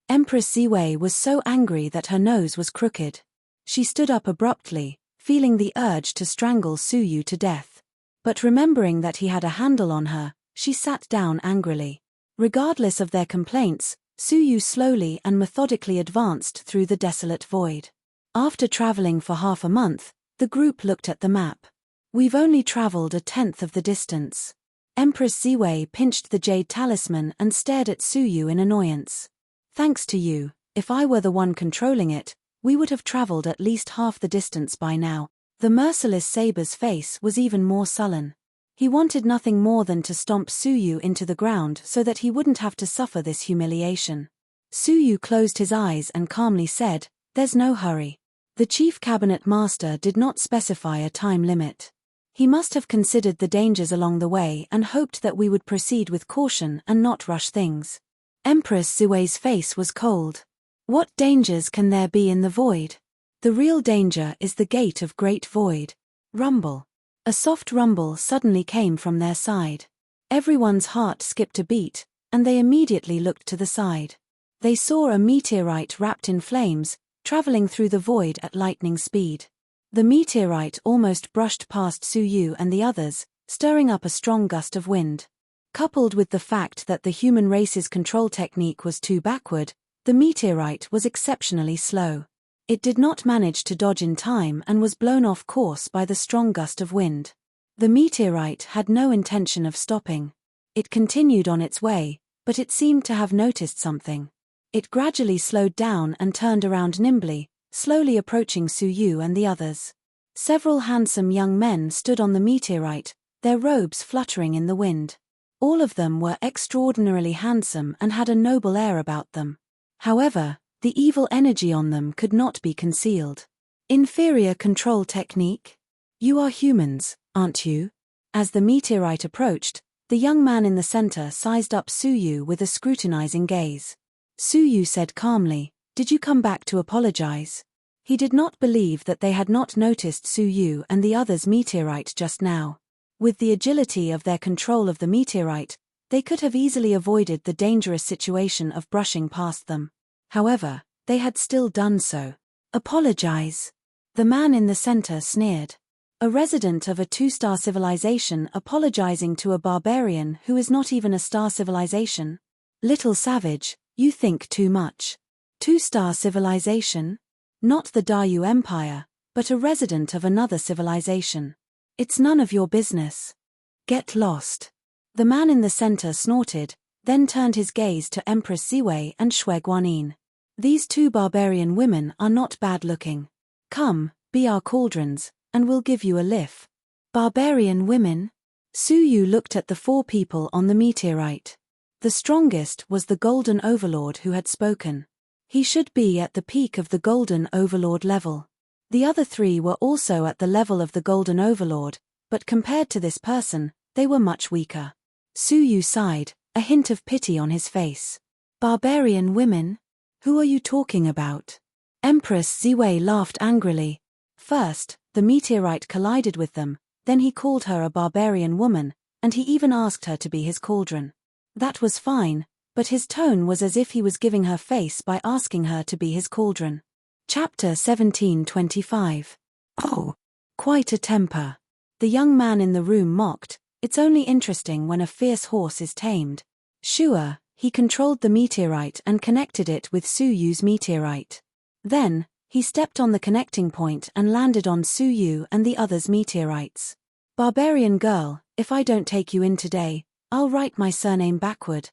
Empress Ziwei was so angry that her nose was crooked. She stood up abruptly, feeling the urge to strangle Su Yu to death. But remembering that he had a handle on her, she sat down angrily. Regardless of their complaints, Su Yu slowly and methodically advanced through the desolate void. After traveling for half a month, the group looked at the map. We've only traveled a tenth of the distance. Empress Ziwei pinched the jade talisman and stared at Su Yu in annoyance. Thanks to you, if I were the one controlling it, we would have traveled at least half the distance by now. The merciless Saber's face was even more sullen. He wanted nothing more than to stomp Su Yu into the ground so that he wouldn't have to suffer this humiliation. Su Yu closed his eyes and calmly said, "There's no hurry." The chief cabinet master did not specify a time limit. He must have considered the dangers along the way and hoped that we would proceed with caution and not rush things. Empress Ziwei's face was cold. What dangers can there be in the void? The real danger is the gate of great void. Rumble. A soft rumble suddenly came from their side. Everyone's heart skipped a beat, and they immediately looked to the side. They saw a meteorite wrapped in flames, traveling through the void at lightning speed. The meteorite almost brushed past Su Yu and the others, stirring up a strong gust of wind. Coupled with the fact that the human race's control technique was too backward, the meteorite was exceptionally slow. It did not manage to dodge in time and was blown off course by the strong gust of wind. The meteorite had no intention of stopping. It continued on its way, but it seemed to have noticed something. It gradually slowed down and turned around nimbly, slowly approaching Su Yu and the others. Several handsome young men stood on the meteorite, their robes fluttering in the wind. All of them were extraordinarily handsome and had a noble air about them. However, the evil energy on them could not be concealed. Inferior control technique? You are humans, aren't you? As the meteorite approached, the young man in the center sized up Su Yu with a scrutinizing gaze. Su Yu said calmly, "Did you come back to apologize?" He did not believe that they had not noticed Su Yu and the others' meteorite just now. With the agility of their control of the meteorite, they could have easily avoided the dangerous situation of brushing past them. However, they had still done so. Apologize. The man in the center sneered. A resident of a 2-star civilization apologizing to a barbarian who is not even a star civilization? Little savage, you think too much. 2-star civilization? Not the Dayu Empire, but a resident of another civilization. It's none of your business. Get lost. The man in the center snorted, then turned his gaze to Empress Ziwei and Shui Guanyin. These two barbarian women are not bad-looking. Come, be our cauldrons, and we'll give you a lift. Barbarian women? Su Yu looked at the 4 people on the meteorite. The strongest was the Golden Overlord who had spoken. He should be at the peak of the Golden Overlord level. The other 3 were also at the level of the Golden Overlord, but compared to this person, they were much weaker. Su Yu sighed, a hint of pity on his face. Barbarian women? Who are you talking about? Empress Ziwei laughed angrily. First, the meteorite collided with them, then he called her a barbarian woman, and he even asked her to be his cauldron. That was fine, but his tone was as if he was giving her face by asking her to be his cauldron. Chapter 17:25. Oh, quite a temper. The young man in the room mocked. It's only interesting when a fierce horse is tamed. Sure, he controlled the meteorite and connected it with Suyu's meteorite. Then, he stepped on the connecting point and landed on Suyu and the others' meteorites. Barbarian girl, if I don't take you in today, I'll write my surname backward.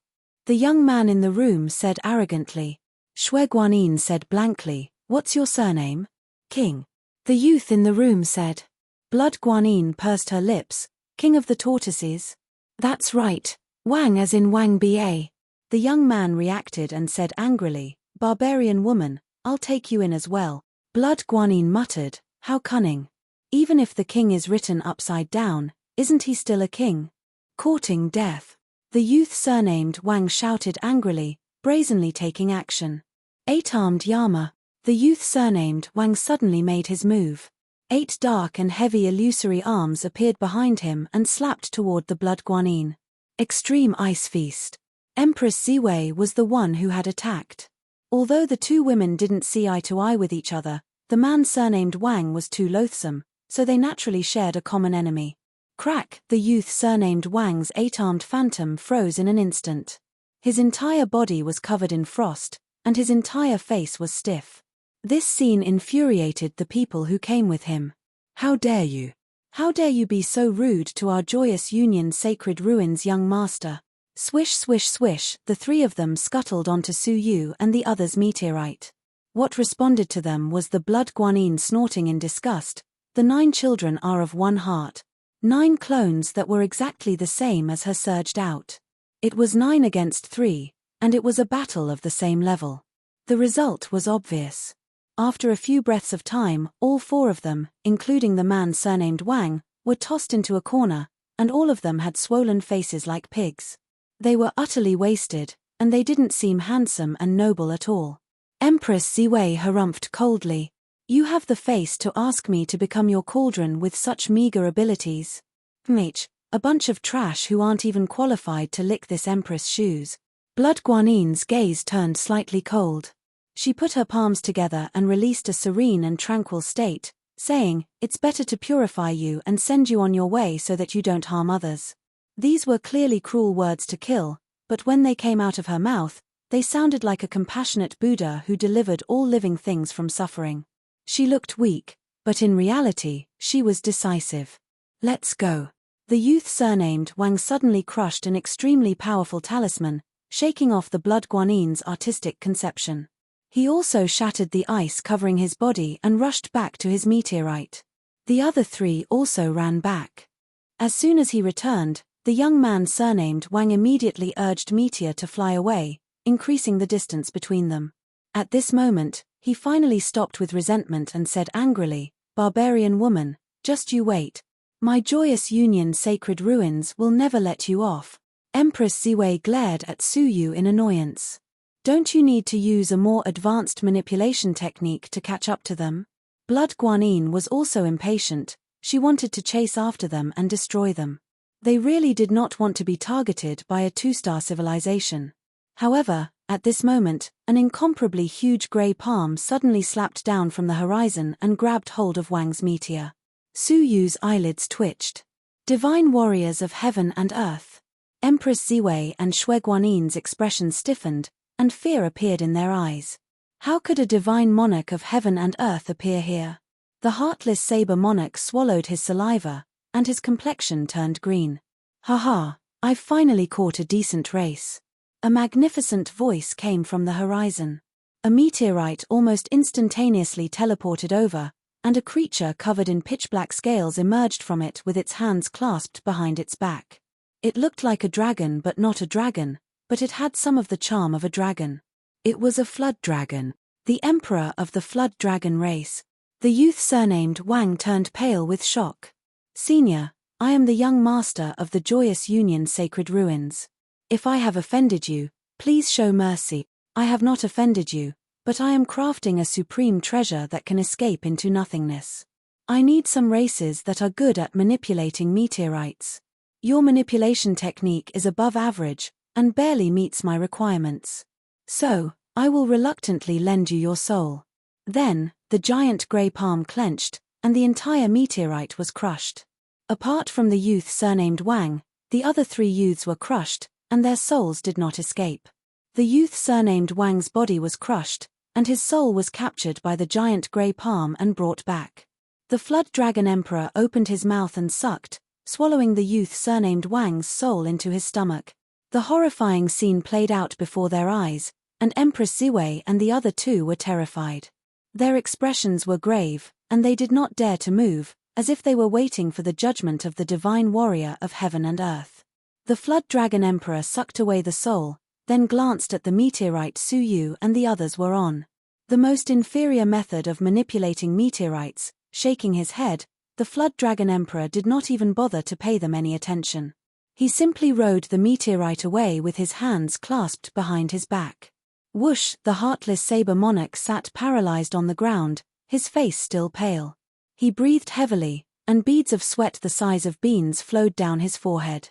The young man in the room said arrogantly. Shui Guanyin said blankly, what's your surname? King. The youth in the room said. Blood Guanyin pursed her lips. King of the tortoises? That's right, Wang as in Wang Ba. The young man reacted and said angrily, barbarian woman, I'll take you in as well. Blood Guanyin muttered, how cunning. Even if the king is written upside down, isn't he still a king? Courting death. The youth surnamed Wang shouted angrily, brazenly taking action. 8-armed Yama. The youth surnamed Wang suddenly made his move. 8 dark and heavy illusory arms appeared behind him and slapped toward the Blood Guanyin. Extreme Ice Feast. Empress Ziwei was the one who had attacked. Although the two women didn't see eye to eye with each other, the man surnamed Wang was too loathsome, so they naturally shared a common enemy. Crack! The youth surnamed Wang's 8-armed phantom froze in an instant. His entire body was covered in frost, and his entire face was stiff. This scene infuriated the people who came with him. How dare you? How dare you be so rude to our joyous union sacred ruins young master? Swish swish swish, the three of them scuttled onto Suyu and the other's meteorite. What responded to them was the Blood Guanyin snorting in disgust. The 9 children are of one heart. 9 clones that were exactly the same as her surged out. It was 9 against 3, and it was a battle of the same level. The result was obvious. After a few breaths of time, all 4 of them, including the man surnamed Wang, were tossed into a corner, and all of them had swollen faces like pigs. They were utterly wasted, and they didn't seem handsome and noble at all. Empress Ziwei harumphed coldly. You have the face to ask me to become your cauldron with such meager abilities? Mate, a bunch of trash who aren't even qualified to lick this empress' shoes. Blood Guanyin's gaze turned slightly cold. She put her palms together and released a serene and tranquil state, saying, it's better to purify you and send you on your way so that you don't harm others. These were clearly cruel words to kill, but when they came out of her mouth, they sounded like a compassionate Buddha who delivered all living things from suffering. She looked weak, but in reality, she was decisive. Let's go. The youth surnamed Wang suddenly crushed an extremely powerful talisman, shaking off the Blood Guanyin's artistic conception. He also shattered the ice covering his body and rushed back to his meteorite. The other 3 also ran back. As soon as he returned, the young man surnamed Wang immediately urged Meteor to fly away, increasing the distance between them. At this moment, he finally stopped with resentment and said angrily, barbarian woman, just you wait. My joyous union sacred ruins will never let you off. Empress Ziwei glared at Suyu in annoyance. Don't you need to use a more advanced manipulation technique to catch up to them? Blood Guanyin was also impatient. She wanted to chase after them and destroy them. They really did not want to be targeted by a 2-star civilization. However, at this moment, an incomparably huge grey palm suddenly slapped down from the horizon and grabbed hold of Wang's meteor. Suyu's eyelids twitched. Divine warriors of heaven and earth. Empress Ziwei and Shui Guanyin's expression stiffened, and fear appeared in their eyes. How could a divine monarch of heaven and earth appear here? The heartless saber monarch swallowed his saliva, and his complexion turned green. Ha, I've finally caught a decent race. A magnificent voice came from the horizon. A meteorite almost instantaneously teleported over, and a creature covered in pitch-black scales emerged from it with its hands clasped behind its back. It looked like a dragon but not a dragon, but it had some of the charm of a dragon. It was a flood dragon, the emperor of the flood dragon race. The youth surnamed Wang turned pale with shock. Senior, I am the young master of the joyous union sacred ruins. If I have offended you, please show mercy. I have not offended you, but I am crafting a supreme treasure that can escape into nothingness. I need some races that are good at manipulating meteorites. Your manipulation technique is above average, and barely meets my requirements. So, I will reluctantly lend you your soul." Then, the giant grey palm clenched, and the entire meteorite was crushed. Apart from the youth surnamed Wang, the other 3 youths were crushed, and their souls did not escape. The youth surnamed Wang's body was crushed, and his soul was captured by the giant grey palm and brought back. The Flood Dragon Emperor opened his mouth and sucked, swallowing the youth surnamed Wang's soul into his stomach. The horrifying scene played out before their eyes, and Empress Ziwei and the other 2 were terrified. Their expressions were grave, and they did not dare to move, as if they were waiting for the judgment of the divine warrior of heaven and earth. The Flood Dragon Emperor sucked away the soul, then glanced at the meteorite Su Yu and the others were on. The most inferior method of manipulating meteorites, shaking his head, the Flood Dragon Emperor did not even bother to pay them any attention. He simply rode the meteorite away with his hands clasped behind his back. Whoosh! The heartless saber monarch sat paralyzed on the ground, his face still pale. He breathed heavily, and beads of sweat the size of beans flowed down his forehead.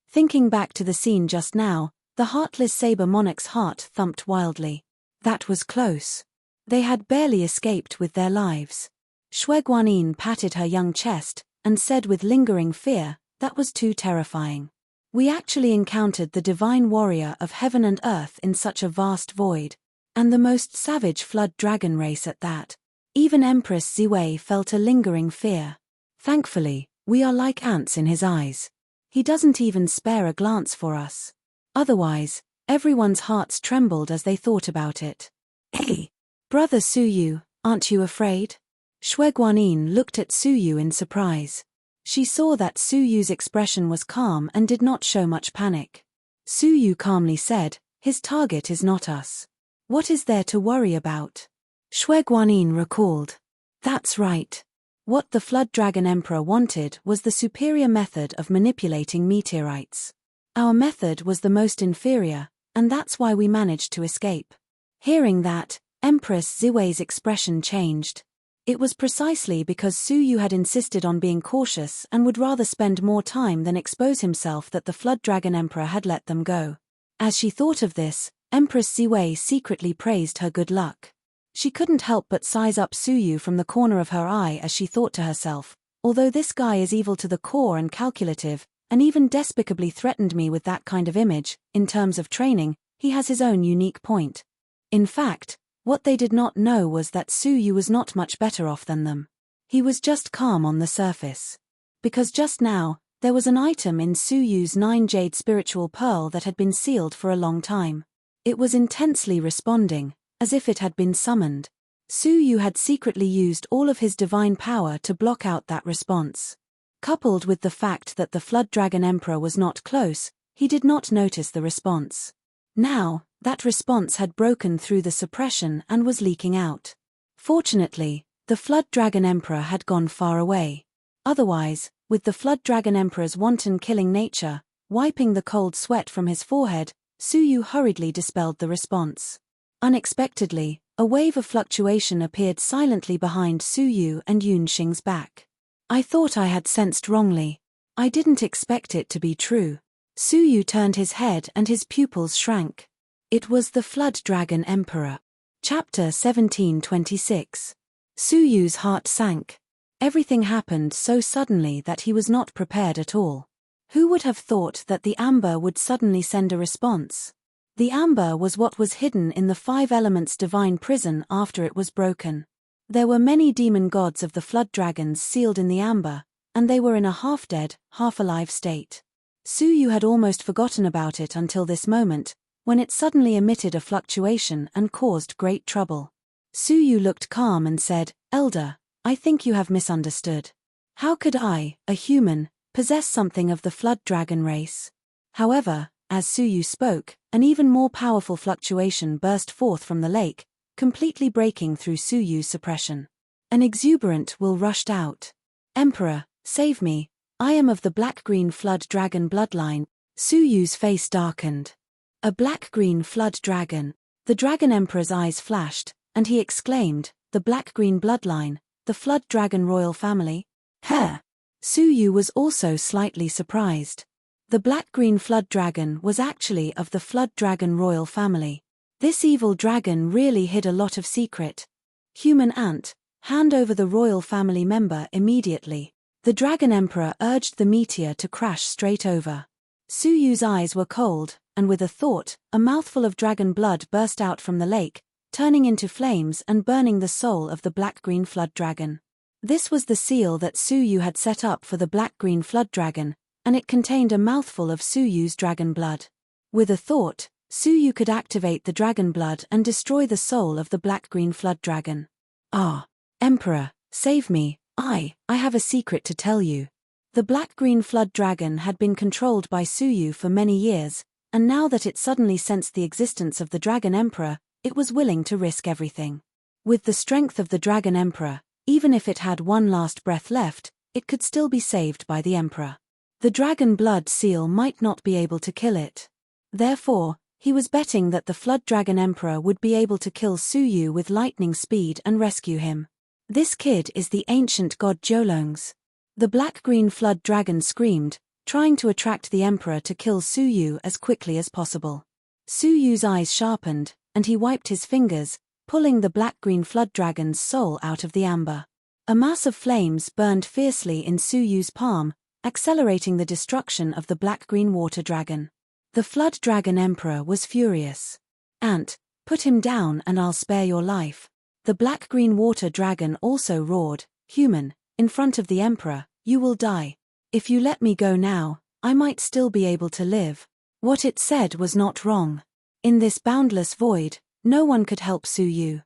Thinking back to the scene just now, the heartless saber monarch's heart thumped wildly. That was close. They had barely escaped with their lives. Shui Guanyin patted her young chest, and said with lingering fear, "That was too terrifying. We actually encountered the divine warrior of heaven and earth in such a vast void. And the most savage flood dragon race at that." Even Empress Ziwei felt a lingering fear. "Thankfully, we are like ants in his eyes. He doesn't even spare a glance for us." Otherwise, everyone's hearts trembled as they thought about it. "Hey, brother Su Yu, aren't you afraid?" Shui Guanyin looked at Su Yu in surprise. She saw that Su Yu's expression was calm and did not show much panic. Su Yu calmly said, "His target is not us. What is there to worry about?" Shui Guanyin recalled. "That's right. What the Flood Dragon Emperor wanted was the superior method of manipulating meteorites. Our method was the most inferior, and that's why we managed to escape." Hearing that, Empress Ziwei's expression changed. It was precisely because Su Yu had insisted on being cautious and would rather spend more time than expose himself that the Flood Dragon Emperor had let them go. As she thought of this, Empress Ziwei secretly praised her good luck. She couldn't help but size up Su Yu from the corner of her eye as she thought to herself, "Although this guy is evil to the core and calculative, and even despicably threatened me with that kind of image, in terms of training, he has his own unique point." In fact, what they did not know was that Su Yu was not much better off than them. He was just calm on the surface. Because just now, there was an item in Su Yu's 9 jade spiritual pearl that had been sealed for a long time. It was intensely responding, as if it had been summoned. Su Yu had secretly used all of his divine power to block out that response. Coupled with the fact that the Flood Dragon Emperor was not close, he did not notice the response. Now, that response had broken through the suppression and was leaking out. Fortunately, the Flood Dragon Emperor had gone far away. Otherwise, with the Flood Dragon Emperor's wanton killing nature, wiping the cold sweat from his forehead, Su Yu hurriedly dispelled the response. Unexpectedly, a wave of fluctuation appeared silently behind Su Yu and Yun Xing's back. "I thought I had sensed wrongly. I didn't expect it to be true." Su Yu turned his head and his pupils shrank. It was the Flood Dragon Emperor. Chapter 1726. Su Yu's heart sank. Everything happened so suddenly that he was not prepared at all. Who would have thought that the amber would suddenly send a response? The amber was what was hidden in the 5 elements divine prison after it was broken. There were many demon gods of the flood dragons sealed in the amber, and they were in a half-dead, half-alive state. Su Yu had almost forgotten about it until this moment, when it suddenly emitted a fluctuation and caused great trouble. Su Yu looked calm and said, "Elder, I think you have misunderstood. How could I, a human, possess something of the flood dragon race?" However, as Su Yu spoke, an even more powerful fluctuation burst forth from the lake, completely breaking through Su Yu's suppression. An exuberant will rushed out. "Emperor, save me, I am of the black-green flood dragon bloodline." Su Yu's face darkened. A black-green flood dragon. The Dragon Emperor's eyes flashed, and he exclaimed, "The black-green bloodline, the flood dragon royal family? Heh!" Su Yu was also slightly surprised. The black-green flood dragon was actually of the flood dragon royal family. This evil dragon really hid a lot of secret. Human ant, hand over the royal family member immediately. The dragon emperor urged the meteor to crash straight over. Su Yu's eyes were cold, and with a thought, a mouthful of dragon blood burst out from the lake, turning into flames and burning the soul of the black-green flood dragon. This was the seal that Su Yu had set up for the black-green flood dragon, and it contained a mouthful of Su Yu's dragon blood. With a thought, Su Yu could activate the dragon blood and destroy the soul of the black-green flood dragon. Ah, Emperor, save me, I have a secret to tell you. The black-green flood dragon had been controlled by Su Yu for many years, and now that it suddenly sensed the existence of the dragon emperor, it was willing to risk everything. With the strength of the dragon emperor, even if it had one last breath left, it could still be saved by the emperor. The dragon blood seal might not be able to kill it. Therefore, he was betting that the flood dragon emperor would be able to kill Su Yu with lightning speed and rescue him. This kid is the ancient god Jolongs. The black-green flood dragon screamed, trying to attract the emperor to kill Su Yu as quickly as possible. Su Yu's eyes sharpened, and he wiped his fingers, pulling the black-green flood dragon's soul out of the amber. A mass of flames burned fiercely in Su Yu's palm, accelerating the destruction of the black-green water dragon. The flood dragon emperor was furious. "Ant, put him down and I'll spare your life." The black-green water dragon also roared, "Human, in front of the emperor, you will die. If you let me go now, I might still be able to live." What it said was not wrong. In this boundless void, no one could help Su Yu.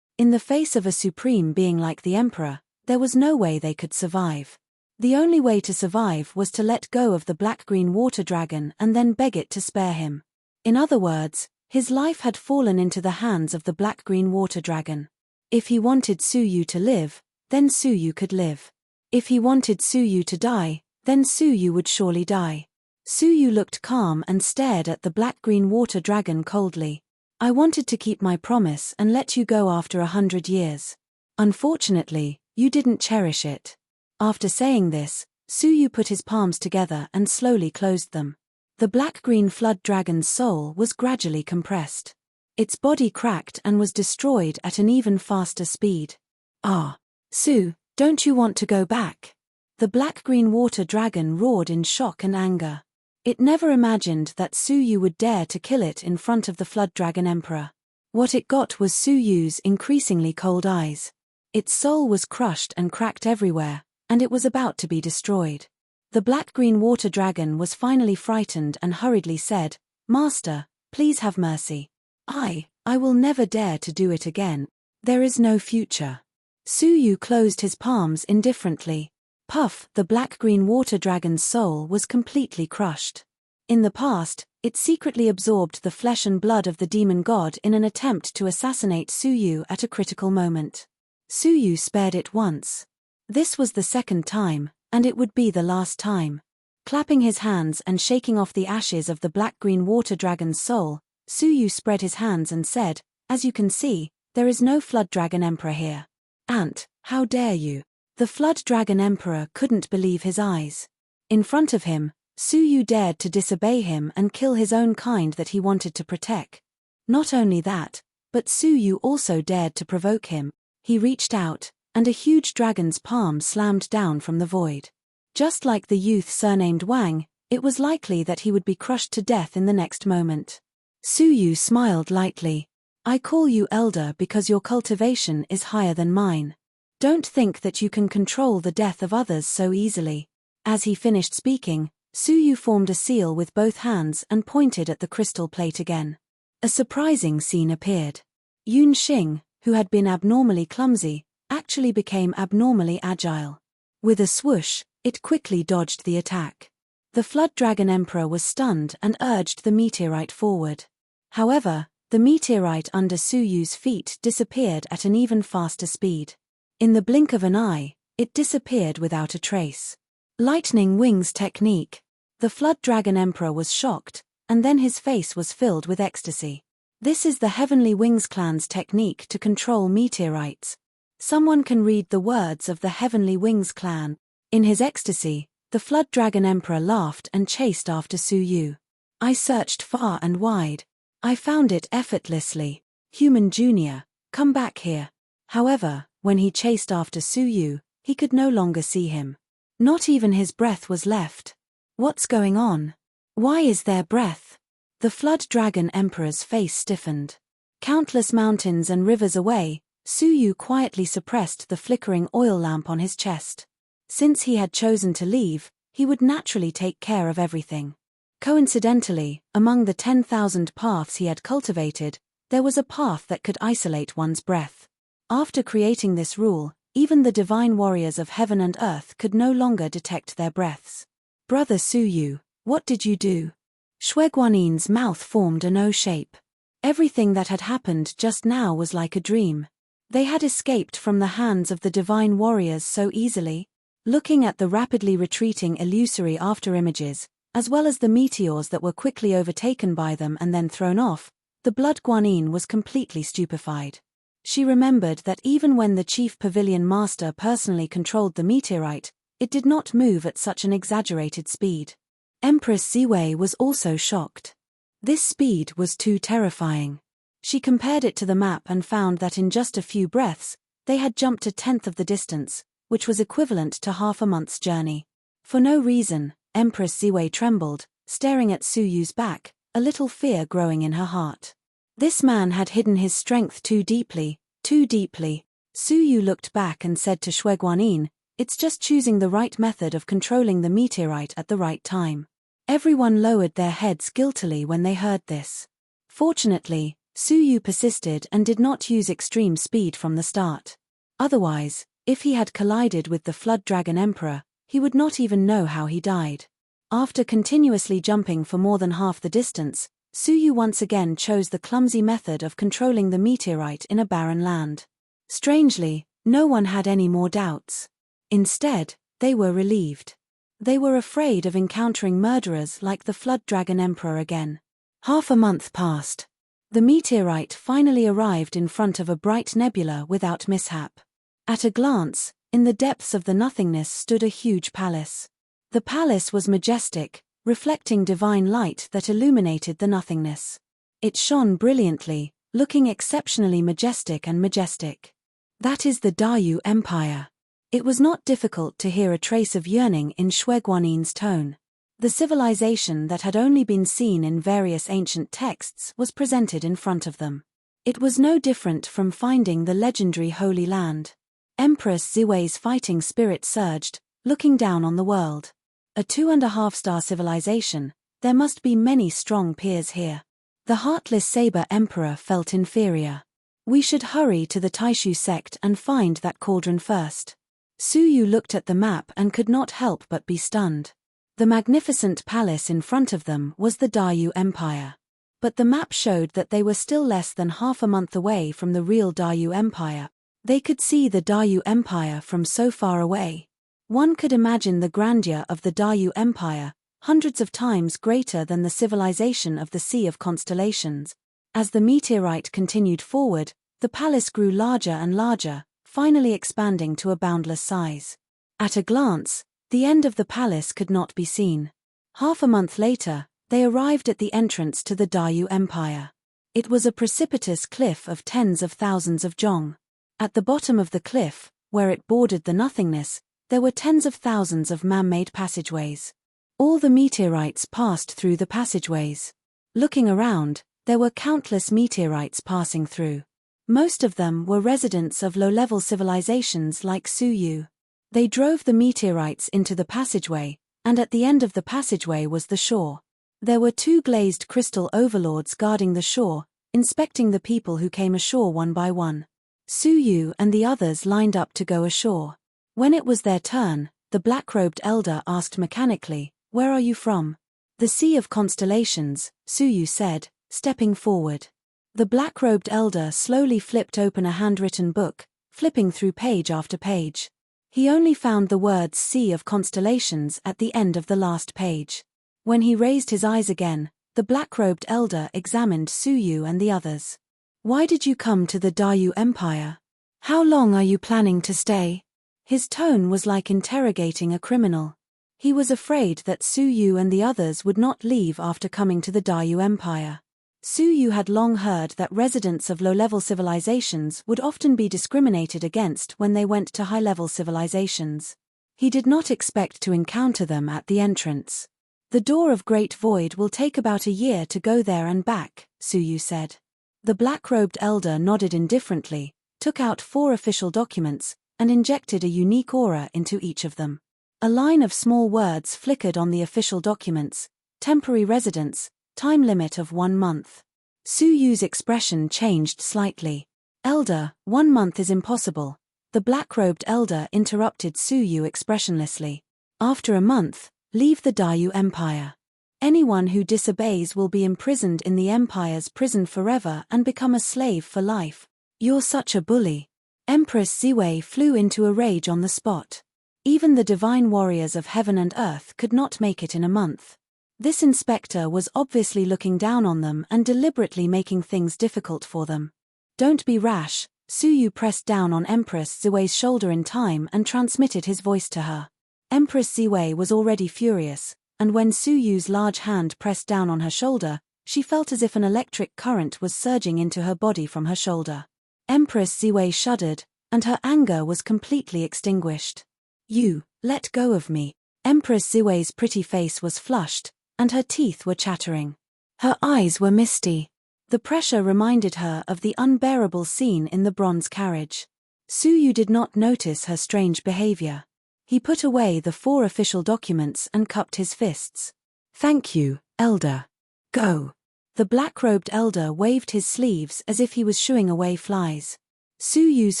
In the face of a supreme being like the emperor, there was no way they could survive. The only way to survive was to let go of the black-green water dragon and then beg it to spare him. In other words, his life had fallen into the hands of the black-green water dragon. If he wanted Su Yu to live, then Su Yu could live. If he wanted Su Yu to die, then Su Yu would surely die. Su Yu looked calm and stared at the black-green water dragon coldly. "I wanted to keep my promise and let you go after 100 years. Unfortunately, you didn't cherish it." After saying this, Su Yu put his palms together and slowly closed them. The black-green flood dragon's soul was gradually compressed. Its body cracked and was destroyed at an even faster speed. "Ah, Su, don't you want to go back?" The black-green water dragon roared in shock and anger. It never imagined that Su Yu would dare to kill it in front of the flood dragon emperor. What it got was Su Yu's increasingly cold eyes. Its soul was crushed and cracked everywhere, and it was about to be destroyed. The black-green water dragon was finally frightened and hurriedly said, "Master, please have mercy. I will never dare to do it again. There is no future." Su Yu closed his palms indifferently. Puff, the black-green water dragon's soul was completely crushed. In the past, it secretly absorbed the flesh and blood of the demon god in an attempt to assassinate Su Yu at a critical moment. Su Yu spared it once. This was the second time, and it would be the last time. Clapping his hands and shaking off the ashes of the black-green water dragon's soul, Su Yu spread his hands and said, "As you can see, there is no flood dragon emperor here. Ant, how dare you?" The flood dragon emperor couldn't believe his eyes. In front of him, Su Yu dared to disobey him and kill his own kind that he wanted to protect. Not only that, but Su Yu also dared to provoke him. He reached out, and a huge dragon's palm slammed down from the void. Just like the youth surnamed Wang, it was likely that he would be crushed to death in the next moment. Su Yu smiled lightly. "I call you elder because your cultivation is higher than mine. Don't think that you can control the death of others so easily." As he finished speaking, Su Yu formed a seal with both hands and pointed at the crystal plate again. A surprising scene appeared. Yun Xing, who had been abnormally clumsy, actually became abnormally agile. With a swoosh, it quickly dodged the attack. The flood dragon emperor was stunned and urged the meteorite forward. However, the meteorite under Su Yu's feet disappeared at an even faster speed. In the blink of an eye, it disappeared without a trace. Lightning wings technique. The flood dragon emperor was shocked, and then his face was filled with ecstasy. This is the Heavenly Wings clan's technique to control meteorites. Someone can read the words of the Heavenly Wings clan. In his ecstasy, The Flood Dragon Emperor laughed and chased after Su Yu. I searched far and wide. I found it effortlessly. Human Junior, come back here. However, when he chased after Su Yu, he could no longer see him. Not even his breath was left. What's going on? Why is there breath? The Flood Dragon Emperor's face stiffened. Countless mountains and rivers away, Su Yu quietly suppressed the flickering oil lamp on his chest. Since he had chosen to leave, he would naturally take care of everything. Coincidentally, among the 10,000 paths he had cultivated, there was a path that could isolate one's breath. After creating this rule, even the divine warriors of heaven and earth could no longer detect their breaths. Brother Su Yu, what did you do? Shui Guanin's mouth formed an O shape. Everything that had happened just now was like a dream. They had escaped from the hands of the divine warriors so easily. Looking at the rapidly retreating illusory afterimages, as well as the meteors that were quickly overtaken by them and then thrown off, the Blood Guanyin was completely stupefied. She remembered that even when the chief pavilion master personally controlled the meteorite, it did not move at such an exaggerated speed. Empress Ziwei was also shocked. This speed was too terrifying. She compared it to the map and found that in just a few breaths, they had jumped a tenth of the distance, which was equivalent to half a month's journey. For no reason, Empress Ziwei trembled, staring at Su Yu's back, a little fear growing in her heart. This man had hidden his strength too deeply, too deeply. Su Yu looked back and said to Shui Guanyin, "It's just choosing the right method of controlling the meteorite at the right time." Everyone lowered their heads guiltily when they heard this. Fortunately, Su Yu persisted and did not use extreme speed from the start. Otherwise, if he had collided with the Flood Dragon Emperor, he would not even know how he died. After continuously jumping for more than half the distance, Su Yu once again chose the clumsy method of controlling the meteorite in a barren land. Strangely, no one had any more doubts. Instead, they were relieved. They were afraid of encountering murderers like the Flood Dragon Emperor again. Half a month passed. The meteorite finally arrived in front of a bright nebula without mishap. At a glance, in the depths of the nothingness stood a huge palace. The palace was majestic, reflecting divine light that illuminated the nothingness. It shone brilliantly, looking exceptionally majestic and majestic. That is the Dayu Empire. It was not difficult to hear a trace of yearning in Shui Guanin's tone. The civilization that had only been seen in various ancient texts was presented in front of them. It was no different from finding the legendary Holy Land. Empress Ziwei's fighting spirit surged, looking down on the world. A 2.5-star civilization, there must be many strong peers here. The heartless Saber Emperor felt inferior. We should hurry to the Taishu sect and find that cauldron first. Su Yu looked at the map and could not help but be stunned. The magnificent palace in front of them was the Dayu Empire. But the map showed that they were still less than half a month away from the real Dayu Empire. They could see the Dayu Empire from so far away. One could imagine the grandeur of the Dayu Empire, hundreds of times greater than the civilization of the Sea of Constellations. As the meteorite continued forward, the palace grew larger and larger, finally expanding to a boundless size. At a glance, the end of the palace could not be seen. Half a month later, they arrived at the entrance to the Dayu Empire. It was a precipitous cliff of tens of thousands of zhong. At the bottom of the cliff, where it bordered the nothingness, there were tens of thousands of man-made passageways. All the meteorites passed through the passageways. Looking around, there were countless meteorites passing through. Most of them were residents of low-level civilizations like Su Yu. They drove the meteorites into the passageway, and at the end of the passageway was the shore. There were 2 glazed crystal overlords guarding the shore, inspecting the people who came ashore one by one. Su Yu and the others lined up to go ashore. When it was their turn, the black-robed elder asked mechanically, "Where are you from?" "The Sea of Constellations," Su Yu said, stepping forward. The black-robed elder slowly flipped open a handwritten book, flipping through page after page. He only found the words Sea of Constellations at the end of the last page. When he raised his eyes again, the black-robed elder examined Su Yu and the others. "Why did you come to the Dayu Empire? How long are you planning to stay?" His tone was like interrogating a criminal. He was afraid that Su Yu and the others would not leave after coming to the Dayu Empire. Su Yu had long heard that residents of low-level civilizations would often be discriminated against when they went to high-level civilizations. He did not expect to encounter them at the entrance. The Door of Great Void will take about a year to go there and back, Su Yu said. The black-robed elder nodded indifferently, took out 4 official documents, and injected a unique aura into each of them. A line of small words flickered on the official documents: temporary residence, time limit of 1 month. Su Yu's expression changed slightly. Elder, 1 month is impossible. The black-robed elder interrupted Su Yu expressionlessly. After a month, leave the Dayu Empire. Anyone who disobeys will be imprisoned in the Empire's prison forever and become a slave for life. You're such a bully. Empress Ziwei flew into a rage on the spot. Even the divine warriors of heaven and earth could not make it in a month. This inspector was obviously looking down on them and deliberately making things difficult for them. Don't be rash. Su Yu pressed down on Empress Ziwei's shoulder in time and transmitted his voice to her. Empress Ziwei was already furious, and when Su Yu's large hand pressed down on her shoulder, she felt as if an electric current was surging into her body from her shoulder. Empress Ziwei shuddered, and her anger was completely extinguished. You, let go of me. Empress Ziwei's pretty face was flushed, and her teeth were chattering. Her eyes were misty. The pressure reminded her of the unbearable scene in the bronze carriage. Su Yu did not notice her strange behavior. He put away the 4 official documents and cupped his fists. Thank you, Elder. Go. The black-robed elder waved his sleeves as if he was shooing away flies. Su Yu's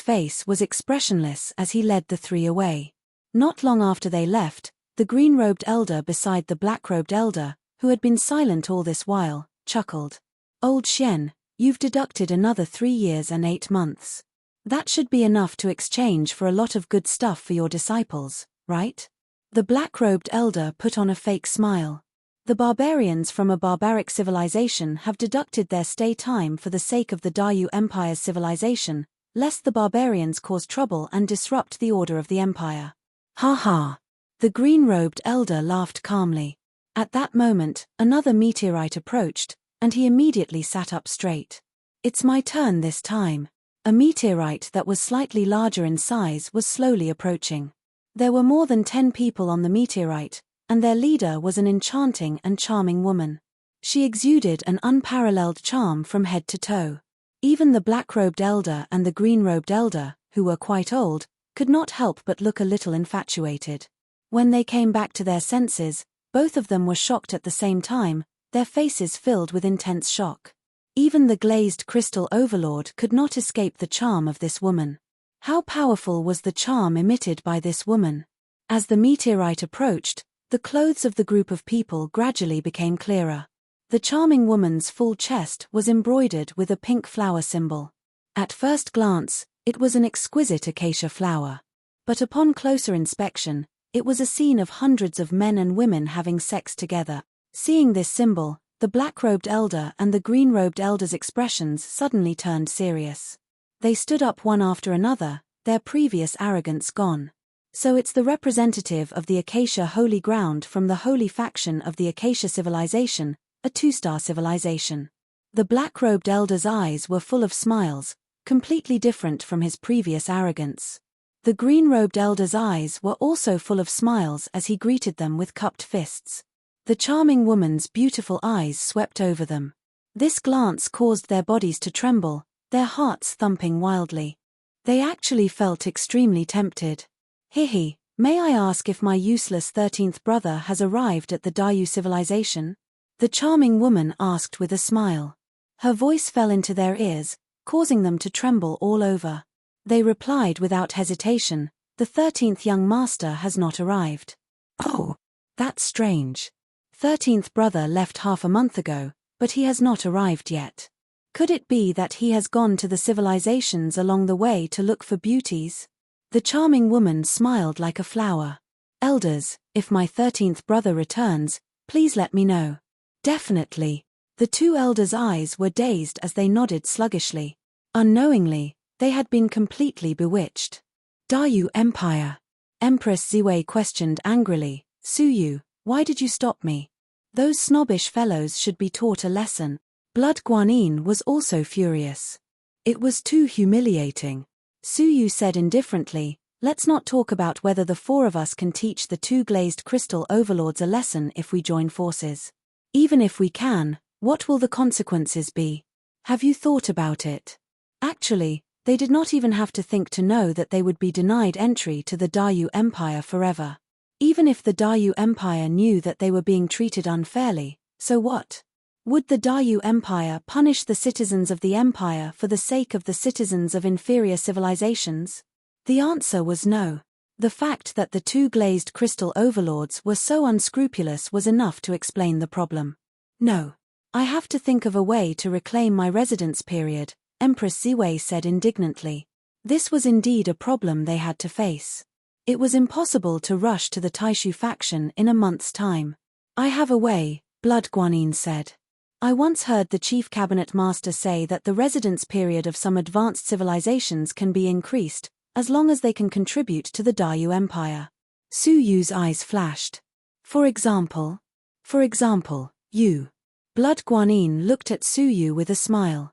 face was expressionless as he led the 3 away. Not long after they left, the green-robed elder beside the black-robed elder, who had been silent all this while, chuckled. Old Xian, you've deducted another 3 years and 8 months. That should be enough to exchange for a lot of good stuff for your disciples, right? The black-robed elder put on a fake smile. The barbarians from a barbaric civilization have deducted their stay time for the sake of the Dayu Empire's civilization, lest the barbarians cause trouble and disrupt the order of the empire. Ha ha! The green-robed elder laughed calmly. At that moment, another meteorite approached, and he immediately sat up straight. It's my turn this time. A meteorite that was slightly larger in size was slowly approaching. There were more than 10 people on the meteorite, and their leader was an enchanting and charming woman. She exuded an unparalleled charm from head to toe. Even the black-robed elder and the green-robed elder, who were quite old, could not help but look a little infatuated. When they came back to their senses, both of them were shocked at the same time, their faces filled with intense shock. Even the glazed crystal overlord could not escape the charm of this woman. How powerful was the charm emitted by this woman? As the meteorite approached, the clothes of the group of people gradually became clearer. The charming woman's full chest was embroidered with a pink flower symbol. At first glance, it was an exquisite acacia flower. But upon closer inspection, it was a scene of hundreds of men and women having sex together. Seeing this symbol, the black-robed elder and the green-robed elder's expressions suddenly turned serious. They stood up one after another, their previous arrogance gone. So it's the representative of the Acacia Holy Ground from the holy faction of the Acacia civilization, a 2-star civilization. The black-robed elder's eyes were full of smiles, completely different from his previous arrogance. The green-robed elder's eyes were also full of smiles as he greeted them with cupped fists. The charming woman's beautiful eyes swept over them. This glance caused their bodies to tremble, their hearts thumping wildly. They actually felt extremely tempted. Hihi, may I ask if my useless 13th brother has arrived at the Dayu civilization? The charming woman asked with a smile. Her voice fell into their ears, causing them to tremble all over. They replied without hesitation, the 13th young master has not arrived. Oh, that's strange. 13th brother left half a month ago, but he has not arrived yet. Could it be that he has gone to the civilizations along the way to look for beauties? The charming woman smiled like a flower. Elders, if my 13th brother returns, please let me know. Definitely. The 2 elders' eyes were dazed as they nodded sluggishly. Unknowingly, they had been completely bewitched. Dayu Empire? Empress Ziwei questioned angrily, Suyu, why did you stop me? Those snobbish fellows should be taught a lesson. Blood Guanyin was also furious. It was too humiliating. Suyu said indifferently, let's not talk about whether the four of us can teach the two glazed crystal overlords a lesson if we join forces. Even if we can, what will the consequences be? Have you thought about it? Actually, they did not even have to think to know that they would be denied entry to the Dayu Empire forever. Even if the Dayu Empire knew that they were being treated unfairly, so what? Would the Dayu Empire punish the citizens of the Empire for the sake of the citizens of inferior civilizations? The answer was no. The fact that the two glazed crystal overlords were so unscrupulous was enough to explain the problem. No. I have to think of a way to reclaim my residence period, Empress Ziwei said indignantly. This was indeed a problem they had to face. It was impossible to rush to the Taishu faction in a month's time. I have a way, Blood Guanyin said. I once heard the chief cabinet master say that the residence period of some advanced civilizations can be increased, as long as they can contribute to the Dayu Empire. Suyu's eyes flashed. For example, you. Blood Guanyin looked at Suyu with a smile.